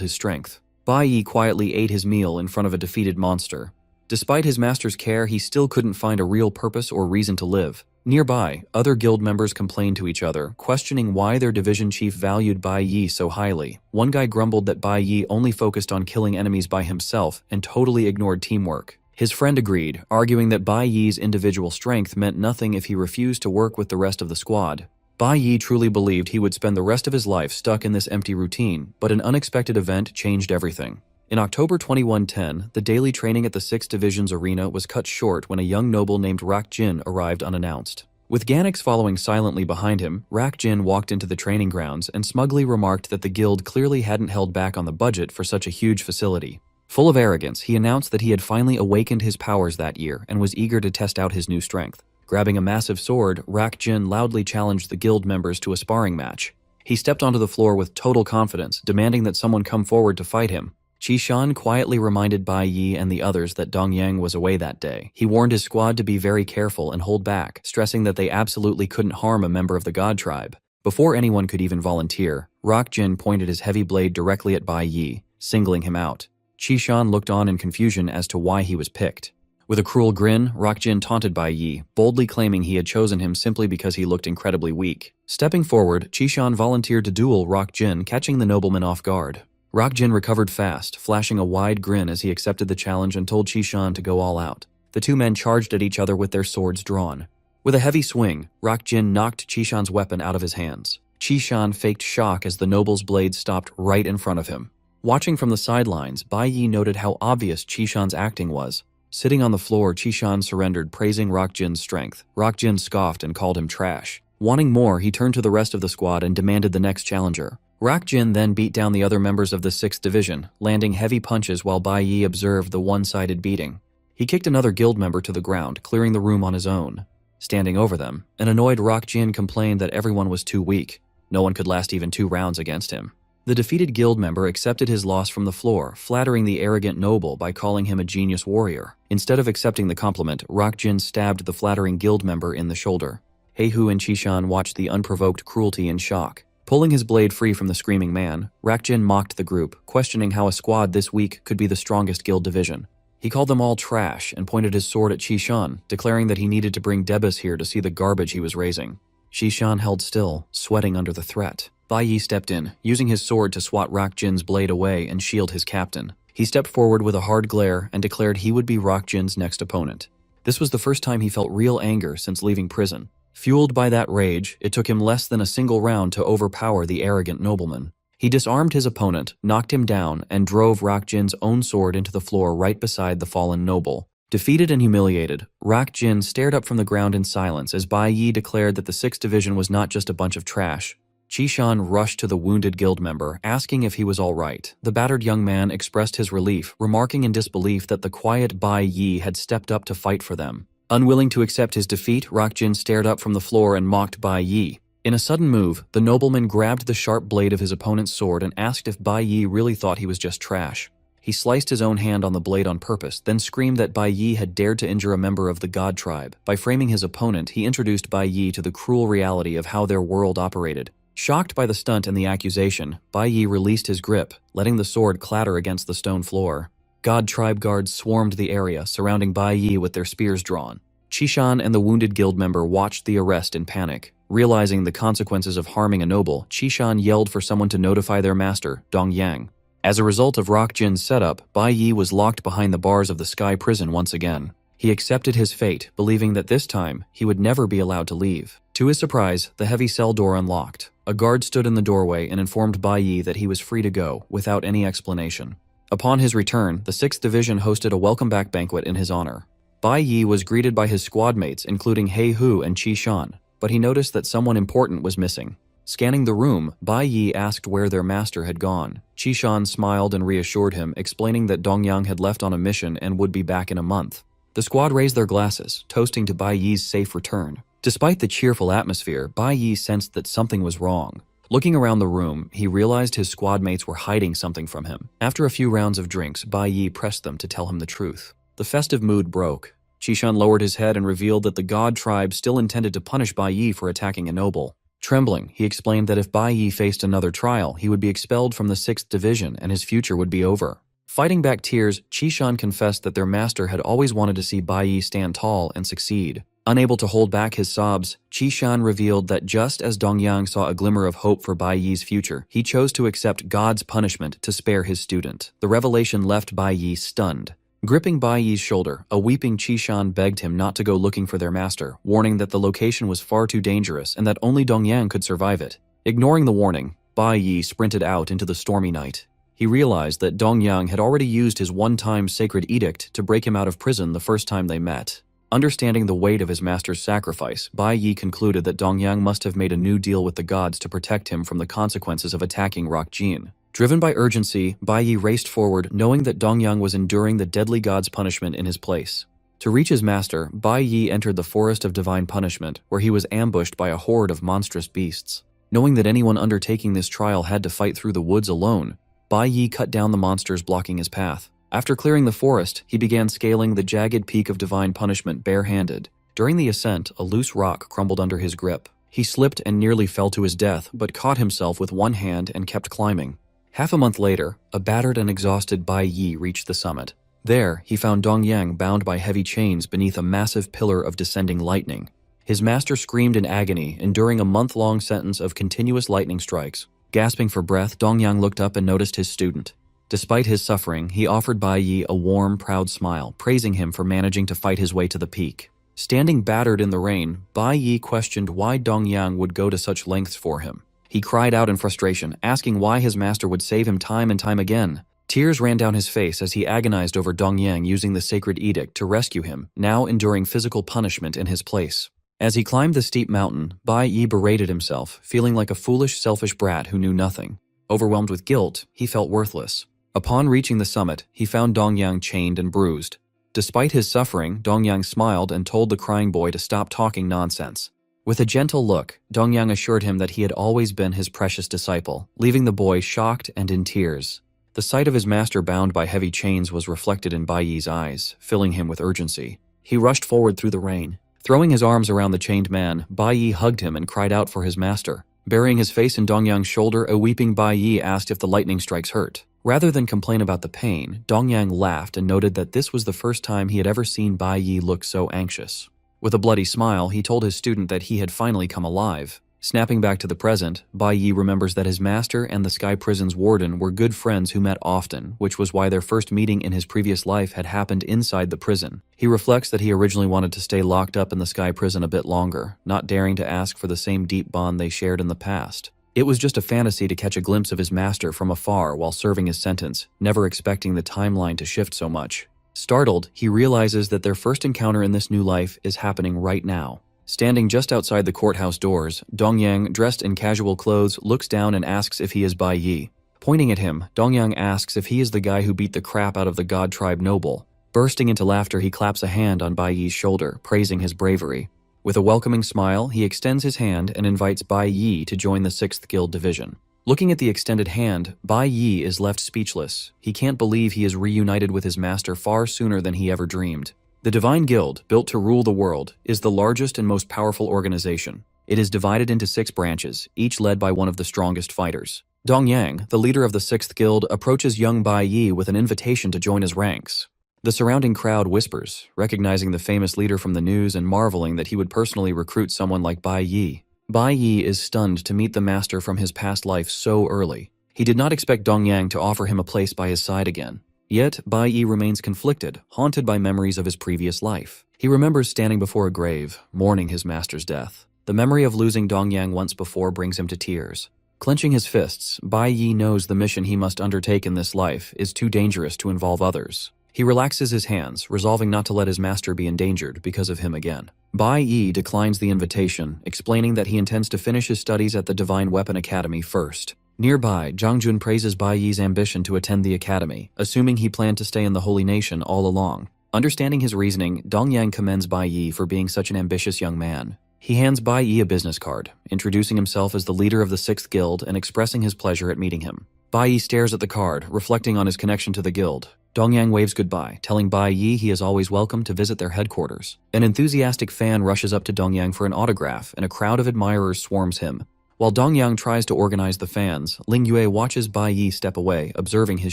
his strength. Bai Yi quietly ate his meal in front of a defeated monster. Despite his master's care, he still couldn't find a real purpose or reason to live. Nearby, other guild members complained to each other, questioning why their division chief valued Bai Yi so highly. One guy grumbled that Bai Yi only focused on killing enemies by himself and totally ignored teamwork. His friend agreed, arguing that Bai Yi's individual strength meant nothing if he refused to work with the rest of the squad. Bai Yi truly believed he would spend the rest of his life stuck in this empty routine, but an unexpected event changed everything. In October 2110, the daily training at the 6th Division's arena was cut short when a young noble named Rak Jin arrived unannounced. With Ganix following silently behind him, Rak Jin walked into the training grounds and smugly remarked that the guild clearly hadn't held back on the budget for such a huge facility. Full of arrogance, he announced that he had finally awakened his powers that year and was eager to test out his new strength. Grabbing a massive sword, Rak Jin loudly challenged the guild members to a sparring match. He stepped onto the floor with total confidence, demanding that someone come forward to fight him. Qi Shan quietly reminded Bai Yi and the others that Dong Yang was away that day. He warned his squad to be very careful and hold back, stressing that they absolutely couldn't harm a member of the God tribe. Before anyone could even volunteer, Rak Jin pointed his heavy blade directly at Bai Yi, singling him out. Qi Shan looked on in confusion as to why he was picked. With a cruel grin, Rak Jin taunted Bai Yi, boldly claiming he had chosen him simply because he looked incredibly weak. Stepping forward, Qi Shan volunteered to duel Rak Jin, catching the nobleman off guard. Rak Jin recovered fast, flashing a wide grin as he accepted the challenge and told Qi Shan to go all out. The two men charged at each other with their swords drawn. With a heavy swing, Rakjin knocked Qishan's weapon out of his hands. Qishan faked shock as the noble's blade stopped right in front of him. Watching from the sidelines, Bai Yi noted how obvious Qishan's acting was. Sitting on the floor, Qishan surrendered, praising Rakjin's strength. Rakjin scoffed and called him trash. Wanting more, he turned to the rest of the squad and demanded the next challenger. Rakjin then beat down the other members of the 6th Division, landing heavy punches while Bai Yi observed the one-sided beating. He kicked another guild member to the ground, clearing the room on his own. Standing over them, an annoyed Rakjin complained that everyone was too weak. No one could last even 2 rounds against him. The defeated guild member accepted his loss from the floor, flattering the arrogant noble by calling him a genius warrior. Instead of accepting the compliment, Rakjin stabbed the flattering guild member in the shoulder. Heihu and Qishan watched the unprovoked cruelty in shock. Pulling his blade free from the screaming man, Rakjin mocked the group, questioning how a squad this weak could be the strongest guild division. He called them all trash and pointed his sword at Qishan, declaring that he needed to bring Debus here to see the garbage he was raising. Qishan held still, sweating under the threat. Bai Yi stepped in, using his sword to swat Rakjin's blade away and shield his captain. He stepped forward with a hard glare and declared he would be Rakjin's next opponent. This was the first time he felt real anger since leaving prison. Fueled by that rage, it took him less than a single round to overpower the arrogant nobleman. He disarmed his opponent, knocked him down, and drove Rakjin's own sword into the floor right beside the fallen noble. Defeated and humiliated, Rakjin stared up from the ground in silence as Bai Yi declared that the 6th Division was not just a bunch of trash. Qishan rushed to the wounded guild member, asking if he was all right. The battered young man expressed his relief, remarking in disbelief that the quiet Bai Yi had stepped up to fight for them. Unwilling to accept his defeat, Rakjin stared up from the floor and mocked Bai Yi. In a sudden move, the nobleman grabbed the sharp blade of his opponent's sword and asked if Bai Yi really thought he was just trash. He sliced his own hand on the blade on purpose, then screamed that Bai Yi had dared to injure a member of the god tribe. By framing his opponent, he introduced Bai Yi to the cruel reality of how their world operated. Shocked by the stunt and the accusation, Bai Yi released his grip, letting the sword clatter against the stone floor. God tribe guards swarmed the area, surrounding Bai Yi with their spears drawn. Qishan and the wounded guild member watched the arrest in panic. Realizing the consequences of harming a noble, Qishan yelled for someone to notify their master, Dongyang. As a result of Rakjin's setup, Bai Yi was locked behind the bars of the Sky Prison once again. He accepted his fate, believing that this time, he would never be allowed to leave. To his surprise, the heavy cell door unlocked. A guard stood in the doorway and informed Bai Yi that he was free to go, without any explanation. Upon his return, the 6th Division hosted a welcome-back banquet in his honor. Bai Yi was greeted by his squad mates, including Heihu and Qishan, but he noticed that someone important was missing. Scanning the room, Bai Yi asked where their master had gone. Qishan smiled and reassured him, explaining that Dongyang had left on a mission and would be back in a month. The squad raised their glasses, toasting to Bai Yi's safe return. Despite the cheerful atmosphere, Bai Yi sensed that something was wrong. Looking around the room, he realized his squad mates were hiding something from him. After a few rounds of drinks, Bai Yi pressed them to tell him the truth. The festive mood broke. Qishan lowered his head and revealed that the god tribe still intended to punish Bai Yi for attacking a noble. Trembling, he explained that if Bai Yi faced another trial, he would be expelled from the 6th Division and his future would be over. Fighting back tears, Qishan confessed that their master had always wanted to see Bai Yi stand tall and succeed. Unable to hold back his sobs, Qishan revealed that just as Dongyang saw a glimmer of hope for Bai Yi's future, he chose to accept God's punishment to spare his student. The revelation left Bai Yi stunned. Gripping Bai Yi's shoulder, a weeping Qishan begged him not to go looking for their master, warning that the location was far too dangerous and that only Dongyang could survive it. Ignoring the warning, Bai Yi sprinted out into the stormy night. He realized that Dongyang had already used his one-time sacred edict to break him out of prison the first time they met. Understanding the weight of his master's sacrifice, Bai Yi concluded that Dongyang must have made a new deal with the gods to protect him from the consequences of attacking Rakjin. Driven by urgency, Bai Yi raced forward, knowing that Dongyang was enduring the deadly god's punishment in his place. To reach his master, Bai Yi entered the Forest of Divine Punishment, where he was ambushed by a horde of monstrous beasts. Knowing that anyone undertaking this trial had to fight through the woods alone, Bai Yi cut down the monsters blocking his path. After clearing the forest, he began scaling the jagged peak of Divine Punishment barehanded. During the ascent, a loose rock crumbled under his grip. He slipped and nearly fell to his death, but caught himself with one hand and kept climbing. Half a month later, a battered and exhausted Bai Yi reached the summit. There, he found Dongyang bound by heavy chains beneath a massive pillar of descending lightning. His master screamed in agony, enduring a month-long sentence of continuous lightning strikes. Gasping for breath, Dongyang looked up and noticed his student. Despite his suffering, he offered Bai Yi a warm, proud smile, praising him for managing to fight his way to the peak. Standing battered in the rain, Bai Yi questioned why Dongyang would go to such lengths for him. He cried out in frustration, asking why his master would save him time and time again. Tears ran down his face as he agonized over Dongyang using the sacred edict to rescue him, now enduring physical punishment in his place. As he climbed the steep mountain, Bai Yi berated himself, feeling like a foolish, selfish brat who knew nothing. Overwhelmed with guilt, he felt worthless. Upon reaching the summit, he found Dongyang chained and bruised. Despite his suffering, Dongyang smiled and told the crying boy to stop talking nonsense. With a gentle look, Dongyang assured him that he had always been his precious disciple, leaving the boy shocked and in tears. The sight of his master bound by heavy chains was reflected in Bai Yi's eyes, filling him with urgency. He rushed forward through the rain. Throwing his arms around the chained man, Bai Yi hugged him and cried out for his master. Burying his face in Dongyang's shoulder, a weeping Bai Yi asked if the lightning strikes hurt. Rather than complain about the pain, Dongyang laughed and noted that this was the first time he had ever seen Bai Yi look so anxious. With a bloody smile, he told his student that he had finally come alive. Snapping back to the present, Bai Yi remembers that his master and the Sky Prison's warden were good friends who met often, which was why their first meeting in his previous life had happened inside the prison. He reflects that he originally wanted to stay locked up in the Sky Prison a bit longer, not daring to ask for the same deep bond they shared in the past. It was just a fantasy to catch a glimpse of his master from afar while serving his sentence, never expecting the timeline to shift so much. Startled, he realizes that their first encounter in this new life is happening right now. Standing just outside the courthouse doors, Dongyang, dressed in casual clothes, looks down and asks if he is Bai Yi. Pointing at him, Dongyang asks if he is the guy who beat the crap out of the God Tribe noble. Bursting into laughter, he claps a hand on Bai Yi's shoulder, praising his bravery. With a welcoming smile, he extends his hand and invites Bai Yi to join the 6th Guild Division. Looking at the extended hand, Bai Yi is left speechless. He can't believe he is reunited with his master far sooner than he ever dreamed. The Divine Guild, built to rule the world, is the largest and most powerful organization. It is divided into 6 branches, each led by one of the strongest fighters. Dongyang, the leader of the 6th Guild, approaches young Bai Yi with an invitation to join his ranks. The surrounding crowd whispers, recognizing the famous leader from the news and marveling that he would personally recruit someone like Bai Yi. Bai Yi is stunned to meet the master from his past life so early. He did not expect Dongyang to offer him a place by his side again. Yet, Bai Yi remains conflicted, haunted by memories of his previous life. He remembers standing before a grave, mourning his master's death. The memory of losing Dongyang once before brings him to tears. Clenching his fists, Bai Yi knows the mission he must undertake in this life is too dangerous to involve others. He relaxes his hands, resolving not to let his master be endangered because of him again. Bai Yi declines the invitation, explaining that he intends to finish his studies at the Divine Weapon Academy first. Nearby, Zhang Jun praises Bai Yi's ambition to attend the academy, assuming he planned to stay in the Holy Nation all along. Understanding his reasoning, Dongyang commends Bai Yi for being such an ambitious young man. He hands Bai Yi a business card, introducing himself as the leader of the 6th Guild and expressing his pleasure at meeting him. Bai Yi stares at the card, reflecting on his connection to the guild. Dongyang waves goodbye, telling Bai Yi he is always welcome to visit their headquarters. An enthusiastic fan rushes up to Dongyang for an autograph, and a crowd of admirers swarms him. While Dongyang tries to organize the fans, Ling Yue watches Bai Yi step away, observing his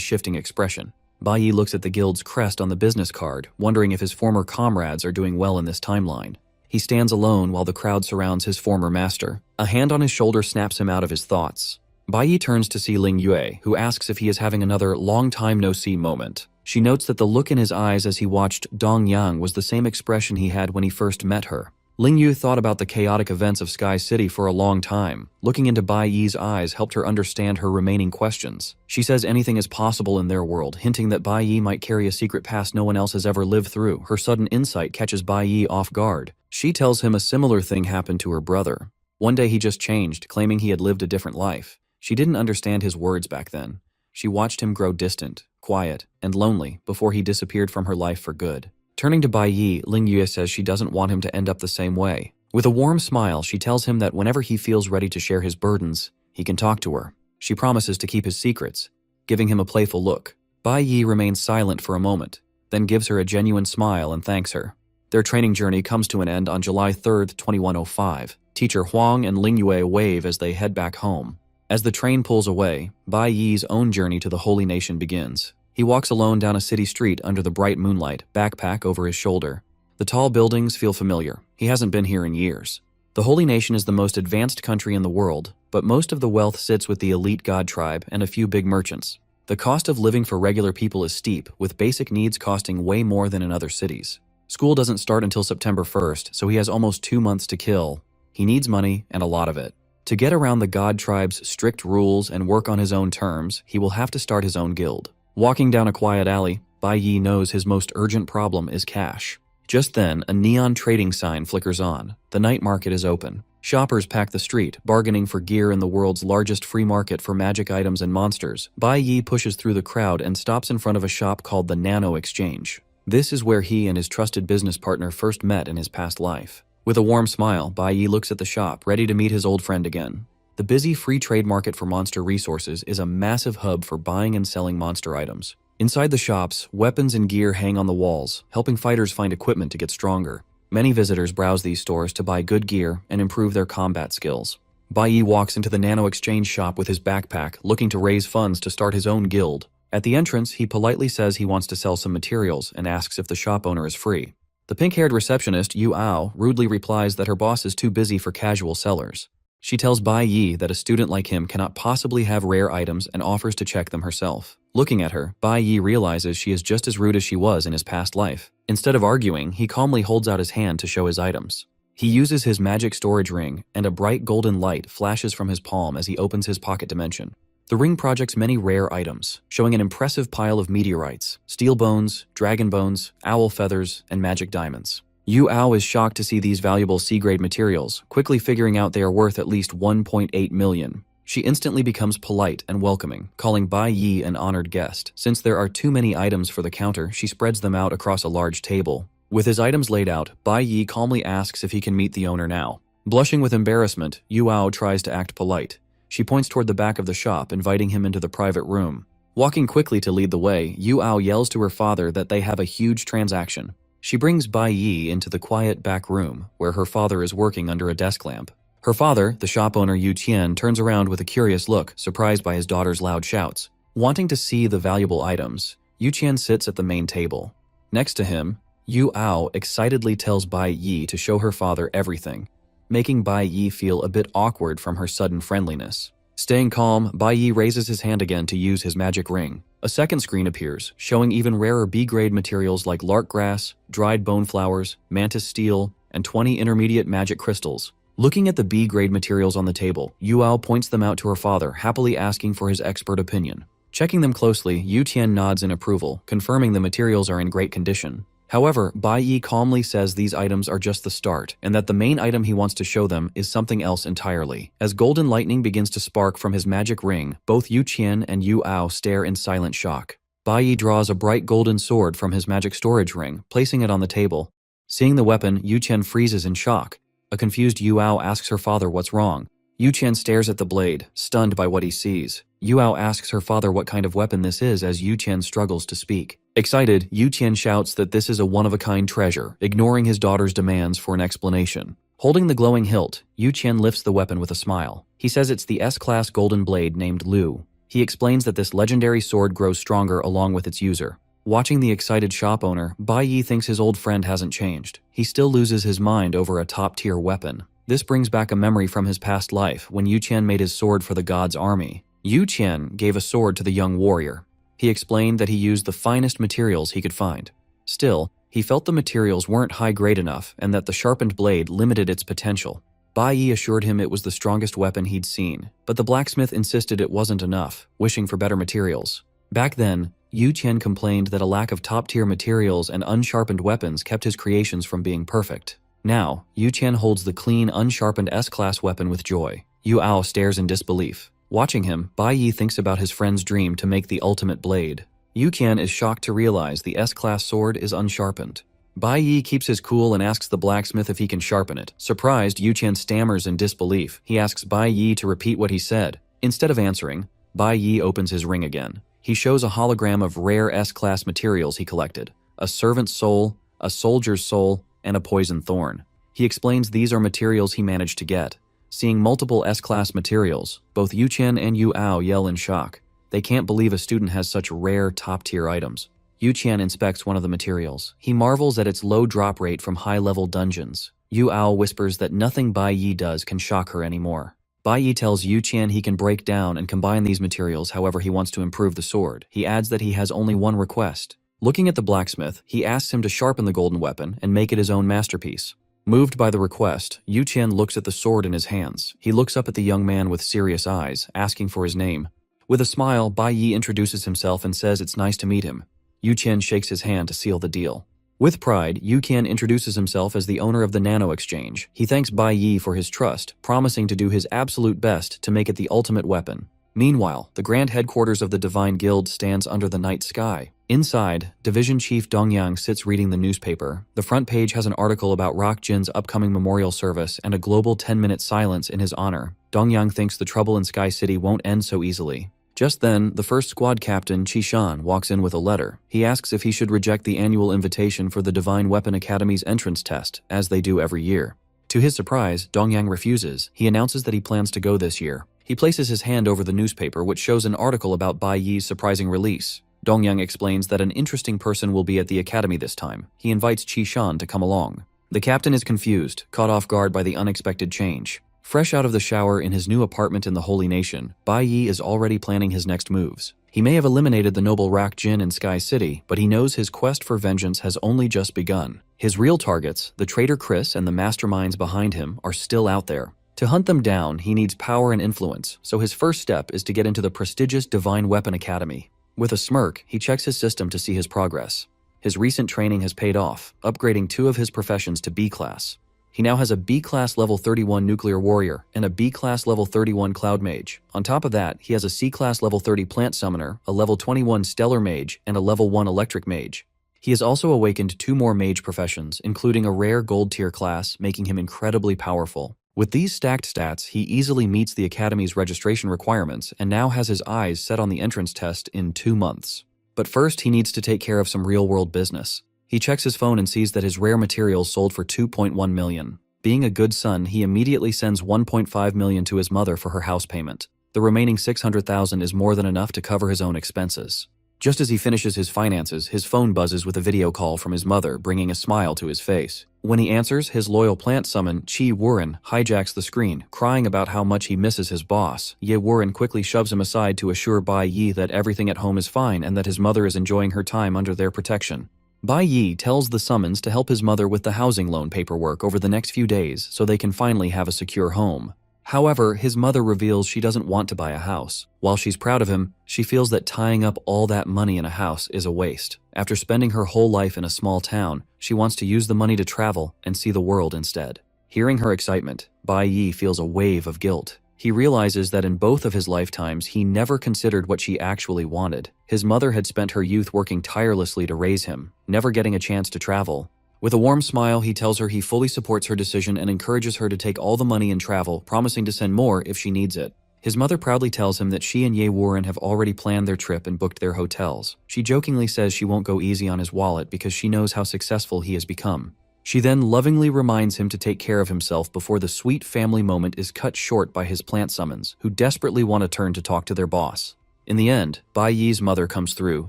shifting expression. Bai Yi looks at the guild's crest on the business card, wondering if his former comrades are doing well in this timeline. He stands alone while the crowd surrounds his former master. A hand on his shoulder snaps him out of his thoughts. Bai Yi turns to see Ling Yue, who asks if he is having another long-time-no-see moment. She notes that the look in his eyes as he watched Dongyang was the same expression he had when he first met her. Ling Yu thought about the chaotic events of Sky City for a long time. Looking into Bai Yi's eyes helped her understand her remaining questions. She says anything is possible in their world, hinting that Bai Yi might carry a secret past no one else has ever lived through. Her sudden insight catches Bai Yi off guard. She tells him a similar thing happened to her brother. One day he just changed, claiming he had lived a different life. She didn't understand his words back then. She watched him grow distant, quiet, and lonely before he disappeared from her life for good. Turning to Bai Yi, Ling Yue says she doesn't want him to end up the same way. With a warm smile, she tells him that whenever he feels ready to share his burdens, he can talk to her. She promises to keep his secrets, giving him a playful look. Bai Yi remains silent for a moment, then gives her a genuine smile and thanks her. Their training journey comes to an end on July 3rd, 2105. Teacher Huang and Ling Yue wave as they head back home. As the train pulls away, Bai Yi's own journey to the Holy Nation begins. He walks alone down a city street under the bright moonlight, backpack over his shoulder. The tall buildings feel familiar. He hasn't been here in years. The Holy Nation is the most advanced country in the world, but most of the wealth sits with the elite God tribe and a few big merchants. The cost of living for regular people is steep, with basic needs costing way more than in other cities. School doesn't start until September 1st, so he has almost 2 months to kill. He needs money, and a lot of it. To get around the God Tribe's strict rules and work on his own terms, he will have to start his own guild. Walking down a quiet alley, Bai Yi knows his most urgent problem is cash. Just then, a neon trading sign flickers on. The night market is open. Shoppers pack the street, bargaining for gear in the world's largest free market for magic items and monsters. Bai Yi pushes through the crowd and stops in front of a shop called the Nano Exchange. This is where he and his trusted business partner first met in his past life. With a warm smile, Bai Yi looks at the shop, ready to meet his old friend again. The busy free trade market for monster resources is a massive hub for buying and selling monster items. Inside the shops, weapons and gear hang on the walls, helping fighters find equipment to get stronger. Many visitors browse these stores to buy good gear and improve their combat skills. Bai Yi walks into the Nano Exchange shop with his backpack, looking to raise funds to start his own guild. At the entrance, he politely says he wants to sell some materials and asks if the shop owner is free. The pink-haired receptionist, Yu Ao, rudely replies that her boss is too busy for casual sellers. She tells Bai Yi that a student like him cannot possibly have rare items and offers to check them herself. Looking at her, Bai Yi realizes she is just as rude as she was in his past life. Instead of arguing, he calmly holds out his hand to show his items. He uses his magic storage ring, and a bright golden light flashes from his palm as he opens his pocket dimension. The ring projects many rare items, showing an impressive pile of meteorites, steel bones, dragon bones, owl feathers, and magic diamonds. Yu Ao is shocked to see these valuable C-grade materials, quickly figuring out they are worth at least 1.8 million. She instantly becomes polite and welcoming, calling Bai Yi an honored guest. Since there are too many items for the counter, she spreads them out across a large table. With his items laid out, Bai Yi calmly asks if he can meet the owner now. Blushing with embarrassment, Yu Ao tries to act polite. She points toward the back of the shop, inviting him into the private room. Walking quickly to lead the way, Yu Ao yells to her father that they have a huge transaction. She brings Bai Yi into the quiet back room, where her father is working under a desk lamp. Her father, the shop owner Yu Qian, turns around with a curious look, surprised by his daughter's loud shouts. Wanting to see the valuable items, Yu Qian sits at the main table. Next to him, Yu Ao excitedly tells Bai Yi to show her father everything, making Bai Yi feel a bit awkward from her sudden friendliness. Staying calm, Bai Yi raises his hand again to use his magic ring. A second screen appears, showing even rarer B-grade materials like lark grass, dried bone flowers, mantis steel, and 20 intermediate magic crystals. Looking at the B-grade materials on the table, Yu Ao points them out to her father, happily asking for his expert opinion. Checking them closely, Yu Tian nods in approval, confirming the materials are in great condition. However, Bai Yi calmly says these items are just the start, and that the main item he wants to show them is something else entirely. As golden lightning begins to spark from his magic ring, both Yu Qian and Yu Ao stare in silent shock. Bai Yi draws a bright golden sword from his magic storage ring, placing it on the table. Seeing the weapon, Yu Qian freezes in shock. A confused Yu Ao asks her father what's wrong. Yu Qian stares at the blade, stunned by what he sees. Yu Ao asks her father what kind of weapon this is as Yu Qian struggles to speak. Excited, Yu Qian shouts that this is a one-of-a-kind treasure, ignoring his daughter's demands for an explanation. Holding the glowing hilt, Yu Qian lifts the weapon with a smile. He says it's the S-class golden blade named Lu. He explains that this legendary sword grows stronger along with its user. Watching the excited shop owner, Bai Yi thinks his old friend hasn't changed. He still loses his mind over a top-tier weapon. This brings back a memory from his past life when Yu Qian made his sword for the god's army. Yu Qian gave a sword to the young warrior. He explained that he used the finest materials he could find. Still, he felt the materials weren't high-grade enough and that the sharpened blade limited its potential. Bai Yi assured him it was the strongest weapon he'd seen, but the blacksmith insisted it wasn't enough, wishing for better materials. Back then, Yu Qian complained that a lack of top-tier materials and unsharpened weapons kept his creations from being perfect. Now, Yu Qian holds the clean, unsharpened S-class weapon with joy. Yu Ao stares in disbelief. Watching him, Bai Yi thinks about his friend's dream to make the ultimate blade. Yu Qian is shocked to realize the S-class sword is unsharpened. Bai Yi keeps his cool and asks the blacksmith if he can sharpen it. Surprised, Yu Qian stammers in disbelief. He asks Bai Yi to repeat what he said. Instead of answering, Bai Yi opens his ring again. He shows a hologram of rare S-class materials he collected: a servant's soul, a soldier's soul, and a poison thorn. He explains these are materials he managed to get. Seeing multiple S-class materials, both Yu Qian and Yu Ao yell in shock. They can't believe a student has such rare, top-tier items. Yu Qian inspects one of the materials. He marvels at its low drop rate from high-level dungeons. Yu Ao whispers that nothing Bai Yi does can shock her anymore. Bai Yi tells Yu Qian he can break down and combine these materials however he wants to improve the sword. He adds that he has only one request. Looking at the blacksmith, he asks him to sharpen the golden weapon and make it his own masterpiece. Moved by the request, Yu Qian looks at the sword in his hands. He looks up at the young man with serious eyes, asking for his name. With a smile, Bai Yi introduces himself and says it's nice to meet him. Yu Qian shakes his hand to seal the deal. With pride, Yu Qian introduces himself as the owner of the Nano Exchange. He thanks Bai Yi for his trust, promising to do his absolute best to make it the ultimate weapon. Meanwhile, the grand headquarters of the Divine Guild stands under the night sky. Inside, Division Chief Dongyang sits reading the newspaper. The front page has an article about Rock Jin's upcoming memorial service and a global 10-minute silence in his honor. Dongyang thinks the trouble in Sky City won't end so easily. Just then, the first squad captain, Qishan, walks in with a letter. He asks if he should reject the annual invitation for the Divine Weapon Academy's entrance test, as they do every year. To his surprise, Dongyang refuses. He announces that he plans to go this year. He places his hand over the newspaper, which shows an article about Bai Yi's surprising release. Dongyang explains that an interesting person will be at the academy this time. He invites Qishan to come along. The captain is confused, caught off guard by the unexpected change. Fresh out of the shower in his new apartment in the Holy Nation, Bai Yi is already planning his next moves. He may have eliminated the noble Rock Jin in Sky City, but he knows his quest for vengeance has only just begun. His real targets, the traitor Chris and the masterminds behind him, are still out there. To hunt them down, he needs power and influence, so his first step is to get into the prestigious Divine Weapon Academy. With a smirk, he checks his system to see his progress. His recent training has paid off, upgrading 2 of his professions to B-Class. He now has a B-Class level 31 Nuclear Warrior and a B-Class level 31 Cloud Mage. On top of that, he has a C-Class level 30 Plant Summoner, a level 21 Stellar Mage, and a level 1 Electric Mage. He has also awakened 2 more mage professions, including a rare gold tier class, making him incredibly powerful. With these stacked stats, he easily meets the Academy's registration requirements and now has his eyes set on the entrance test in 2 months. But first, he needs to take care of some real-world business. He checks his phone and sees that his rare materials sold for 2.1 million. Being a good son, he immediately sends 1.5 million to his mother for her house payment. The remaining 600,000 is more than enough to cover his own expenses. Just as he finishes his finances, his phone buzzes with a video call from his mother, bringing a smile to his face. When he answers, his loyal plant summon, Chi Wuren, hijacks the screen, crying about how much he misses his boss. Ye Wuren quickly shoves him aside to assure Bai Yi that everything at home is fine and that his mother is enjoying her time under their protection. Bai Yi tells the summons to help his mother with the housing loan paperwork over the next few days so they can finally have a secure home. However, his mother reveals she doesn't want to buy a house. While she's proud of him, she feels that tying up all that money in a house is a waste. After spending her whole life in a small town, she wants to use the money to travel and see the world instead. Hearing her excitement, Bai Yi feels a wave of guilt. He realizes that in both of his lifetimes, he never considered what she actually wanted. His mother had spent her youth working tirelessly to raise him, never getting a chance to travel. With a warm smile, he tells her he fully supports her decision and encourages her to take all the money and travel, promising to send more if she needs it. His mother proudly tells him that she and Ye Wuren have already planned their trip and booked their hotels. She jokingly says she won't go easy on his wallet because she knows how successful he has become. She then lovingly reminds him to take care of himself before the sweet family moment is cut short by his plant summons, who desperately want a turn to talk to their boss. In the end, Bai Yi's mother comes through,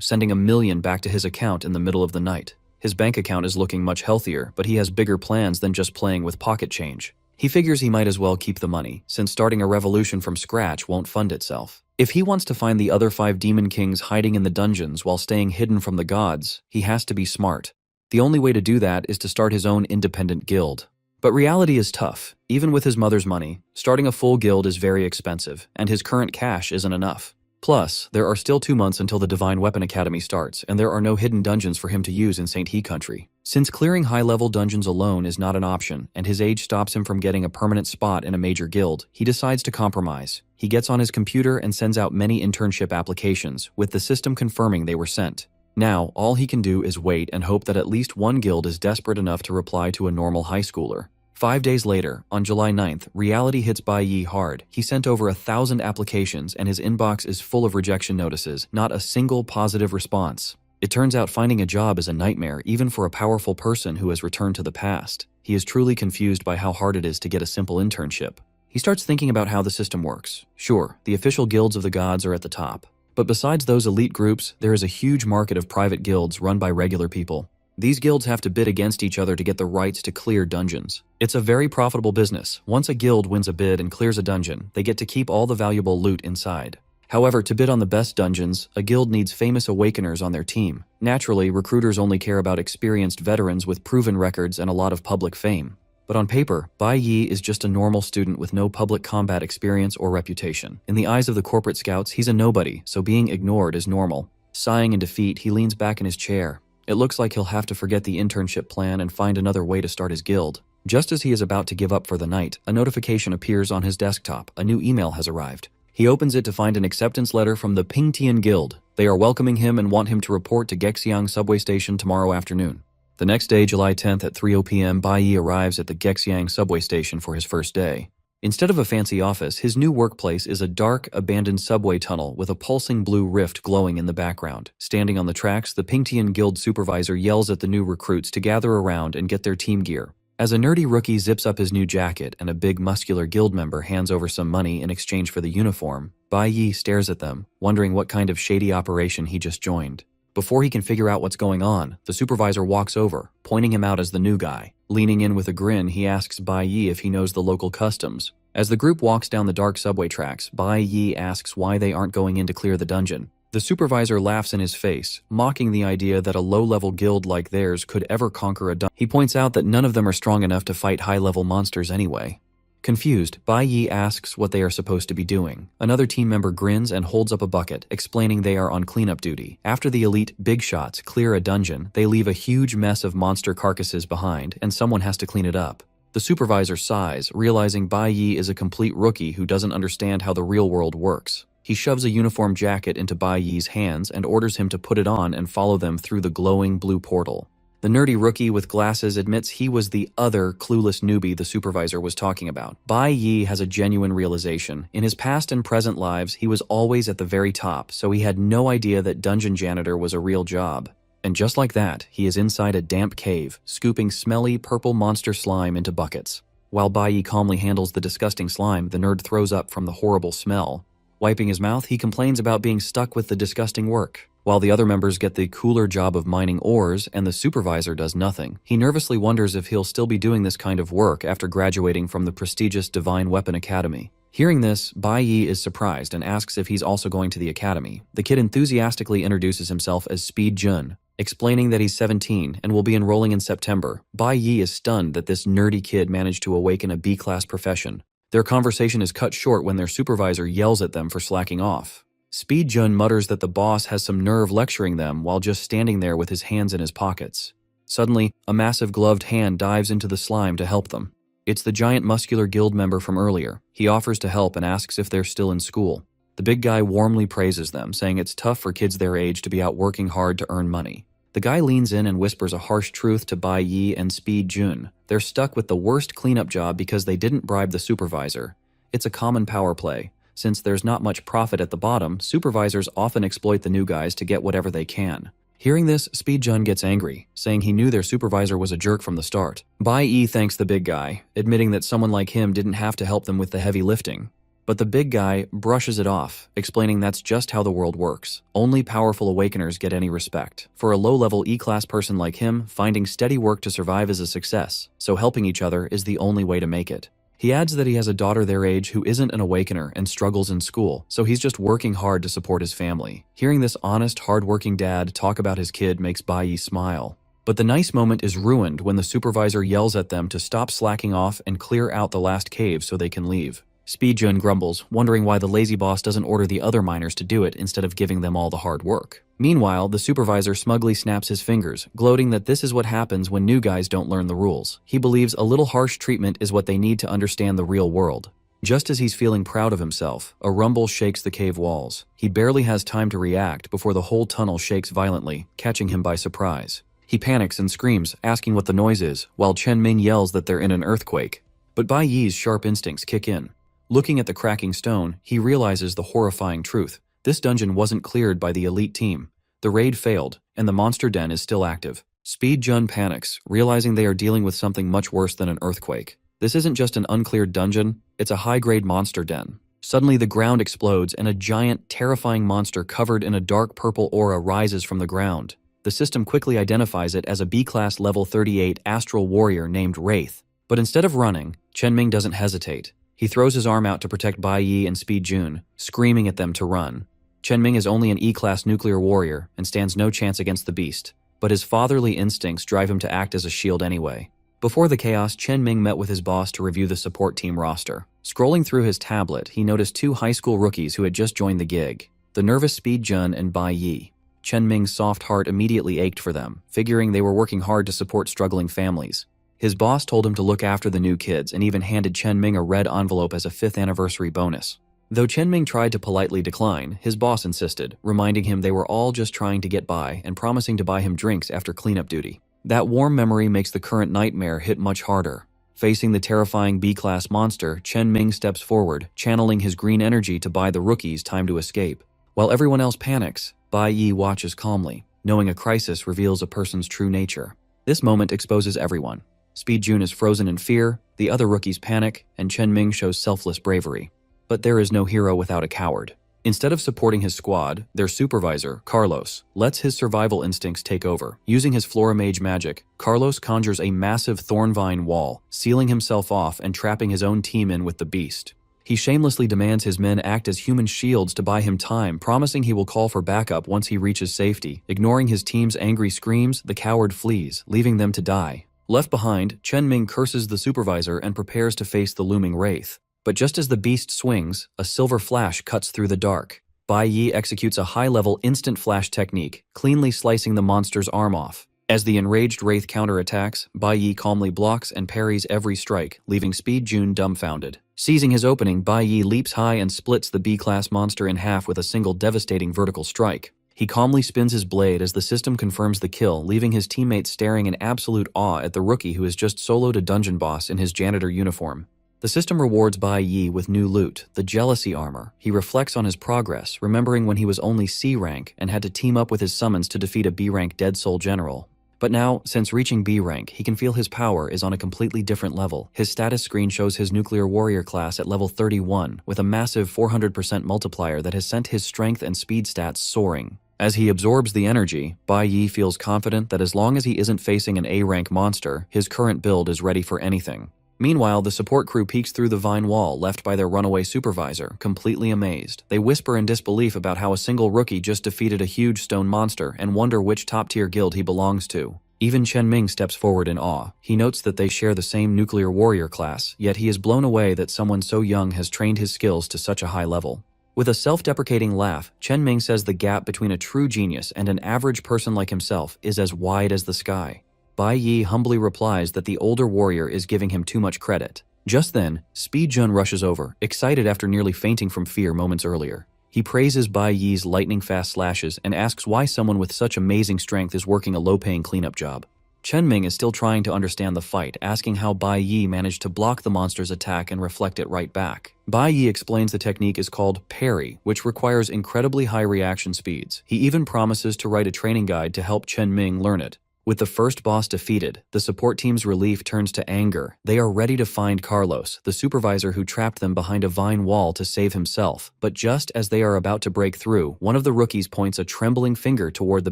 sending $1 million back to his account in the middle of the night. His bank account is looking much healthier, but he has bigger plans than just playing with pocket change. He figures he might as well keep the money, since starting a revolution from scratch won't fund itself. If he wants to find the other 5 demon kings hiding in the dungeons while staying hidden from the gods, he has to be smart. The only way to do that is to start his own independent guild. But reality is tough. Even with his mother's money, starting a full guild is very expensive, and his current cash isn't enough. Plus, there are still 2 months until the Divine Weapon Academy starts, and there are no hidden dungeons for him to use in St. He country. Since clearing high-level dungeons alone is not an option, and his age stops him from getting a permanent spot in a major guild, he decides to compromise. He gets on his computer and sends out many internship applications, with the system confirming they were sent. Now, all he can do is wait and hope that at least one guild is desperate enough to reply to a normal high schooler. 5 days later, on July 9th, reality hits Bai Yi hard. He sent over 1,000 applications and his inbox is full of rejection notices, not a single positive response. It turns out finding a job is a nightmare even for a powerful person who has returned to the past. He is truly confused by how hard it is to get a simple internship. He starts thinking about how the system works. Sure, the official guilds of the gods are at the top. But besides those elite groups, there is a huge market of private guilds run by regular people. These guilds have to bid against each other to get the rights to clear dungeons. It's a very profitable business. Once a guild wins a bid and clears a dungeon, they get to keep all the valuable loot inside. However, to bid on the best dungeons, a guild needs famous awakeners on their team. Naturally, recruiters only care about experienced veterans with proven records and a lot of public fame. But on paper, Bai Yi is just a normal student with no public combat experience or reputation. In the eyes of the corporate scouts, he's a nobody, so being ignored is normal. Sighing in defeat, he leans back in his chair. It looks like he'll have to forget the internship plan and find another way to start his guild. Just as he is about to give up for the night, a notification appears on his desktop. A new email has arrived. He opens it to find an acceptance letter from the Pingtian Guild. They are welcoming him and want him to report to Gexiang subway station tomorrow afternoon. The next day, July 10th at 3:00 p.m., Bai Yi arrives at the Gexiang subway station for his first day. Instead of a fancy office, his new workplace is a dark, abandoned subway tunnel with a pulsing blue rift glowing in the background. Standing on the tracks, the Pingtian Guild supervisor yells at the new recruits to gather around and get their team gear. As a nerdy rookie zips up his new jacket and a big muscular guild member hands over some money in exchange for the uniform, Bai Yi stares at them, wondering what kind of shady operation he just joined. Before he can figure out what's going on, the supervisor walks over, pointing him out as the new guy. Leaning in with a grin, he asks Bai Yi if he knows the local customs. As the group walks down the dark subway tracks, Bai Yi asks why they aren't going in to clear the dungeon. The supervisor laughs in his face, mocking the idea that a low-level guild like theirs could ever conquer a dungeon. He points out that none of them are strong enough to fight high-level monsters anyway. Confused, Bai Yi asks what they are supposed to be doing. Another team member grins and holds up a bucket, explaining they are on cleanup duty. After the elite big shots clear a dungeon, they leave a huge mess of monster carcasses behind, and someone has to clean it up. The supervisor sighs, realizing Bai Yi is a complete rookie who doesn't understand how the real world works. He shoves a uniform jacket into Bai Yi's hands and orders him to put it on and follow them through the glowing blue portal. The nerdy rookie with glasses admits he was the other clueless newbie the supervisor was talking about. Bai Yi has a genuine realization. In his past and present lives, he was always at the very top, so he had no idea that dungeon janitor was a real job. And just like that, he is inside a damp cave, scooping smelly purple monster slime into buckets. While Bai Yi calmly handles the disgusting slime, the nerd throws up from the horrible smell. Wiping his mouth, he complains about being stuck with the disgusting work. While the other members get the cooler job of mining ores and the supervisor does nothing, he nervously wonders if he'll still be doing this kind of work after graduating from the prestigious Divine Weapon Academy. Hearing this, Bai Yi is surprised and asks if he's also going to the academy. The kid enthusiastically introduces himself as Speed Jun, explaining that he's 17 and will be enrolling in September. Bai Yi is stunned that this nerdy kid managed to awaken a B-class profession. Their conversation is cut short when their supervisor yells at them for slacking off. Speed Jun mutters that the boss has some nerve lecturing them while just standing there with his hands in his pockets. Suddenly, a massive gloved hand dives into the slime to help them. It's the giant muscular guild member from earlier. He offers to help and asks if they're still in school. The big guy warmly praises them, saying it's tough for kids their age to be out working hard to earn money. The guy leans in and whispers a harsh truth to Bai Yi and Speed Jun. They're stuck with the worst cleanup job because they didn't bribe the supervisor. It's a common power play. Since there's not much profit at the bottom, supervisors often exploit the new guys to get whatever they can. Hearing this, Speed Jun gets angry, saying he knew their supervisor was a jerk from the start. Bai Yi thanks the big guy, admitting that someone like him didn't have to help them with the heavy lifting. But the big guy brushes it off, explaining that's just how the world works. Only powerful awakeners get any respect. For a low-level E-class person like him, finding steady work to survive is a success, so helping each other is the only way to make it. He adds that he has a daughter their age who isn't an awakener and struggles in school, so he's just working hard to support his family. Hearing this honest, hard-working dad talk about his kid makes Bai Yi smile. But the nice moment is ruined when the supervisor yells at them to stop slacking off and clear out the last cave so they can leave. Speed Jun grumbles, wondering why the lazy boss doesn't order the other miners to do it instead of giving them all the hard work. Meanwhile, the supervisor smugly snaps his fingers, gloating that this is what happens when new guys don't learn the rules. He believes a little harsh treatment is what they need to understand the real world. Just as he's feeling proud of himself, a rumble shakes the cave walls. He barely has time to react before the whole tunnel shakes violently, catching him by surprise. He panics and screams, asking what the noise is, while Chen Ming yells that they're in an earthquake. But Bai Yi's sharp instincts kick in. Looking at the cracking stone, he realizes the horrifying truth. This dungeon wasn't cleared by the elite team. The raid failed, and the monster den is still active. Speed Jun panics, realizing they are dealing with something much worse than an earthquake. This isn't just an uncleared dungeon, it's a high-grade monster den. Suddenly the ground explodes and a giant, terrifying monster covered in a dark purple aura rises from the ground. The system quickly identifies it as a B-class level 38 astral warrior named Wraith. But instead of running, Chen Ming doesn't hesitate. He throws his arm out to protect Bai Yi and Speed Jun, screaming at them to run. Chen Ming is only an E-class nuclear warrior and stands no chance against the beast, but his fatherly instincts drive him to act as a shield anyway. Before the chaos, Chen Ming met with his boss to review the support team roster. Scrolling through his tablet, he noticed 2 high school rookies who had just joined the gig, the nervous Speed Jun and Bai Yi. Chen Ming's soft heart immediately ached for them, figuring they were working hard to support struggling families. His boss told him to look after the new kids and even handed Chen Ming a red envelope as a 5th anniversary bonus. Though Chen Ming tried to politely decline, his boss insisted, reminding him they were all just trying to get by and promising to buy him drinks after cleanup duty. That warm memory makes the current nightmare hit much harder. Facing the terrifying B-class monster, Chen Ming steps forward, channeling his green energy to buy the rookies time to escape. While everyone else panics, Bai Yi watches calmly, knowing a crisis reveals a person's true nature. This moment exposes everyone. Speed Jun is frozen in fear, the other rookies panic, and Chen Ming shows selfless bravery. But there is no hero without a coward. Instead of supporting his squad, their supervisor, Carlos, lets his survival instincts take over. Using his Flora Mage magic, Carlos conjures a massive thornvine wall, sealing himself off and trapping his own team in with the beast. He shamelessly demands his men act as human shields to buy him time, promising he will call for backup once he reaches safety. Ignoring his team's angry screams, the coward flees, leaving them to die. Left behind, Chen Ming curses the supervisor and prepares to face the looming Wraith. But just as the beast swings, a silver flash cuts through the dark. Bai Yi executes a high-level instant flash technique, cleanly slicing the monster's arm off. As the enraged Wraith counterattacks, Bai Yi calmly blocks and parries every strike, leaving Speed Jun dumbfounded. Seizing his opening, Bai Yi leaps high and splits the B-class monster in half with a single devastating vertical strike. He calmly spins his blade as the system confirms the kill, leaving his teammates staring in absolute awe at the rookie who has just soloed a dungeon boss in his janitor uniform. The system rewards Bai Yi with new loot, the Jealousy armor. He reflects on his progress, remembering when he was only C rank and had to team up with his summons to defeat a B rank Dead Soul general. But now, since reaching B rank, he can feel his power is on a completely different level. His status screen shows his nuclear warrior class at level 31, with a massive 400% multiplier that has sent his strength and speed stats soaring. As he absorbs the energy, Bai Yi feels confident that as long as he isn't facing an A-rank monster, his current build is ready for anything. Meanwhile, the support crew peeks through the vine wall left by their runaway supervisor, completely amazed. They whisper in disbelief about how a single rookie just defeated a huge stone monster and wonder which top-tier guild he belongs to. Even Chen Ming steps forward in awe. He notes that they share the same nuclear warrior class, yet he is blown away that someone so young has trained his skills to such a high level. With a self-deprecating laugh, Chen Ming says the gap between a true genius and an average person like himself is as wide as the sky. Bai Yi humbly replies that the older warrior is giving him too much credit. Just then, Speed Jun rushes over, excited after nearly fainting from fear moments earlier. He praises Bai Yi's lightning-fast slashes and asks why someone with such amazing strength is working a low-paying cleanup job. Chen Ming is still trying to understand the fight, asking how Bai Yi managed to block the monster's attack and reflect it right back. Bai Yi explains the technique is called parry, which requires incredibly high reaction speeds. He even promises to write a training guide to help Chen Ming learn it. With the first boss defeated, the support team's relief turns to anger. They are ready to find Carlos, the supervisor who trapped them behind a vine wall to save himself. But just as they are about to break through, one of the rookies points a trembling finger toward the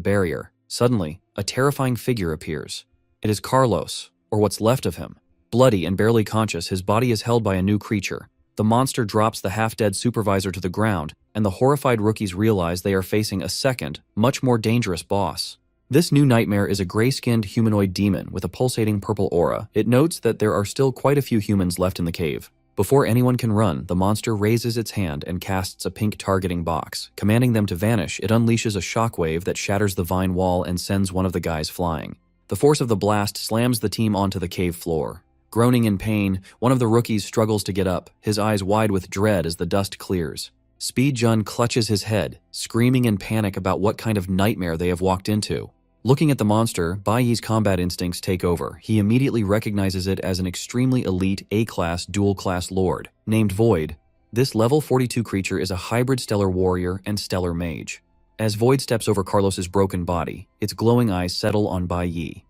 barrier. Suddenly, a terrifying figure appears. It is Carlos, or what's left of him. Bloody and barely conscious, his body is held by a new creature. The monster drops the half-dead supervisor to the ground, and the horrified rookies realize they are facing a second, much more dangerous boss. This new nightmare is a gray-skinned humanoid demon with a pulsating purple aura. It notes that there are still quite a few humans left in the cave. Before anyone can run, the monster raises its hand and casts a pink targeting box. Commanding them to vanish, it unleashes a shockwave that shatters the vine wall and sends one of the guys flying. The force of the blast slams the team onto the cave floor. Groaning in pain, one of the rookies struggles to get up, his eyes wide with dread as the dust clears. Speed Jun clutches his head, screaming in panic about what kind of nightmare they have walked into. Looking at the monster, Bai Yi's combat instincts take over. He immediately recognizes it as an extremely elite A-class dual-class lord, named Void. This level 42 creature is a hybrid stellar warrior and stellar mage. As Void steps over Carlos's broken body, its glowing eyes settle on Bai Yi.